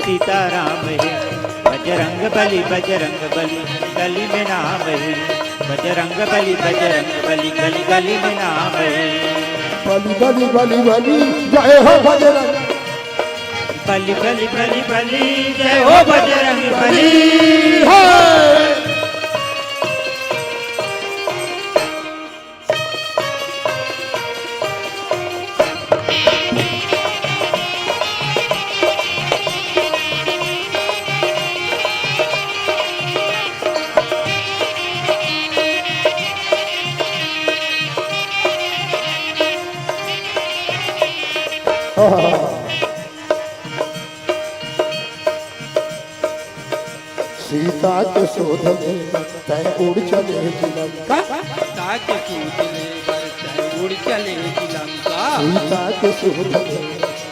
सीताराम है। बजरंग बली गली में नाम है, बजरंग बली गली गली में नाम है। बली बली बली बली जय हो बजरंग बली बली बली बली जय हो बजरंग बली हो। सीता के शोध में तय उड़ चले लंका, सीता के शोध में तय उड़ चले लंका, सीता के शोध में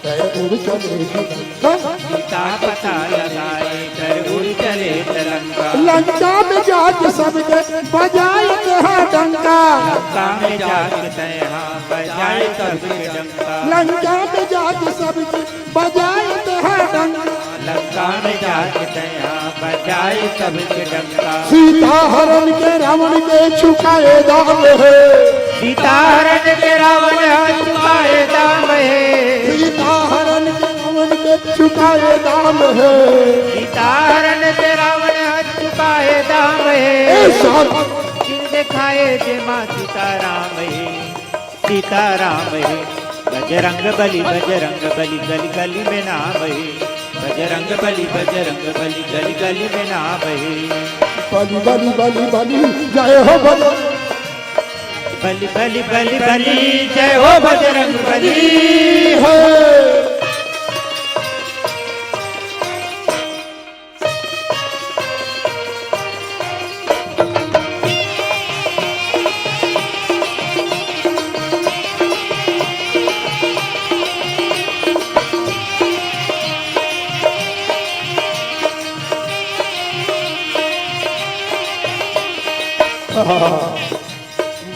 तय उड़ चले लंका, सीता पता लगाए कर उड़ चले लंका, लंका में जाके सबके बजाए कहा डंका, लंका में जाके यहाँ बजाए सबके डंका, लंका में जाके सबके बजाए कहा डंका, लंका में जाके यहाँ बजाए सबके डंका, सीता हरण के रावण के छुपाए दाम है, सीता हरण के रावण छुपाए दाम है, सीता हरण के रावण के छुपाए दाम है, सीता हरण के रावण छुपाए दाम है, किन दिखाए जे माँ सीताराम है, सीताराम है, बजरंग बली गली गली में नाम है, बजरंग बली गली गली में नाम है, बली बली बली बली जय हो बली बली बली बली जय हो बजरंग बली है।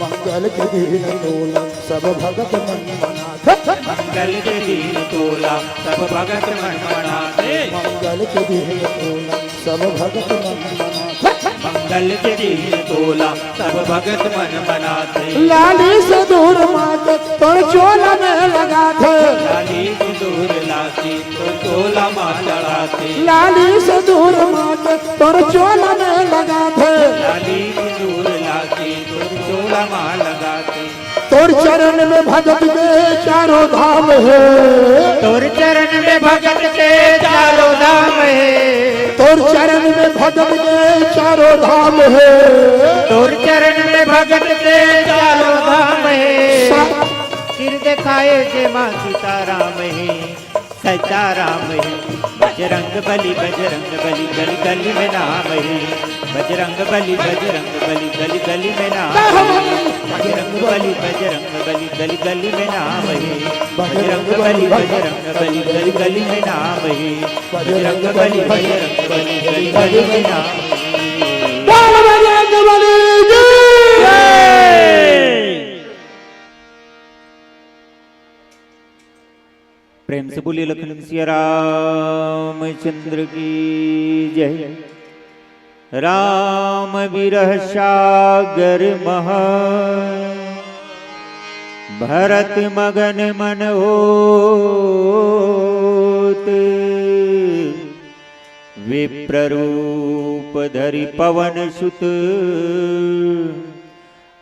मंगल के दिन तोला सब भगत मन मनाथे, मंगल के दिन तोला सब भगत मन मनाथे, मंगल के दिन तोला सब भगत मन मनाथे, मंगल के दिन तोला सब भगत मन मनाथे, लाली से दूर माते तो चोला में लगा थे, लाली से दूर लाती तो चोला माँ चढ़ाते, लाली से दूर माते तो चोला में लगा थे, लाली से दूर लाती तो चोला माँ लगाते, तोर चरण में भगत के चारों धाम है, तोर चरण में भगत के चारों धाम है, तोर चरण में भगत के चारों धाम है, तोर चरण में भगत के चारों धाम है, सिर दिखाए जे माँ सीताराम है, सीताराम है, बजरंग बली गली गली में नाम है, बजरंग बली गली गली में नाम है, बजरंग बली गली गली में नाम है, बजरंग बली गली गली में नाम है, बजरंग बली गली गली में नाम है। बजरंग बली की प्रेम से बोलिए लखन सिया रामचंद्र की जय। राम विरह सागर महा भरत मगन मन होत, विप्ररूप धरि पवन सुत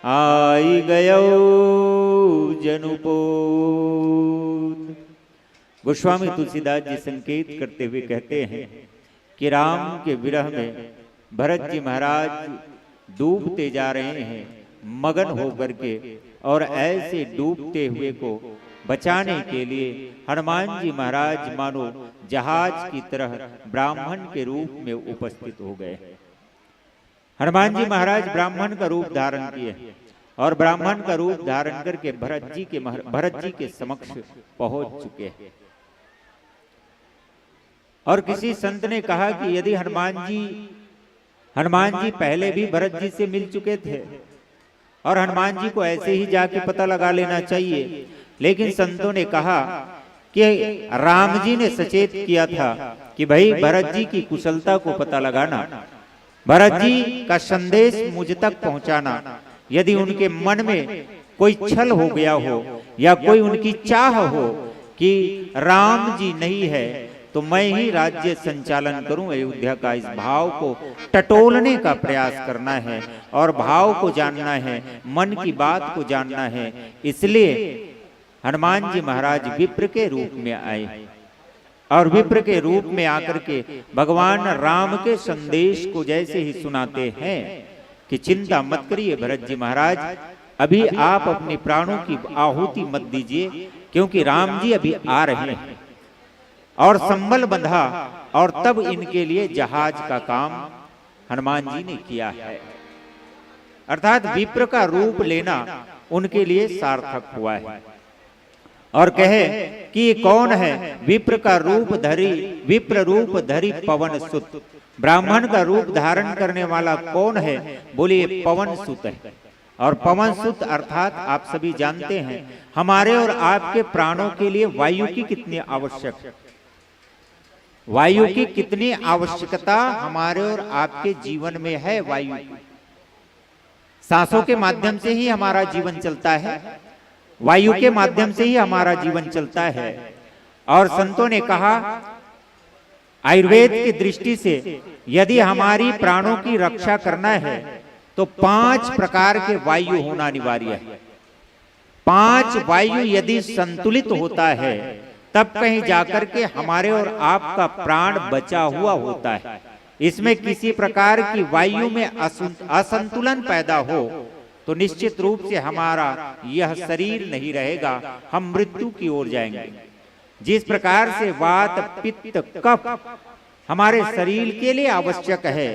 आई गयो जनुपोत। गोस्वामी तुलसीदास जी संकेत करते हुए कहते हैं कि राम के विरह में भरत जी महाराज डूबते जा रहे हैं मगन होकर के, और ऐसे डूबते हुए को बचाने के लिए हनुमान जी महाराज मानो जहाज की तरह ब्राह्मण के रूप में उपस्थित हो गए। हनुमान जी महाराज ब्राह्मण का रूप धारण किए और ब्राह्मण का रूप धारण करके भरत जी के समक्ष पहुंच चुके हैं। और किसी संत ने कहा कि यदि हनुमान जी पहले भी भरत जी से मिल चुके थे और हनुमान जी को ऐसे ही जाके पता लगा लेना चाहिए, लेकिन संतों ने कहा कि राम जी ने सचेत किया था कि भाई भरत जी की कुशलता को पता लगाना, भरत जी का संदेश मुझ तक पहुंचाना। यदि उनके मन में कोई छल हो गया हो या कोई उनकी चाह हो कि राम जी नहीं है तो मैं ही राज्य संचालन करूं, अयोध्या का इस भाव को टटोलने का प्रयास करना है और भाव को जानना है, मन की बात को जानना है। इसलिए हनुमान जी महाराज विप्र के रूप में आए और विप्र के रूप में आकर के भगवान राम के संदेश को जैसे ही सुनाते हैं कि चिंता मत करिए भरत जी महाराज, अभी आप अपने प्राणों की आहुति मत दीजिए, क्योंकि राम जी अभी आ रहे हैं। और संबल बंधा और तब इनके लिए जहाज का काम हनुमान जी ने किया है। अर्थात विप्र का रूप लेना उनके लिए सार्थक हुआ है। और कहे कि ये कौन है? विप्र का रूप धरी, विप्र रूप धरी पवन सुत। ब्राह्मण का रूप धारण करने वाला कौन है? बोले ये पवन सुत है। और पवन सुत अर्थात आप सभी जानते हैं हमारे और आपके प्राणों के लिए वायु की कितनी आवश्यक, वायु की कितनी आवश्यकता हमारे और आपके जीवन में है। वायु सांसों के माध्यम से ही हमारा जीवन चलता है, वायु के माध्यम से ही हमारा जीवन चलता है। और संतों ने कहा आयुर्वेद की दृष्टि से यदि हमारी प्राणों की रक्षा करना है तो 5 प्रकार के वायु होना अनिवार्य है। 5 वायु यदि संतुलित होता है तब कहीं जाकर के हमारे और आपका प्राण बचा हुआ होता है। इसमें किसी प्रकार की वायु में असंतुलन पैदा हो तो निश्चित रूप से हमारा यह शरीर नहीं रहेगा, हम मृत्यु की ओर जाएंगे। जिस प्रकार से वात पित्त कफ हमारे शरीर के लिए आवश्यक है,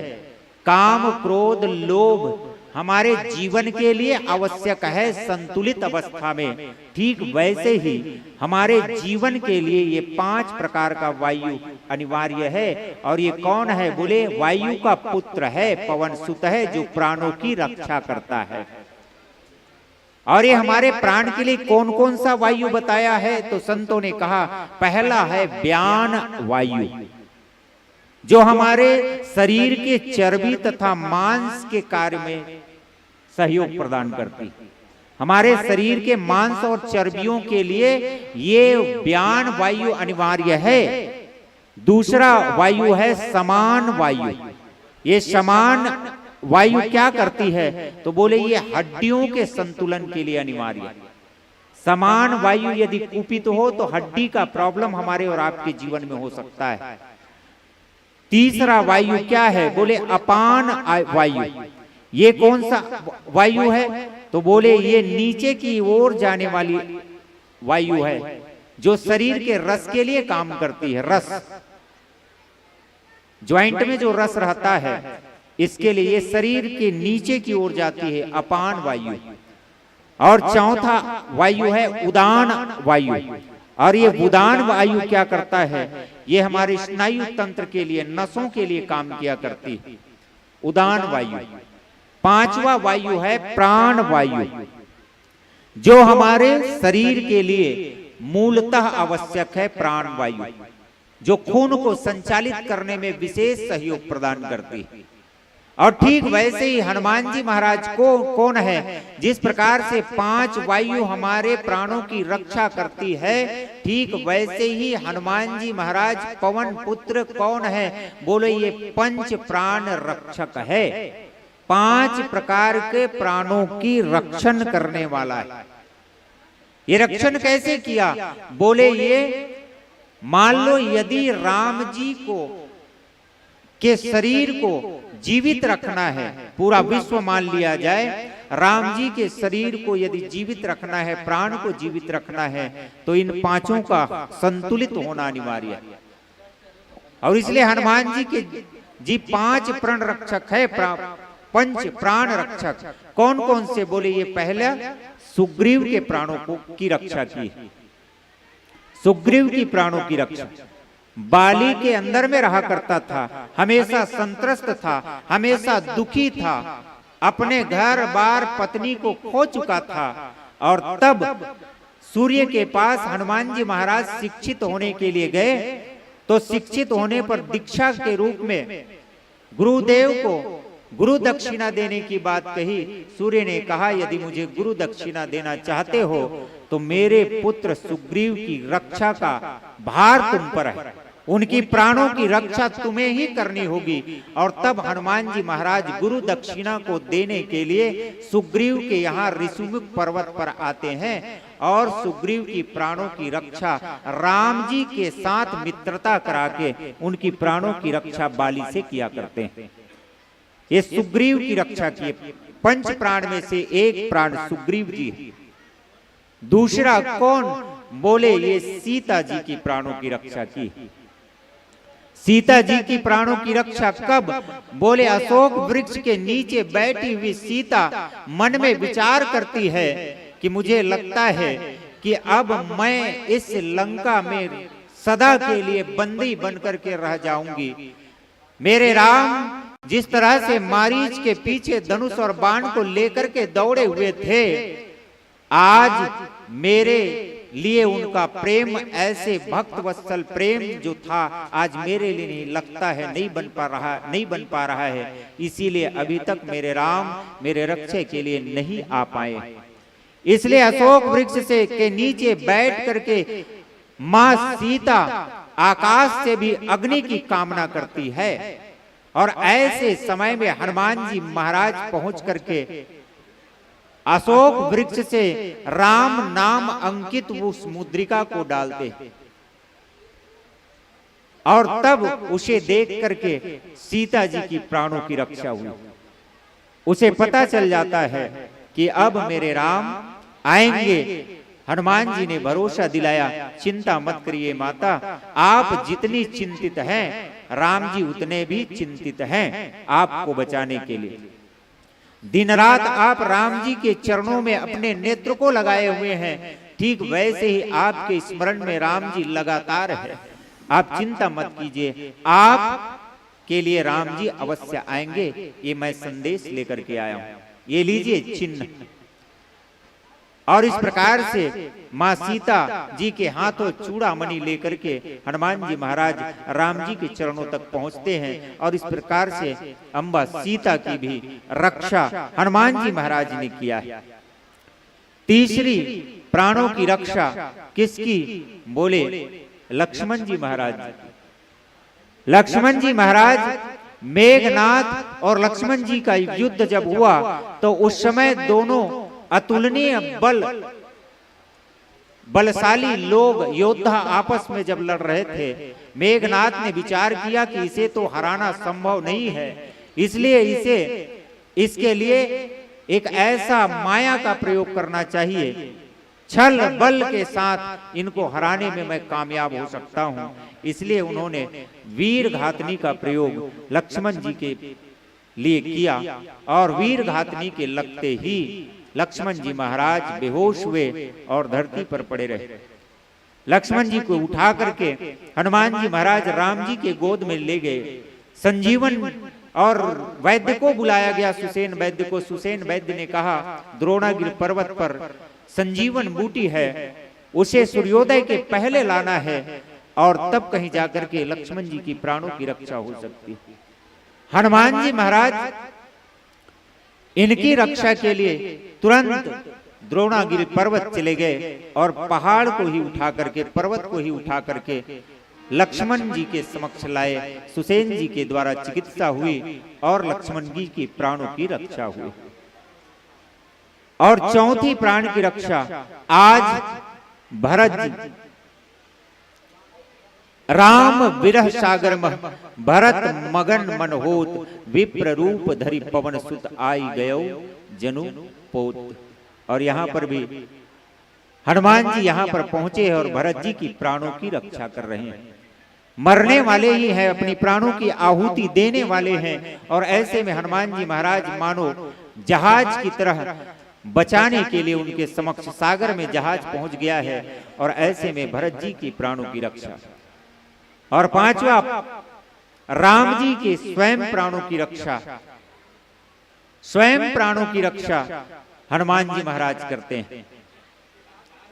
काम क्रोध लोभ हमारे जीवन के लिए आवश्यक है संतुलित अवस्था में, ठीक वैसे ही हमारे जीवन के लिए ये 5 प्रकार का वायु अनिवार्य है। और ये कौन है? बोले वायु का पुत्र है, पवन सुत है, जो प्राणों की रक्षा करता है। और ये हमारे प्राण के लिए कौन कौन सा वायु बताया है? तो संतों ने कहा पहला है व्यान वायु, जो हमारे शरीर के चर्बी तथा मांस के कार्य में सहयोग प्रदान करती है। हमारे शरीर के मांस और चर्बियों के लिए ये व्यान वायु अनिवार्य है। दूसरा वायु है समान वायु। ये समान वायु क्या करती है? तो बोले ये हड्डियों के संतुलन के लिए अनिवार्य है। समान वायु यदि कुपित हो तो हड्डी का प्रॉब्लम हमारे और आपके जीवन में हो सकता है। तीसरा वायु क्या है? बोले अपान वायु। ये कौन सा वायु है? तो बोले ये नीचे की ओर जाने वाली वायु है, जो शरीर के रस के लिए काम करती है। रस, ज्वाइंट में जो रस रहता है, इसके लिए ये शरीर के नीचे की ओर जाती है, अपान वायु। और चौथा वायु है उदान वायु। और ये उदान वायु क्या करता है? ये हमारे स्नायु तंत्र के लिए, नसों के लिए काम किया करती है, उदान वायु। पांचवा वायु है प्राण वायु, जो हमारे शरीर के लिए मूलतः आवश्यक है। प्राण वायु जो खून को संचालित करने में विशेष सहयोग प्रदान करती है। और ठीक वैसे ही हनुमान जी महाराज को कौन है? जिस प्रकार से 5 वायु हमारे प्राणों की रक्षा करती है, ठीक वैसे ही हनुमान जी महाराज पवन पुत्र कौन है? बोले ये 5 प्राण रक्षक है। 5 प्रकार के प्राणों की रक्षण करने वाला है। ये रक्षण कैसे किया? बोले ये मान लो यदि राम जी को के शरीर को जीवित रखना है, पूरा विश्व मान लिया जाए, राम जी के शरीर को यदि जीवित रखना है, प्राण को जीवित रखना है, तो इन 5 का संतुलित होना अनिवार्य है। और इसलिए हनुमान जी के 5 प्राण रक्षक है, 5 प्राण रक्षक। कौन कौन से? बोले ये पहला सुग्रीव के प्राणों को की रक्षा की, सुग्रीव की प्राणों की रक्षा। बाली के अंदर में रहा करता था, हमेशा संत्रस्त था, हमेशा दुखी था, अपने घर बार पत्नी को खो चुका था। और तब सूर्य के पास हनुमान जी महाराज शिक्षित होने के लिए गए, तो शिक्षित होने पर दीक्षा के रूप में गुरुदेव को गुरु दक्षिणा देने की बात कही। सूर्य ने कहा यदि मुझे गुरु दक्षिणा देना चाहते हो तो मेरे पुत्र सुग्रीव की रक्षा का भार तुम पर है, उनकी प्राणों की रक्षा तुम्हें ही करनी होगी। और तब हनुमान जी महाराज गुरु दक्षिणा को देने के लिए सुग्रीव के यहाँ ऋषिमुख पर्वत पर आते हैं और सुग्रीव की प्राणों की रक्षा राम जी के साथ मित्रता करा के उनकी प्राणों की रक्षा बाली से किया करते हैं। ये सुग्रीव की रक्षा की 5 प्राण में से एक प्राण सुग्रीव जी है। दूसरा कौन? बोले ये सीता जी की प्राणों की रक्षा की। सीता जी की प्राणों की रक्षा कब? बोले अशोक वृक्ष के नीचे बैठी हुई सीता मन में विचार करती है कि मुझे लगता है कि अब मैं इस लंका में सदा के लिए बंदी बनकर के रह जाऊंगी। मेरे राम जिस तरह से मारीच के पीछे धनुष और बाण को लेकर के दौड़े हुए थे, आज मेरे लिए उनका प्रेम, ऐसे भक्त वत्सल प्रेम जो था, आज मेरे लिए नहीं लगता है नहीं बन पा रहा है। इसीलिए अभी तक मेरे राम मेरे रक्षा के लिए नहीं आ पाए। इसलिए अशोक वृक्ष से के नीचे बैठ करके मां सीता आकाश से भी अग्नि की कामना करती है। और ऐसे समय में हनुमान जी महाराज पहुंच करके अशोक वृक्ष से राम नाम अंकित उस मुद्रिका को डालते हैं और तब उसे देख करके सीता जी की प्राणों की रक्षा हुई। उसे पता चल जाता है कि अब मेरे राम आएंगे। हनुमान जी ने भरोसा दिलाया, चिंता मत करिए माता, आप जितनी चिंतित हैं राम जी उतने भी चिंतित हैं आपको बचाने के लिए। दिन रात आप राम जी के चरणों में अपने नेत्र को लगाए हुए हैं, ठीक वैसे ही आपके स्मरण में राम जी लगातार है। आप चिंता मत कीजिए, आप के लिए राम जी अवश्य आएंगे। ये मैं संदेश लेकर के आया हूं, ये लीजिए चिन्ह। और इस प्रकार से मां सीता जी के हाथों चूड़ामणि लेकर के हनुमान जी महाराज राम जी के चरणों तक पहुंचते हैं। और इस प्रकार से अम्बा सीता की भी रक्षा हनुमान जी महाराज ने किया है। तीसरी प्राणों की रक्षा किसकी? बोले लक्ष्मण जी महाराज। लक्ष्मण जी महाराज, मेघनाथ और लक्ष्मण जी का युद्ध जब हुआ तो उस समय दोनों अतुलनीय बलशाली लोग योद्धा आपस में जब लड़ रहे थे, मेघनाथ ने विचार किया कि इसे तो हराना संभव नहीं है, इसलिए इसके लिए एक ऐसा माया का प्रयोग करना चाहिए, छल बल के साथ इनको हराने में मैं कामयाब हो सकता हूं। इसलिए उन्होंने वीर घातनी का प्रयोग लक्ष्मण जी के लिए किया और वीर घातनी के लगते ही लक्ष्मण जी महाराज बेहोश हुए और धरती पर पड़े रहे। लक्ष्मण जी को उठा करके हनुमान जी महाराज राम जी के गोद में ले गए। संजीवन और वैद्य को बुलाया गया, सुसेन वैद्य को। सुसेन वैद्य ने कहा द्रोणागिरि पर्वत पर संजीवन बूटी है, उसे सूर्योदय के पहले लाना है और तब कहीं जाकर के लक्ष्मण जी की प्राणों की रक्षा हो सकती है। हनुमान जी महाराज इनकी रक्षा के लिए तुरंत द्रोणागिरि पर्वत चले गए और पहाड़ को ही उठा करके, पर्वत को ही उठा करके लक्ष्मण जी के समक्ष लाए। सुसेन जी के द्वारा चिकित्सा हुई और लक्ष्मण जी की प्राणों की रक्षा हुई। और चौथी प्राण की रक्षा आज भरत जी, राम विरह सागर मह भरत मगन मन होत, विप्र रूप धरि पवन सुत आई गयो जनु पोत। और यहाँ पर भी हनुमान जी यहाँ पर पहुंचे और भरत जी की प्राणों की रक्षा कर रहे हैं। मरने वाले ही हैं, अपनी प्राणों की आहुति देने वाले हैं। और ऐसे में हनुमान जी महाराज मानो जहाज की तरह बचाने के लिए उनके समक्ष सागर में जहाज पहुंच गया है। और ऐसे में भरत जी की प्राणों की रक्षा। और पांचवा राम जी के स्वयं प्राणों की रक्षा। स्वयं प्राणों की रक्षा हनुमान जी महाराज करते हैं,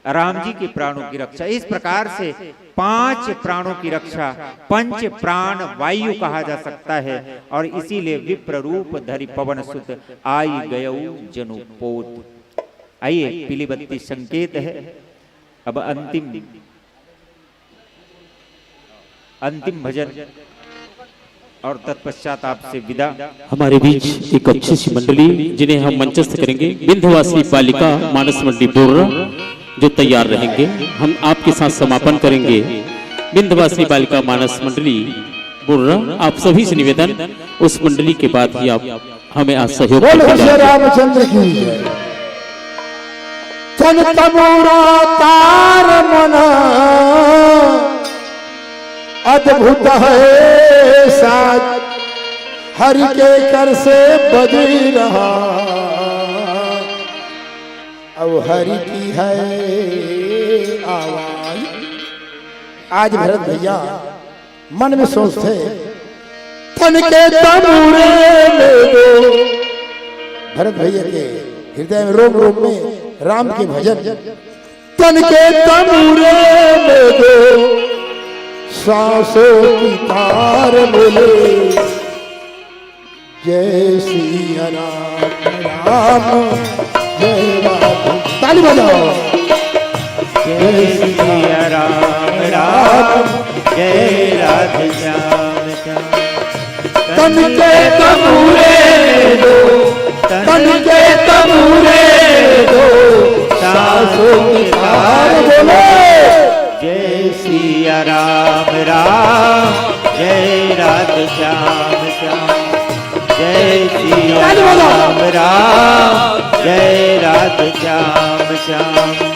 राम जी के प्राणों की रक्षा। इस प्रकार से 5 प्राणों की रक्षा, पंच प्राण वायु कहा जा सकता है। और इसीलिए विप्र रूप धरि पवन सुत आई गयो जनु पोत। आइए पीली बत्ती संकेत है। अब अंतिम भजन और तत्पश्चात आपसे विदा। हमारे बीच एक अच्छी सी मंडली जिन्हें हम मंचस्थ करेंगे, विंध्यवासी बालिका मानस मंडली बोर्रा जो तैयार रहेंगे। हम आपके साथ समापन करेंगे। विंध्यवासी बालिका मानस मंडली बोर्रा, आप सभी से निवेदन, उस मंडली के बाद ही आप हमें आज सहयोग बोलो रामचंद्र की जय। चल तमोरा तार मना अद्भुत है साज हरि के कर से बज रहा, अब हरि की है आवाज। आज भरत भैया मन में सोचते तन के तमूरे में दो, भरत भैया के हृदय में रोम रोम में राम के भजन। तन के तमूरे में दो सांसों की तार बोले, जय श्री राम राम जय राम। ताली बजाओ। जय श्री राम राम जय राधे श्याम श्याम। तन के तमूरे दो, तन के तमूरे दो सांसों की तार बोले, जय श्री राम राम जय राधे श्याम श्याम। जय श्री राम राम जय राधे श्याम श्याम।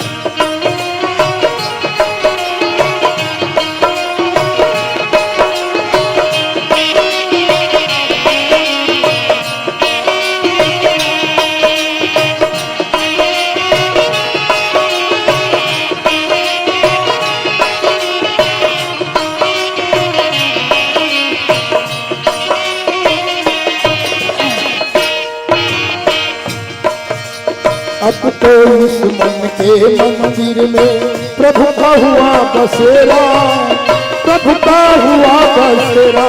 अब तो इस मन के मंदिर में प्रभु का हुआ बसेरा, प्रभु का हुआ बसेरा।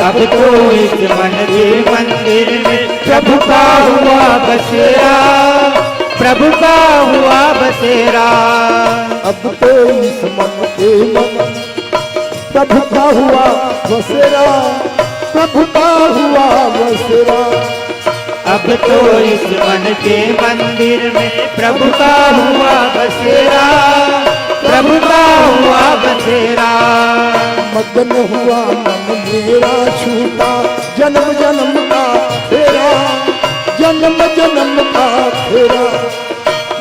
अब तो इस मन के मंदिर में प्रभु का हुआ बसेरा, प्रभु का हुआ बसेरा। अब तो इस मन के प्रभु का हुआ बसेरा, प्रभु का हुआ बसेरा। अब तो इस मन के मंदिर में प्रभु का हुआ बसेरा, प्रभु का हुआ बसेरा। मगन हुआ मन मेरा छूटा जन्म जन्म का फेरा, जन्म जन्म का फेरा।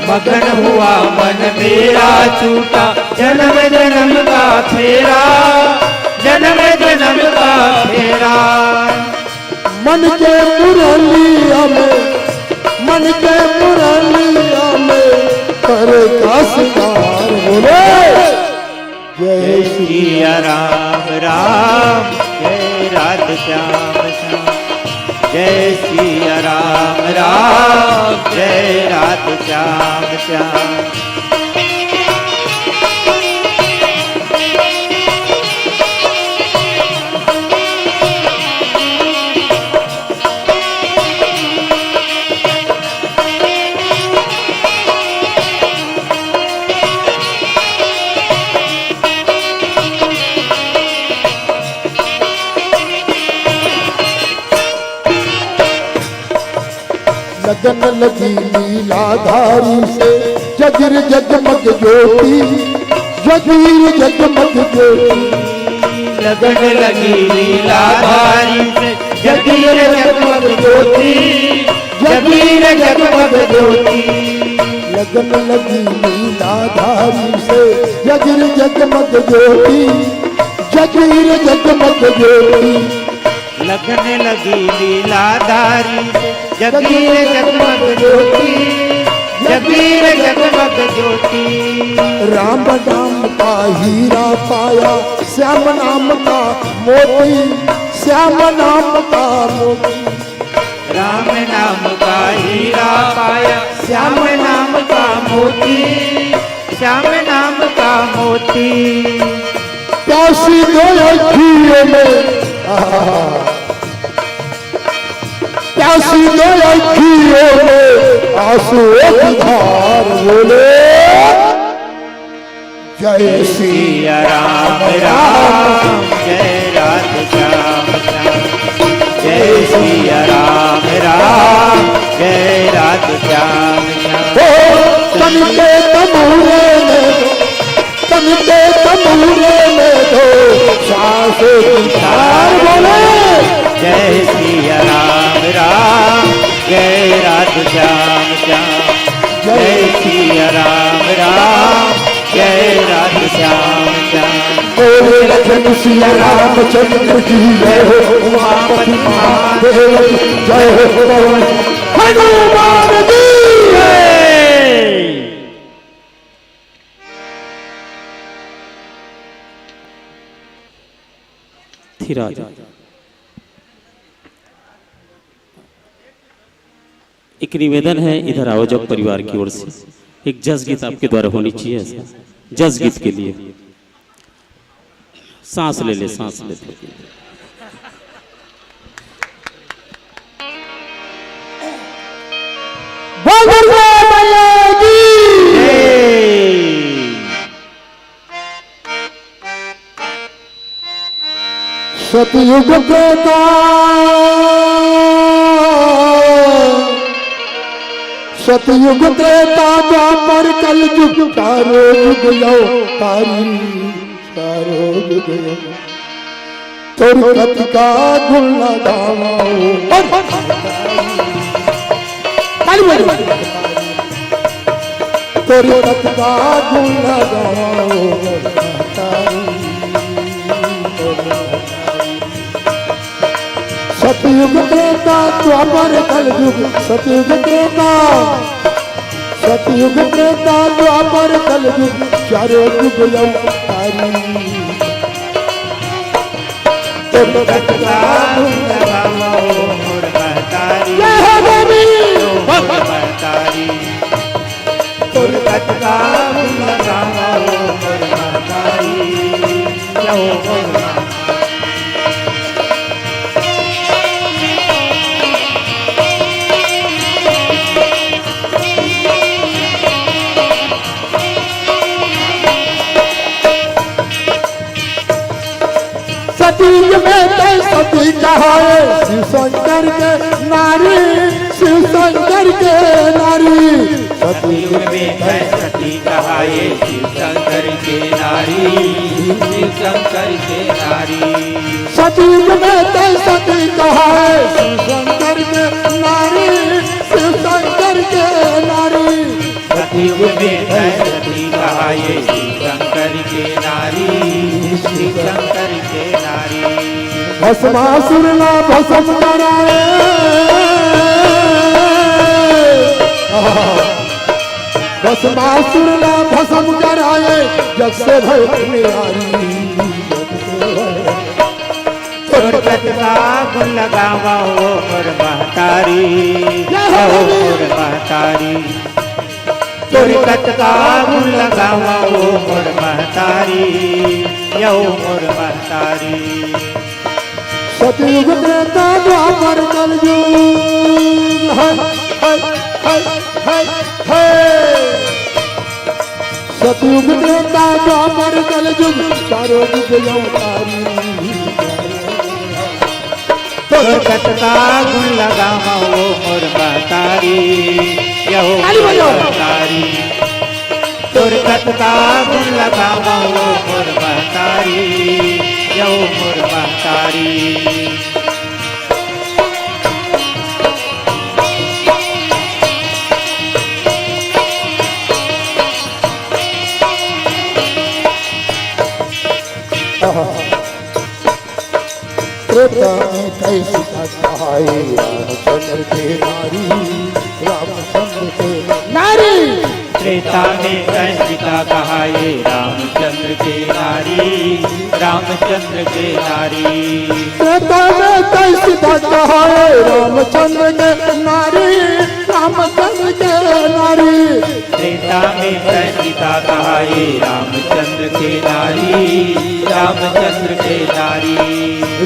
मगन हुआ मन मेरा छूटा जन्म जन्म का फेरा, जन्म जन्म का फेरा। मन के मुरलिया में, मन के मुरलिया में करे का सिंगार बोले, जय श्री राम राम जय राधे श्याम श्याम। जय श्री राम राम जय राधे श्याम श्याम। लगन लगी लीलाधारी से जगिर जगमग ज्योति, जगीर जगमग ज्योति। लगन लगी लीलाधारी से जगीर जगमग ज्योति, जगीर जगमग ज्योति। लगन लगी लीलाधारी से जगिर जगमग ज्योति, जगीर जगमग ज्योति। लगन लगी लीलाधारी से जगीर जगमग ज्योति, जगीर जगमग ज्योति। राम नाम का हीरा पाया, श्याम नाम का मोती, श्याम नाम का मोती। राम नाम का हीरा पाया, श्याम नाम का मोती, श्याम नाम का मोती। प्यासी दो अखियों में, प्यासी दो अखियों में आंसुओं की धार बोले, जय श्री राम राम जय राधे श्याम श्याम। जय श्री राम राम जय राधे श्याम श्याम। तन के तमूरे में, तन के तमूरे में दो सांसों की धार बोले, जय श्री राम राम जय राधे श्याम श्याम। जय श्री राम राम जय राधे श्याम श्याम। लखन सिया रामचंद्र की जय हो, उमापति महादेव जय हो, हनुमान जी धीराज। एक निवेदन है, इधर आओ जब परिवार की ओर से एक जस गीत आपके द्वारा होनी चाहिए। ऐसा जस गीत के लिए सांस ले ले, सांस ले ले। सतयुग त्रेता सतयुग त्रेता द्वापर कलयुग चारो युग यो तारी चारो युग यो तुरकत का गुण लगाओ तुरकत का गुण लगाओ सतयुग त्रेता द्वापर कलयुग सतयुग त्रेता द्वापर कलयुग चारो युग यो तारी तुरकत का गुण लगाओ मोर महतारी तुरकत का गुण लगाओ मोर महतारी यो मोर सती में तो सती कहाए शिव शंकर के नारी शिव शंकर के नारी सती में तो सती कहाए शिव शंकर के नारी शिव शंकर के नारी सती में तो सती कहाए शिव शंकर के नारी शिव शंकर के नारी सती में तो सती कहाए शिव शंकर के नारी शिव शंकर के नारी भस्मासुर ना भस्म कराए भस्मासुर ना भस्म कराए जग से भय निहारी तुरकत का गुण लगावा हो मोर महतारी मोर महतारी तुरकत का गुण लगावा हो मोर महतारी यो मोर महतारी सतयुग त्रेता द्वापर कलयुग सतयुग त्रेता द्वापर कलयुग चारो युग यो तारी तुरकत का गुण लगावा हो मोर महतारी यो मोर महतारी तुरकत का गुण लगावा हो मोर महतारी यो मोर महतारी त्रेता में कैसी कहाए रामचंद्र के नारी रामचंद्र के नारी त्रेता में कैसिका कहाए रामचंद्र के नारी रामचंद्र के नारी त्रेता में कैसिका कहाए रामचंद्र के नारी रामचंद्र के नारी त्रेता में कैसिका कहाए रामचंद्र के नारी रामचंद्र के नारी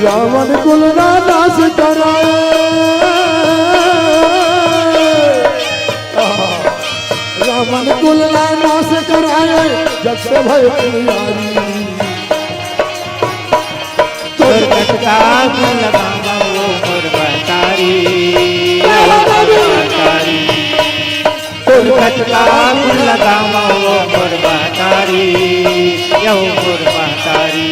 रावण कुल नाश कराए रावण कुल नाश कराए जग से भय निहारी तुरकत का गुण लगावा हो मोर महतारी तुरकत का गुण लगावा हो मोर महतारी यो मोर महतारी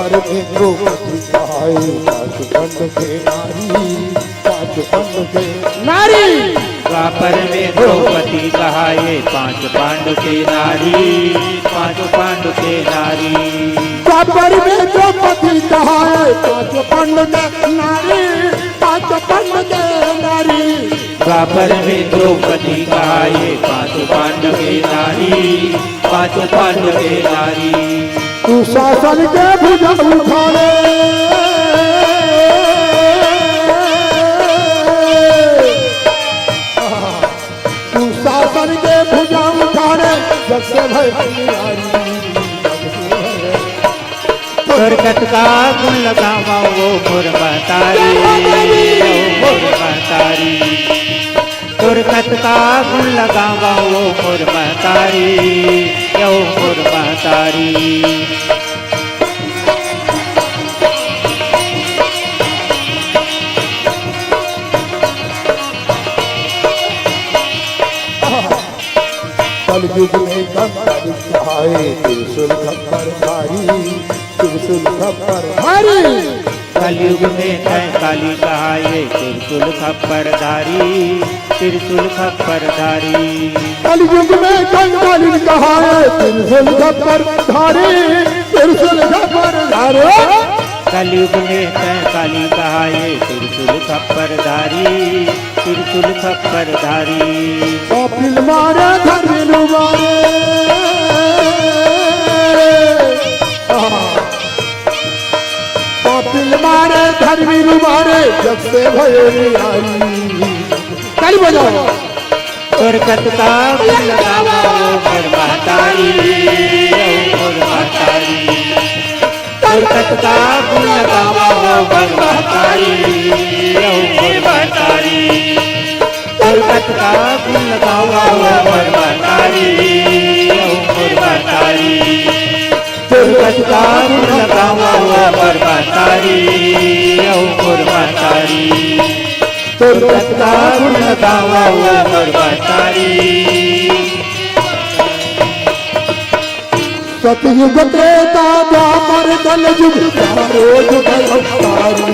द्वापर में द्रौपदी कहाए पांच पंड के नारी, पांच पंड के नारी। द्वापर में द्रौपदी कहाए पांच पांडु के नारी, पांच पांडु के नारी। द्वापर में द्रौपदी कहाए पांच पंड के नारी, पांच पंड के नारी। द्वापर में द्रौपदी कहाए पांच पांडु के नारी, पांच पांडु के नारी। तू शासन के भुजा उठाने, तू शासन के भुजा उठाने जब से भय दुर्गत का गुण लगावा वो मुरमतारी, मुरमतारी। दुर्गत का गुण लगावा वो मुरमतारी, यो मुरमतारी। कलयुग में कंकर सहाय त्रिशूल खप्पर धारी, त्रिशूल खप्पर धारी। कलयुग में काली कहाए त्रिशूल खप्पर धारी, त्रिशूल खप्पर धारी। कलयुग में कंकर कहाए त्रिशूल खप्पर धारी, त्रिशूल खप्पर धारी। कलयुग में काली कहाए त्रिशूल खप्पर धारी, त्रिशूल खप्पर धारी। कपिल मारे धर्मिल मारे, कपिल मारे धर्मिल मारे जब से भयरी आई। ताली बजाओ। दुर्गत का गुण लगावा वो मुरमतारी, मुरमतारी। दुर्गत का गुण लगावा वो मुरमतारी, मुरमतारी। दुर्गत का गुण लगावा वो मुरमतारी, मुरमतारी। दुर्गत का गुण लगावा वो मुरमतारी, मुरमतारी। दुर्गत का गुण लगावा वो मुरमतारी। सतयुग त्रेता द्वापर कलयुग चारों युग अवतारी।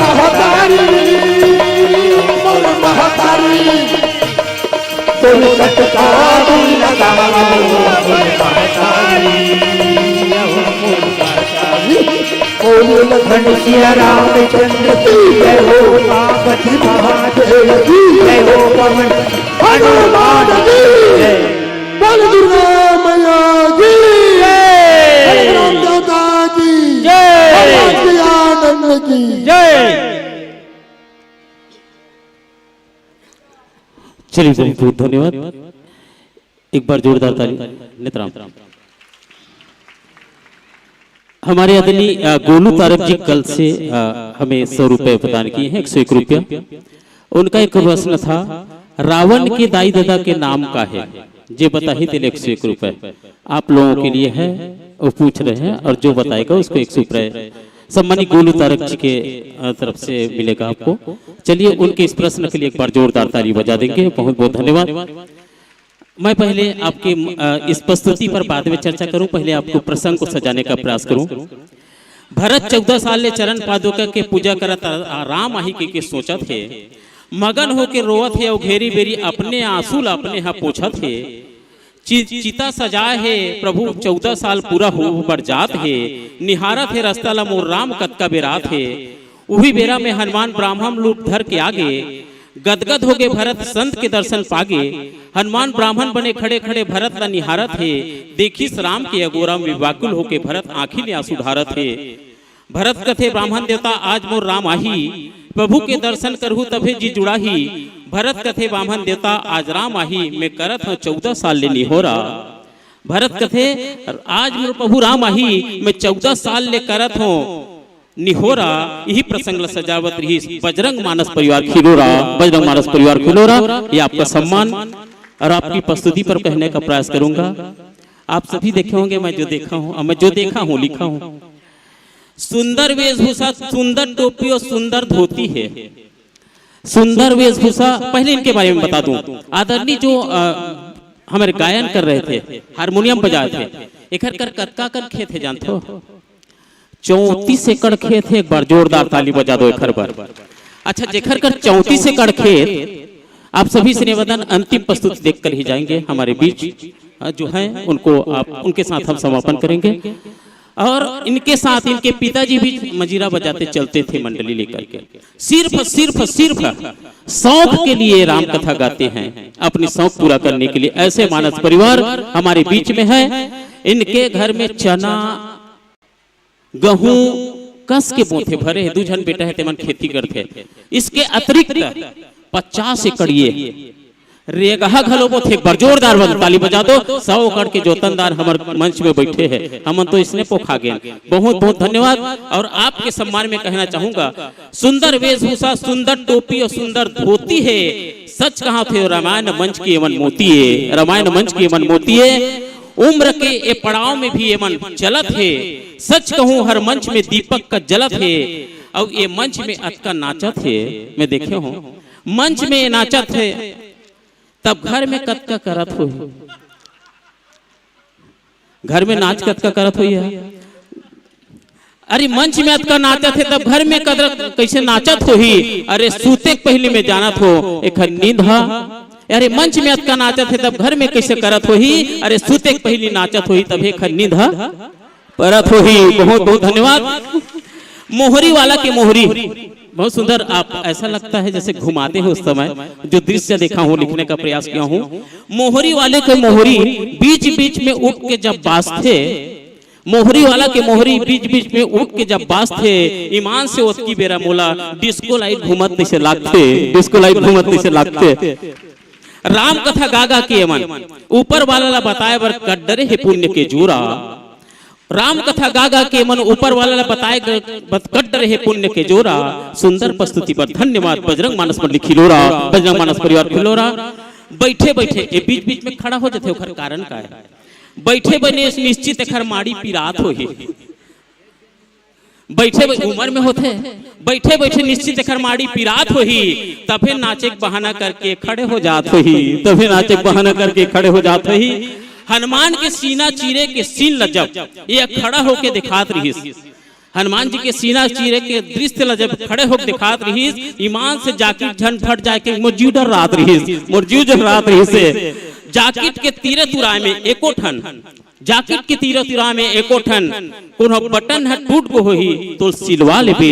महतारी, महतारी। दुर्गत का गुण लगावा वो मुरमतारी, लखन सिया रामचंद्र की जय हो, पार्वती महादेव की जय हो, पवन हनुमान की जय। बोल दुर्गा मैया की जय, राम देवता की जय, आनंद की जय। चलिए बहुत बहुत धन्यवाद। एक बार जोरदार ताली। नेत्राम हमारे आदरणीय गोलू तारक जी कल से हमें 100 रुपए प्रदान किए हैं, 101 रुपया। उनका एक प्रश्न था, रावण के दाई दादा के नाम का है जे बता ही दिले 101 रुपए आप लोगों के लिए है, वो पूछ रहे हैं और जो बताएगा उसको 100 रुपए सम्मानित गोलू तारक जी के तरफ से मिलेगा आपको। चलिए उनके इस प्रश्न के लिए एक बार जोरदार ताली बजा देंगे। बहुत बहुत धन्यवाद। मैं पहले आपके इस प्रस्तुति पर बाद में चर्चा करूं, पहले आपको प्रसंग को सजाने का प्रयास करूं। भरत 14 साल ले चरण पादुका के पूजा करत राम आही के सोचत है, मगन हो के रोवत है और घेरी बेरी अपने आंसू ला अपने यहाँ पोछत है। चिता सजाए है प्रभु 14 साल पूरा हो बर जात है, निहारत है रास्ता ला मोर राम कतका बेरात है। उही बेरा में हनुमान ब्राह्मण रूप धर के आगे, गदगद हो गए भरत संत के दर्शन पागे। हनुमान ब्राह्मण बने खड़े खड़े भरत ला निहारत है, देखिस राम के अगोरा में व्याकुल होके भरत आँखी ने आंसू ढारत है। भरत कथे ब्राह्मण देवता आज मोर राम आही, प्रभु के दर्शन करहु तभे जी जुड़ाही। भरत कथे ब्राह्मण देवता आज राम आही, मैं करत हूँ 14 साल ले निहोरा। भरत कथे आज मोर प्रभु राम आही, मैं 14 साल ले करत हूँ निहोरा। यही प्रसंग सजावत रही बजरंग मानस परिवार खिलोरा, बजरंग मानस परिवार खिलोरा। ये आपका सम्मान और आपकी प्रस्तुति पर कहने का प्रयास करूंगा। आप सभी देखे होंगे, मैं जो देखा हूँ, मैं जो देखा हूँ लिखा हूँ। सुंदर वेशभूषा, सुंदर टोपी और सुंदर धोती है। सुंदर वेशभूषा, पहले इनके बारे में बता दूं। आदरणीय जो हमारे गायन कर रहे थे, हारमोनियम बजा थे। एकर कर कतका कर खेत है जानते हो? 34 एकड़ खेत है। एक बार जोरदार ताली बजा दो एकर पर। अच्छा, जेकर कर 34 एकड़ खेत, आप सभी से निवेदन अंतिम प्रस्तुति देखकर ही जाएंगे। हमारे बीच जो हैं उनको आप उनके साथ हम समापन करेंगे। और इनके साथ इनके पिताजी भी मजीरा बजाते चलते थे मंडली लेकर के। सिर्फ सिर्फ सिर्फ शौक के लिए राम कथा गाते हैं, अपनी शौक पूरा करने के लिए। ऐसे मानस परिवार हमारे बीच में है। इनके घर में चना गेहूं कस के बोथे भरे है। 2 जन बेटा है, तेमन खेती करते। इसके अतिरिक्त 50 एकड़ ये रेगहा घलो बोथे। एक बार जोरदार ताली बजा दो। 100 एकड़ के जोतनदार हमारे मंच में बैठे हैं। हम तो इसने पोखा गए। बहुत बहुत धन्यवाद। और आपके सम्मान में कहना चाहूंगा, सुंदर वेशभूषा, सुंदर टोपी और सुंदर धोती है। सच कहा थे रामायण मंच की एवं मोती है। रामायण मंच की एवं मोती है। उम्र के ए पड़ाव में भी एमन चलत है। सच कहूं हर मंच में दीपक का जलत है। और ये मंच में अतका नाचत है। मैं देखे हूं मंच में नाचत है, तब घर में कतका करत हो। घर में नाच कतका करत हो है। अरे मंच में अतका नाचत है, तब घर में कदर कैसे नाचत हो ही। अरे सूते पहले में जानत हो एक नींद हा। अरे मंच में अतका नाचत है, तब घर में कैसे करत हो ही। अरे सूते पहले नाचत हो ही, तब एक नींद हा परत हो ही। बहुत बहुत धन्यवाद। मोहरी वाला के मोहरी बहुत सुंदर। आप ऐसा लगता है जैसे घुमाते हो। उस समय जो दृश्य देखा हूँ, लिखने का प्रयास किया हूँ। मोहरी वाले के मोहरी बीच बीच में उठ के जब बाजते, मोहरी वाला के मोहरी बीच बीच में उठ के जब बाजते, ईमान से उसकी बेरा मोला डिस्को लाइट घूमत से लागते। डिस्को लाइट घूमत से लागते। राम कथा गागा के मन ऊपर वाला बताए बर कड्डरे है पुण्य के जोरा। राम कथा गागा के मन ऊपर वाला बताए कट रहे पुण्य के जोरा। सुंदर प्रस्तुति पर धन्यवाद बजरंग मानस मंडली खिलोरा, बजरंग मानस परिवार खिलोरा। बैठे बैठे ये बीच बीच में खड़ा हो जाते। ओकर कारण का है? बैठे बने निश्चित एकर माड़ी पिरात हो ही। बैठे उम्र में होते, बैठे बैठे निश्चित एकर माड़ी पिरात हो ही। तभी नाचे बहाना करके खड़े हो जात हो ही। तभी नाचे बहाना करके खड़े हो जात हो ही। हनुमान के सीना चीरे के सीन लजब ये खड़ा होके दिखात रही। हनुमान जी के सीना चीरे के दृश्य लजब खड़े होके दिखात रही। ईमान से जाकिट झन फट जाके मुर्जूडर रात रही। मुर्जूडर रात रही से जाकिट के तीरे तुराए में एको ठन, जाकिट के तीरे तुराए में एको ठन कोनो बटन है टूट को होही तो सिलवा लेबे।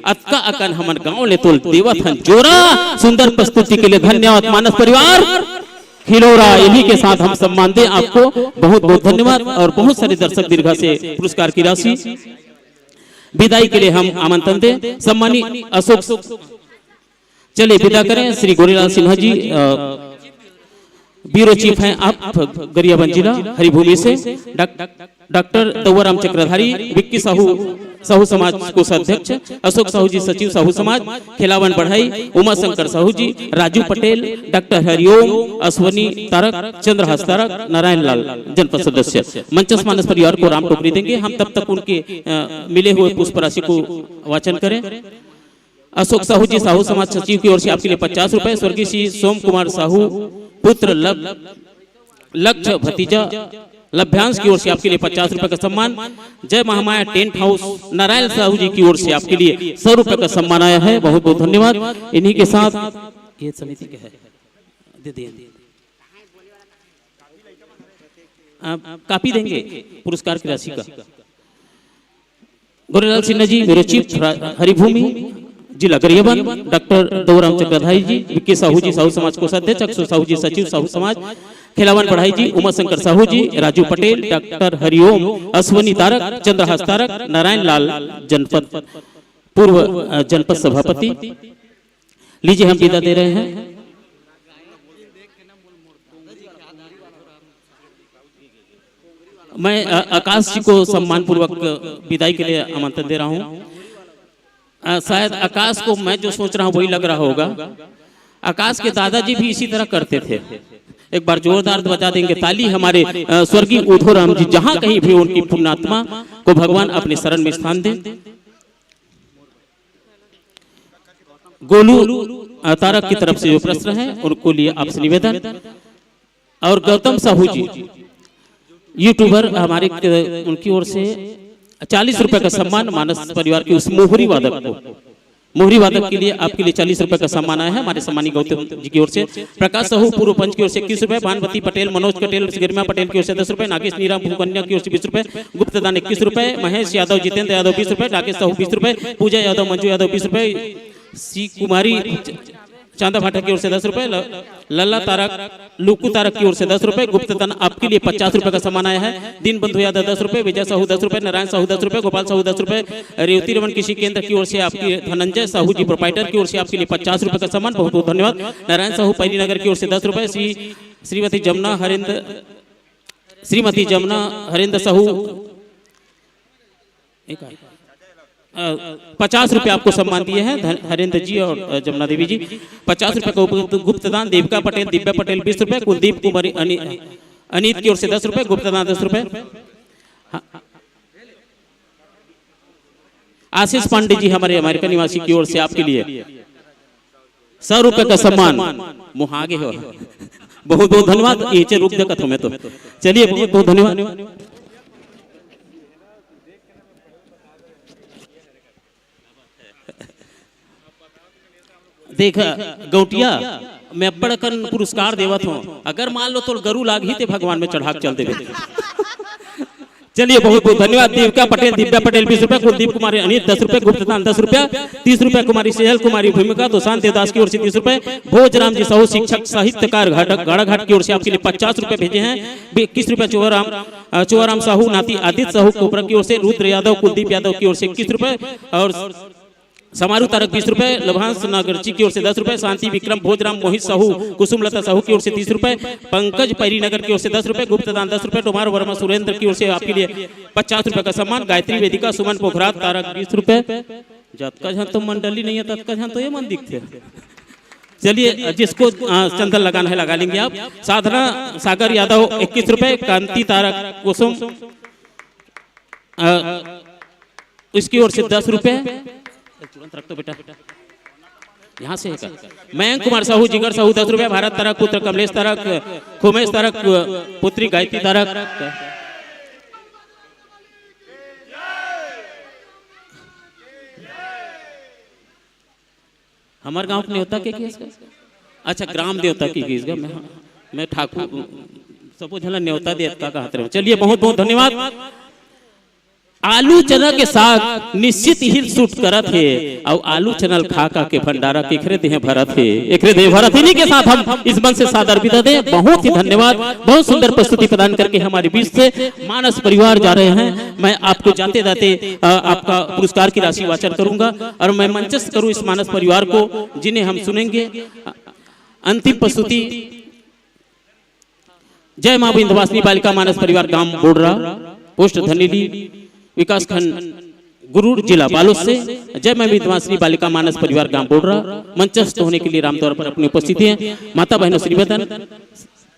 अतका अकन हमन गांव ले तो देवत हन जोरा। सुंदर प्रस्तुति के लिए धन्यवाद मानस परिवार खिलोरा। इन्हीं के साथ हम सम्मान दें आपको। बहुत बहुत धन्यवाद। और बहुत सारे दर्शक दीर्घा से पुरस्कार की राशि विदाई के लिए हम आमंत्रण दें। सम्मानी अशोक चलिए विदा करें। श्री गोरीलाल सिन्हा जी ब्यूरो चीफ हैं आप गरियाबंद जिला हरिभूमि से। डॉक्टर दौराम चक्रधारी, विक्की साहू साहू समाज कोषाध्यक्ष, अशोक साहू जी सचिव साहू समाज, खिलावन बढ़ाई, उमा शंकर साहू जी, राजू पटेल, डॉक्टर हरिओम, अश्वनी तारक, चंद्रहास तारक, नारायण लाल जनपद सदस्य। मंचस मानस परिवार को राम टोकरी देंगे हम। तब तक उनके मिले हुए पुष्प राशि को वाचन करें। अशोक साहू जी साहू समाज सचिव की ओर से आपके लिए 50 रुपए। स्वर्गीय श्री सोम कुमार साहू पुत्र लक्ष्य भतीजा लभ्यांश की ओर से आपके लिए 50 रुपए का सम्मान। जय महामाया टेंट हाउस नारायण साहू जी की ओर से आपके लिए 100 रुपए का सम्मान आया है। बहुत बहुत धन्यवाद। इन्हीं के साथ ये समिति के है दे दिए आप कापी देंगे पुरस्कार की राशि का। गोरेलाल सिन्हा जी मेरे चीफ हरिभूमि जिला गरियाबंद, डॉक्टर दौराम चक्रधारी जी, विक्की साहू जी साहू समाज कोषाध्यक्ष, अक्षय साहू जी सचिव साहू समाज, खिलावन बढ़ाई जी, उमा शंकर साहू जी, राजू पटेल, डॉक्टर हरिओम, अश्वनी तारक, चंद्रहास तारक, नारायण लाल जनपद पूर्व जनपद सभापति। लीजिए हम विदा दे रहे हैं। मैं आकाश जी को सम्मान पूर्वक विदाई के लिए आमंत्रण दे रहा हूँ। शायद आकाश को मैं जो सोच रहा हूँ वही लग रहा होगा। आकाश के दादाजी भी इसी तरह करते थे। एक बार जोरदार बजा देंगे ताली हमारे स्वर्गीय उधोराम जी, जहां कहीं भी उनकी पुण्यात्मा को भगवान अपने शरण में स्थान दें। गोलू तारक की तरफ से जो प्रश्न है उनको लिए आपसे निवेदन। और गौतम साहू जी यूट्यूबर हमारे उनकी ओर से 40 रुपए का सम्मान मानस परिवार के उस मोहरी वादक को, मोहरी वादक के लिए आपके लिए 40 रुपए का सम्मान आया है हमारे सम्मानी गौतम जी की ओर से। प्रकाश साहू पूर्व पंच की ओर से 21 रुपए, भानवती पटेल, मनोज पटेल, गरिमा पटेल की ओर से 10 रुपए, नागेश नीराम भूकन्या की ओर से 20 रुपए, गुप्त दान 21 रुपए, महेश यादव, जितेंद्र यादव 20 रुपए, राकेश साहू 20 रुपए, पूजा यादव, मंजू यादव 20 रुपए, सी कुमारी चांदा भाटा की ओर से 10 रुपए, लल्ला तारक, लुकू तारक की ओर से 10 रुपए, गुप्त दान आपके लिए 50 रुपए का सम्मान आया है। दीन बंधु यादव 10 रुपए, विजय साहू 10 रुपए, नारायण साहू 10 रुपए, गोपाल साहू 10 रुपए, रेवती रमन कृषि केंद्र की ओर से आपकी धनंजय साहू जी प्रोपाइटर की ओर से आपके लिए 50 रुपए का सम्मान, बहुत बहुत धन्यवाद। नारायण साहू पैनी नगर की ओर से 10 रुपए, श्रीमती जमुना हरिंद्र साहू 50 रुपए आपको सम्मान दिए हैं हरिंद्र जी और जमुना देवी जी। 50 रुपए का गुप्त दान देविका पटेल, दिव्या पटेल 20 रुपए, कुलदीप कुमारी अनीत की ओर से 10 रुपए, गुप्त दान 10 रुपए। आशीष पांडे जी हमारे अमेरिका निवासी की ओर से आपके लिए 100 रुपए का सम्मान मुहागे हो। बहुत बहुत धन्यवाद। ये रुक देखा तुम्हें तो चलिए बहुत बहुत धन्यवाद। देख गौटिया मैं बड़कन पुरस्कार देवत हूँ, अगर मान लो तो गरु लाग ही थे भगवान में चढ़ा चल देवे। चलिए बहुत बहुत धन्यवाद। देविका पटेल, दिव्या पटेल 20 रुपए, कुलदीप कुमारी अनित 10 रुपए, गुप्तदान 10 रुपया, 30 रुपए कुमारी सेहल कुमारी भूमिका दुशांत देवदास की ओर से 30 रुपए, भोजराम जी साहू शिक्षक साहित्यकार गाड़ाघाट की ओर से आपके लिए 50 रुपए भेजे हैं। 21 रुपए चोराम साहू नाती आदित्य साहू कोपरा की ओर से, रुद्र यादव कुलदीप यादव की ओर से 21 रुपए और समारू तारक 20 रुपए, लभांश नागरची की ओर से 10 रुपए, शांति विक्रम भोजराम मोहित साहू कुसुमलता साहू की ओर से 30 रुपए, पंकज पैरी नगर की ओर से 10 रुपए, गुप्तदान 10 रुपए, टोमार वर्मा सुरेंद्र की ओर से आपके लिए 50 रुपए का सम्मान, गायत्री वेदिका सुमन पोखरात तारक 20 रुपए। जतका जहां तो मंडली नहीं है ततका जहां तो ये मन दिखते। चलिए जिसको चंदन लगाना है लगा लेंगे आप। साधना सागर यादव 21 रुपए, कांति तारक कुसुम इसकी ओर से 10 रुपए। तुरंत रख दो बेटा, यहाँ से है। मयंक कुमार साहू, जिगर साहू 10 रुपए, भारत तारक पुत्र कमलेश तारक, खुमेश तारक पुत्री गायत्री तारक, हमारे गांव के न्योता के किसका? अच्छा ग्राम देवता की किसका? मैं ठाकुर सबको झला न्योता देवता का हाथ रहे। चलिए बहुत बहुत धन्यवाद। आलू चना के साग निश्चित ही सूट करत है और आलू चनल खा का के भंडारा केखरे देह भरत है, एकरे देह भरत इन्हीं के साथ हम इस मंच से सादर विदा दें। बहुत ही धन्यवाद। बहुत सुंदर प्रस्तुति प्रदान करके हमारे बीच से मानस परिवार जा रहे हैं। मैं आपको जाते जाते आपका पुरस्कार की राशि वाचन करूंगा और मैं मंचस्थ करूं इस मानस परिवार को जिन्हें हम सुनेंगे। अंतिम प्रस्तुति जय मां विंध्यवासिनी बालिका मानस परिवार गांव बोडरा, पोस्ट धनेली, विकास खंड गुरूर, जिला बालोद से जय मां विंध्यवासिनी बालिका मानस परिवार गांव बोडरा मंचस्थ होने के लिए रामतौर पर अपनी उपस्थिति है। माता बहनों से निवेदन,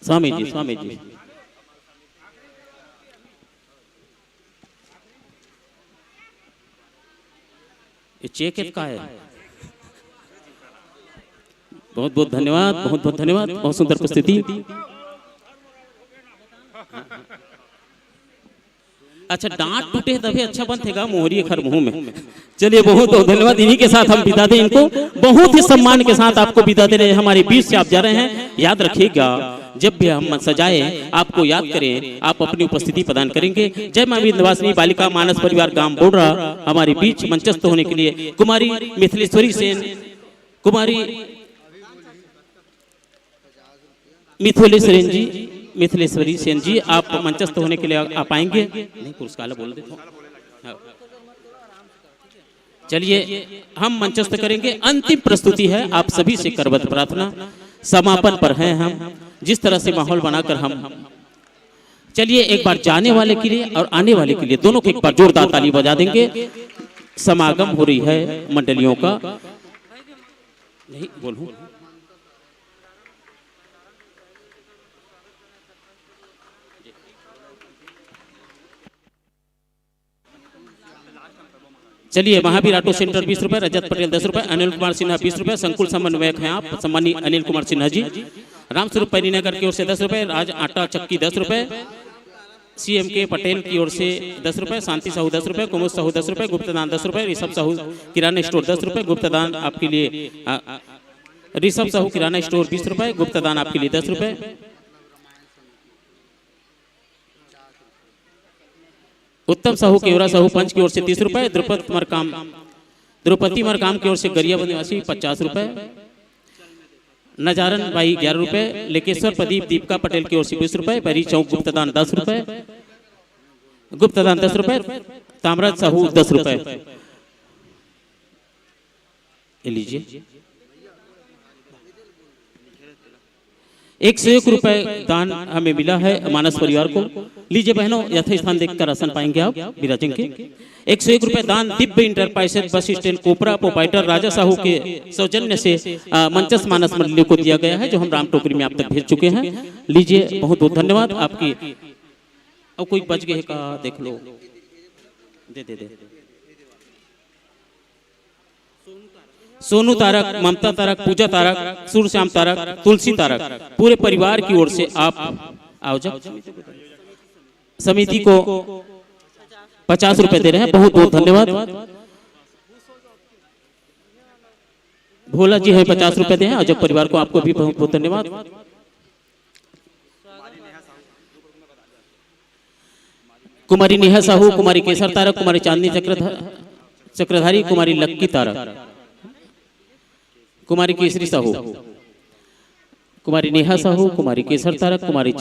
स्वामी जी ये चेक का है। बहुत बहुत धन्यवाद, बहुत बहुत धन्यवाद। बहुत सुंदर प्रस्तुति। अच्छा डांट टूटे तभी अच्छा बनतेगा मोहरी खर मुंह में। चलिए बहुत बहुत धन्यवाद। इन्हीं के साथ हम विदा दें इनको। बहुत ही सम्मान के साथ आपको विदा दे रहे हैं। हमारे बीच से आप जा रहे हैं। याद रखिएगा जब भी हम सजाए आपको याद करें, आप अपनी उपस्थिति प्रदान करेंगे। जय मां विंध्यवासिनी बालिका मानस परिवार गांव बोडरा हमारे बीच मंचस्थ होने के लिए कुमारी मिथिलेश्वरी सेन, कुमारी मिथिलेश्वरी सेन जी आप मंचस्थ होने के लिए आप आएंगे। नहीं पुरस्कार बोल देता। चलिए हम मंचस्थ करेंगे। अंतिम प्रस्तुति है। आप सभी से करबद्ध प्रार्थना, समापन पर हैं हम। जिस तरह से माहौल बनाकर हम चलिए एक बार जाने वाले के लिए और आने वाले के लिए दोनों को एक बार जोरदार ताली बजा देंगे। समागम हो रही है मंडलियों का। नहीं बोलूं चलिए। महावीर ऑटो सेंटर 20 रुपए, रजत पटेल 10 रुपए, अनिल कुमार सिन्हा 20 रुपए, संकुल समन्वयक हैं आप सम्मानी अनिल कुमार सिन्हा जी। रामस्वरूप पैरीनगर की ओर से 10 रुपए, राज आटा चक्की 10 रुपए, CM के पटेल की ओर से 10 रुपए, शांति साहू 10 रुपए, कुमुद साहू 10 रुपए, गुप्तदान 10 रुपए, ऋषभ साहू किराना स्टोर 10 रुपए, गुप्तदान आपके लिए ऋषभ साहू किराना स्टोर 20 रुपए, गुप्तदान आपके लिए 10 रुपए। उत्तम साहू केवरा साहू पंच की ओर से 30 रुपए, द्रौपदी मरकाम की ओर से गरिया निवासी 50 रुपए, नजारन भाई 11 रुपए, लेकेश्वर प्रदीप दीपिका पटेल की ओर से 20 रुपए, बैरी चौक गुप्तदान 10 रुपए, गुप्तदान 10 रुपए, तामराज साहू 10 रुपए। लीजिए 101 रुपए दान हमें मिला है मानस परिवार को। लीजिए बहनों, यथास्थान देखकर आसन पाएंगे आप विराजेंगे। 101 रुपए दान दिव्य इंटरप्राइजेज बस स्टैंड कोपरा प्रोपाइटर राजा साहू के सौजन्य से मंचस मानस मंडली को दिया गया है, जो हम राम टोकरी में आप तक भेज चुके हैं। लीजिए, बहुत बहुत धन्यवाद आपकी। अब कोई बच गए का देख लो, दे सोनू तारक, ममता तारक, पूजा तारक, सूरश्याम तारक, तुलसी तारक, पूरे परिवार की ओर से आप आओ जाओ समिति को 50 रुपए दे रहे हैं, बहुत बहुत धन्यवाद। भोला जी है 50 रुपए दे हैं, अजब परिवार को आपको भी बहुत बहुत धन्यवाद। कुमारी नेहा साहू, कुमारी केसर तारक, कुमारी चांदनी चक्रधारी, कुमारी लक्की तारक, कुमारी केसरी साहू, कुमारी नेहा साहू, कुमारी केसर तारक, कुमारी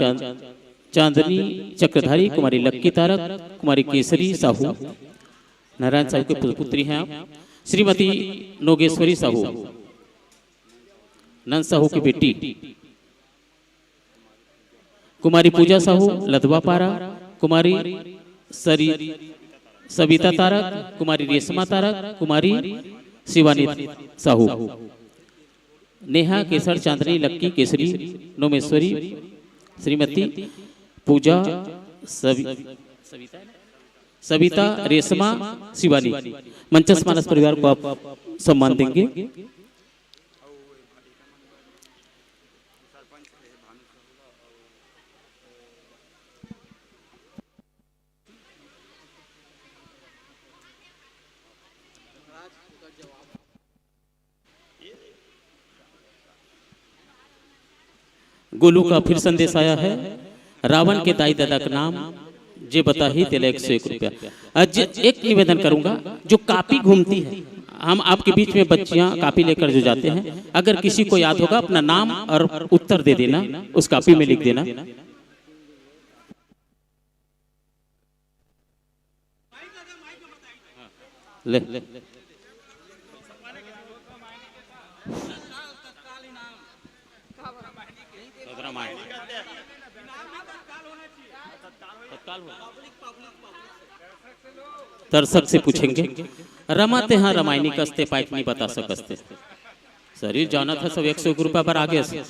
चांदनी चक्रधारी, कुमारी लक्की तारक, कुमारी केसरी साहू, नारायण साहू के पुत्री हैं आप, श्रीमती नोगेश्वरी साहू, नंद साहू की बेटी, कुमारी पूजा साहू लदवा पारा, कुमारी सविता तारक, कुमारी रेशमा तारक, कुमारी शिवानी साहू, नेहा केसर चांदनी लक्की केसरी नोमेश्वरी, श्रीमती पूजा सविता रेशमा शिवानी। मंचस मानस परिवार को आप सम्मान देंगे। गोलू का फिर संदेश आया है, रावण के दाई दादा का नाम जे बता ही तेला 101 रुपया। एक निवेदन करूंगा, जो कापी घूमती है, हम आपके बीच में बच्चियां कापी लेकर जो जाते हैं, अगर किसी को याद होगा अपना नाम और उत्तर दे देना, उस कापी में लिख देना। ले, ले। दर्शक से पूछेंगे, रमाते हैं रामायणी कसते पाइक नहीं बता सकते, शरीर जाना था सब 101 रुपया पर आगे से।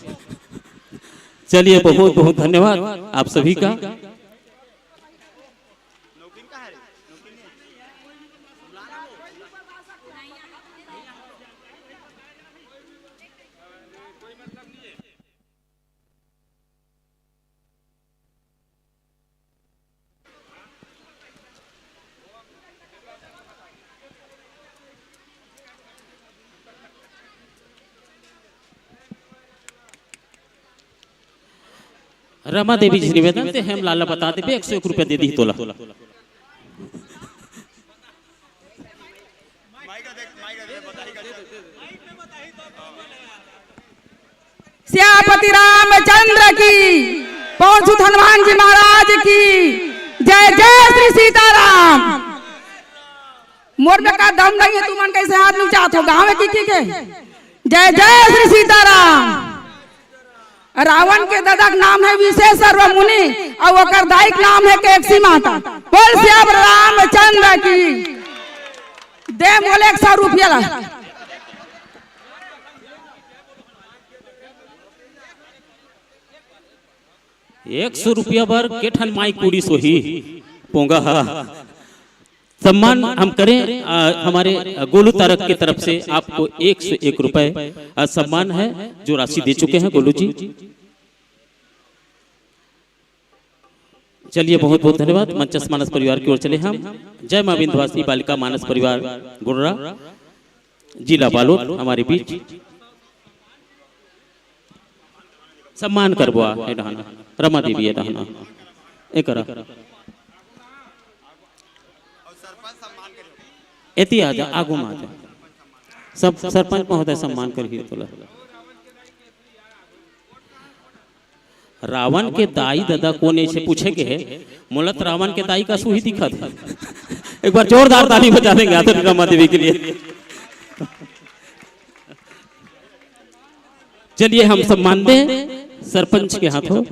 चलिए, बहुत बहुत धन्यवाद आप सभी का। रमा देवी जी निवेदन से हम लाला बता दे 101 रुपया दे दी तोला। श्यापति रामचंद्र की, पहुंचू हनुमान जी महाराज की जय। जय श्री सीताराम। मोर में का दम नहीं है, तू मन कैसे हाथ नीचा हो गाँव की के। जय जय श्री सीताराम। रावण के दादा का नाम है विशेष सर्व मुनि और ओकर दाई का नाम है केकसी माता। बोल श्याम रामचंद्र की। दे बोले 100 रुपया ला। एक 100 रुपया पर केठन माई कुड़ी सोही पोंगा। सम्मान हम करें, हमारे गोलू तारक की तरफ से आपको 101 रुपए सम्मान है, जो राशि दे चुके हैं गोलू जी। चलिए बहुत बहुत धन्यवाद। मंचस्थ मानस परिवार की ओर चले हम। जय मां विंध्यवासिनी बालिका मानस परिवार गुर्रा जिला बालोद हमारे बीच सम्मान करवा है डहाना रमा देवी है डहाना एक एती आजा आगू में आजा सब सरपंच महोदय सम्मान करिए तोला। रावण के दाई दादा कौन ऐसे पूछे के है मूलत रावण के दाई का सुही दिखा था। एक बार जोरदार ताली बजा देंगे आदरणीय रमा देवी के लिए। चलिए हम सम्मान दें सरपंच के हाथों।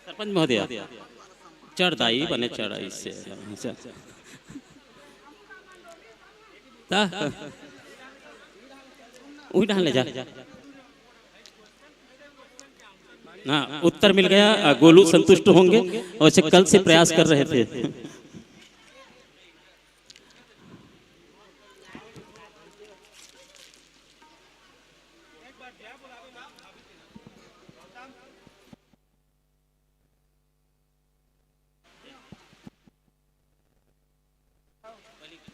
सरपंच महोदय चढ़ दाई बने चढ़ाई से उही ले जा ना उत्तर मिल गया। गोलू संतुष्ट होंगे और कल से प्रयास कर रहे थे।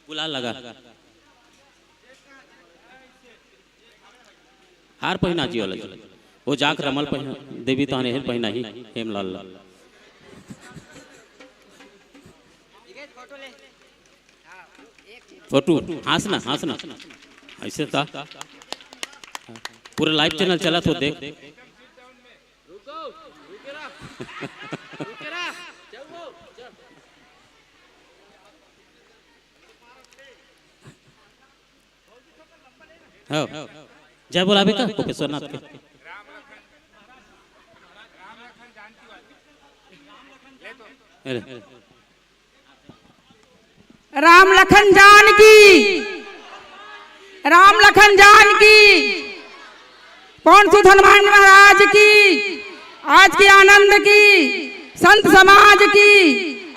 गुलाल लगा हार पहना जी वाला वो जाक रमल पहना देवी तो हेर पहना ही हेमलाल फोटो हंसना हंसना ऐसे था पूरा लाइव चैनल चला तो देख हाँ जय बोलावे का प्रोफेसर नाथ के राम लखन जानकी पवन सुत हनुमान महाराज की आज के आनंद की संत समाज की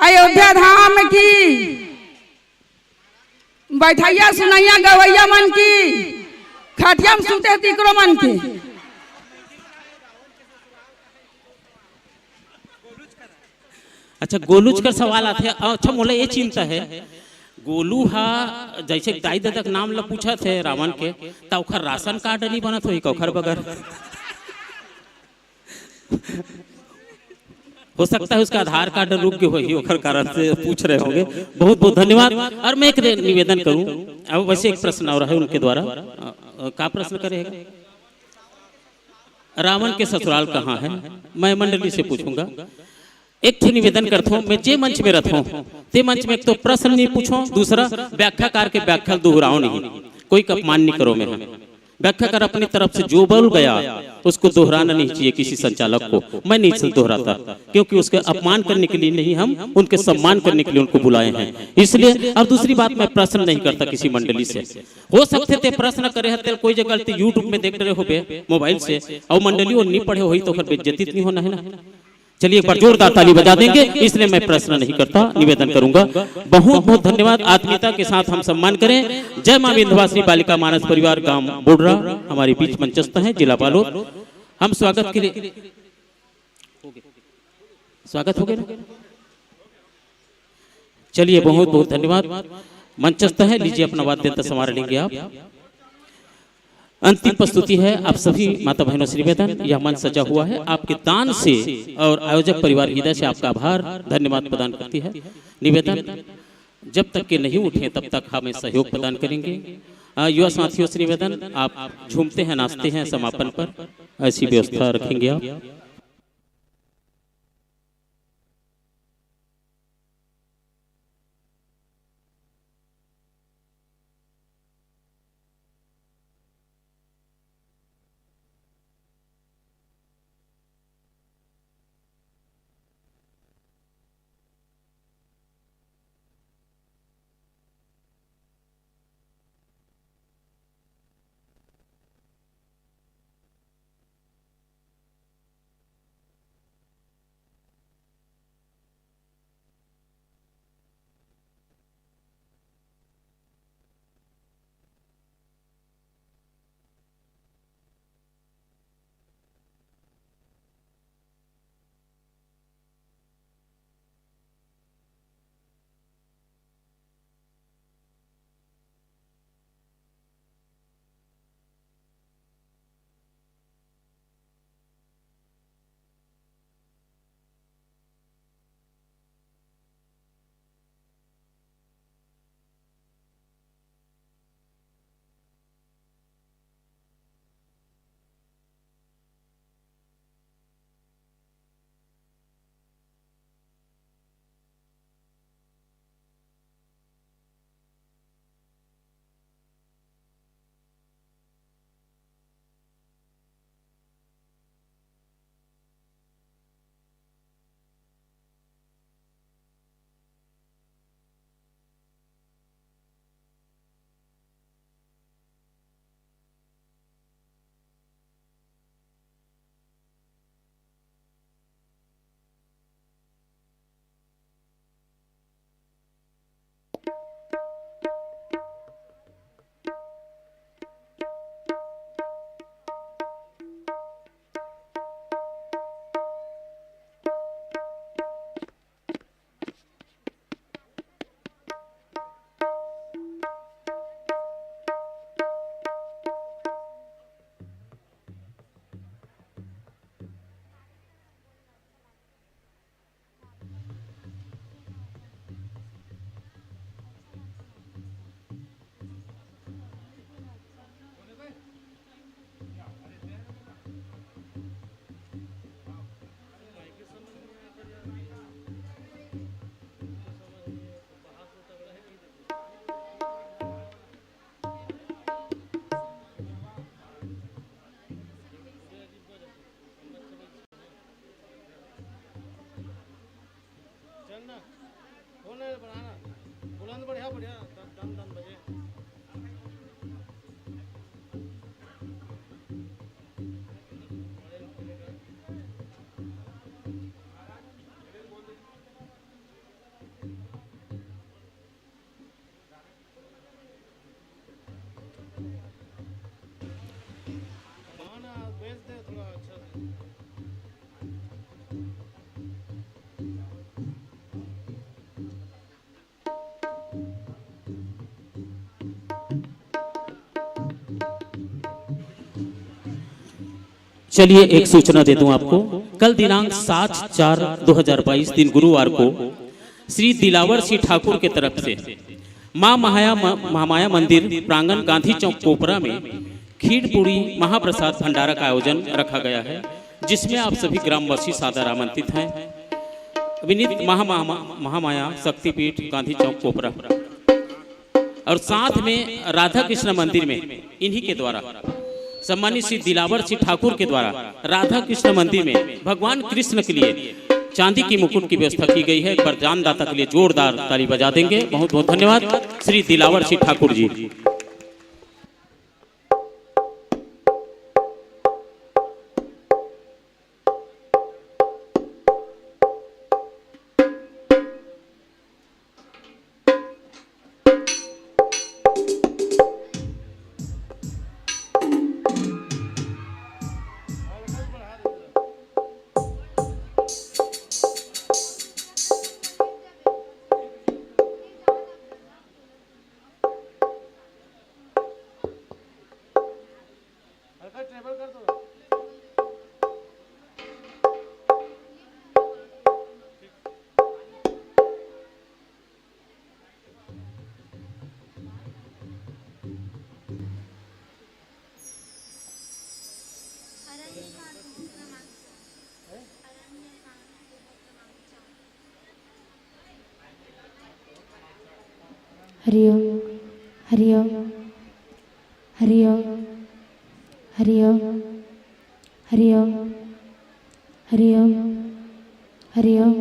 अयोध्या धाम की बैठैया सुनैया गवैया मन की खटिया में सुते तिकरो मन की। अच्छा गोलूच का सवाल आते हैं। अच्छा मोला ये चिंता है गोलू हा जैसे दाई दादा का नाम ला पूछा थे रावण के तो ओखर राशन कार्ड नहीं बनत होई ओखर बगैर हो सकता है उसका आधार कार्ड रुक गए होगी ओखर कारण से पूछ रहे होंगे। बहुत बहुत धन्यवाद। और मैं एक निवेदन करूं अब वैसे एक प्रश्न और है उनके द्वारा क्या प्रश्न करेगा रावण के ससुराल कहाँ है मैं मंडली से पूछूंगा। एक ठे निवेदन करता हूँ मैं जे मंच में रहता हूँ ते मंच में एक तो प्रश्न नहीं पूछो दूसरा व्याख्याकार के व्याख्या दोहराओ नहीं कोई का अपमान नहीं करो मैं व्याख्याकार अपनी तरफ से जो बोल गया उसको दोहराना नहीं चाहिए किसी संचालक को। मैं नहीं दोहराता क्योंकि उसके अपमान करने के लिए नहीं हम उनके सम्मान करने के लिए उनको बुलाए हैं इसलिए। और दूसरी बात मैं प्रश्न नहीं करता किसी मंडली से हो सकते थे प्रश्न करे थे कोई जगह यूट्यूब में देख रहे हो मोबाइल से और मंडली वो नहीं पढ़े हो तो बेइज्जती नहीं होना है ना। चलिए एक बार जोरदार ताली बजा देंगे इसलिए मैं प्रश्न नहीं करता निवेदन करूंगा। बहुत बहुत धन्यवाद। आत्मीयता के साथ हम सम्मान करें। जय मां विंध्यवासिनी बालिका मानस परिवार गांव बोडरा हमारे बीच मंचस्थ हैं जिला बालोद। हम स्वागत के लिए स्वागत हो गया। चलिए बहुत बहुत धन्यवाद। मंचस्थ है लीजिए अपना वाद्यंत्र संवार लेंगे आप। अंतिम प्रस्तुति है आप सभी माता बहनों से निवेदन यह मंच सजा हुआ है आपके दान से और आयोजक परिवार हृदय से आपका आभार धन्यवाद प्रदान करती है। निवेदन जब तक के नहीं उठे तब तक हमें सहयोग प्रदान करेंगे। युवा साथियों से निवेदन आप झूमते हैं नाचते हैं समापन पर ऐसी व्यवस्था रखेंगे आप। चलिए एक सूचना दे दूं आपको। कल दिनांक 7/4/2022 दिन गुरुवार को श्री दिलावर सिंह ठाकुर के तरफ से मां महामाया मंदिर प्रांगण गांधी चौक कोपरा में खीर पूरी महाप्रसाद भंडारा का आयोजन रखा गया है, जिसमें आप सभी ग्रामवासी सादर आमंत्रित हैं। विनीत महामाया शक्तिपीठ गांधी चौक कोपरा और साथ में राधा कृष्ण मंदिर में इन्हीं के द्वारा सम्मानित श्री दिलावर सिंह ठाकुर के द्वारा राधा कृष्ण मंदिर में भगवान कृष्ण के लिए चांदी की मुकुट की व्यवस्था की गई है। एक बार दानदाता के लिए जोरदार ताली बजा देंगे। बहुत बहुत धन्यवाद Shri Dilawar Singh Thakur ji. Hariom Hariom Hariom Hariom Hariom Hariom Hariom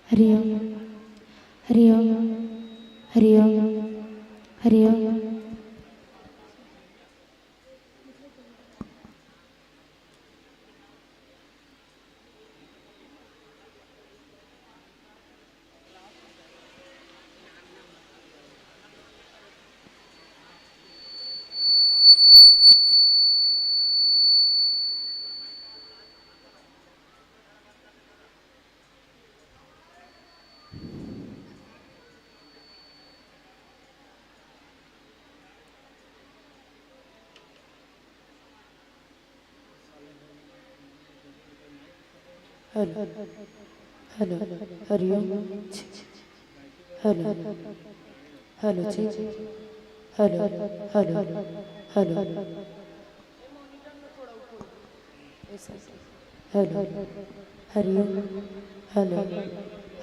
Hariom Hariom Hariom Hariom hello hello Hariom hello hello जी hello hello hello hello Hariom hello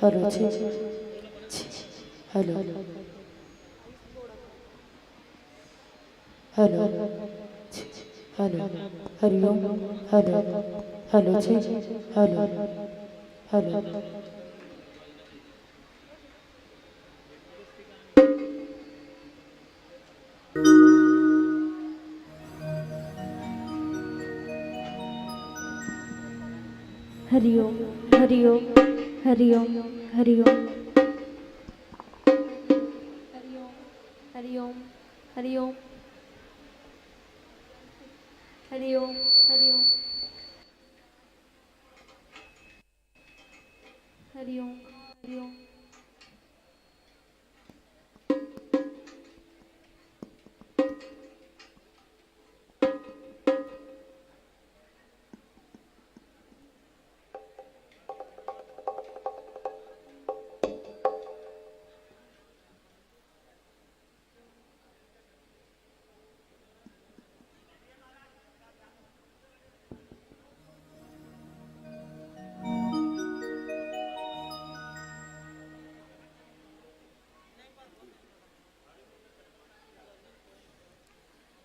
hello जी hello hello hello Hariom hello hello जी हेलो हेलो हरिओम हरिओम हरिओम हरिओम हरिओम हरिओम हरिओम हरिओम हरिओम हरिओम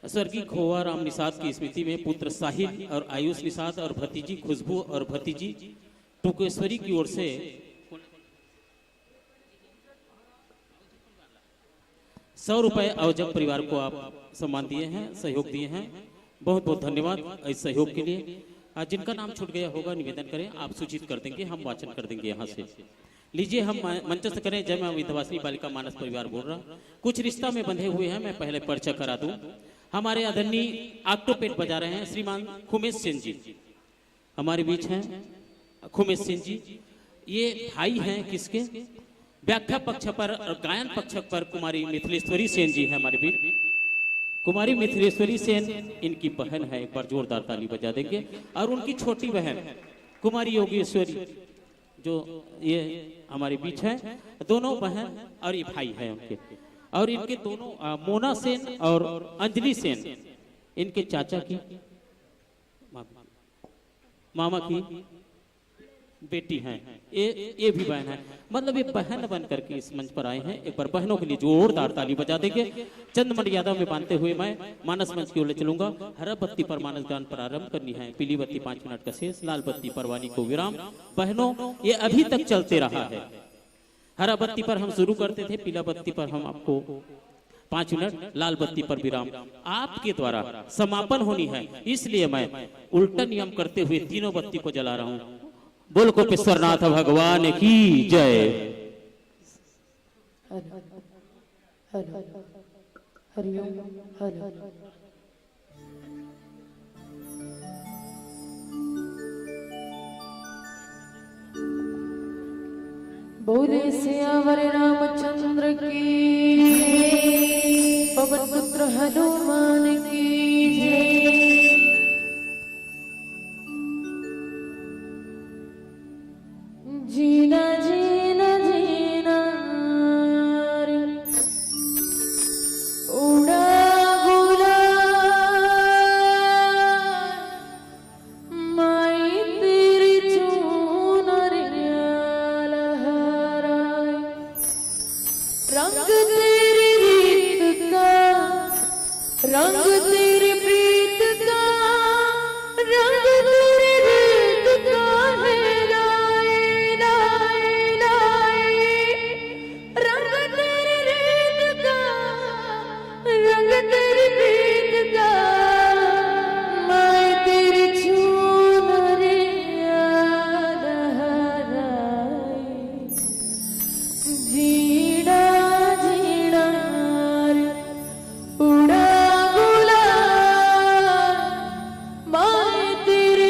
स्वर्गीय खोआ राम निषाद की स्मृति में पुत्र साहिल और आयुष निषाद और भतीजी खुशबू और भतीजी टुकेश्वरी की ओर से 100 रुपए आयोजक परिवार को आप सम्मान दिए हैं, सहयोग दिए हैं। बहुत बहुत धन्यवाद इस सहयोग के लिए। जिनका नाम छूट गया होगा निवेदन करें, आप सूचित कर देंगे, हम वाचन कर देंगे यहाँ से। लीजिए हम मंचस्थ करें। जय मैं विधवासिनी बालिका मानस परिवार बोल रहा। कुछ रिश्ता में बंधे हुए हैं, मैं पहले परिचय करा दूं। हमारे आदरणीय ऑक्टोपेट बजा रहे हैं श्रीमान खुमेश सेन जी हमारे बीच हैं। खुमेश सेन जी ये भाई हैं किसके? व्याख्या पक्ष पर और गायन पक्ष पर कुमारी मिथिलेश्वरी सेन जी है हमारे बीच। कुमारी मिथिलेश्वरी सेन इनकी बहन है, एक बार जोरदार ताली बजा देंगे। और उनकी छोटी बहन कुमारी योगेश्वरी जो ये हमारे बीच है। दोनों बहन और ये भाई है उनके। और इनके दोनों मोना सेन और अंजलि सेन इनके चाचा की मामा की बेटी हैं। ये भी बहन है, मतलब ये बहन बन करके इस मंच पर आए हैं। एक बार बहनों के लिए जोरदार ताली बजा देंगे। चंद मर्यादा में बांधते हुए मैं मानस मंच की ओर ले चलूंगा। हरा बत्ती पर मानस गान प्रारंभ करनी है, पीली बत्ती 5 मिनट का शेष, लाल बत्ती पर वाणी को विराम। बहनों ये अभी तक चलते रहा है। हरा बत्ती पर हम शुरू करते थे, पीला बत्ती पर हम आपको 5 मिनट, लाल बत्ती पर विराम। आपके द्वारा समापन होनी है, इसलिए मैं उल्टा नियम करते हुए तीनों बत्ती को जला रहा हूं। बोल कोपेश्वरनाथ भगवान की जय। हरिओम हर बोले सियावर रामचंद्र की, पवन पुत्र हनुमान की जय। जीना जीना जीना रे, उड़ा गुला माई तेरी चूनरिया लहराए। रंग तेरी रीत का, रंग तेरी प्रीत का, रंग तेरी रीत का है लाए लाए लाए। रंग तेरी रीत का, रंग तेरी प्रीत का, माय तेरी चूनरिया लहराए। जीना जीना रे, उड़ा गुलाल माय तेरी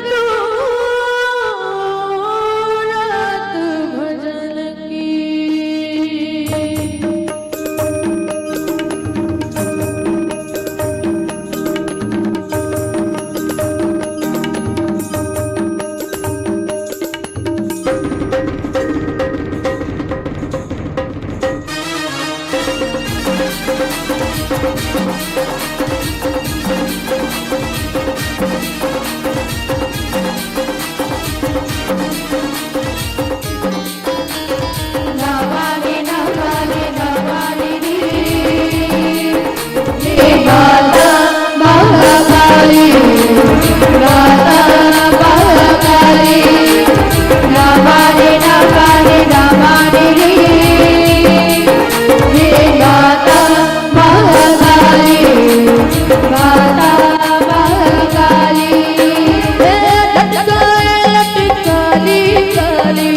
तू रात भजन की नवाले नवाले नवाले रे माता महाकाली माता महाकाली नवाले नवाले नवाले रे माता महाकाली माता महाकाली लटकाली काली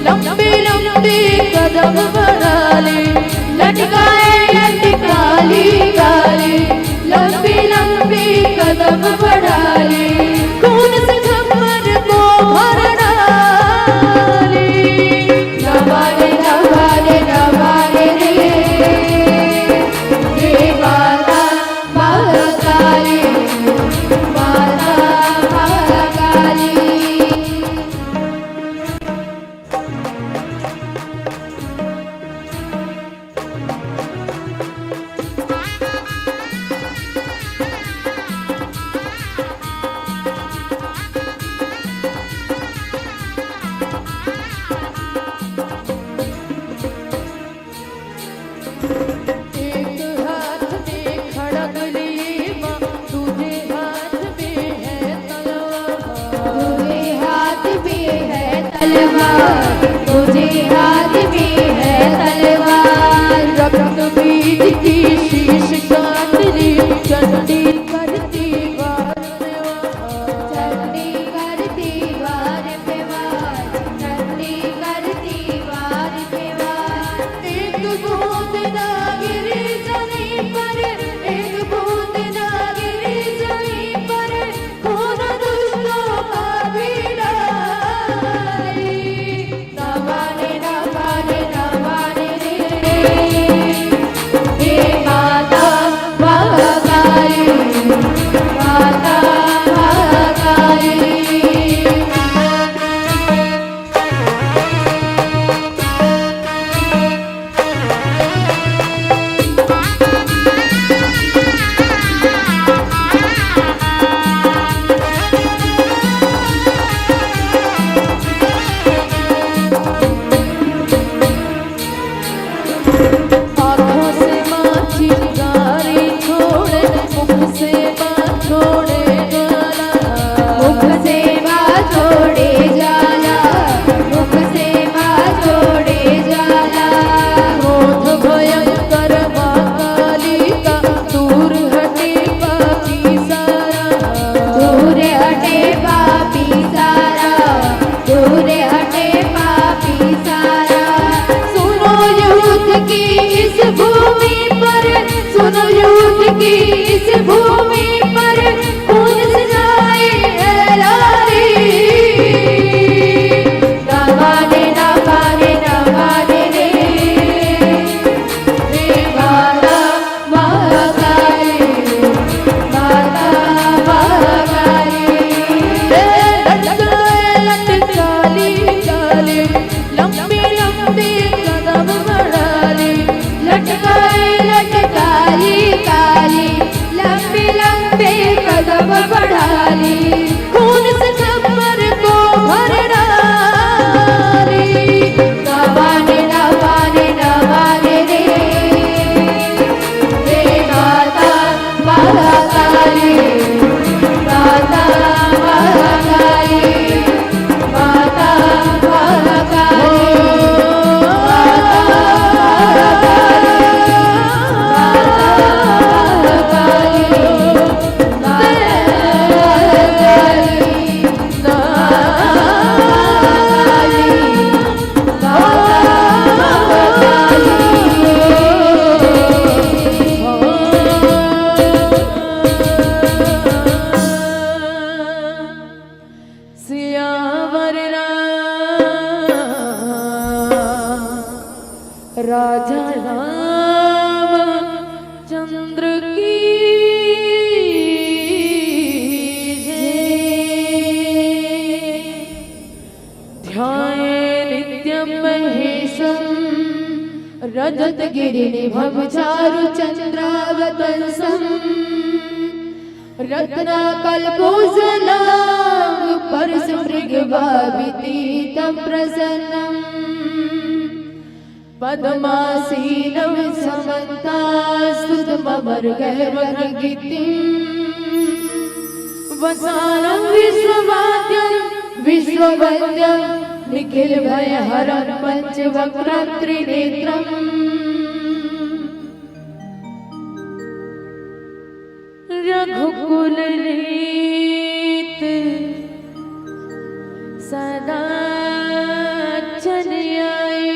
लंबी लंबी कदम बढ़ाली लटकाए लटकाली काली लंबी लंबी कदम बढ़ाली कौन से खबर को भर डाली नवाले नवाले नवाले रे माता महाकाली माता महाकाली एक हाथ में खड़ग लिए माँ दूजे हाथ में है तलवार दूजे हाथ में है तलवार दूजे हाथ में है तलवार रक्त बीज की शीश काटली चंडी करती वार पे वार चंडी करती वार पे वार चंडी करती वार पे वार एक बूंद ना गिरी जमीन पर एक बूंद ना गिरी जमीन पर कौन दुष्टों का भी डाली नवाले नवाले नवाले रे माता महाकाली माता महाकाली आँखों से माँ चिंगारी छोड़े मुख से माँ छोड़े जाला मुख से माँ छोड़े जाला मुख से माँ छोड़े जाला क्रोध भयंकर माँ काली का दूर हटे पापी सारा दूर हटे पापी सारा दूर हटे पापी सारा सुनो युद्ध की इस भूमि पर सुनो युद्ध की इस भूमि पर कौन सजाए है लारी नवाले नवाले नवाले रे माता महाकाली माता महाकाली लटकाली काली लंबी लंबी कदम बढ़ाली लटकाए लटकाली काली लंबी लंबी कदम बढ़ाली कौन से खबर को भर डाली नवाले नवाले नवाले रे माता महाकाली माता महाकाली सियावर राजा रामचंद्र की ध्यान नित्यम महेशम रजत गिरिनिभं चारु चंद्रावतंसं रत्नाकल्पोजलांग परशुमृगभावितीतं प्रसन्नं पद्मासीनं समन्तास्तुतममर्गैर्वरगितिं वसानं विश्ववाद्यं विश्ववन्द्यं निखिल भयहरं पंचवक्त्रं त्रिनेत्रम् रघुकुल रीत सदा चल आई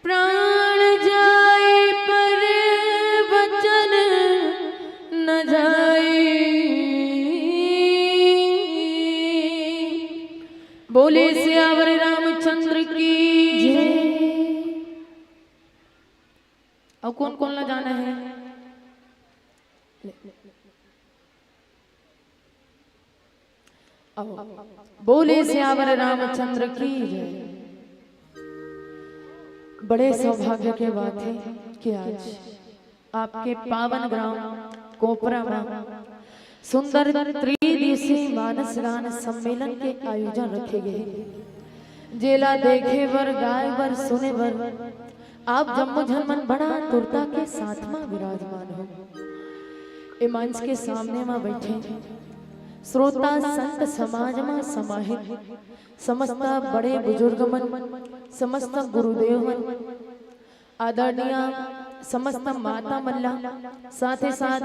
प्राण जाए पर वचन न जाए बोले सियावर रामचंद्र की जय। अब कौन कौन ला जाना है? बोले सियावर रामचंद्र की जय। बड़े सौभाग्य के बात है कि आज आपके पावन ग्राम कोपरा में सुंदर त्रिदिवसीय मानस गान सम्मेलन के आयोजन रखे गए। जेला देखे वर गाय वर सुने वर आप जम्मू झलमन बड़ा तुरता के साथ में विराजमान हो। ए मंच के सामने में बैठे श्रोता संत समाज में समाहित समस्त बड़े बुजुर्ग मन समस्त गुरुदेव मन आदरणीय समस्त माता मल्ला साथ ही साथ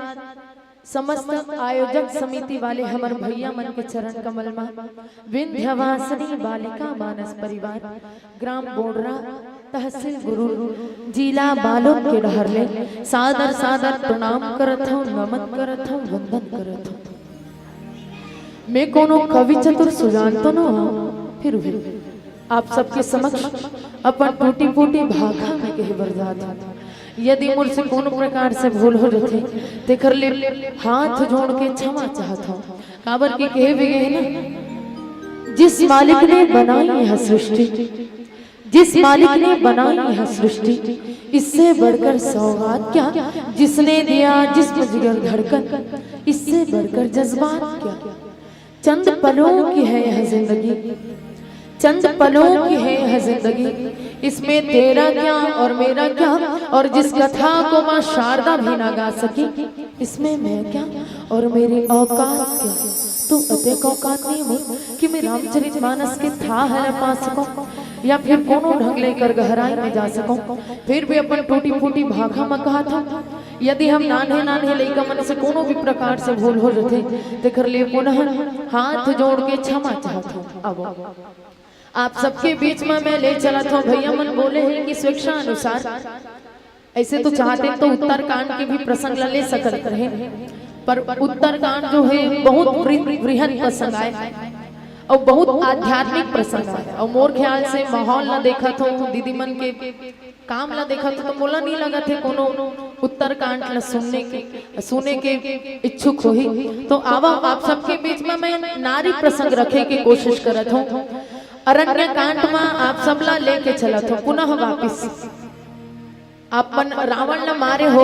समस्त आयोजक समिति वाले हमारे भैया मन के चरण कमल में विंध्यवासिनी बालिका मानस परिवार ग्राम बोडरा तहसील गुरु जिला बालोद के डहरले सादर सादर प्रणाम करत हूँ नमन करत हूँ वंदन करत हूँ। मैं कोनो कवि चतुर सुजान तो न हो फिर भी आप सबके समक्ष अपन टूटी फूटी भाखा में कहे बरजात हूँ। यदि मुझसे कोनो प्रकार से भूल हो जाते ते कर ले हाथ जोड़ के क्षमा चाहता हूँ। काबर की कहे भी गए ना, जिस मालिक ने बनाई यह सृष्टि जिस मालिक ने बनाई यह सृष्टि इससे बढ़कर सौगात क्या, जिसने दिया जिस्म जिगर धड़कन इससे बढ़कर जज्बात क्या। चंद पलों की है यह जिंदगी चंद पलों की है यह जिंदगी इसमें तेरा क्या और मेरा क्या, और जिस कथा को माँ शारदा भी ना गा सकी इसमें मैं क्या और मेरी औकात क्या। तो अतेक औकात नहीं हो कि मैं रामचरितमानस के था है पा सकूं या फिर कोनो ढंग लेकर गहराई में जा सकूं। फिर भी अपन टूटी फूटी भाखा में कहा था यदि हम नान्हे नान्हे लइका मन से कोनो भी प्रकार से भूल हो जाते ते कर लिए पुनः हाथ जोड़ के क्षमा चाहता हूँ। अब आप सबके बीच में मैं ले चला था। भैया मन बोले हैं कि स्वेच्छा अनुसार ऐसे तो चाहते तो उत्तरकांड के भी प्रसंग ले सकते रहे, पर उत्तरकांड जो है बहुत बृहद प्रसंग आए और बहुत आध्यात्मिक प्रसंग आए। और मोर ख्याल से माहौल ना देखा था दीदी मन के काम ला देखा तो मोला नहीं लगा थे कोनो उत्तरकांड ला सुनने के इच्छुक हुई। तो आवा आप सबके बीच में मैं नारी प्रसंग रखे की कोशिश करत हूँ। अरण्य कांड में आप सबला लेके चला था पुनः वापिस अपन रावण न मारे हो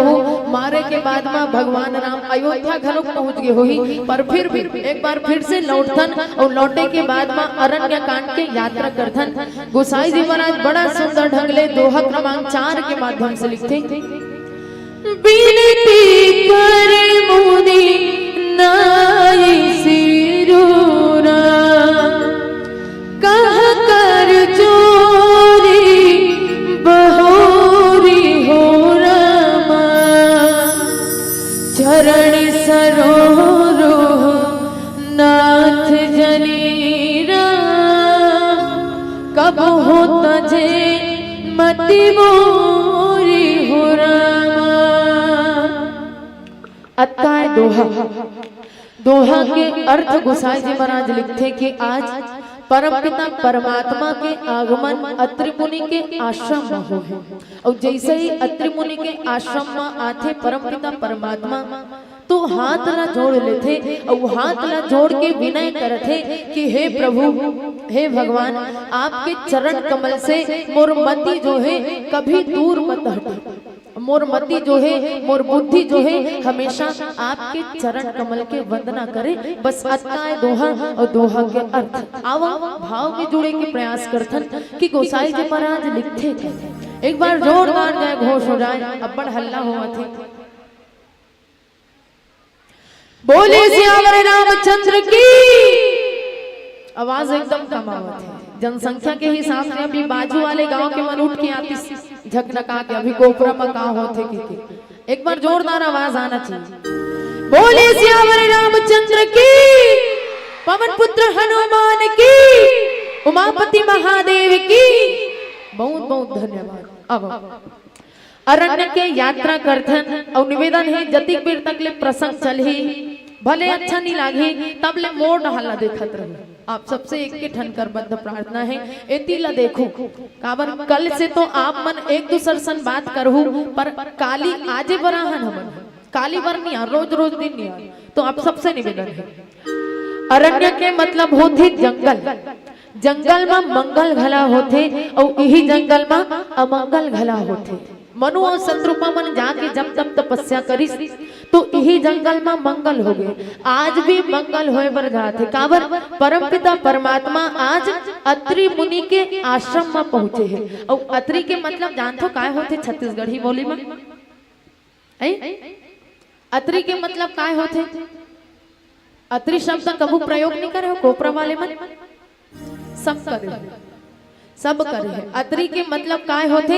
मारे के बाद में भगवान राम अयोध्या घर पहुंच गए हो ही, पर फिर भी एक बार फिर से लौटथन और लौटे के बाद में अरण्य कांड के यात्रा करथन। गोसाई जी महाराज बड़ा सुंदर ढंग ले दोहा क्रमांक 4 के माध्यम से लिखते बिनती कर मुनि नाई सिरूरा कह कर चोरी बहोरी हो रमा चरण सरोह नाथ जनीरा कब हो तजे मति मोरी हो रमा। अत्ताय दोहा दोहा के अर्थ गोसाई जी महाराज लिखते कि आज परमपिता परमात्मा के आगमन अत्रि मुनि के आश्रम में हो है। और जैसे ही अत्रि मुनि के आश्रम में आते परमपिता परमात्मा तो हाथ ला जोड़ लेते और हाथ ला जोड़ के विनय करते कि हे प्रभु हे भगवान, आपके चरण कमल से मोर मति जो है कभी दूर मत हटे, मोर मति जो है मोर बुद्धि जो है हमेशा आपके चरण कमल के वंदना करे। बस अतना है दोहा। और दोहा के अर्थ आवा भाव में जुड़े के प्रयास करथन कि गोसाई जी महाराज लिखते थे। एक बार जोरदार जय घोष हो जाए, अब्बड़ हल्ला हुआ थे। बोले सियावर रामचंद्र की। आवाज एकदम कम आवत है। जनसंख्या के हिसाब से अभी बाजू वाले गांव के मन उठ के आती झकझका के अभी गोपरा में गाँव होते कि एक बार जोरदार आवाज आना चाहिए। बोले सियावर रामचंद्र की, पवन पुत्र हनुमान की, उमापति महादेव की। बहुत बहुत धन्यवाद। अब अरण्य के यात्रा करथन और निवेदन है जति बेर तक ले प्रसंग चलही भले अच्छा नहीं लागे तब ले मोड़ हल्ला देखत रहो। आप सबसे एक के ठन कर बद्ध प्रार्थना है एतीला देखो काबर कल से तो आप मन एक दूसर सन बात करहु पर काली आजे बराहन हमन काली बर नहीं आ रोज रोज दिन नहीं आ। तो आप सबसे निवेदन है अरण्य के मतलब होते जंगल, जंगल में मंगल घला होते और यही जंगल में अमंगल घला होते। मनु और शत्रुपा मन जाके जब तब तपस्या करी तो यही जंगल में मंगल हो गए। आज भी मंगल होए बर जाते काबर परमपिता परमात्मा आज अत्रि मुनि के आश्रम में पहुंचे हैं। और अत्रि के मतलब जानते हो काय होते छत्तीसगढ़ी बोली में? अत्रि के मतलब काय होते? अत्रि शब्द कबू प्रयोग नहीं करे हो कोपरा वाले मन सब करे सब करे है। अत्रि के मतलब काय होते?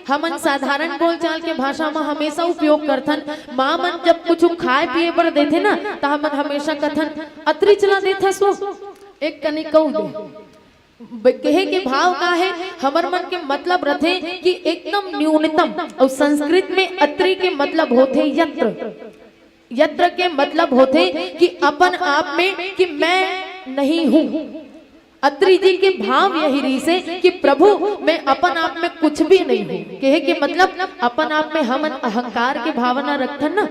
हमन साधारण बोलचाल के भाषा में हमेशा उपयोग करथन। माँ मन जब कुछ खाए पिए बर देथे ना तो हमन हमेशा कथन अत्रि चला देथा सो एक कनी कहू दे। कहे के भाव का है हमर मन के मतलब रथे कि एकदम न्यूनतम। और संस्कृत में अत्रि के मतलब होते यत्र, यत्र के मतलब होते कि अपन आप में कि मैं नहीं हूँ। अत्रि जी के भाव यही रही से कि प्रभु मैं अपन आप में कुछ भी नहीं हूँ। कहे के मतलब अपन आप में हम अहंकार के भावना रखथन ना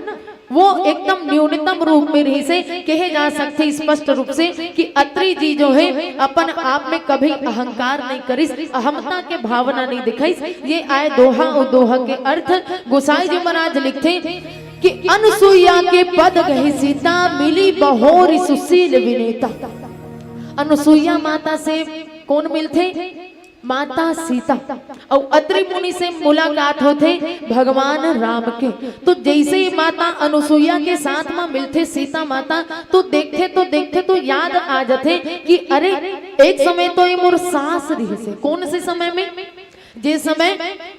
वो एकदम न्यूनतम रूप में रही से कहे जा सकते स्पष्ट रूप से कि अत्रि जी जो है अपन आप में कभी अहंकार नहीं करिस, अहमता के भावना नहीं दिखाइस। ये आए दोहा और दोहा के अर्थ गोसाई जी महाराज लिखते कि अनुसुईया के पद गही सीता मिली बहोर सुशील विनेता। अनुसुईया माता से कौन मिलते? माता सीता। और अत्रि मुनि से मुलाकात होते भगवान राम के। तो जैसे ही माता अनुसुईया के साथ में मिलते सीता माता तो देखते तो याद आ जाते कि अरे एक समय तो ये मोर सास रही से। कौन से समय में? जिस समय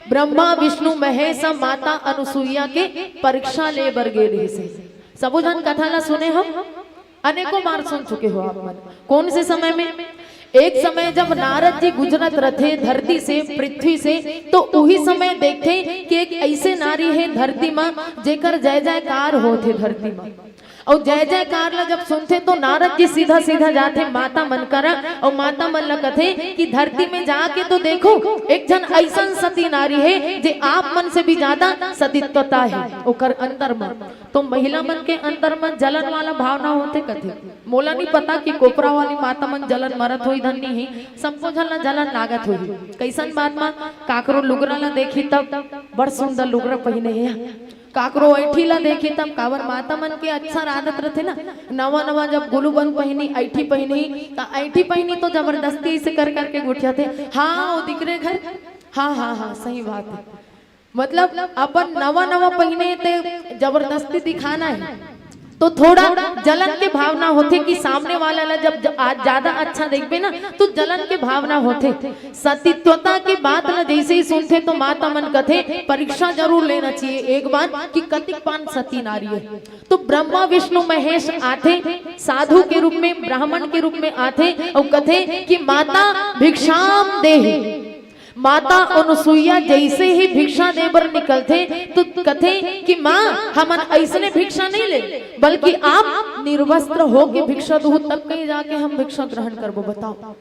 ब्रह्मा विष्णु महेश माता अनुसुईया के परीक्षा ले बर गे रही से। सबो जन कथा ला सुने हम अनेकों बार सुन चुके हो आप मन। कौन से समय में? एक समय जब नारद जी गुजरत रथे धरती से पृथ्वी से तो उही समय देखते कि एक ऐसे नारी है धरती में जेकर जय जयकार होते धरती में। और जय जयकार ला जब सुनते तो नारद जी सीधा सीधा जाते माता मन करा और माता मन ला कथे कि धरती में जाके तो देखो एक जन ऐसा सती नारी है जे आप मन से भी ज्यादा सतीत्वता है ओकर अंतर में। तो महिला मन के अंतर में जलन वाला भावना होते कथे। मोला नहीं पता कि कोपरा वाली माता मन जलन मरत होई धन नहीं सबको झल जलन लागत होई। कैसन बात में काकरो लुगरा ला देखी तब बड़ सुंदर लुगरा पहने है, काकरो ऐठी ला देखी तब कावर माता मन के अच्छा आदत रहते ना नवा नवा जब गुलूबन पहनी ऐठी पहनी तो ऐठी पहनी तो जबरदस्ती से कर करके गुठिया थे। हाँ वो दिखरे घर हाँ सही बात है। मतलब अपन नवा नवा पहने ते जबरदस्ती दिखाना है तो थोड़ा जलन के भावना होते कि सामने वाला ला जब आज ज्यादा अच्छा देखबे ना तो जलन के भावना होते। सतीत्वता की बात ला जैसे ही सुनते तो माता मन कथे परीक्षा जरूर लेना चाहिए एक बार कि कतिक पान सती नारी है। तो ब्रह्मा विष्णु महेश आते साधु के रूप में ब्राह्मण के रूप में आते और कथे कि माता भिक्षाम देहि। माता अनुसुईया जैसे ही भिक्षा देवर निकलते तो कथे कि माँ हमन ऐसने भिक्षा नहीं ले, बल्कि आप निर्वस्त्र होके भिक्षा दो, तब कहीं जाके हम भिक्षा ग्रहण करबो। बताओ,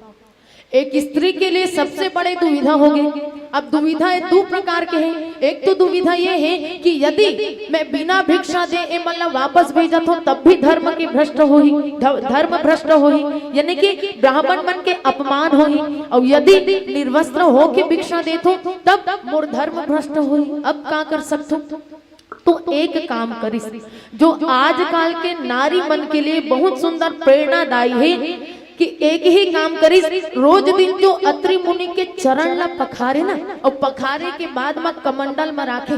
एक स्त्री के लिए सबसे बड़े दुविधा हो गए। अब दुविधा दो प्रकार के हैं। एक तो दुविधा ये है कि यदि मैं बिना भिक्षा दे मतलब वापस भेजत हो तब भी धर्म के भ्रष्ट हो ही, धर्म भ्रष्ट हो ही, यानी कि ब्राह्मण मन के अपमान हो ही, और यदि निर्वस्त्र हो के भिक्षा देतो तब मोर धर्म भ्रष्ट हो ही। अब क्या कर सकते हो? तो एक काम करिस जो आजकल के नारी मन के लिए बहुत सुंदर प्रेरणादायी है कि एक ही काम करिस, रोज दिन जो अत्रि मुनि के चरण ला पखारे ना, और पखारे के बाद में कमंडल में राखे,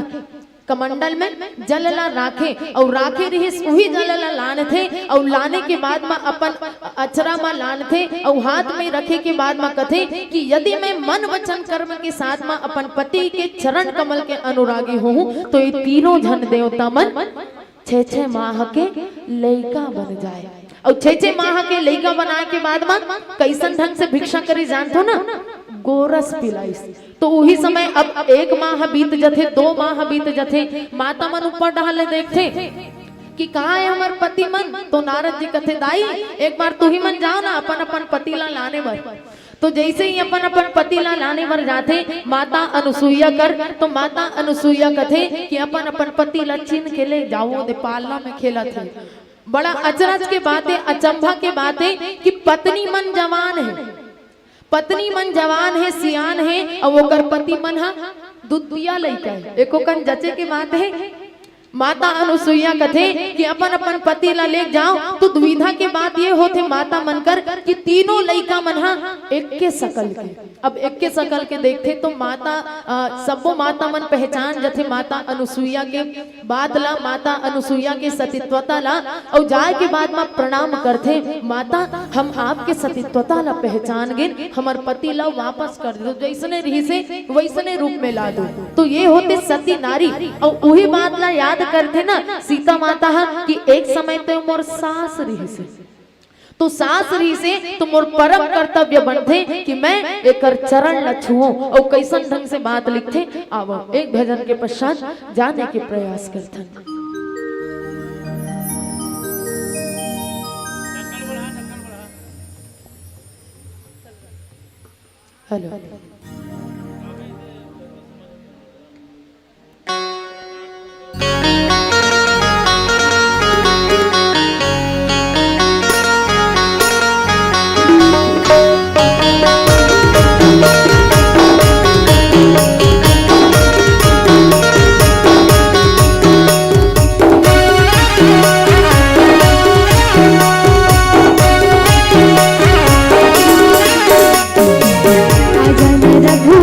कमंडल में जल ला राखे, और राखे रही वही जल ला लाने थे, और लाने के बाद में अपन अचरा में लाने थे, और हाथ में रखे के बाद में कथे कि यदि मैं मन वचन कर्म के साथ में अपन पति के चरण कमल के अनुरागी हूँ तो ये तीनों जन देवता मन 6 माह के लड़का बन जाए। और 6 माह के लड़का बनाए के बाद में कैसन ढंग से भिक्षा करी जानते हो ना, गोरस पिलाइस। तो वही समय अब 1 माह बीत जाते, 2 माह बीत जाते, माता मन ऊपर डाले देखते कि कहाँ है हमार पति मन। तो नारद जी कथे दाई एक बार तू ही मन जाओ ना अपन अपन पति ला लाने बर। तो जैसे ही अपन अपन पति ला लाने बर जाते माता अनुसुईया कर, तो माता अनुसुईया कथे कि अपन अपन पति ला छीन के ले जाओ, दे पालना में खेला थे। बड़ा अचरज के बात है, अचंभा के बात है कि पत्नी मन जवान है, पत्नी मन जवान है, सियान है, और वो कर पति मन हा दूध पिया लइका है। एको कन जचे के बात है। माता अनुसुईया कथे कि अपन अपन पति ला ले जाओ। तो दुविधा के बात ये होते माता मन कर कि तीनों लइका मन हा एक के सकल के। अब एक के सकल के देखते तो माता सबो माता मन पहचान जथे माता अनुसुईया के बाद ला, माता अनुसुईया के सतीत्वता ला, और जाए के बाद में प्रणाम करते, माता हम आपके सतीत्वता ला पहचान गए, हमार पति ला वापस कर दो, जैसने रही से वैसने रूप में ला दो। तो ये होते सती नारी। और वही बात ला याद करते ना सीता माता कि एक समय तो मोर सास रही से, तो सास रही से तो मोर परम कर्तव्य बनते कि मैं एक चरण ल छुओ। और कैसन ढंग से बात लिखते, आवो एक भजन के पश्चात जाने के प्रयास करते। हेलो रघु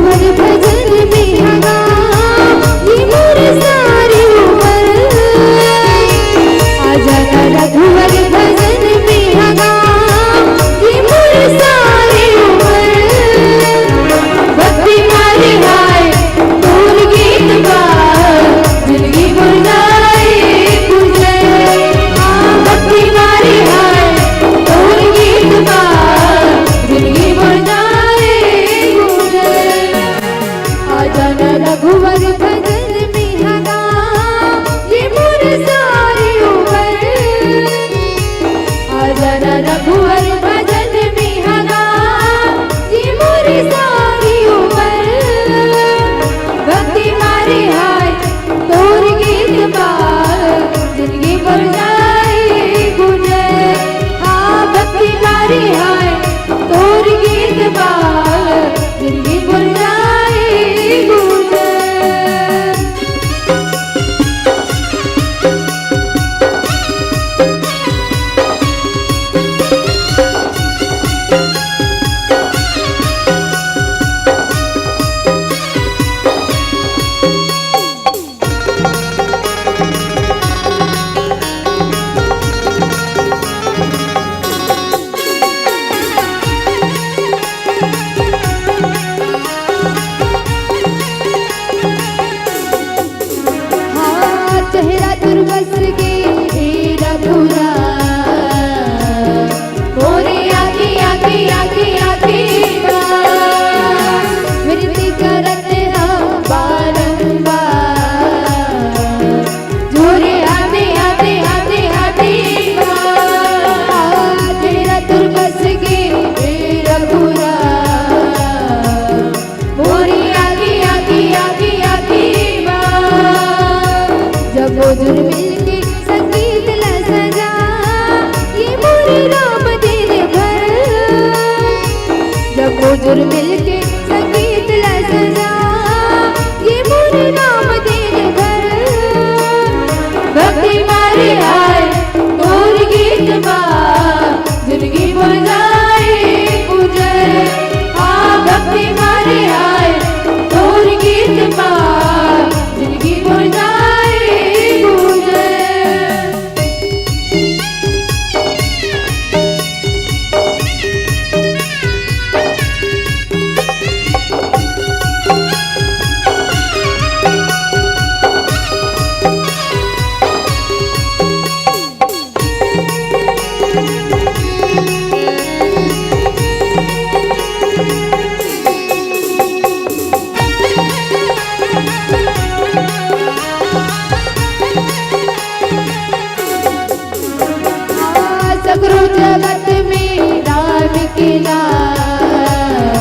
के लाल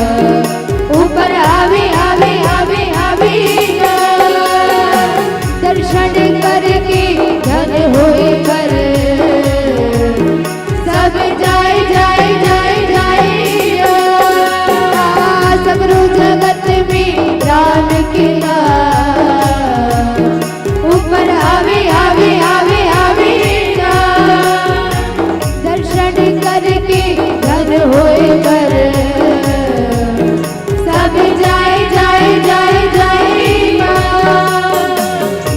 ऊपर आवे आवे आवे आवे ना दर्शन करके धन होए कर सब जाए जाए जाए जाए सगरो जगत में राम के लाल ऊपर आवे आवे आवे आवे ना दर्शन करके धन होए कर सब जाए जाए जाए जाए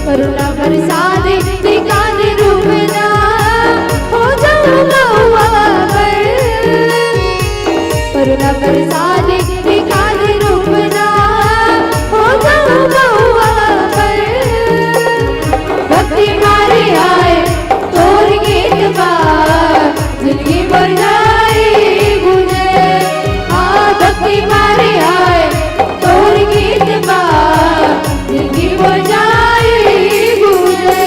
करुणा प्रसाद त्रिकाल रूप ना हो जाऊंगा पर करुणा प्रसाद त्रिकाल रूप ना हो जाऊंगा पर भक्ति मारे आए तोर गीत बार जिंदगी भर जाए गुजे भक्ति मारे आए तोर गीत बार जिंदगी भर जाए गुजे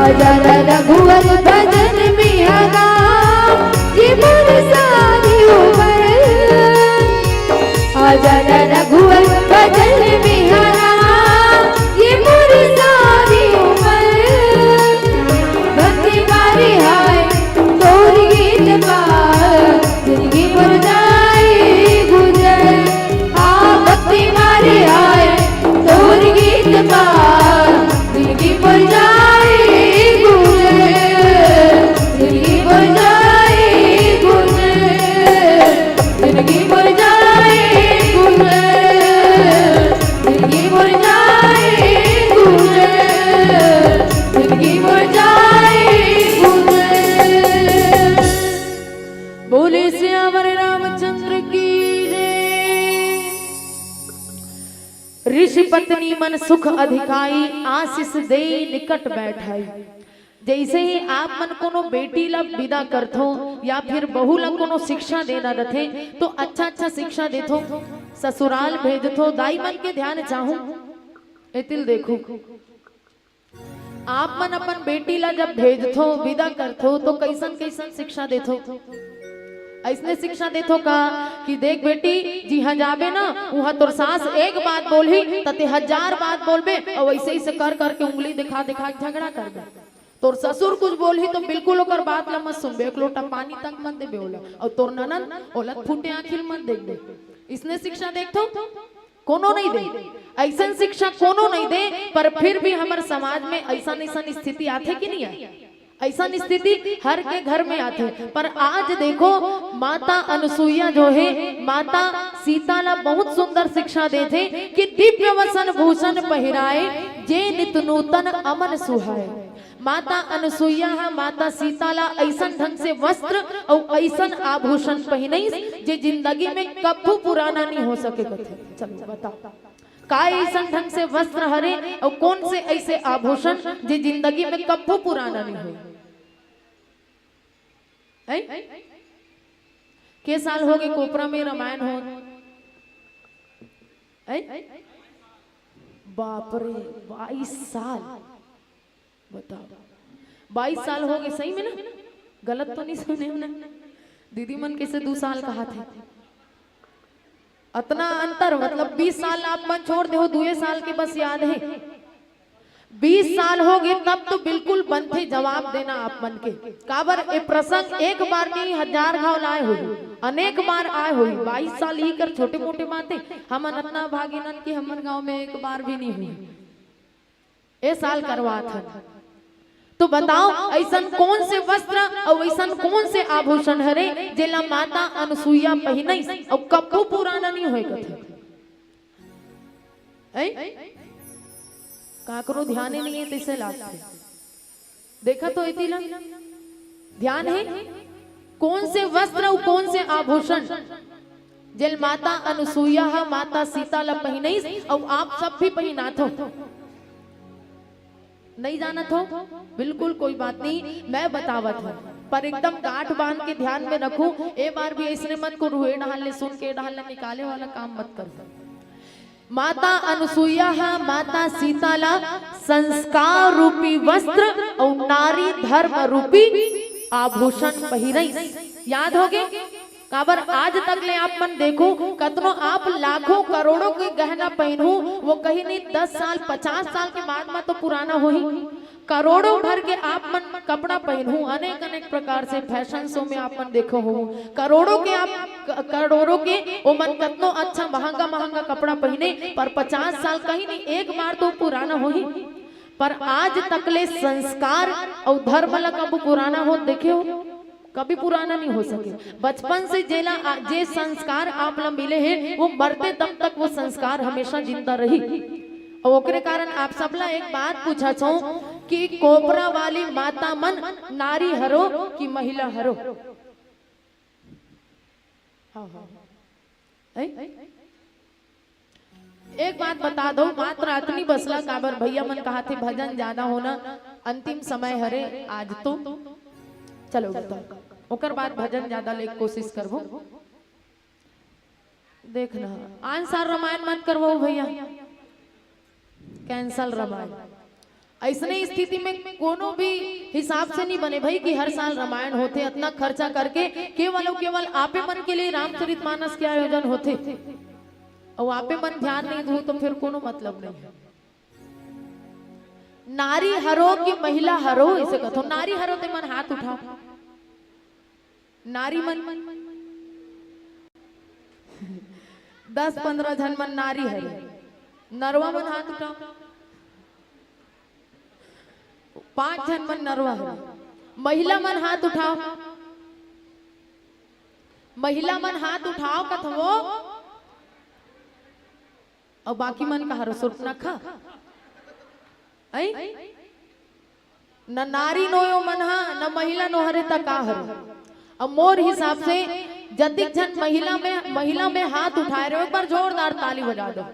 आजा रघुवर भजन मियागा ये मन सारी उम्र आजा रघुवर भजन मियागा ये मन सारी उम्र भक्ति मारी हाय तोर गीत बार जिंदगी भर जाए गुजर भक्ति मारी हाय तोर गीत बार जिंदगी भर जाए गुजर जिंदगी भर जाए गुजर जिंदगी भर जाए गुजर जिंदगी भर जाए गुजर जिंदगी भर जाए गुजर बोले श्यावर रामचंद्र की जय। ऋषि पत्नी मन सुख अधिकाई आशीष दे निकट बैठाई। जैसे ही आप मन कोनो बेटी ला विदा करथो या फिर बहू ला कोनो शिक्षा देना रथे तो अच्छा अच्छा शिक्षा देथो ससुराल भेजथो दाई मन के ध्यान चाहूं एतिल देखो आप मन अपन बेटी ला जब भेजथो विदा करथो तो कैसन कैसन शिक्षा देथो ऐसने शिक्षा देथो का कि देख बेटी जी हाँ जाबे ना वहाँ तोर सास एक बात बोली तते 1000 बात बोलबे और वैसे ही से कर करके उंगली दिखा दिखा झगड़ा करबे। तोर ससुर कुछ बोली तो बिल्कुल ओकर बात ला मत सुनबे एक लोटा पानी तक मत देबे ओला और तोर ननद ओला फूटे आंखिल मत देखबे। इसने शिक्षा देखथो कोनो नहीं दे ऐसा शिक्षा कोनो नहीं दे पर फिर भी हमारे समाज में ऐसा स्थिति आते कि नहीं आए ऐसा स्थिति हर के घर में आते पर आज देखो माता अनसुईया जो है माता सीता ला बहुत सुंदर शिक्षा देते कि दिव्य वसन भूषण पहिराए जे नित नूतन अमन सुहाए। माता अनसुईया माता सीता ला ऐसा ढंग से वस्त्र और ऐसा आभूषण पहनई जे जिंदगी में कभी पुराना नहीं हो सके। चलो बताओ का ऐसा ढंग से वस्त्र हरे और कौन से ऐसे आभूषण जे जिंदगी में कभी पुराना नहीं हो। के साल हो गए कोपरा में रामायण हो बाप रे 22 साल बताओ 22 साल हो गए सही में ना गलत तो नहीं सुने ना दीदी मन कैसे 2 साल कहा थे अतना अंतर मतलब 20 साल आप मन छोड़ दे हो 2 साल के बस याद है 20 साल हो गए तब तो बिल्कुल बनते जवाब देना आप मन के काबर ए प्रसंग एक बार नहीं 1000 घाव लाए हुई अनेक बार आए हुई 22 साल ही कर छोटे मोटे बातें हम अतना भागीनन की हमर गांव में एक बार भी नहीं हुई ए साल करवा था। तो बताओ ऐसा कौन से वस्त्र और ऐसा कौन से आभूषण हरे जेला माता अनसुईया पहिनई और कब्बू पुराना नहीं होए कथे काकरो ध्यान नहीं है तैसे लागते देखा तो इतिला ध्यान है कौन से वस्त्र और कौन से आभूषण जेल माता अनसुईया माता सीता ला पहिनई और आप सब भी पहिना थो नहीं जाना थो बिल्कुल कोई बात नहीं मैं बतावत हूँ पर एकदम गांठ बांध के ध्यान में रखूं ए बार भी ऐसने मत को रुए डालने सुन के डालने निकाले वाला काम मत कर। माता अनसुईया माता सीता ला संस्कार रूपी वस्त्र और नारी धर्म रूपी आभूषण पहिरई याद हो गए काबर आज तक ले आप मन देखो कतनो आप लाखों करोड़ों के गहना पहनू वो कहीं नहीं 10 साल 50 साल के बाद में तो पुराना हो ही। करोड़ों भर के आप मन कपड़ा पहनू अनेक अनेक प्रकार से फैशन शो में आप मन देखो हो करोड़ों के वो मन कतनो अच्छा महंगा महंगा कपड़ा पहने पर 50 साल कहीं नहीं एक बार तो पुराना हो ही। पर आज तक ले संस्कार और धर्म ला कब पुराना हो देखे हो कभी पुराना नहीं हो सके। बचपन से जे संस्कार आप ला मिले हैं वो मरते दम तक वो संस्कार हमेशा जिंदा रही। और ओकरे कारण आप सबला एक बात पूछा छो कि कोपरा वाली माता मन नारी हरो कि महिला हरो। एक बात बता दो मात्र अतनी बसला काबर भैया मन कहा थे भजन ज्यादा होना अंतिम समय हरे आज तो चलो ओकर बाद भजन ज्यादा ले कोशिश करबो। देखना आंसर रामायण मत करबो भैया कैंसल रामायण। ऐसने स्थिति में कोनो भी हिसाब से नहीं बने भाई कि हर साल रामायण होते इतना खर्चा करके केवल आपे मन के लिए रामचरितमानस के आयोजन होते और आपे मन ध्यान नहीं दो तो फिर कोनो मतलब नहीं है। नारी हरो कि महिला हरो इसे कहो नारी हरो ते मन हाथ उठाओ नारी मन 10-15 जन मन नारी हरे नरवा मन हाथ उठाओ 5 जन मन नरवा हरे महिला मन हाथ उठाओ महिला मन हाथ उठाओ कथवो और बाकी मन का हरो सुर्ख न खा न नारी नोयो मन हा न महिला नो हरे तक का हरो। अब मोर हिसाब से जतिक जन महिला में हाथ उठाए रहे हो एक बार जोरदार ताली बजा दो।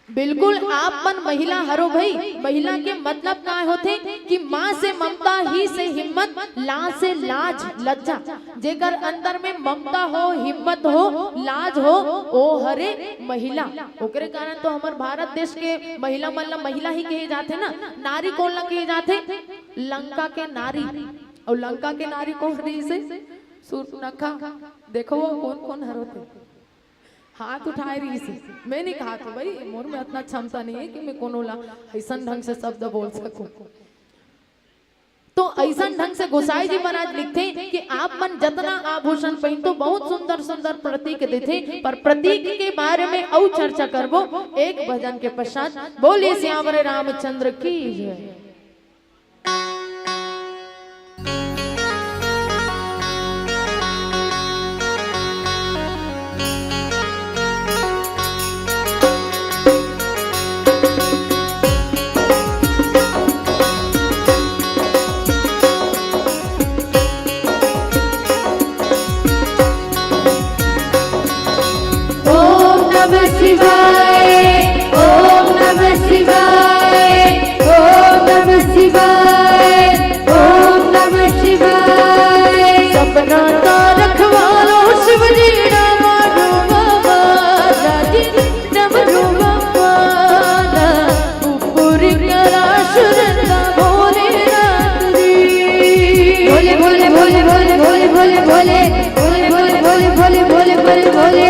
बिल्कुल आप मन महिला हरो भाई। महिला के मतलब क्या होते कि माँ से ममता ही से हिम्मत ला से लाज लज्जा जेकर अंदर में ममता हो हिम्मत हो लाज हो ओ हरे महिला। ओकरे कारण तो हमारे भारत देश के महिला मतलब महिला ही कहे जाते ना। नारी कौन ला कहे जाते लंका के नारी और लंका के नारी कौन रही से सूर्पनखा। देखो वो कौन कौन हरोते हाथ उठाए रही से। मैं नहीं कहा था भाई मोर में इतना क्षमता नहीं है कि मैं कोनो ला ऐसा ढंग से शब्द बोल सकूं। तो ऐसा ढंग से गोसाई जी महाराज लिखते कि आप मन जतना आभूषण पहन तो बहुत सुंदर सुंदर प्रतीक देते पर प्रतीक के बारे में और चर्चा करबो एक भजन के पश्चात। बोलिए श्यामरे रामचंद्र की जय। भोले भोले भोले भोले भोले भोले भोले भोले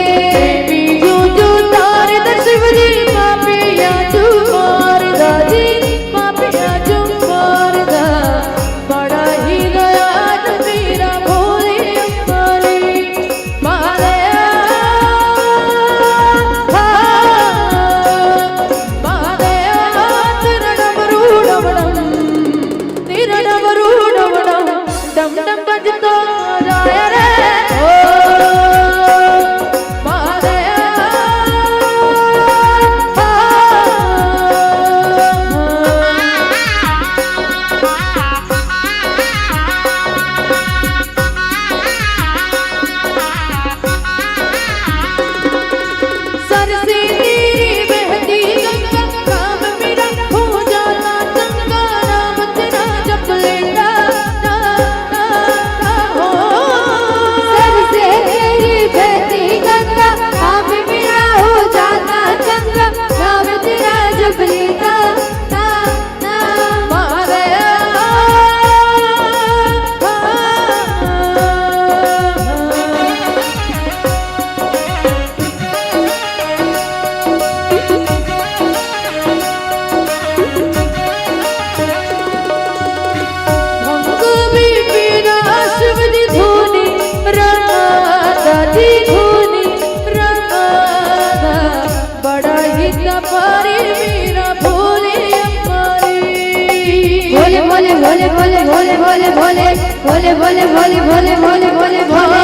भोले भोले भोले भोले भोले भोले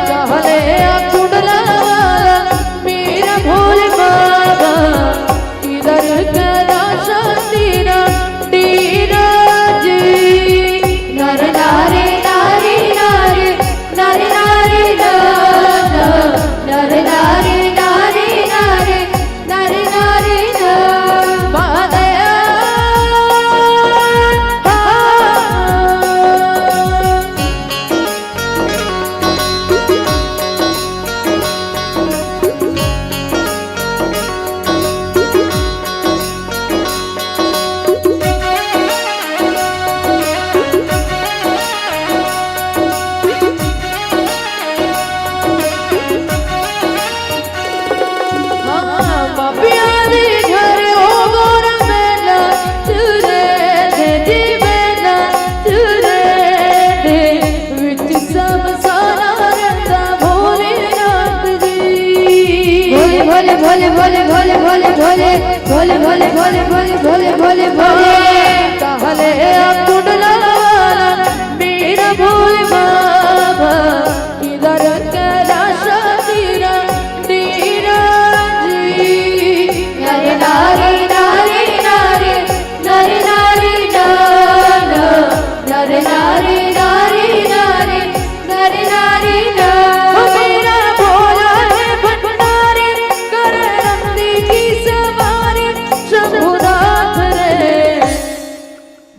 कहले कुंडला मेरा भोले बाबा इधर करा शांतिना नीरज नर नारी नारी नारी नारी नारी नर नारी नारी नारी नारी नारी मादया भोले भोले भोले भोले भोले भोले भोले भोले भोले भोले भोले भोले भोले कहले कुंडला मेरा भोले बाबा इधर करा शांतिना नीरज नारी नारी नारी नारी नारी नारी नारी नारी नारी नारी नारी नारी मेरा भोला है भंडारी कर नंदी की सवारी शंभुनाथ रे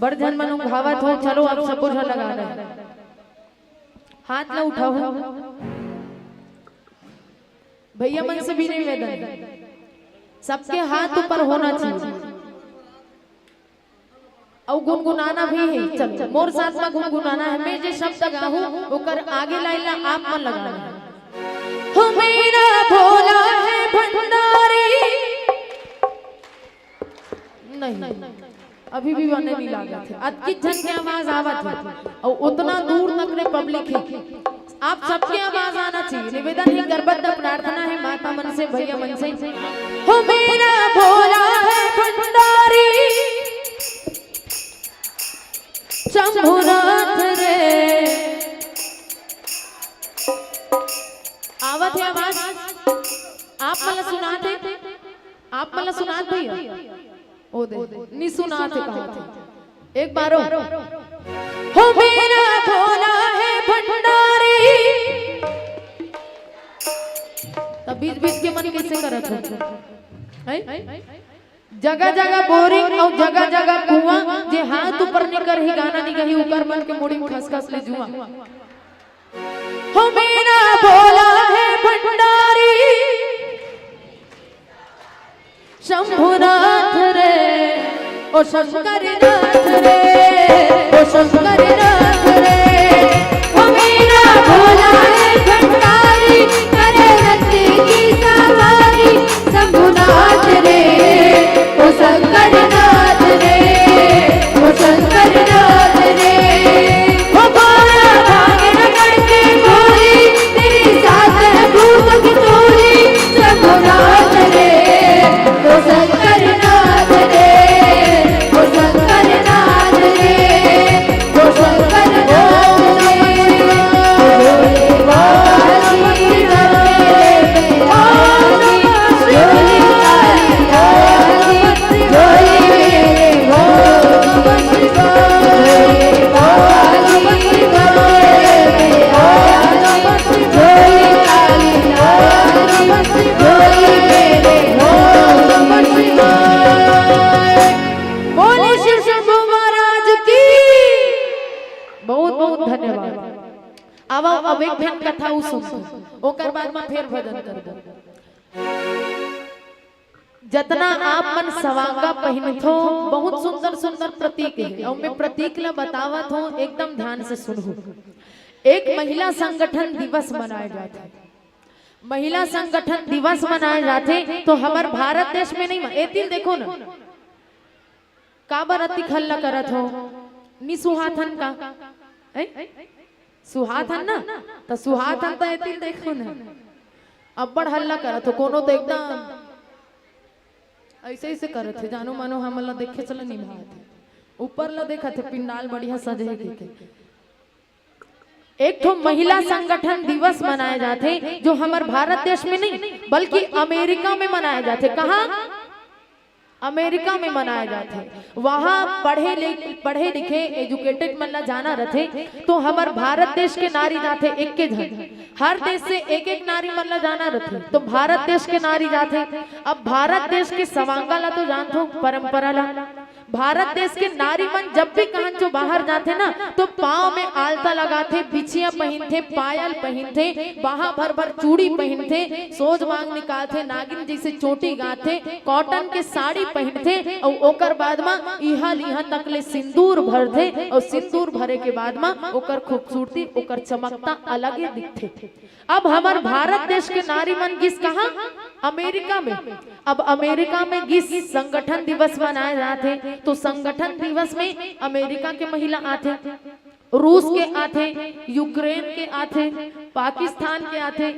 बड़धन मनु भावत हो चलो आप सबको लगा रहे हाथ ना उठाओ भैया मन से भी निवेदन सबके हाथ ऊपर होना चाहिए और गुनगुनाना भी है चल मोर साथ में गुनगुनाना है मैं जो शब्द गाऊं ओकर आगे लाइन आप मन लगाना है हो मेरा भोला है भंडारी नहीं अभी भी बने नहीं लगा थे अतकी जन की आवाज आवत है और उतना दूर तक ने पब्लिक है आप सबके आवाज आना चाहिए निवेदन है गर्भवत प्रार्थना है माता मन से भैया मन से हो मेरा भोला है भंडारी शंभुनाथ रे आवत है आवाज आप मला सुनाते भैया ओ दे नी सुनाते कहा थे एक बार हो मेरा भोला है भंडारी तब बीच बीच के मन कैसे करत हो जगह जगह बोरिंग और जगह जगह कुआं जे हाथ ऊपर निकर ही गाना नहीं गही ऊपर मन के मुड़ी में खसखस ले जुआ हो मेरा भोला है भंडारी शंभुनाथ रे ओ शंकर नाथ रे ओ शंकर नाथ रे ओ मेरा भोला है भंडारी करे रत्ती की सवारी शंभुनाथ रे ओ शंकर नाथ रे ओ शंकर नाथ रे ओ बारा भाग रगड़ के गोली तेरी साथ है भूत की टोली शंभुनाथ रे ओ शंकर नाथ रे ओ शंकर नाथ रे ओ शंकर नाथ रे भोले बाबा की धरती पे आनी झोली काली काली झोली मेरे भोले बाबा की धरती पे आनी झोली काली काली झोली मेरे बोले श्री शंभू महाराज की बहुत बहुत धन्यवाद अब एक भजन कथा उ सुन ओकर बाद में फिर भजन कर दो जतना आप मन सवांगा पहिनत हो बहुत सुंदर सुंदर प्रतीक है और मैं प्रतीक ला बतावत हूं एकदम ध्यान से सुनो एक महिला संगठन दिवस मनाया जाता है महिला संगठन दिवस मनाए जाते तो हमारे भारत देश में नहीं एतिल देखो ना काबर अति खल्ला करत हो नी सुहाथन का सुहाथन ना तो सुहाथन तो एतिल देखो ना अब्बड़ हल्ला करत हो कोनो तो एकदम ऐसे ऐसे करत है जानो मानो हमला देखे चला निभात ऊपर ला देखत है पिंडाल बढ़िया सजे के एक तो महिला संगठन दिवस मनाए जाते जो हमारे भारत देश में नहीं बल्कि अमेरिका में मनाए जाते। कहाँ? अमेरिका में मनाए जाते। वहाँ पढ़े लिखे एजुकेटेड मतलब जाना रहते। तो हमारे भारत देश के नारी जाते एक के जन, हर देश से एक एक नारी मतलब जाना रहते। तो भारत देश के नारी जाते। अब भारत देश के सवांगा ला तो जानते हो, परंपरा ला। भारत देश के नारी मन जब भी कहां जो बाहर जाते ना तो पाँव में आलता लगाते, बिछिया पहनते, पायल पहनते, बाहा भर भर चूड़ी पहनते, सोज मांग निकालते, नागिन जैसे चोटी गाते, कॉटन के साड़ी पहनते और ओकर बाद में इहा तक ले सिंदूर भरते और सिंदूर भरे के बाद में ओकर खूबसूरती ओकर चमकता अलग ही दिखते। अब हमारे भारत देश के नारी मन गिस कहाँ? अमेरिका में। अब अमेरिका में गिस संगठन दिवस मनाए जाते। तो संगठन दिवस में अमेरिका के महिला आते, रूस के आते, यूक्रेन के आते, पाकिस्तान के आते,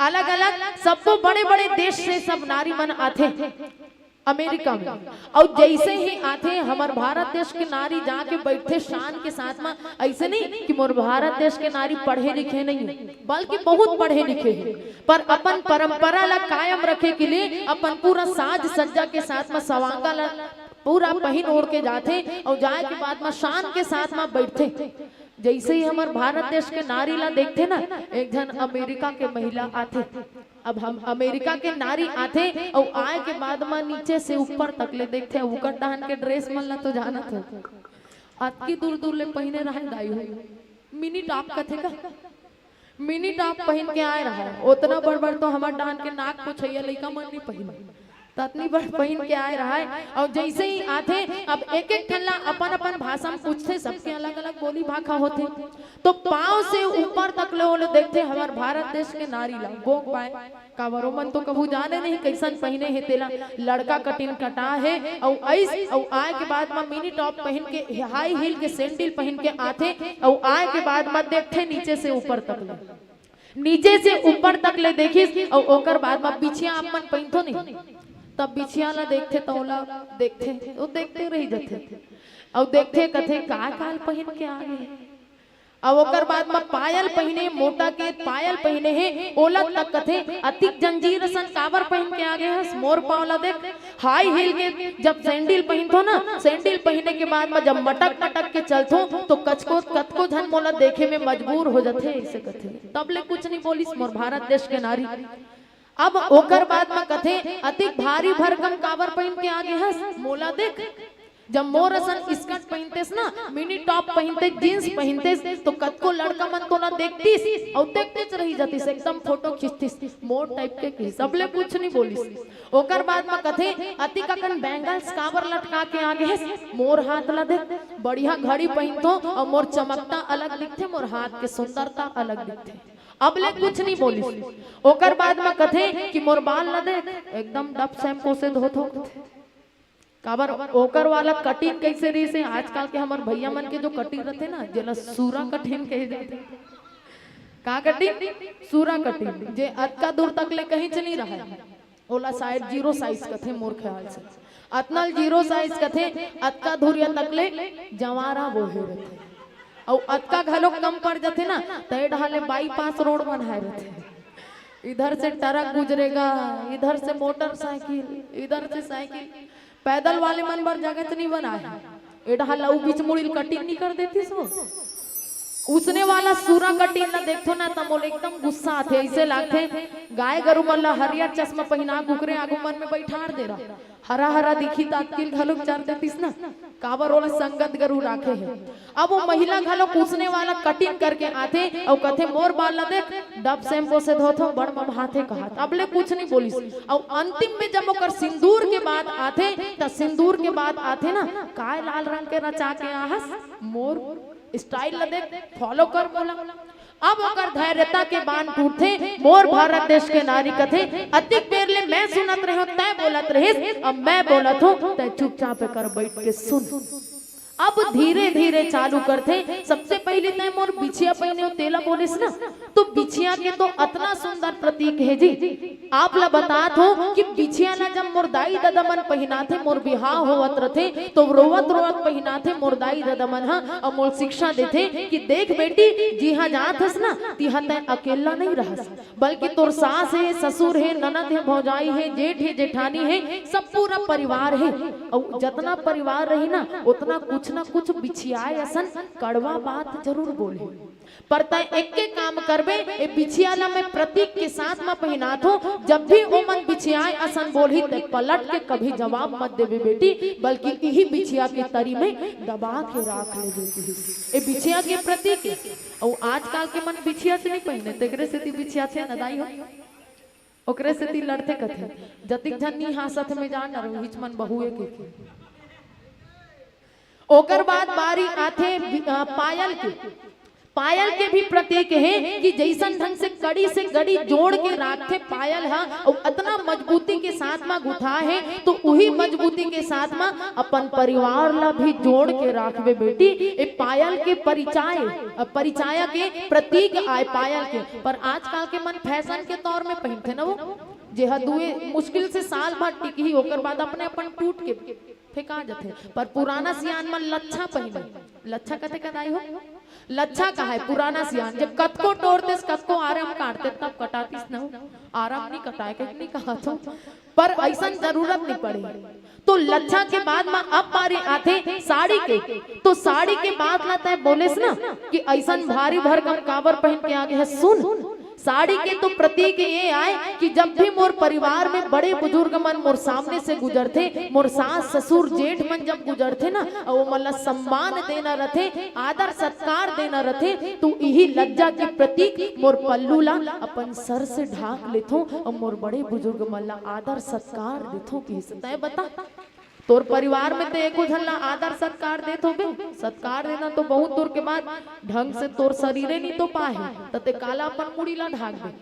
अलग अलग सबको बड़े बड़े देश से सब नारी मन आते अमेरिका में। और जैसे ही आते हमारे भारत देश के नारी जाके बैठे शान के साथ में। ऐसे नहीं कि मोर भारत देश के नारी पढ़े लिखे नहीं बल्कि बहुत पढ़े लिखे हैं, पर अपन परंपरा ला कायम रखे के लिए अपन पूरा साज सज्जा के साथ में सवांगा ला पूरा पहन ओढ़ के जाते और जाए के बाद में शान के साथ में बैठते। जैसे ही हमारे भारत देश के नारी ला देखते ना, एक जन अमेरिका के महिला आते। अब हम अमेरिका के नारी आते और आए के बाद में नीचे से ऊपर तक ले देखते। उकर टहन के ड्रेस मन ला तो जाना था अतकी दूर दूर ले पहने रहे दाई हो मिनी टॉप कथे का मिनी टॉप पहन के आए रहा। उतना बड़ बड़ तो हमारे डान के नाक पोछैया लइका मन नहीं पहन ततनी बड़ पहन के आए रहा है। और जैसे ही आते अब एक एक ठल्ला अपन अपन भाषा में पूछते, सबके अलग अलग बोली भाषा होते। तो पाँव से ऊपर तक ले देखते हमारे भारत देश के नारी ला बोक पाए कावरो मन तो कभू जाने नहीं कैसन पहने है तेला। लड़का कटिन कटा है और ऐस और आए के बाद में मिनी टॉप पहन के हाई हील के सैंडल पहन के आते और आए के बाद में देखते नीचे से ऊपर तक ले, नीचे से ऊपर तक ले देखिस और ओकर बाद में बिछिया आप मन पहनतो नहीं तब बिछिया ला देखते तौला देखते वो देखते रह जाते और देखते कथे का काल पहन के आ गए। अब ओकर बाद में पायल पहने, मोटा के पायल पहने हैं, ओला तक कथे अतिक जंजीर सन कावर पहन के आ गए हैं। मोर पावला देख हाई हील के जब सैंडल पहनतो ना, सैंडल पहने के बाद में जब मटक मटक के चलतो तो कतको झन मोला देखे में मजबूर हो जाते ऐसे कथे। तब ले कुछ नहीं बोलिस मोर भारत देश के नारी। अब ओकर बाद में कथे अतिक भारी भरकम कावर पहन के आगे है। मोला देख जब मोर असन स्कर्ट पहनतेस ना, मिनी टॉप पहनते, जींस पहनतेस तो कतको लड़का मन तो ना देखतीस और देखते रही जातीस, एकदम फोटो खींचतीस मोर टाइप के। सबले कुछ नहीं बोलिस। ओकर बाद में कथे अतिक अकन बैंगल्स कावर लटका के आगे है। मोर हाथ ला देख बढ़िया घड़ी पहनतो और मोर चमकता अलग दिखते, मोर हाथ के सुंदरता अलग दिखते। अब ले कुछ नहीं बोली। ओकर बाद में कथे कि मोर बाल ला देख एकदम डब शैम्पू से धोतो काबर ओकर वाला कटिंग कैसे रही से। आजकल के हमारे भैया मन के जो कटिंग रहते ना जेला सूरा कटिंग कहे जाते। का कटिंग? सूरा कटिंग जे अतका दूर तक ले कहीं चली रहा है। ओला साइड 0 साइज कथे मोर ख्याल से अतनल 0 साइज कथे अतका दूरिया तक ले जवारा वो रहते और अतका घलो कम पड़ जाते ना तय ढाले बाईपास रोड बनाए रहते। इधर से ट्रक गुजरेगा, इधर से मोटरसाइकिल, इधर से साइकिल, पैदल वाले मन भर जगह नहीं बनाए। एढ़ा लऊ बीच मुड़ी कटिंग नहीं कर देती सो उसने वाला सूरा कटिंग ना देखो ना तब मोले एकदम गुस्सा आते। ऐसे लागते गाय गरु मन ला हरियर चश्मा पहना कुकरे आगू मन में बैठार दे रहा हरा हरा दिखी ताकिल घलोक चार देतीस ना काबर वाला संगत गरु राखे है। अब वो महिला घलोक उसने वाला कटिंग करके आते और कथे मोर बाल ला देख डब शैम्पू से धोथो बड़ मम हाथे कहा। अब ले कुछ नहीं बोलिस। और अंतिम में जब ओकर सिंदूर के बाद आते त सिंदूर के बाद आते ना काय लाल रंग के रचा के आहस मोर स्टाइल ला देख फॉलो कर बोला। अब ओकर धैर्यता के बांध टूटते। मोर भारत देश के नारी कथे अतिक बेर ले मैं सुनत रहो तय बोलत रहिस, अब मैं बोलत हूं तय चुपचाप कर बैठ के सुन। अब धीरे धीरे चालू करते। सबसे पहले तय मोर बिछिया पहने तेला बोलिस ना, तो बिछिया के तो अतना सुंदर प्रतीक है जी। आप ला बतात हो कि बिछिया ना जब मोर दाई दादा मन पहना थे, मोर बिहाव होवत रथे तो रोवत रोवत पहना थे मोर दाई दादा मन हा, और मोर शिक्षा देते कि देख बेटी जी हाँ जात हस ना तिहा तय अकेला नहीं रहस, बल्कि तोर सास है, ससुर है, ननद है, भौजाई है, जेठ है, जेठानी है, सब पूरा परिवार है। और जितना परिवार रही ना उतना कुछ ना कुछ बिछियाए असन कड़वा बात जरूर बोले, पर तय एक के काम करबे ए बिछियाला में प्रतीक के साथ में पहनात हो। जब भी ओ मन बिछियाए असन बोलही ते पलट के कभी जवाब मत देबे बेटी, बल्कि यही बिछिया के तरी में दबा के राख ले बेटी। ए बिछिया के प्रतीक है। और आजकल के मन बिछिया से नहीं पहने, तेकरे से ती बिछिया से नदाई हो, ओकरे से ती लड़ते कथे जतिक झन्नी हासत में जान न रहो, हिच मन बहुए के। ओकर बाद बारी आथे पायल के। पायल के भी प्रतीक है कि जैसन ढंग से कड़ी से गड़ी जोड़ के राखे पायल है, और इतना मजबूती के साथ में गुथा है, तो वही मजबूती के साथ में अपन परिवार ला भी जोड़ के राखबे बेटी। ए पायल के परिचय के प्रतीक आए पायल के। पर आजकल के मन फैशन के तौर में पहनते ना वो, जे दुए मुश्किल से साल भर टिकी, ओकर बाद अपने अपन टूट के फेंका जाते। पर पुराना सियान में लच्छा पहने, लच्छा कथे कदाई हो, लच्छा का है पुराना सियान, जब कतको तोड़ते कतको आराम काटते तब कटातीस न हो, आराम नहीं कटाए के नहीं कहा तो, पर ऐसा जरूरत नहीं पड़ी। तो लच्छा के बाद में अब बारी आते साड़ी के। तो साड़ी के बाद लाता है बोले ना कि ऐसा भारी भरकम कावर पहन के आगे है। सुन साड़ी के तो प्रतीक ये आए कि जब भी मोर परिवार में बड़े बुजुर्ग मन मोर सामने से गुजरते, मोर सास ससुर जेठ मन जब गुजरते ना, और मतलब सम्मान देना रथे, आदर सत्कार देना रथे, तो यही लज्जा के प्रतीक मोर पल्लू ला अपन सर से ढाक लेथो, और मोर बड़े बुजुर्ग मन ला आदर सत्कार देथो। तय बता तोर परिवार में तो एको झन ला आदर सत्कार देत होबे, सत्कार देना तो बहुत दूर के बाद ढंग से तोर शरीरे नहीं तो पाहे, तते काला अपन मुड़ी ला ढाक दे।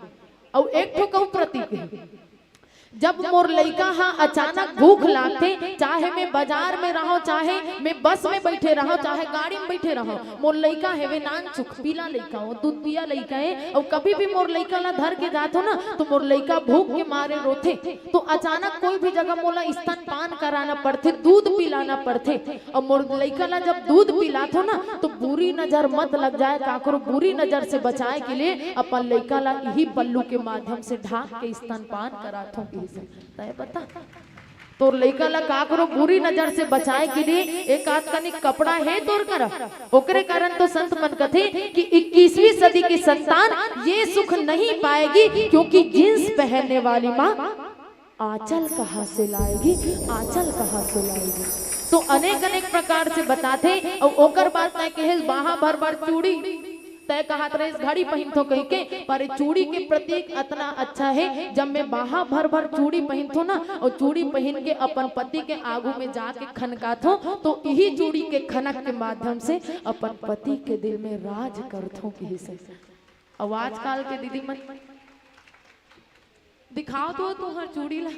और एक ठो कहू प्रतीक है, जब मोर लइका हाँ अचानक भूख लागते, चाहे मैं बाजार में रहो, चाहे मैं बस में बैठे रहो, चाहे गाड़ी में बैठे रहो, मोर लइका है वे नान चुक पीला लइका हो, दूध पिया लइका है, और कभी भी मोर लइका ला धर के जात हो ना, तो मोर लइका भूख के मारे रोथे, तो अचानक कोई भी जगह मोला स्तनपान कराना पड़ते, दूध पिलाना पड़ते। और मोर लइका ला जब दूध पिलात हो ना, तो बुरी नजर मत लग जाए, काकरो बुरी नजर से बचाए के लिए अपन लइका ला यही पल्लू के माध्यम से ढाक के स्तनपान करात हो। तय बता तोर लइका ला का करो बुरी नजर से बचाए के लिए एक आध कनिक कपड़ा है तोर करा, ओकरे कारण तो संत मन कथे कि 21वीं सदी की संतान ये सुख नहीं पाएगी, क्योंकि जींस पहनने वाली माँ आंचल कहाँ से लाएगी, आंचल कहाँ से लाएगी। तो अनेक अनेक प्रकार से बताते। और ओकर बात तय कहे बाहा भर भर चूड़ी तय कहा रहे घड़ी पहन तो कह के, पर चूड़ी के प्रतीक इतना अच्छा है, जब मैं बाहा भर भर चूड़ी पहन थो ना, और चूड़ी पहन के अपन पति के आगू में जाके खनकात हो, तो यही चूड़ी के खनक के माध्यम से अपन पति के दिल में राज करत हो कही से। अब आजकल के दीदी मन दिखाओ तो हर चूड़ी ला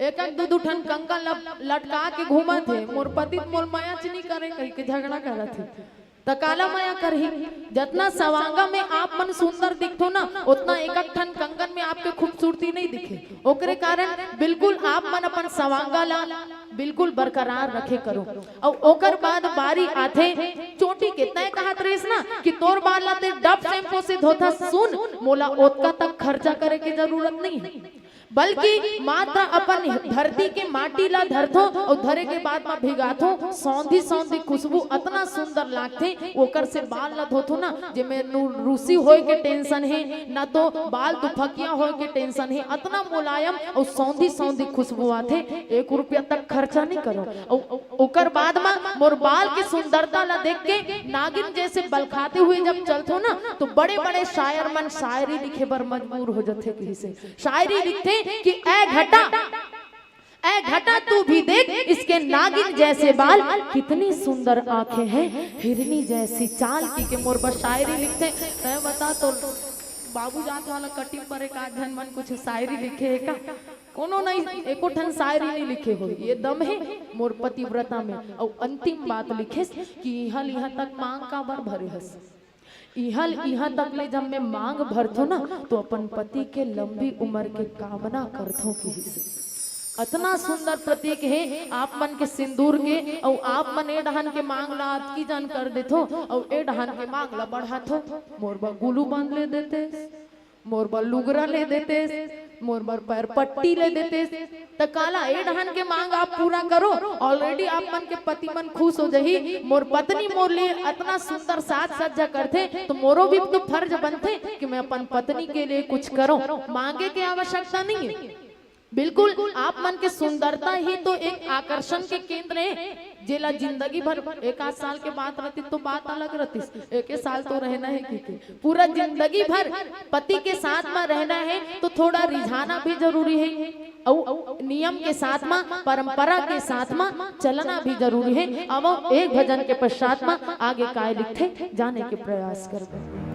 एक दो ठन कंगन लटका के घूमा थे, मोर पति मोर माया चनी करे कही के झगड़ा करा थे, तो काला माया करही। जितना सवांगा में आप मन सुंदर दिखतो ना, उतना एक ठन कंगन में आपके खूबसूरती नहीं दिखे। ओकरे कारण बिल्कुल आप मन अपन सवांगा ला बिल्कुल बरकरार रखे करो। और ओकर बाद बारी आथे चोटी के। तय कहत रहीस ना कि तोर बाल ला ते डब शैम्पू से धोता, सुन मोला ओतका तक खर्चा करे के जरूरत नहीं है, बल्कि मात्र अपन धरती के माटी ला धरथो, और धरे के बाद में भिगाथो, सौंधी सौंधी खुशबू इतना सुंदर लागथे। ओकर से बाल ला धोथो ना, जे में रूसी होए के टेंशन है, ना तो बाल दुफकिया होए के टेंशन है, इतना मुलायम और सौंधी सौंधी खुशबू आथे। 1 रुपया तक खर्चा नहीं करो। ओकर बाद में मोर बाल की सुंदरता ला देख के नागिन जैसे बलखाते हुए जब चलथो ना, तो बड़े बड़े शायर मन शायरी लिखे बर मजबूर हो जाते। कहीं से शायरी लिखते कि ऐ घटा तू भी देख इसके नागिन जैसे बाल, कितनी सुंदर आंखें हैं, हिरनी जैसी चाल की। के मोर बस शायरी लिखते बता तो बाबू जात वाला कटिंग पर एक आध मन कुछ शायरी लिखे है का। कोनो नहीं एको ठन शायरी नहीं लिखे हो, ये दम है मोर पतिव्रता में। और अंतिम बात लिखे कि यहाँ तक मांग का बार भरे हस, यहाँ तक ले जब मैं मांग भरथो ना तो अपन पति के लंबी उम्र के कामना करथो की से। इतना सुंदर प्रतीक है आप मन के सिंदूर के। और आप मन ए डहन के मांग ला की जान कर देथो और ए डहन के मांग ला बढ़ाथो। मोरबा गुलू बांध ले देते, मोरबा लुगरा ले देते, मोरबा पैर पट्टी ले देते, तो काला ए डहन के मांग आप पूरा करो। ऑलरेडी आप मन के पति मन खुश हो जाही। मोर पत्नी मोर लिए इतना सुंदर साज सज्जा करते तो मोरो भी तो फर्ज बनते कि मैं अपन पत्नी के लिए कुछ करूं। मांगे की आवश्यकता नहीं है, बिल्कुल आप मन के सुंदरता ही तो एक आकर्षण के केंद्र है। जेला जिंदगी भर एक आध साल के बाद रहती तो बात अलग रहती, एक साल तो रहना है कि पूरा जिंदगी भर पति के साथ में रहना है तो थोड़ा रिझाना भी जरूरी है। और नियम के साथ में परंपरा के साथ में चलना भी जरूरी है। अब एक भजन के पश्चात में आगे काय लिखते जाने के प्रयास करते।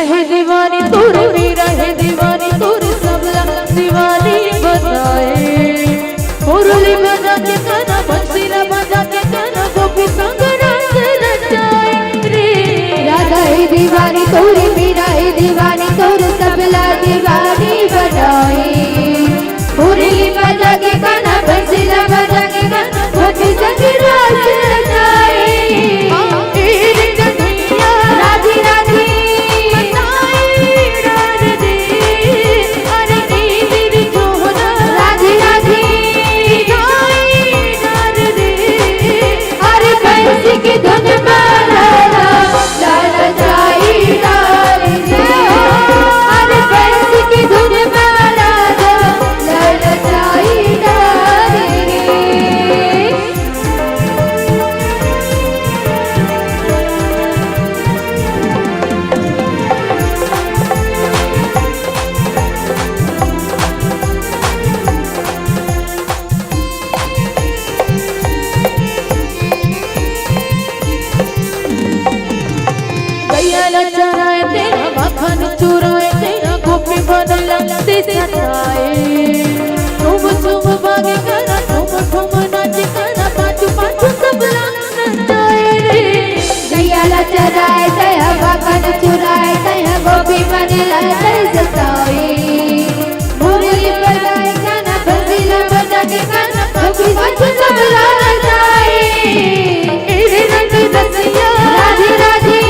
है दीवानी तोर, मेरा है दीवानी तोर, सब दीवानी बनाए। मुरली बजा के गाना, बंसीला बजा के गाना, गोपी संग रास रचाए रे। राधा है दीवानी तोर, मेरा है दीवानी तोर, सबला दीवानी बनाए। मुरली बजा के गाना, बंसीला बजा के गाना, गोपी संग रास रचाए। राधी राधी की धुन मारा लाला जाई डाली रे। अरे बंसी की धुन मारा लाला जाई डाली रे। चराए तेरा मखन चुराए, तेरा गोपी बन लगते सताए। तुम भागे करा, तुम नाच करा, पाछू पाछू सब नचाए रे। गैया चराए तेरा मखन चुराए, तेरा गोपी बन लगते सताए। मुरली बजाए गाना, बंसीला बजा के गाना, गोपी पाछू सब नचाए। तेरे रंग रसिया राधी राधी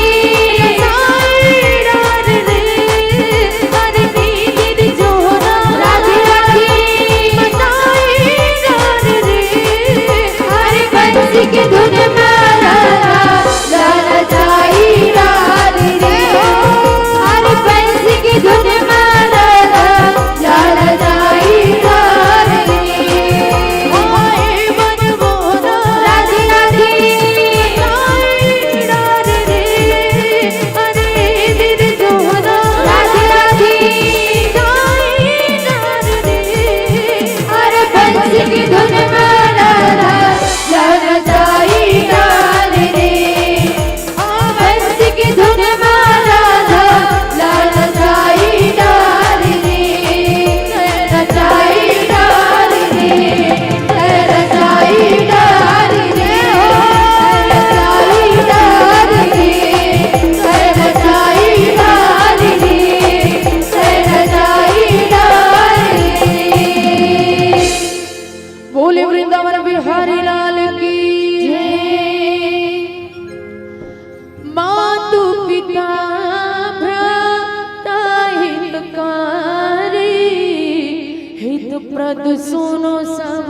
व्रत सुनो सब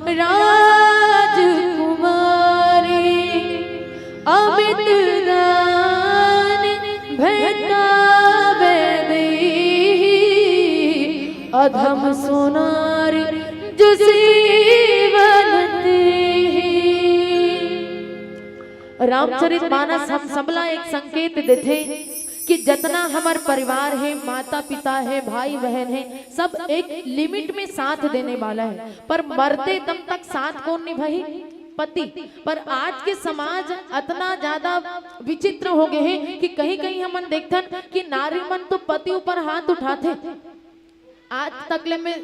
राजकुमारी, अमित दान भेटावे देहि, अधम सोनार जो जीवन देहि। रामचरितमानस हम सबला एक संकेत देते कि जितना हमार परिवार है, माता पिता है, भाई बहन है, सब एक लिमिट में साथ देने वाला है, पर मरते दम तक साथ कौन निभाई? पति। पर आज के समाज इतना ज्यादा विचित्र हो गए हैं कि कहीं कहीं हम देखते कि नारी मन तो पति ऊपर हाथ उठाते। आज तक ले मैं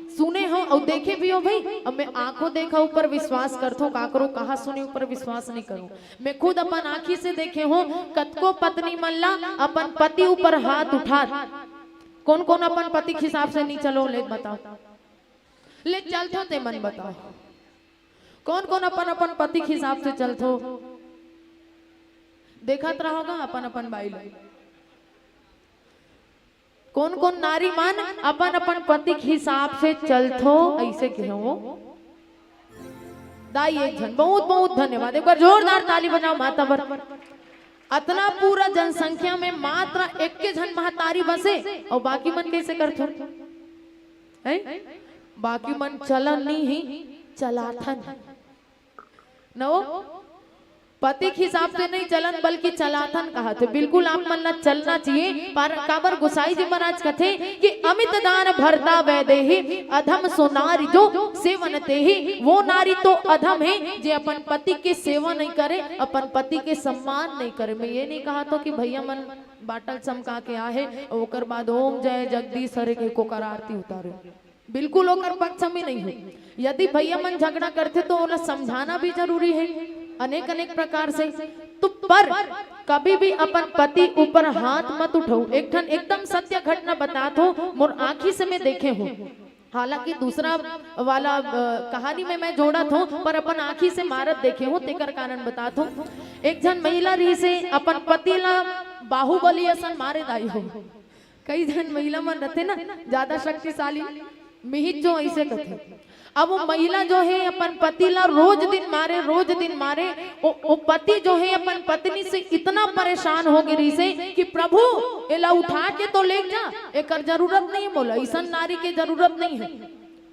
सुने हो और देखे भी हो भाई, अब मैं आंखों देखा ऊपर विश्वास करता हूँ, का करो कहा सुने ऊपर विश्वास नहीं करूँ। मैं खुद अपन आंखी से देखे हो कतको पत्नी मल्ला अपन पति ऊपर हाथ उठा। कौन कौन अपन पति के हिसाब से नहीं चलो ले बताओ, ले चलते ते मन बताओ कौन कौन अपन अपन पति के हिसाब से चलतो? देखत रहोगा अपन अपन बाई लोग। कौन कौन नारी मान अपन अपन पति के हिसाब से चलतो? ऐसे कहो दाई एक जन। बहुत बहुत धन्यवाद, एक बार जोरदार ताली बजाओ माता पर। अतना पूरा जनसंख्या में मात्र एक के जन महतारी बसे और बाकी मन कैसे करथो? बाकी मन चलन नहीं ही चलाथन नो, पति के हिसाब से नहीं चलन बल्कि चलाथन कहा थे। बिल्कुल आप मन चलना चाहिए। पर काबर गोसाई जी महाराज कथे कि अमित दान भरता वैदेही, अधम सो नारी जो सेवन तेहि। वो नारी तो अधम है जे अपन पति के सेवा नहीं करे, अपन पति के सम्मान नहीं करे। मैं ये नहीं कहा तो कि भैया मन बाटल चमका के आहे ओकर बाद ओम जय जगदीश हरे के कोकर आरती उतारे, बिल्कुल ओकर पक्ष में नहीं हो। यदि भैया मन झगड़ा करते तो उन्हें समझाना भी जरूरी है अनेक अनेक प्रकार से। तो पर कभी भी अपन पति ऊपर हाथ मत उठाओ। एक ठन एकदम सत्य घटना बता दो, मोर आंखी से मैं देखे हूँ। हालांकि दूसरा वाला कहानी में मैं जोड़ा था, पर अपन आंखी से मारत देखे हूँ, तेकर कारण बता दो। एक जन महिला रही से अपन पति ला बाहुबली असन मारे दाई हो। कई जन महिला मन रहते ना ज्यादा शक्तिशाली मिहित जो ऐसे कथे। अब वो महिला जो है अपन पति ला रोज दिन मारे। वो पति जो है अपन पत्नी से इतना परेशान हो गई से कि प्रभु एला उठा के तो ले जा, एक जरूरत नहीं बोला, ऐसा नारी की जरूरत नहीं है।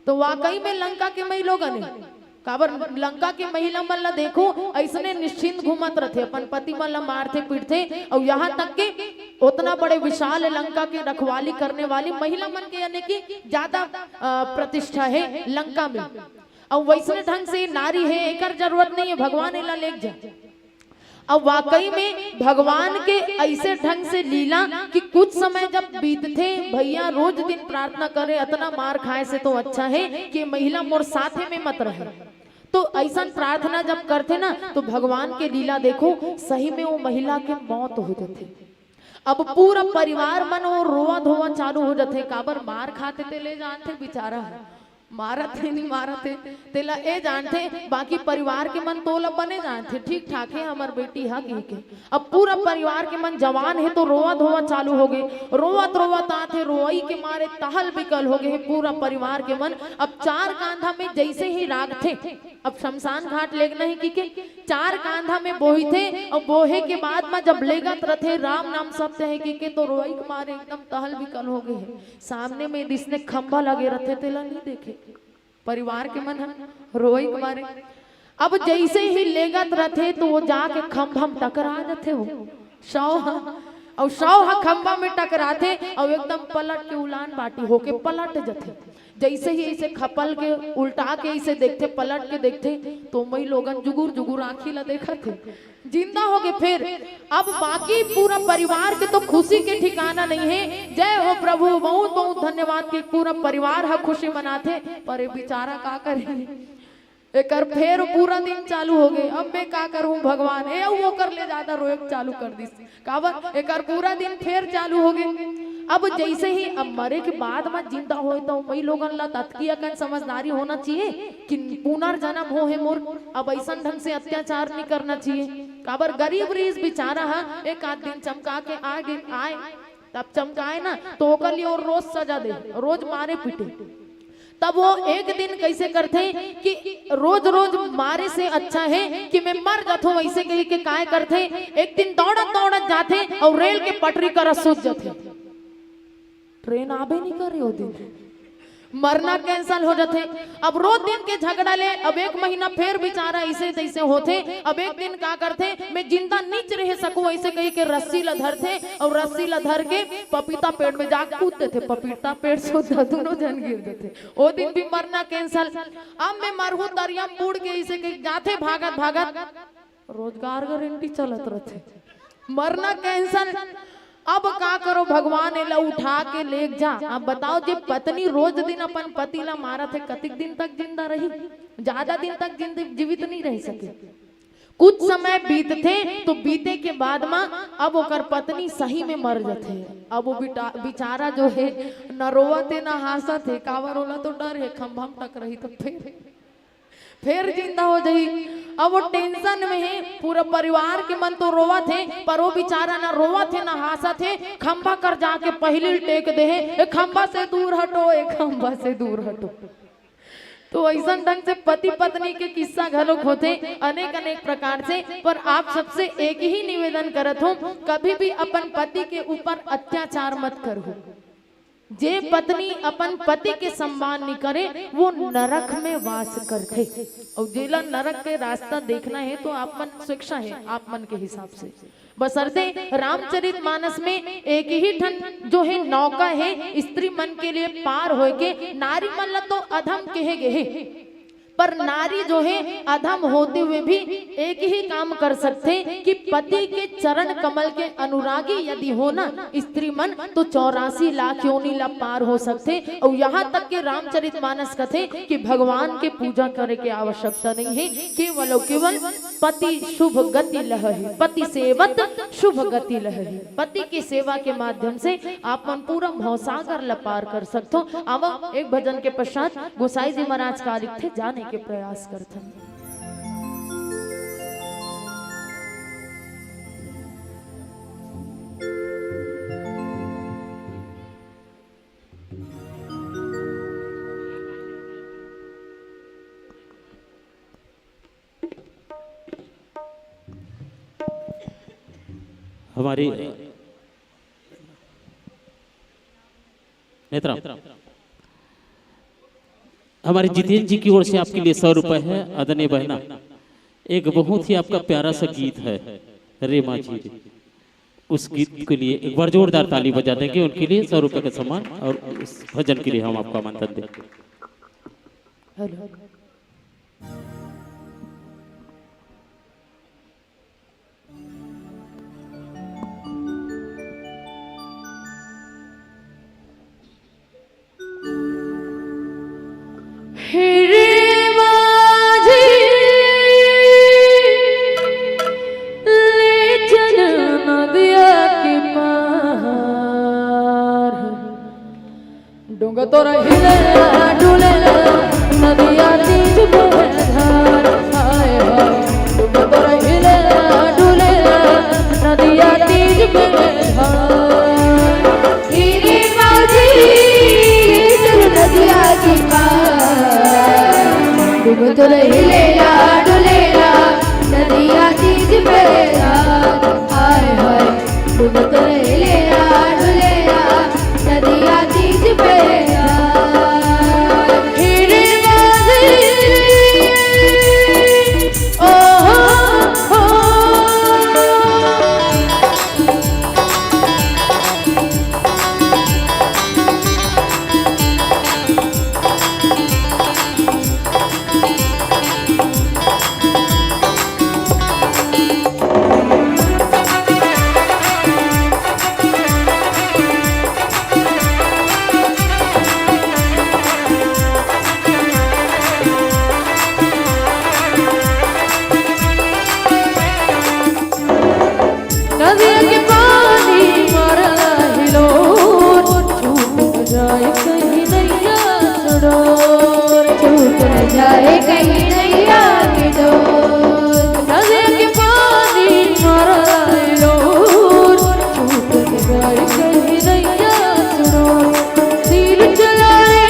तो वाकई में लंका के महिलों ने काबर लंका के महिला मन ला देखो ऐसने निश्चिंत घूमत रहते, अपन पति मन ला मारते पीटते। और यहाँ तक के उतना बड़े विशाल लंका के रखवाली करने वाली महिला मन के यानी कि ज्यादा प्रतिष्ठा है लंका में। और वैसने ढंग से नारी है, एक जरूरत नहीं है, भगवान एला ले जा। अब वाकई में भगवान के ऐसे ढंग से लीला कि कुछ समय जब बीतते भैया रोज दिन प्रार्थना करे, इतना मार खाए से तो अच्छा है कि महिला मोर साथे में मत रहे। तो ऐसा प्रार्थना जब करते ना तो भगवान के लीला देखो, सही में वो महिला के मौत हो जाती। अब पूरा परिवार मन वो रोवा धोवा चालू हो जाते। काबर मार खाते ते ले जानते बेचारा मारत है नहीं मारत है तेला ए जानते, बाकी परिवार के मन तोला बने जानते ठीक ठाक है हमार बेटी हा के। अब पूरा परिवार के मन जवान है तो रोवा धोवा चालू हो गए, रोवत आते रोई के मारे तहल बिकल हो गए पूरा परिवार के मन। अब चार कांधा में जैसे ही राग थे, अब शमशान घाट लेगना है कि चार कांधा में बोही थे और बोहे के बाद में जब लेगत रथे राम नाम सत्य है कि तो रोई के मारे एकदम तहल बिकल हो गए। सामने में जिसने खंभा लगे रथे तेला नहीं देखे, परिवार के मन रोई के मारे। अब जैसे ही लेगत रथे तो वो जाके खंभा में टकरा जाते हो शव खंभा में टकराते और एकदम पलट के उलान बाटी होके पलट जाते। जैसे ही ऐसे खपल के उल्टा के ऐसे देखते पलट के देखते तो मई लोगन जुगुर जुगुर आंखी ला देखा थे जिंदा हो गए। फिर अब बाकी पूरा परिवार के तो खुशी के ठिकाना नहीं है। जय हो प्रभु, बहुत बहुत धन्यवाद कि पूरा परिवार है खुशी मनाते, पर ये बेचारा का करे एक फिर पूरा दिन चालू हो गए। अब मैं का करूं भगवान ए वो कर ले ज्यादा रोए चालू कर दी काबर एक पूरा दिन फिर चालू हो गए। अब जैसे ही अब मरे के बाद में जिंदा हो तो वही लोगन ला तत्किया कन समझदारी होना चाहिए कि पुनर्जन्म हो है मोर। अब ऐसा ढंग से अत्याचार नहीं करना चाहिए। काबर गरीब रीस बेचारा है एक आध दिन चमका के आए तब चमकाए ना तो ओकर लिए और रोज सजा दे, रोज मारे पीटे। तब वो एक दिन कैसे करते कि रोज रोज मारे से अच्छा है कि मैं मर जाता हूँ वैसे कही के काय करते। एक दिन दौड़त दौड़त जाते और रेल के पटरी कर सूझ जाते, ट्रेन आबे नहीं कर रही हो दिन, मरना कैंसल हो जाते। अब रोज दिन के झगड़ा ले, अब एक महीना फिर बेचारा ऐसे तैसे होते। अब एक दिन क्या करते, मैं जिंदा नीच रह सकूं ऐसे कही के रस्सी ला धरते और रस्सी ला धर के पपीता पेड़ में जाके कूदते थे, पपीता पेड़ से दोनों जन गिर देते। वो दिन भी मरना कैंसल। अब मैं मरहू दरिया बूढ़ के ऐसे कही जाते भागत भागत, रोजगार गारंटी चलत रहते, मरना कैंसल। अब का करो, भगवान एला उठा के ले जा। अब बताओ जे पत्नी रोज दिन अपन पति ला मारा थे, कतिक दिन तक जिंदा रही? ज्यादा दिन तक जीवित नहीं रह सके। कुछ समय बीतते तो बीते के बाद में अब ओकर पत्नी सही में मर जाते। अब वो बेचारा जो है न रोवते न हंसते, कावर होला तो डर है खंभा में टक रही तो फिर जिंदा हो जाई। अब वो टेंशन में है, पूरा परिवार के मन तो रोवा थे पर वो बेचारा ना रोवा थे ना हंसा थे। खंभा कर जाके पहले टेक दे है, खंभा से दूर हटो, खंभा से दूर हटो। तो ऐसा ढंग से पति पत्नी के किस्सा घलोक होते अनेक अनेक प्रकार से। पर आप सबसे एक ही निवेदन करत हूँ, कभी भी अपन पति के ऊपर अत्याचार मत करो। जे पत्नी अपन पति के सम्मान नहीं करे वो नरक में वास करते। और जेला नरक के रास्ता देखना है तो आप मन शिक्षा है आप मन के हिसाब से। बसरते रामचरित मानस में एक ही ठन जो है नौका है स्त्री मन के लिए पार होए के। नारी मन तो अधम कहे गए, पर नारी जो है अधम होते हुए भी एक ही काम कर सकते कि पति के चरण कमल के अनुरागी यदि हो ना स्त्री मन तो 84 लाख योनि ला पार हो सकते। और यहाँ तक के रामचरित मानस कथे कि भगवान के पूजा करे के आवश्यकता नहीं है, केवल केवल पति शुभ गति लह है, पति सेवत शुभ गति लह है। पति की सेवा के माध्यम से आप मन पूरा भवसागर ला पार कर सकते हो। अब एक भजन के पश्चात गोसाई जी महाराज का थे जाने के प्रयास करते हैं। हमारी नेत्रा हमारे जितेंद्र जी की ओर से आपके लिए 100 रुपए है। आदरणीय बहना, एक बहुत ही आपका प्यारा सा गीत है रे माँ जी, उस गीत के लिए एक बार जोरदार ताली बजा देंगे उनके लिए 100 रुपए का सम्मान। और उस भजन के लिए हम आपको आमंत्रण देंगे। डूंगा तोरा हिले डुले नदिया तीज पे धार, हाय हाय डूंगा तोरा हिले डुले नदिया तीज पे धार। हीरे मौजी चल नदिया की पार, डूंगा तोरा हिले डुलेला नदिया तीज पे धार, हाय हाय डूंगा तोरा हिले डुलेला नदिया तीज पे जाए कहीं नैया के डोर, नदिया के पानी मारा लोर, छूट जाए कहीं नैया सुनो, तीर चलाए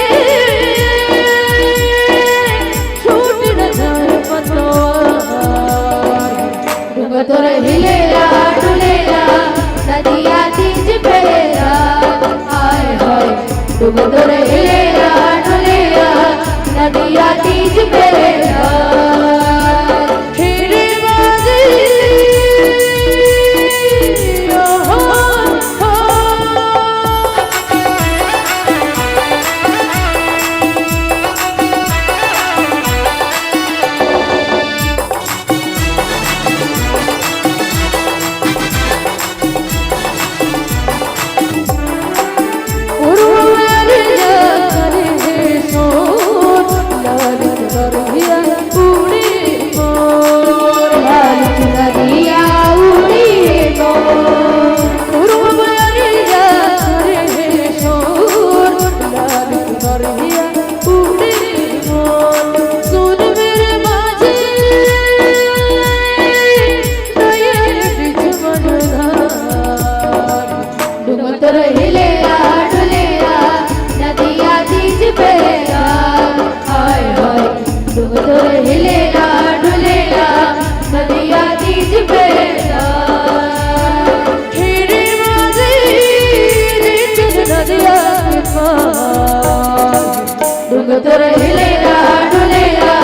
तुर हिलेला डुलेला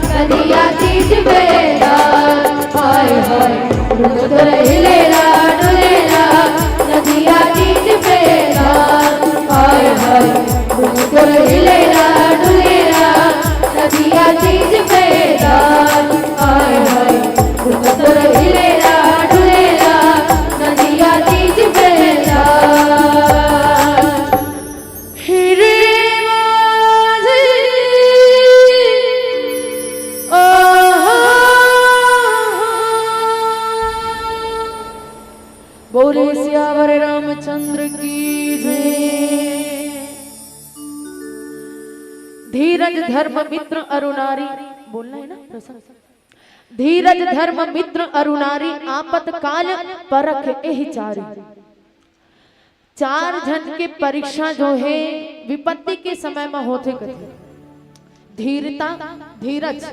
नदिया तीज बेला हाय हाय तुर हिलेला डुलेला नदिया तीज बेला हाय हाय तुर हिलेला डुलेला नदिया तीज बेला हाय हाय तुर हिलेला डुलेला नदिया तीज बेला हिरे बोले सियावर रामचंद्र की जय। धीरज धर्म मित्र अरुणारी बोलना है ना प्रसन्न। धीरज धर्म मित्र अरुणारी आपत काल परख एहि चारी। चार जन के परीक्षा जो है विपत्ति के समय में होते कथे। धीरता धीरज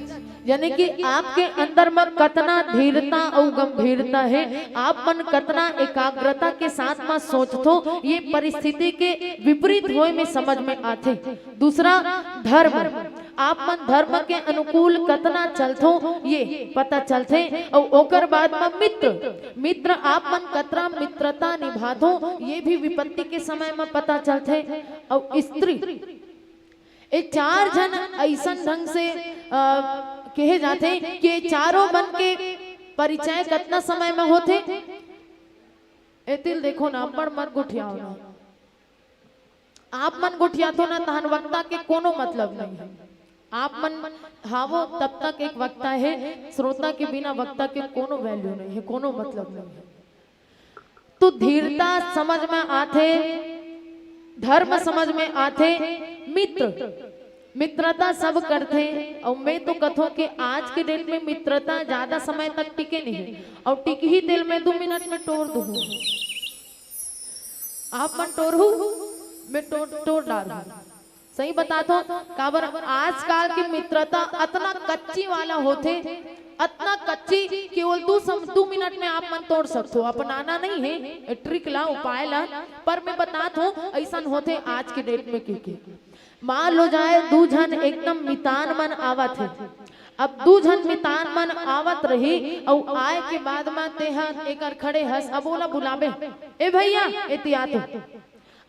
यानी कि आपके अंदर में कतना धीरता और गंभीरता है, आप मन कतना एकाग्रता के साथ में सोचतो, ये परिस्थिति के विपरीत होए में समझ में आते। दूसरा धर्म, आप मन धर्म के अनुकूल कतना चलतो ये पता चलते। और ओकर बाद में मित्र, मित्र आप मन कतना मित्रता निभातो ये भी विपत्ति के समय में पता चलते। और स्त्री, ये चार जन ऐसा ढंग से कहे जाते कि चारों मन के परिचय कितना समय में होते। एतिल देखो ना पर मन गुठियाओ ना, आप मन गुठिया तो ना तहन वक्ता के कोनो मतलब नहीं है। आप मन हावो तब तक एक वक्ता है, श्रोता के बिना वक्ता के कोनो वैल्यू नहीं है, कोनो मतलब नहीं है। तो धीरता समझ में आते, धर्म समझ में आते, मित्र मित्रता सब करते। और मैं तो कथो कि आज के डेट में मित्रता ज्यादा समय तक टिके नहीं, और टिक ही दिल में 2 मिनट में तोड़ दू। आप मन तोड़ू मैं तोड़ डालू। सही बताता हूँ काबर आजकल की मित्रता इतना कच्ची वाला होते, इतना कच्ची केवल 2 मिनट में आप मन तोड़ सकते हो। अपनाना नहीं है, ट्रिक ला उपाय ला, पर मैं बताता हूँ ऐसा होते आज के डेट में। क्योंकि मान लो जाए 2 जन एकदम मितान मन आवत है। अब 2 जन मितान मन आवत रही और आए के बाद में तेहा एकर खड़े हस अब बोला बुलावे ए भैया एतिया तो।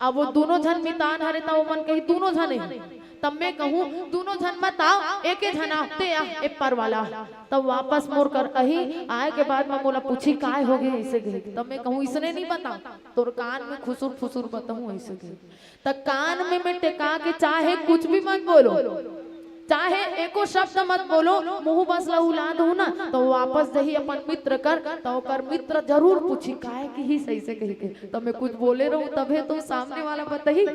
अब वो दोनों जन मितान हरे तो मन कही दोनों जन है, तब मैं कहूँ दोनों जन मत आओ एक ही जन आते या ए पर वाला। तब वापस मोड़ कर कही आए के बाद में बोला पूछी काय हो गए ऐसे गए। तब मैं कहूँ इसने नहीं बता तोर कान में खुसुर फुसुर बताऊँ ऐसे गए। तब कान में मैं टेका के चाहे कुछ भी मत बोलो, चाहे एको शब्द मत बोलो, मुंह बस लहुला दो ना। तो वापस जही अपन मित्र कर तो कर मित्र जरूर पूछी काहे की ही सही से कही के। तो मैं कुछ बोले रहूं तबे तो सामने वाला बताही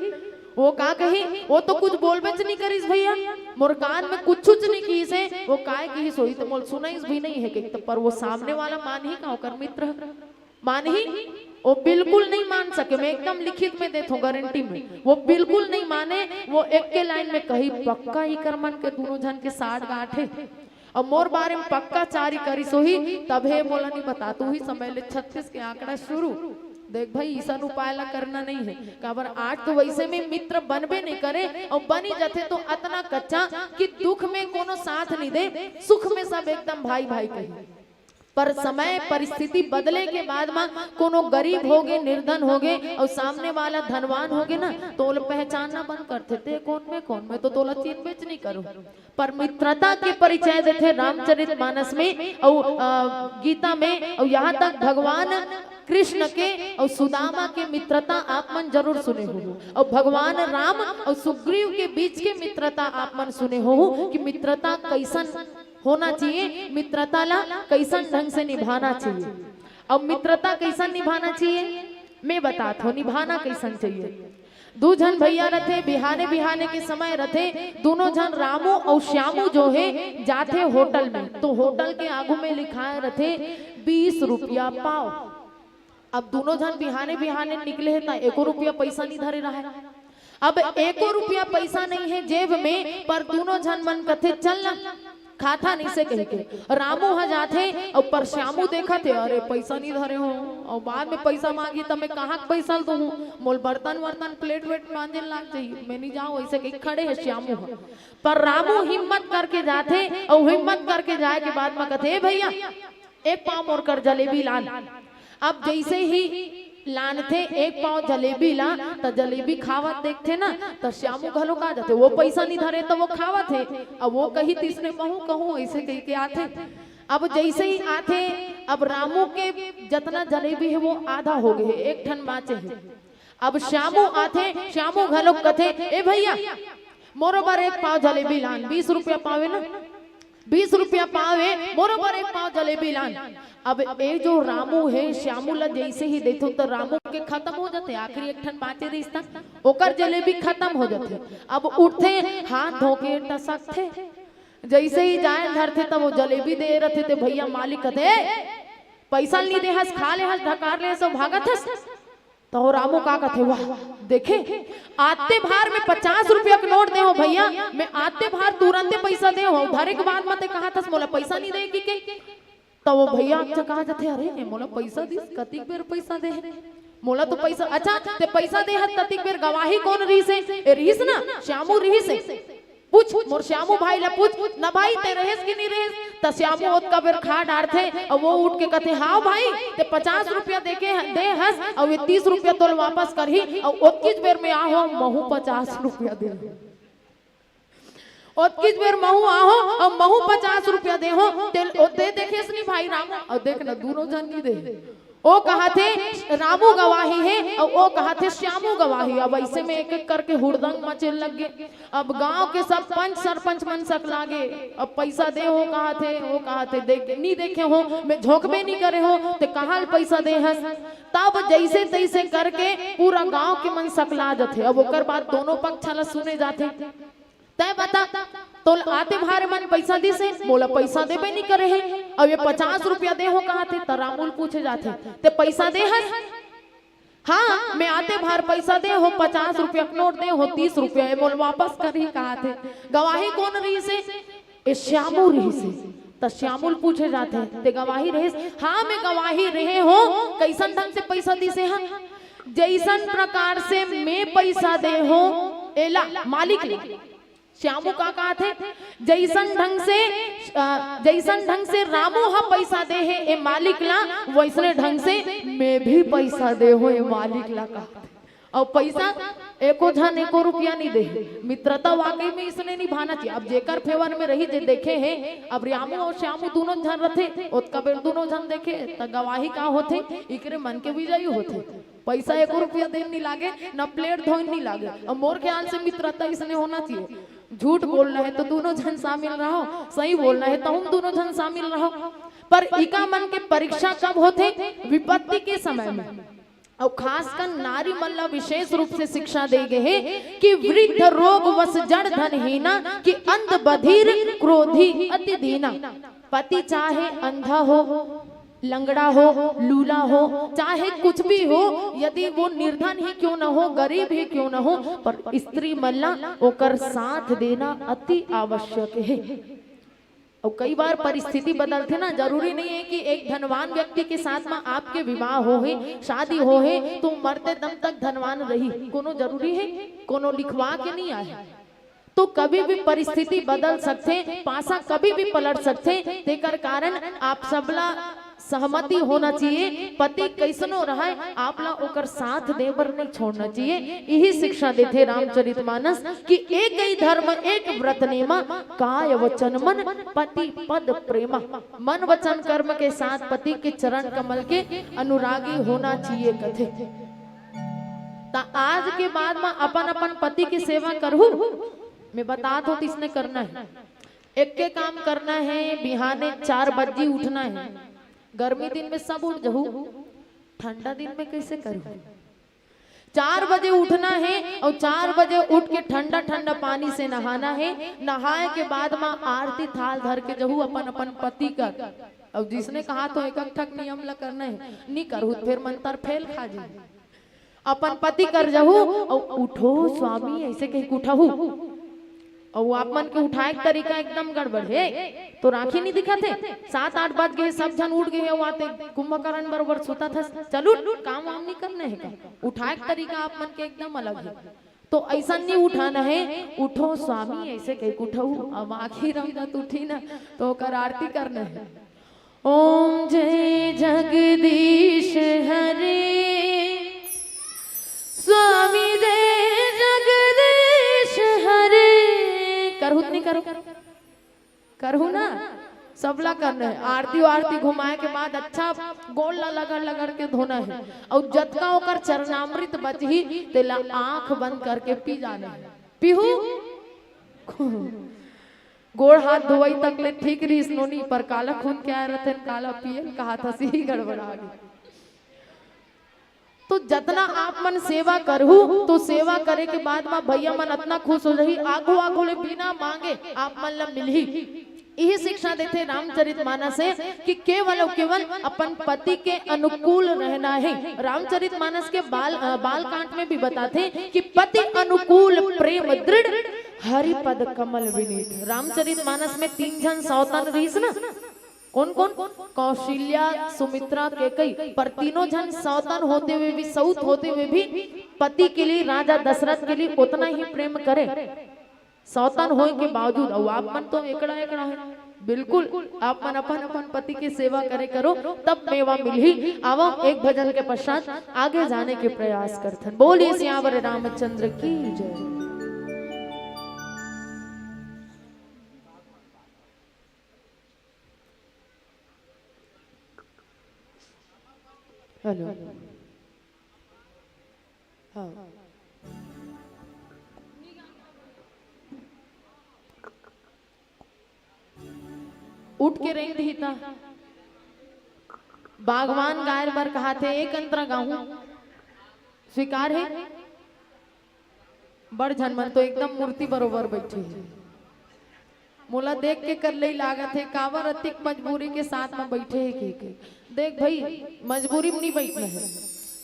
वो का कही, वो तो कुछ बोल बेच नहीं करीस भैया, मोर कान में कुछ नहीं की से वो काय की ही सोई तो मोल सुनाईस भी नहीं है कि। तो पर वो सामने वाला मान ही का कर मित्र मान ही, वो बिल्कुल नहीं मान सके। मैं एकदम लिखित में देता हूँ गारंटी में, वो बिल्कुल नहीं माने। वो एक के लाइन में कही पक्का ही कर मन के दोनों जन के 60 गांठे और मोर बारे में पक्का चारी करी सोही। तब है बोला नहीं बता तू ही समय ले 36 के आंकड़ा शुरू। देख भाई ईसा उपाय ला करना नहीं है काबर आज तो वैसे में मित्र बनबे नहीं करे और बनी जाते तो इतना कच्चा कि दुख में कोनो साथ नहीं दे, सुख में सब एकदम भाई भाई कही। पर समय परिस्थिति बदले के बाद में कोनो गरीब हो गए, निर्धन हो गए और सामने वाला धनवान हो गए ना तो पहचानना बंद करते थे कौन में तो तोला चीन बेच नहीं करो। पर मित्रता के परिचय देते रामचरितमानस में और गीता में, और यहाँ तक भगवान कृष्ण के और सुदामा के मित्रता आप मन जरूर सुने हो, और भगवान राम और सुग्रीव के बीच के मित्रता आप मन सुने हो कि मित्रता कैसन होना चाहिए, मित्रता ला कैसन ढंग से निभाना चाहिए। अब मित्रता कैसन निभाना चाहिए मैं बताता हूँ, निभाना कैसन चाहिए। 2 जन भैया रथे, बिहाने के समय रथे, दोनों जन रामू और श्यामू जो है जाते होटल में। तो होटल के आगू में लिखाए रथे 20 रुपया पाव। अब दोनों जन बिहाने निकले है तो 1 रुपया पैसा नहीं धरे रहा है। अब 1 रुपया पैसा नहीं है जेब में, पर दोनों जन मन कथे चल ना खाता नहीं से कह के रामू हा जाथे और पर श्यामू देखा थे अरे पैसा नहीं धरे हो और बाद में पैसा मांगी तो मैं कहाँ पैसा दूँ मोल बर्तन वर्तन प्लेट वेट मांझे लाग चाहिए मैं नहीं जाऊँ ऐसे कहीं खड़े है श्यामू पर रामू हिम्मत करके जाते और हिम्मत करके जाए के बाद में कहते भैया एक पाव मोर कर जलेबी लान। अब जैसे ही लान थे एक पाव जलेबी ला तो जलेबी खावत देखते ना तो श्यामू घलो का जाते वो पैसा नहीं धरे तो वो खावत है अब वो कही तीसरे कहूँ ऐसे कही के आते। अब जैसे ही आते अब रामू के जितना जलेबी है वो आधा हो गए एक ठन बाचे है। अब श्यामू आते श्यामू घलो कथे ए भैया मोरोबर एक पाव जलेबी लान 20 रुपया पावे ना 20 रुपया पावे मोरोबर एक पाव जलेबी लान। अब ये जो रामू है श्यामू ला जैसे ही देखो तो रामू के खत्म हो जाते आखिरी एक ठन बाचे रिश्ता ओकर जलेबी खत्म हो जाते। अब उठते हाथ धोके टसक थे जैसे ही जाए धरते तब वो जलेबी दे रहे थे भैया मालिक कहते पैसा नहीं दे हस खा ले हस ढकार ले सब भागत हस तो रामू का कहते वाह देखे आते भार में 50 रुपया का नोट दे हो भैया मैं आते भार तुरंत पैसा दे हो धरे के बाद मत कहा था मोला पैसा नहीं देगी के तो वो भैया अच्छा कहा जाते अरे मोला पैसा दी कतिक बेर पैसा दे मोला तो पैसा अच्छा ते पैसा दे हत कतिक बेर गवाही कौन रही से रहीस ना श्यामू रही से पूछ मोर श्यामू भाई ला पूछ ना भाई ते रहेस कि नहीं रहेस त श्यामू ओत का बेर खा डार थे और वो उठ के कहते हाँ भाई ते 50 रुपया देके दे हस और ये 30 रुपया तोल वापस करही और ओतकीज बेर में आहो महू 50 रुपया दे ओतकीज बेर महू आहो और महू 50 रुपया दे हो दे देखेस नहीं भाई रामू और देख ना दोनों जन नहीं दे ओ कहा थे रामू गवाही है और वो कहा थे श्यामू गवाही। अब ऐसे में एक एक करके हुड़दंग मचे लग गए। अब गांव के सब पंच सरपंच मन सक लागे अब पैसा दे हो कहा थे वो कहा थे देख नहीं देखे हो मैं झोंकबे नहीं करे हो ते कहा पैसा दे हस तब जैसे तैसे करके पूरा गांव के मन सकला जाते। अब ओकर बाद दोनों पक्ष ला सुने जाते तय बता तो आते भारे मन पैसा दी से बोला पैसा दे नहीं करे है अब ये 50 रुपया दे हो कहा थे तो रामूल पूछे जाते ते पैसा दे है हाँ मैं आते भार पैसा दे हो 50 रुपया नोट दे हो 30 रुपया बोल वापस कर ही कहा थे गवाही कौन रही से श्यामू रही से तो श्यामूल पूछे जाते ते गवाही रहे हाँ मैं गवाही रहे हो कैसन ढंग से पैसा दी से हाँ जैसन प्रकार से मैं पैसा दे हो एला मालिक श्यामू का कहा थे जैसन ढंग से रामू हा पैसा दे है ए मालिक ला वैसने ढंग से मैं भी पैसा दे हो ए मालिक ला का और पैसा एको झन एको रुपया नहीं दे मित्रता वाकई में इसने निभाना चाहिए। अब जेकर फेवर में रही जे देखे है अब रामू और श्यामू दोनों झन रथे ओतका बेर दोनों झन देखे त गवाही का होते इकरे मन के विजयी होते पैसा एको रुपया देन नहीं लागे न प्लेट धोइन नहीं लागे। और मोर ख्याल से मित्रता इसने होना चाहिए झूठ बोलना है तो दोनों जन शामिल रहो सही बोलना है तो हम दोनों जन शामिल रहो पर इका मन के परीक्षा कब होते विपत्ति के समय में और खासकर नारी मल्ला विशेष रूप से शिक्षा दे गए हैं कि वृद्ध रोग वश जड़ धनहीना कि अंध बधिर क्रोधी अति दीना। पति चाहे अंधा हो लंगड़ा हो लूला हो चाहे कुछ भी हो यदि वो निर्धन ही क्यों न हो गरीब ही क्यों न हो पर स्त्री मल्ला ओकर साथ देना अति आवश्यक है। और कई बार परिस्थिति बदलते ना जरूरी नहीं है कि एक धनवान व्यक्ति के साथ में आपके विवाह हो है शादी हो है तो मरते दम तक धनवान रही कोनो जरूरी है कोनो लिखवा के नहीं आए तो कभी भी परिस्थिति बदल सकते पासा कभी भी पलट सकते तेकर कारण आप सबला सहमति होना चाहिए पति कैसनो रहा आप ला ओकर साथ देवर नहीं छोड़ना चाहिए। यही शिक्षा देते रामचरितमानस कि एक ही धर्म एक व्रत नेमा काय वचन मन पति पद प्रेमा मन वचन कर्म के साथ पति के चरण कमल के अनुरागी होना चाहिए कथे। ता आज के बाद में अपन अपन पति की सेवा करूँ मैं बता दो तो इसने करना है एक के काम करना है बिहाने 4 बजे उठना है गर्मी दिन में सब उठ जाऊं ठंडा दिन में कैसे करूं 4 बजे उठना है और 4 बजे उठ के ठंडा ठंडा पानी से नहाना है नहाए के बाद में आरती थाल धर के जाऊं अपन अपन पति का अब जिसने कहा तो एक ठक नियम ला करना है नहीं करूँ फिर मंत्र फेल खा जाए अपन पति कर जाऊं और उठो स्वामी ऐसे कहीं उठाऊ और वो आप मन के उठाए के तरीका एकदम गड़बड़ है। तो राखी नहीं दिखा थे, 7-8 बज गए, सब जन उठ गए, वो आते कुंभकर्ण बरोबर सोता था, चलो काम वाम नहीं करने है का, उठाए के तरीका आप मन के एकदम अलग है। तो ऐसा नहीं उठाना है, उठो स्वामी ऐसे कह उठो, अब आखिर रमदत उठी ना तो कर आरती करना है। ओम जय जगदीश हरे स्वामी जय जगदीश हरे। करहु नहीं करो, करहु ना सबला करना है। आरती घुमाए के बाद अच्छा गोल लगड़ के धोना है, और जतका होकर चरणामृत बच ही तेला आंख बंद करके पी जाना है। पीहू गोड़ हाथ धोई तक ले ठीक रही स्नोनी, पर काला खून क्या रहते काला पिए कहा था सी गड़बड़ा गई। तो जितना आप मन सेवा करहु, तो सेवा करे के बाद में भैया मन इतना खुश हो रही, आगो आगो ले बिना मांगे आप मन ला मिलही। यही शिक्षा देते रामचरितमानस से कि केवल अपन पति के अनुकूल रहना है। रामचरितमानस के बाल कांड में भी बताते कि पति अनुकूल प्रेम दृढ़ हरि पद कमल विनीत। रामचरितमानस में 3 जन सौतन रहीस ना, कौन कौन? कौशल्या, सुमित्रा, केकई, पर तीनों जन सौतन होते हुए भी, सऊत होते हुए भी पति के लिए, राजा दशरथ के लिए उतना ही प्रेम करे, सौतन होने के बावजूद। और आप मन तो एकड़ा है, बिल्कुल आप मन अपन पति की सेवा करे करो, तब मेवा मिलही। आवो एक भजन के पश्चात आगे जाने के प्रयास करथन। बोलिए सियावर रामचंद्र की जय। हेलो, हाँ उठ के रही थी था बागवान गायर बर कहा थे एक अंतरा गाहूं स्वीकार है। बड़ झनमन तो एकदम मूर्ति बरोबर बैठी है, मोला देख के कर ले लागत है कावर अतिक मजबूरी के साथ में बैठे है के देख भाई मजबूरी में नहीं बैठना है।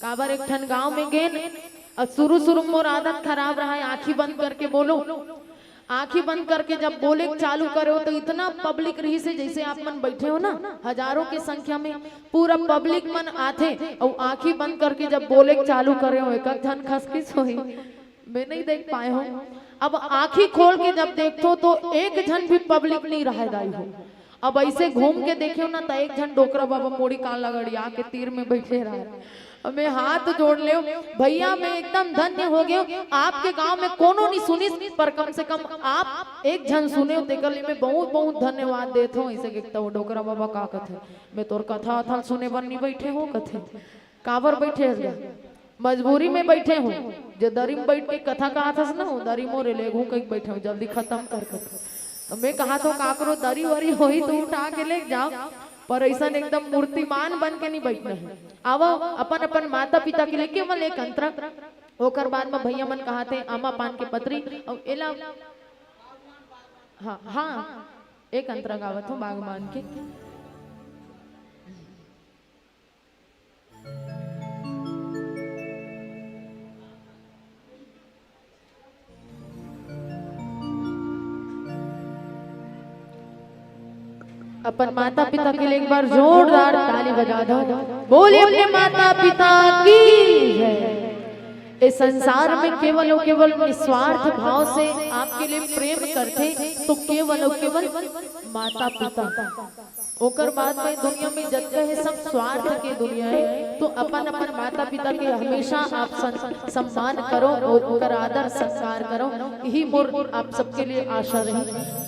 कावर एक ठन गांव में गए और शुरू मोर आदत खराब रहा है, आंखी बंद करके बोलो। आंखी बंद करके जब बोले चालू करो तो इतना पब्लिक रही से जैसे आप मन बैठे हो ना, हजारों की संख्या में पूरा पब्लिक मन आते, और आंखी बंद करके जब बोले चालू करे हो एक जन खसखिस हुई, मैं नहीं देख पाए हो। अब आंखी खोल के जब देखो तो एक जन भी पब्लिक नहीं रह गई हो। अब ऐसे घूम के देखे हो ना तो एक जन डोकरा बाबा मोड़ी कान लगड़िया के तीर में बैठे रहा। मैं हाथ जोड़ ले भैया, मैं एकदम धन्य हो गया। आपके गांव में कोनो नहीं सुनी, पर कम से कम आप एक जन सुने हो, देकर लिए मैं बहुत बहुत धन्यवाद देता हूँ। ऐसे कहता हूँ डोकरा बाबा का कथे, मैं तोर कथा अथा सुने बर नहीं बैठे हो, कथे काबर बैठे मजबूरी में बैठे हो। जो दरी में बैठ के कथा कहा था ना, दरी मोरे ले कहीं बैठे हो, जल्दी खत्म कर कथा। तो मैं कहा था काकरो दरी वरी होई तो उठा के ले जाओ, पर ऐसा एकदम मूर्तिमान बन के नहीं बैठना है। आवो अपन माता पिता के लिए केवल एक अंतरा, ओकर बाद में भैया मन कहा थे आमा पान के पत्री और एला हाँ एक अंतरा गावत हो बागवान के। अपन माता पिता के लिए एक बार जोरदार ताली बजा दो। बोलिए अपने माता पिता की जय। इस संसार में केवल और केवल निस्वार्थ भाव से आपके लिए प्रेम करते तो केवल और केवल माता पिता। ओकर बाद में दुनिया में जग है सब स्वार्थ के दुनिया है, तो अपन माता पिता के हमेशा आप सम्मान करो और उनका आदर सत्कार करो। यही मोर आप सबके लिए आशा रही।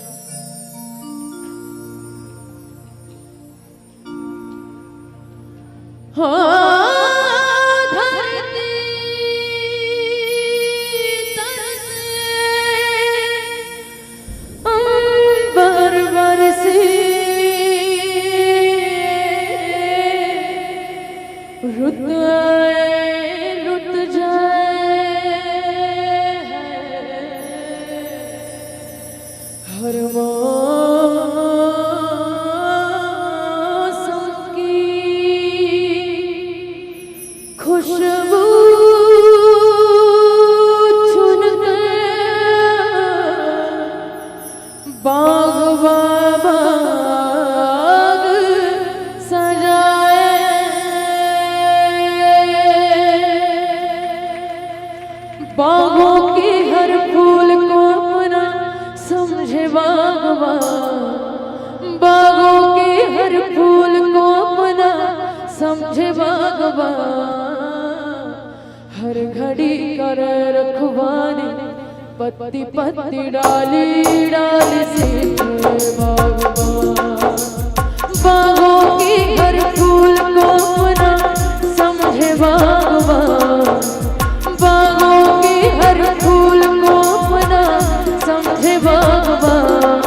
बाग बाग सजाए, बागों के हर फूल को अपना समझे बागबान, बागों के हर फूल को अपना समझे बागबान, हर घड़ी कर रखवाली पत्ती पत्ती डाली डाली से बागबान, बागों के हर फूल को अपना समझे बागबान, बागों के हर फूल को अपना समझे बागबान,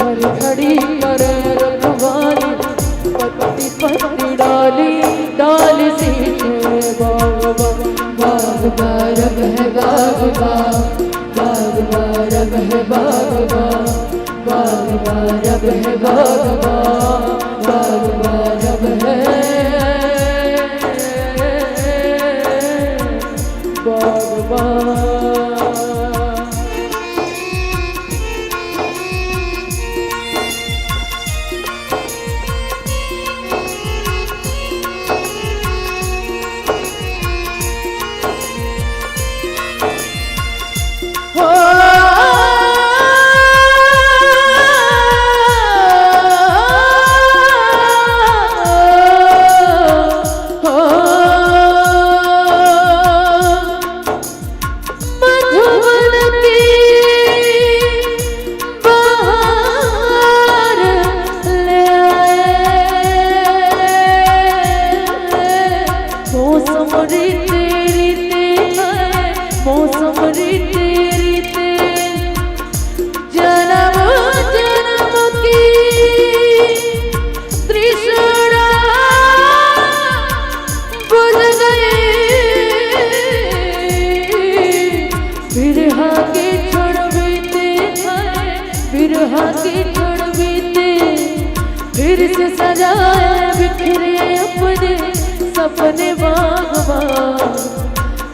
हर घड़ी कर रखवाली पत्ती पत्ती डाली डाली से बागबान, बागबान रब है बागबान, बागबान रब है बागबान, बागबान रब है बागबान, बागबान रब है बागबान। फिर से सजाए बिखरे अपने सपने बागबान,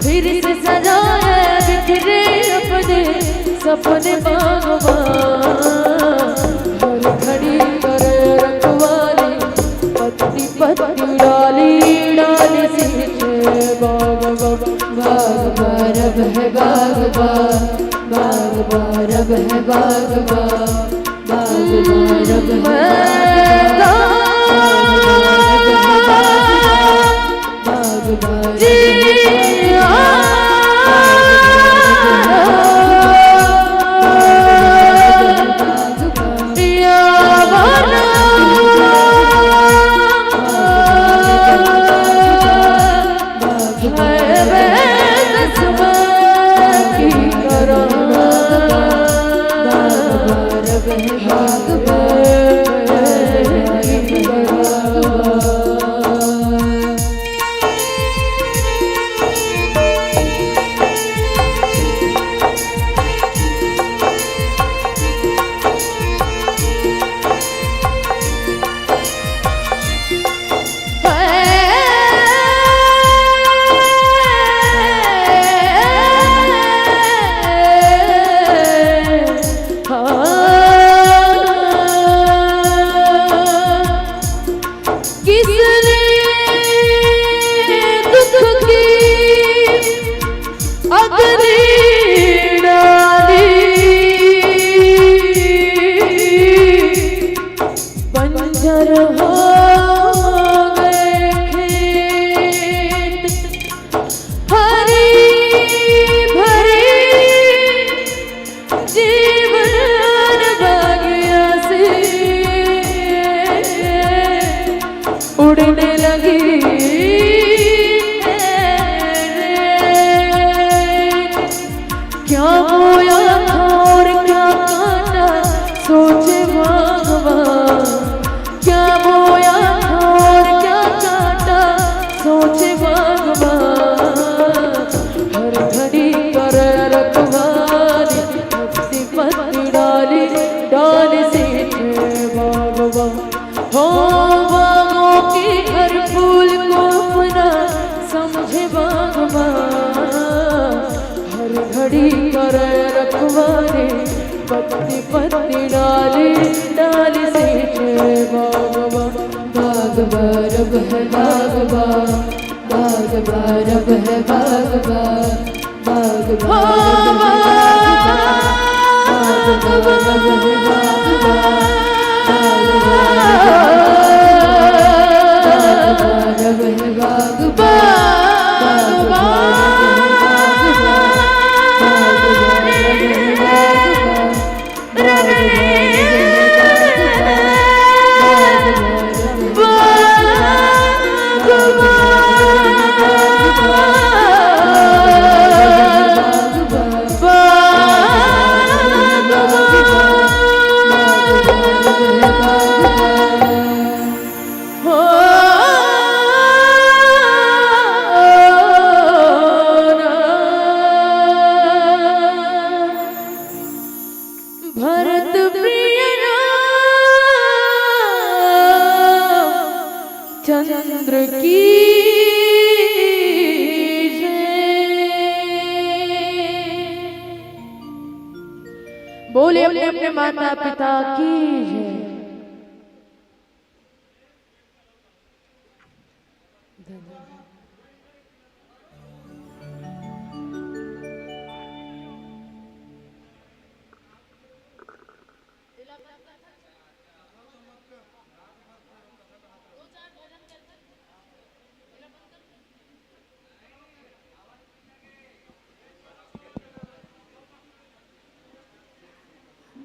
फिर से सजाए बिखरे अपने सपने बागबान, हर घड़ी कर रखवाली पत्ती पत्ती डाली डाली से बागबान, बागबान रब है बागबान, बागबान रब है बागबान, बागबान रब है उड़ने लगी क्या बोया और क्या काटा सोचे बागबान, क्या बोया और क्या काटा सोचे बागबान, हर घड़ी कर रखवाली पत्ती पत्ती डाली डाली से बागबान, हो बागों के हर फूल को अपना समझे बागबान, हर घड़ी कर रखवाली पत्ती पत्ती डाली डाली से बागवा बागवा रब है बागवा बागवा रब है बागवा बागवा बागवा रब है बागवा रब है बागवा भरत प्रिय चंद्र की बोले अपने अपने माता पिता की जय।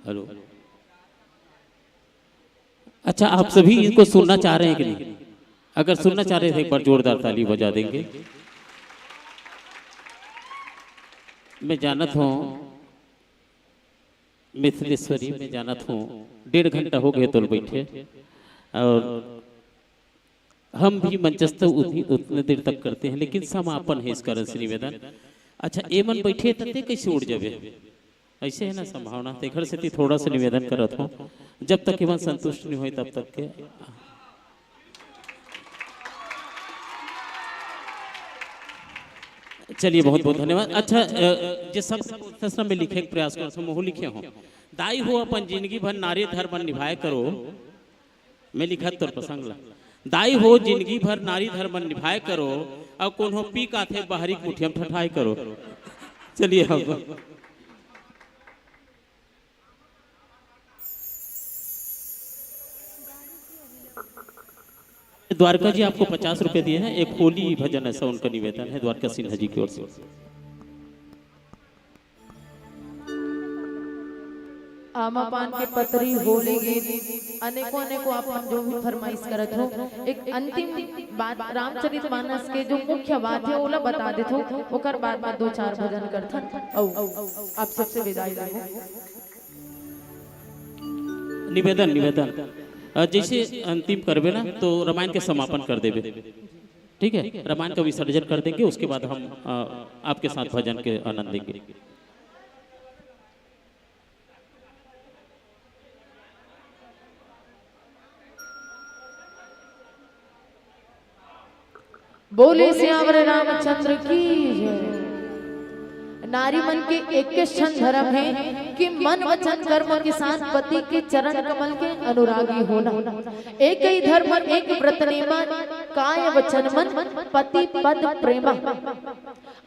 हेलो। अच्छा, आप सभी इनको सुनना चाह रहे हैं कि नहीं? अगर सुनना चाह रहे थे एक बार जोरदार ताली बजा देंगे। मैं जानत हूँ मिथिलेश्वरी, मैं जानत हूँ 1.5 घंटा हो गए तो बैठे, और हम भी मंचस्थ उतने देर तक करते हैं, लेकिन समापन है इस कारण से निवेदन। अच्छा, एमन बैठे तते कैसे उड़ जावे, ऐसे है ना संभावना। तेखर से थोड़ा सा निवेदन करत हूँ, जब तक एमन संतुष्ट नहीं हुई तब तक के चलिए, बहुत बहुत धन्यवाद। अच्छा, जे सब में लिखे के प्रयास करो, मोह लिखे हो, दाई हो अपन जिंदगी भर नारी धर्म निभाए करो। मैं लिखा तोर प्रसंग ला, दाई हो जिंदगी भर नारी धर्म निभाए करो, और कौन हो पी का थे बाहरी कुठियम ठठाई करो। चलिए, हम द्वारका जी आपको 50 रुपए दिए हैं। एक होली भजन ऐसा उनका निवेदन है द्वारका सिन्हा जी की ओर से। आमा पान के पतरी होली गीत अनेकों अनेकों आप जो भी फरमाइश करत हो, एक अंतिम बात रामचरितमानस के जो मुख्य बात है ओला बता देत हो, ओकर बाद में 2-4 भजन करथन औ आप सबसे विदाई लेबो। निवेदन जैसे अंतिम करबे ना तो रामायण के समापन कर देबे, ठीक है? रामायण का विसर्जन कर देंगे, उसके बाद हम आपके साथ भजन के आनंद लेंगे। बोले श्याम रामचंद्र की जय। नारी मन के एक क्षण धर्म है कि मन वचन कर्म के साथ पति के चरण कमल के अनुरागी होना। एक ही धर्म एक व्रत नेमा, काय वचन मन पति पद प्रेमा।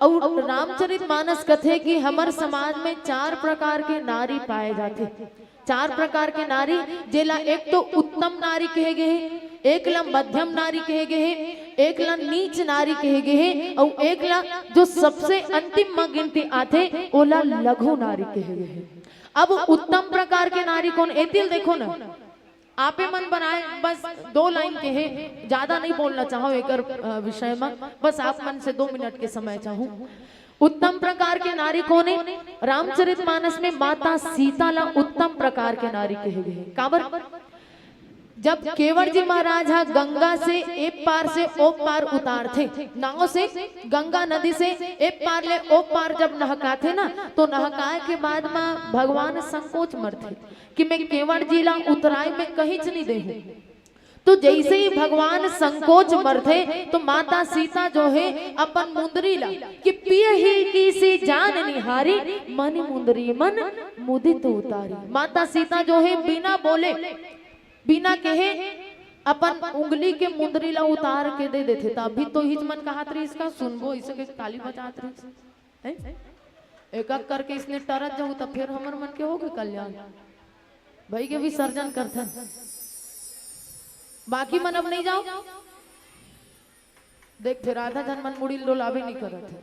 और रामचरितमानस कथे कि हमारे समाज में 4 प्रकार के नारी पाए जाते। 4 प्रकार के नारी, जेला एक तो उत्तम नारी कहे गए, एक ला मध्यम नारी कहे गए, एक ला नीच नारी कहे गए, और एक ला जो सबसे अंतिम में गिनती आते ओला लघु नारी कहे गए। अब उत्तम प्रकार के नारी कौन एतिल देखो ना, आपे मन बनाए, बस 2 लाइन कहे, ज्यादा नहीं बोलना चाहो एक विषय में, बस आप मन से 2 मिनट के समय चाहूं। उत्तम प्रकार के नारी कौन है? रामचरितमानस में माता सीता ला उत्तम प्रकार के नारी कहे गए। काबर? जब केवट जी महाराज गंगा से एक पार से ओ पार उतार थे, नाव से गंगा नदी से एक पार ले ओ पार जब नहका थे ना, तो नहकाए के बाद में भगवान संकोच मरते कि मैं केवट जी ला उतराई में कहीं नहीं दे। तो जैसे ही भगवान संकोच मरथे तो माता सीता जो है अपन मुंदरी ला कि पिय ही किसी जान निहारी मन मुंदरी मन मुदित उतारी। माता सीता जो है बिना बोले बिना कहे अपन उंगली के मुंदरी ला उतार के दे देते। अभी तो हिज मन कहा तरी इसका सुनबो इसे के ताली बजात रही एक एक करके इसने टरत जाऊ तब फिर हमर मन के हो गए कल्याण भाई के विसर्जन करते बाकी मन अब नहीं जाओ देख फिर आधा जन मन मुड़ी लोलावे नहीं करत है।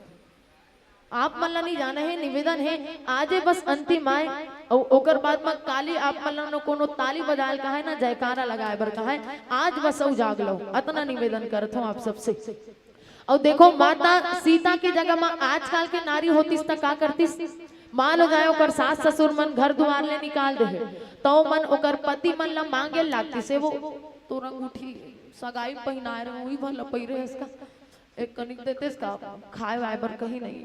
आप मन ला नहीं जाने है निवेदन है आजे बस अंतिम आए और ओकर बाद में काली आप मन ला कोनो ताली बजाए कहा है ना जयकारा लगाए बर कहा है आज बस औ जाग लो अतना निवेदन करत हूँ आप सबसे। और देखो माता सीता की जगह में आजकल के नारी होतीस त का करतीस मान लो जाए ओकर सास ससुर मन घर द्वार ले निकाल दे तो मन ओकर पति मन ला मांगे लागती से वो तो अंगूठी सगाई पहनाए रहे वही भला पहिरे इसका एक कनिक देते इसका खाए वाए बर कहीं नहीं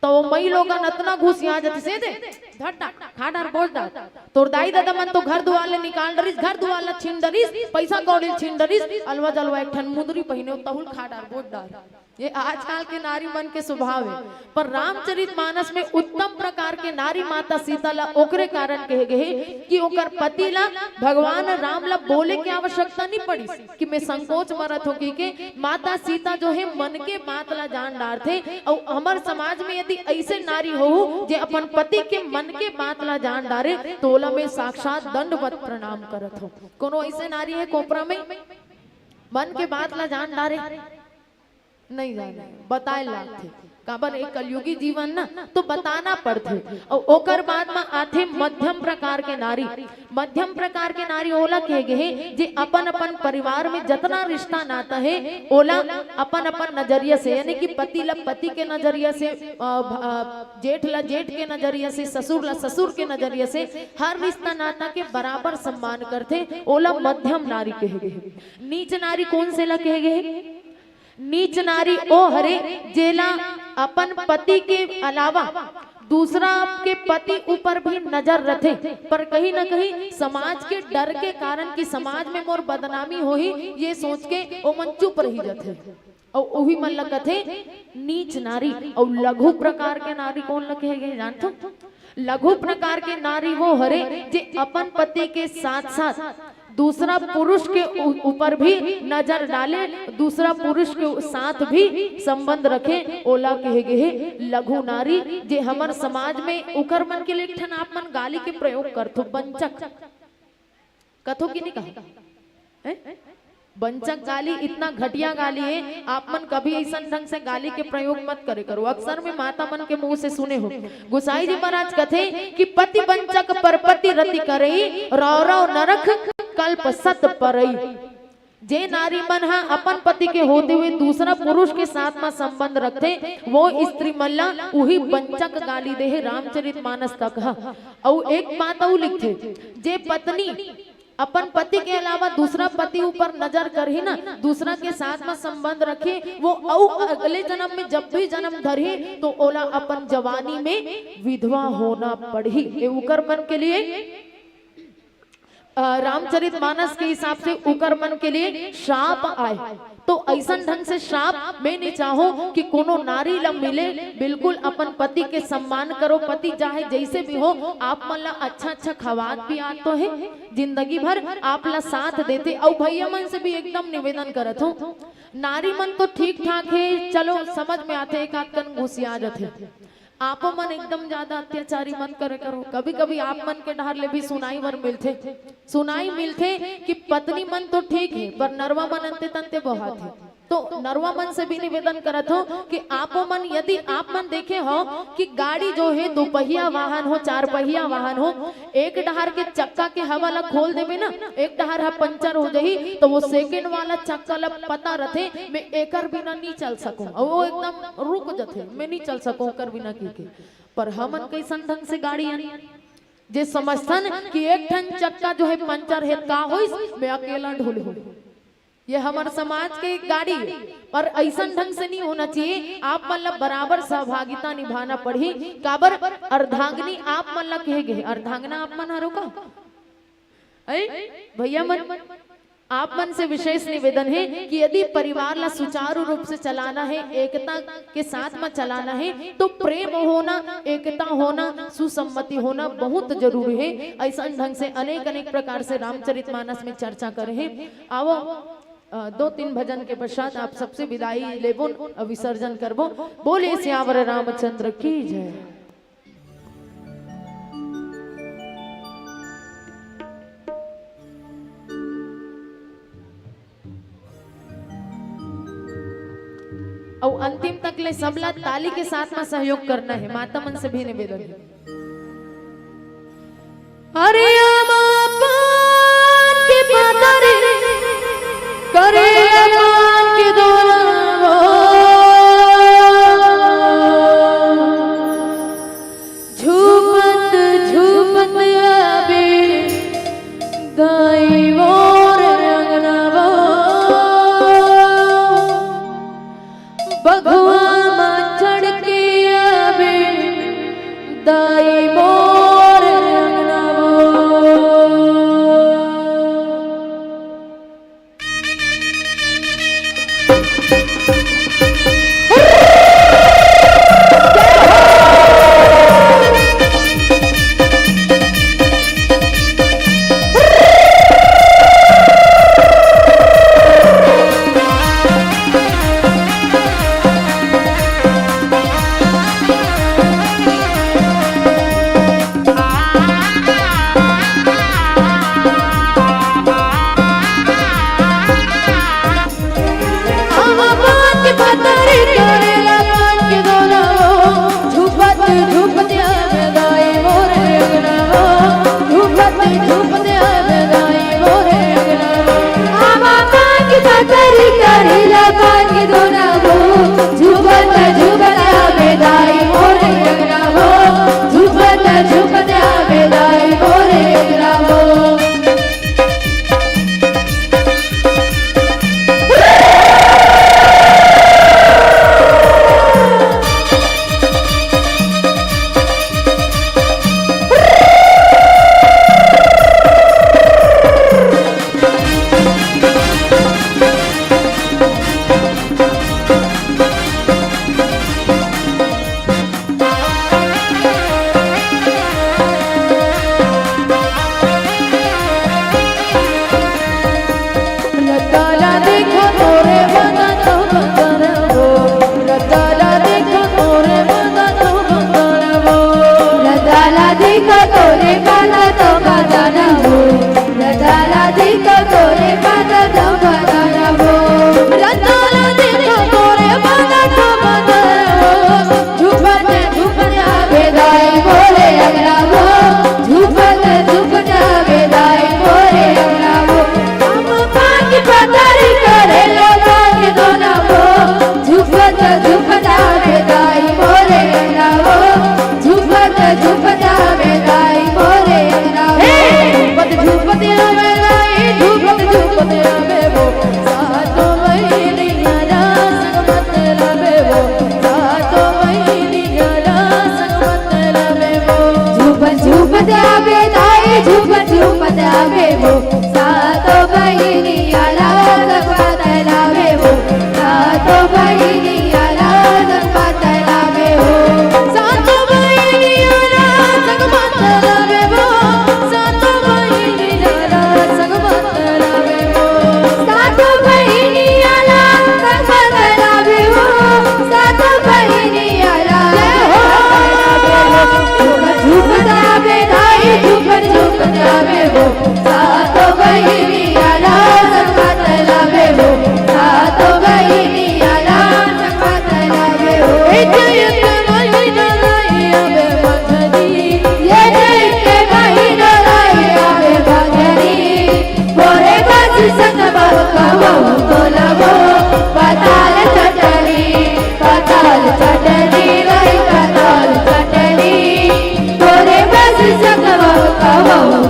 तो मई लोग अतना घुस यहाँ जाते से दे धट्टा खा डार बोल डार तोर दाई दादा मन तो घर दुआर ले निकाल डरिस घर दुआर ला छीन डरिस पैसा कौड़ी छीन डरिस अलवा जलवा एक ठन मुंदरी पहिने तहुल खा डार बोल डार। ये आजकल के नारी मन के स्वभाव है पर रामचरित मानस में उत्तम प्रकार के नारी माता सीता ला ओकरे कारण कहे गए कि ओकर पति ला भगवान राम ला बोले की आवश्यकता नहीं पड़ी कि मैं संकोच मरत हो के माता सीता जो है मन के बात ला जान डार थे। और हमार समाज में यदि ऐसे नारी हो जे अपन पति के मन के बात ला जान डारे तोला में साक्षात दंडवत प्रणाम करत हो। कोनो ऐसे नारी है कोपरा में मन के बात ला जान डारे नहीं जाने बताए लागते काबर एक कलयुगी जीवन ना तो बताना पड़ते। और ओकर बाद में आथे मध्यम प्रकार के नारी। मध्यम प्रकार के नारी ओला कहे गए जे अपन अपन परिवार में जितना रिश्ता नाता है ओला अपन अपन नजरिया से यानी कि पति ला पति के नजरिया से जेठ ला जेठ के नजरिया से ससुर ला ससुर के नजरिया से हर रिश्ता नाता के बराबर सम्मान करते ओला मध्यम नारी कहे गए। नीच नारी कौन से ला कहे गए नीच नारी ओ हरे जेला अपन पति के अलावा दूसरा के पति ऊपर भी नजर रखे पर कहीं ना कहीं समाज के डर के कारण कि समाज में मोर बदनामी हो ही ये सोच के ओ मन चुप रही जाते और वही मन लगते नीच नारी। और लघु प्रकार के नारी कौन लगे गए जानते लघु प्रकार के नारी वो हरे जे अपन पति के साथ साथ दूसरा पुरुष के ऊपर भी नजर डाले दूसरा पुरुष के साथ भी संबंध रखे ओला कहे गए लघु नारी। जे हमार समाज में उकर मन के लिए आप मन गाली के प्रयोग करथो बंचक कथो की नहीं कहा बंचक गाली इतना घटिया गाली है आप मन कभी ऐसा ढंग से गाली के प्रयोग मत करे करो। अक्सर में माता मन के मुंह से सुने हो गोसाई जी महाराज कथे कि पति बंचक पर पति रति करई रौ रौ नरक कल्प सत परई। जे नारी मन हा अपन पति के होते हुए दूसरा पुरुष के साथ में संबंध रखते वो स्त्री मल्ला वही बंचक गाली दे है रामचरित मानस तक हा। और एक बात और लिखते जे पत्नी अपन पति के अलावा दूसरा पति ऊपर नजर कर ही ना दूसरा के साथ में संबंध रखे वो अगले जन्म में जब भी जन्म धरे तो ओला अपन जवानी में विधवा होना पड़ी। उकर मन के लिए रामचरित मानस के हिसाब से उकर मन के लिए श्राप आए तो ऐसा ढंग से श्राप मैं नहीं चाहूं कि कोनो नारी ला मिले। बिल्कुल अपन पति के सम्मान करो पति चाहे जैसे भी हो आप मन ला अच्छा अच्छा खवात भी आत तो है जिंदगी भर आप ला साथ देते। और भैया मन से भी एकदम निवेदन करत हूँ नारी मन तो ठीक ठाक है चलो समझ में आते एक आध कन घुसिया जाते आप मन एकदम ज्यादा अत्याचारी मत करे करो। कभी कभी आप मन के डर ले भी सुनाई सुनाई मिलते कि पत्नी मन तो ठीक है पर नरवा मन अंते तंते बहुत है। तो नरवा मन से भी निवेदन करत हो कि आप मन यदि आप मन देखे हो कि गाड़ी जो है दो पहिया वाहन हो चार पहिया वाहन हो एक डहार के चक्का के हवा ला खोल देवे ना एक डहार हा पंचर हो जाही तो वो सेकंड वाला चक्का ला पता रथे मैं एकर बिना नहीं चल सकूं और वो एकदम रुक जाते मैं नहीं चल सकूं कर बिना की पर हमन कैसन ढंग से गाड़ी जे समझथन कि एक ठन चक्का जो है पंचर है का होइस मैं अकेला ढोल हो ये हमारे समाज के गाड़ी पर ऐसा ढंग से नहीं होना चाहिए। आप मतलब बराबर सहभागिता निभाना पड़ी काबर अर्धांगिनी आप मतलब कहे गए अर्धांगना आप मन हरो का भैया मन आप मन से विशेष निवेदन है कि यदि परिवार ला सुचारू रूप से चलाना है, एकता के साथ में चलाना है, तो प्रेम होना, एकता होना, सुसम्मति होना बहुत जरूरी है। ऐसा ढंग से अनेक अनेक प्रकार से रामचरितमानस में चर्चा करे हैं। आओ 2-3 भजन के पश्चात आप सबसे विदाई लेबो, विसर्जन करबो। बोले सियावर रामचंद्र की जय। और अंतिम तक ले सबला ताली के साथ में सहयोग करना है। माता मन से भी निवेदन है। अरे अमान के पातरे करे अमान के दोलावो, झूपत झूपत आवे दाई मोर रंगनावो, बगुआ में चढ़ के आवे दाई मोर रंगनावो।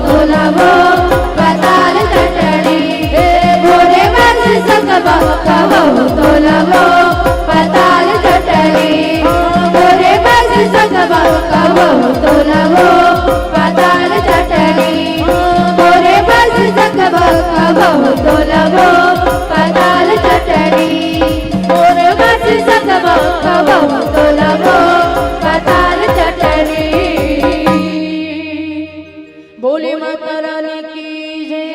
बोलावो माता रानी की जय।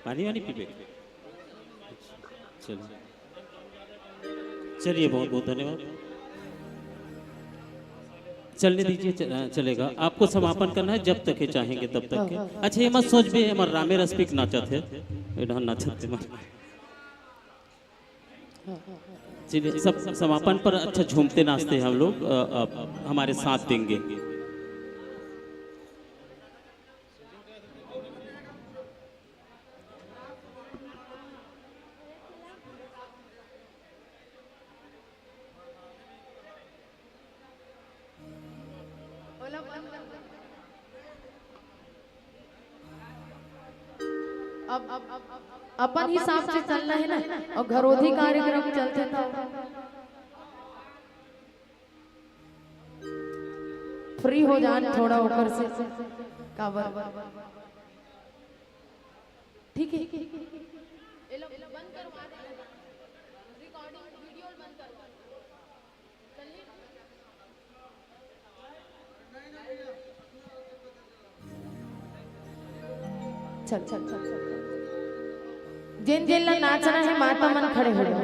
पानी वानी पीपे। चलिए चलिए, बहुत बहुत धन्यवाद। चलने दीजिए, चलेगा। आपको समापन करना है जब तक ये चाहेंगे तब तक के। अच्छा, ये मत सोच भी हमार रामे रसपिक नाचत है, एडहन नाचत है। चलिए, सब समापन पर अच्छा झूमते नाचते हैं हम लोग, हमारे साथ देंगे। अपन हिसाब से चलना है ना, और घरोधी कार्यक्रम चलते था। फ्री हो जान थोड़ा होकर से काबर, ठीक है। चल चल चल जिन जिन ला नाचना है माता मन खड़े हो जाओ।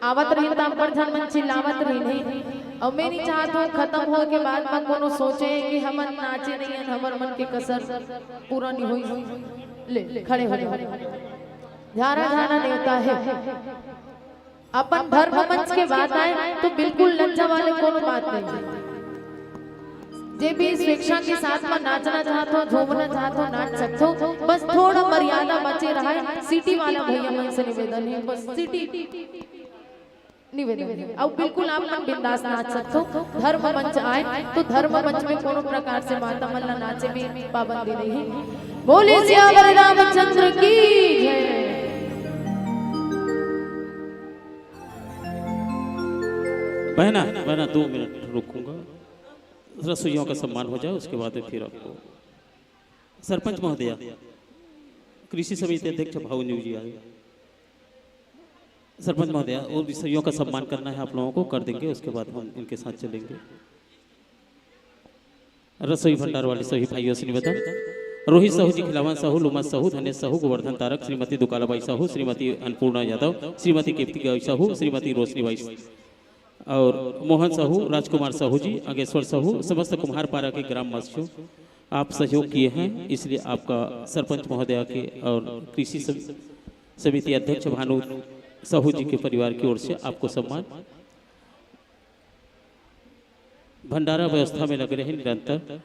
आवत रही ताम पर धन मन चिल्लावत रही नहीं। अब मैं नहीं चाहता हूँ खत्म हो के बाद में कोनो सोचे कि हम नाचे नहीं है, हमर मन के कसर पूरा नहीं हुई। ले खड़े हो जाओ। ध्यान जाना देता है। अपन धर्म मंच के बात आए तो बिल्कुल लज्जा वाले कोनो बात नहीं। जे भी स्वेच्छा के साथ में नाचना चाहते हो, झूमना चाहते हो, नाच सकते हो। बस थोड़ा मर्यादा बचे रहा है। सिटी वाला भैया मन से निवेदन है, बस सिटी निवेदन है। अब बिल्कुल आप मन बिंदास नाच सकते हो। धर्म मंच आए तो धर्म मंच में कोनो प्रकार से माता मन नाचे में पाबंदी नहीं है। बोले सियावर रामचंद्र की जय। बहना बहना 2 मिनट रुकूंगा, रसोइयों का सम्मान हो जाए, उसके बाद फिर आपको सरपंच महोदया, कृषि समिति अध्यक्ष भाऊ न्यू जी आए। सरपंच महोदया, और रसोइयों का सम्मान करना है आप लोगों को, कर देंगे, उसके बाद हम इनके साथ चलेंगे। रसोई भंडार वाले सभी भाइयों से निवेदन, रोहित साहू जी, खिलावन साहू, लुमत साहू, धनेश साहू, गोवर्धन तारक, श्रीमती दुकालाबाई साहू, श्रीमती अन्नपूर्णा यादव, श्रीमती कीर्ति साहू, श्रीमती रोशनी बाई और मोहन साहू, राजकुमार साहू जी, अगेश्वर साहू, समस्त कुम्हार पारा के ग्राम वासियों, आप सहयोग किए हैं, इसलिए आपका सरपंच महोदया के और कृषि समिति अध्यक्ष भानु साहू जी के परिवार की ओर से आपको सम्मान। भंडारा व्यवस्था में लगे रहे निरंतर।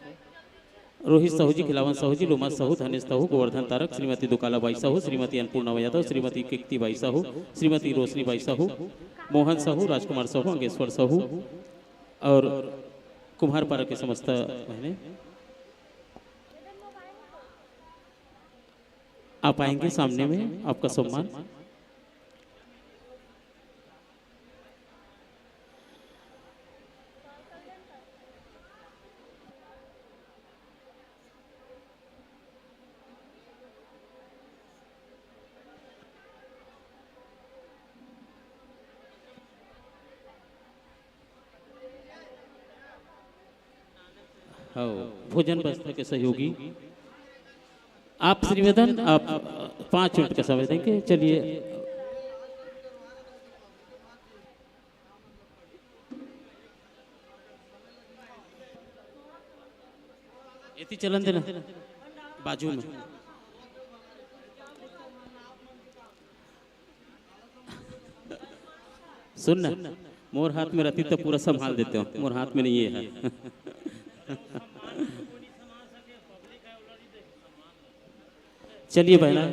रोहित साहू जी, खिलावन साहू जी, लुमत साहू, धनेश साहू, गोवर्धन तारक, श्रीमती दुकालाबाई साहू, श्रीमती अन्नपूर्णा यादव, श्रीमती कीर्ति बाई साहू, श्रीमती रोशनी बाई साहू, मोहन साहू, राजकुमार साहू, अंगेश्वर साहू और कुम्हारपारा के समस्त बहने, आप आएंगे सामने में, आपका सम्मान। भोजन व्यवस्था के सहयोगी आप से निवेदन, आप 5 मिनट का समय देंगे। चलिए, इतनी चलन देना बाजू में। सुन ना, मोर हाथ में रहती तो पूरा संभाल देते हो, मोर हाथ में नहीं है। चलिए बहना,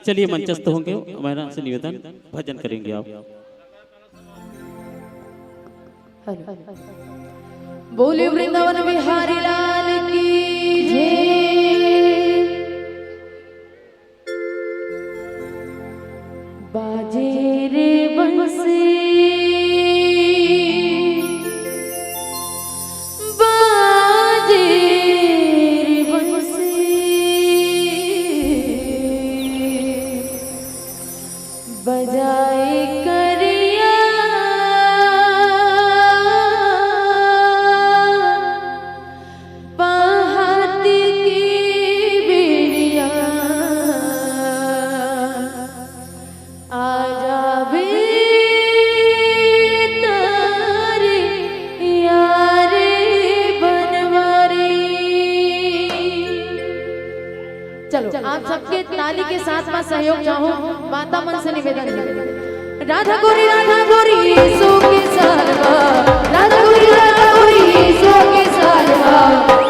चलिए मंचस्थ होंगे, बहना से निवेदन, भजन करेंगे आप। बोले वृंदावन बिहारी लाल की जय। बाजे रे बंसी, बाजे रे आप सबके ताली के साथ में सहयोग चाहूँ, माता मन से निवेदन है। राधा गोरी सो के सारवा, राधा गोरी सो के सारवा।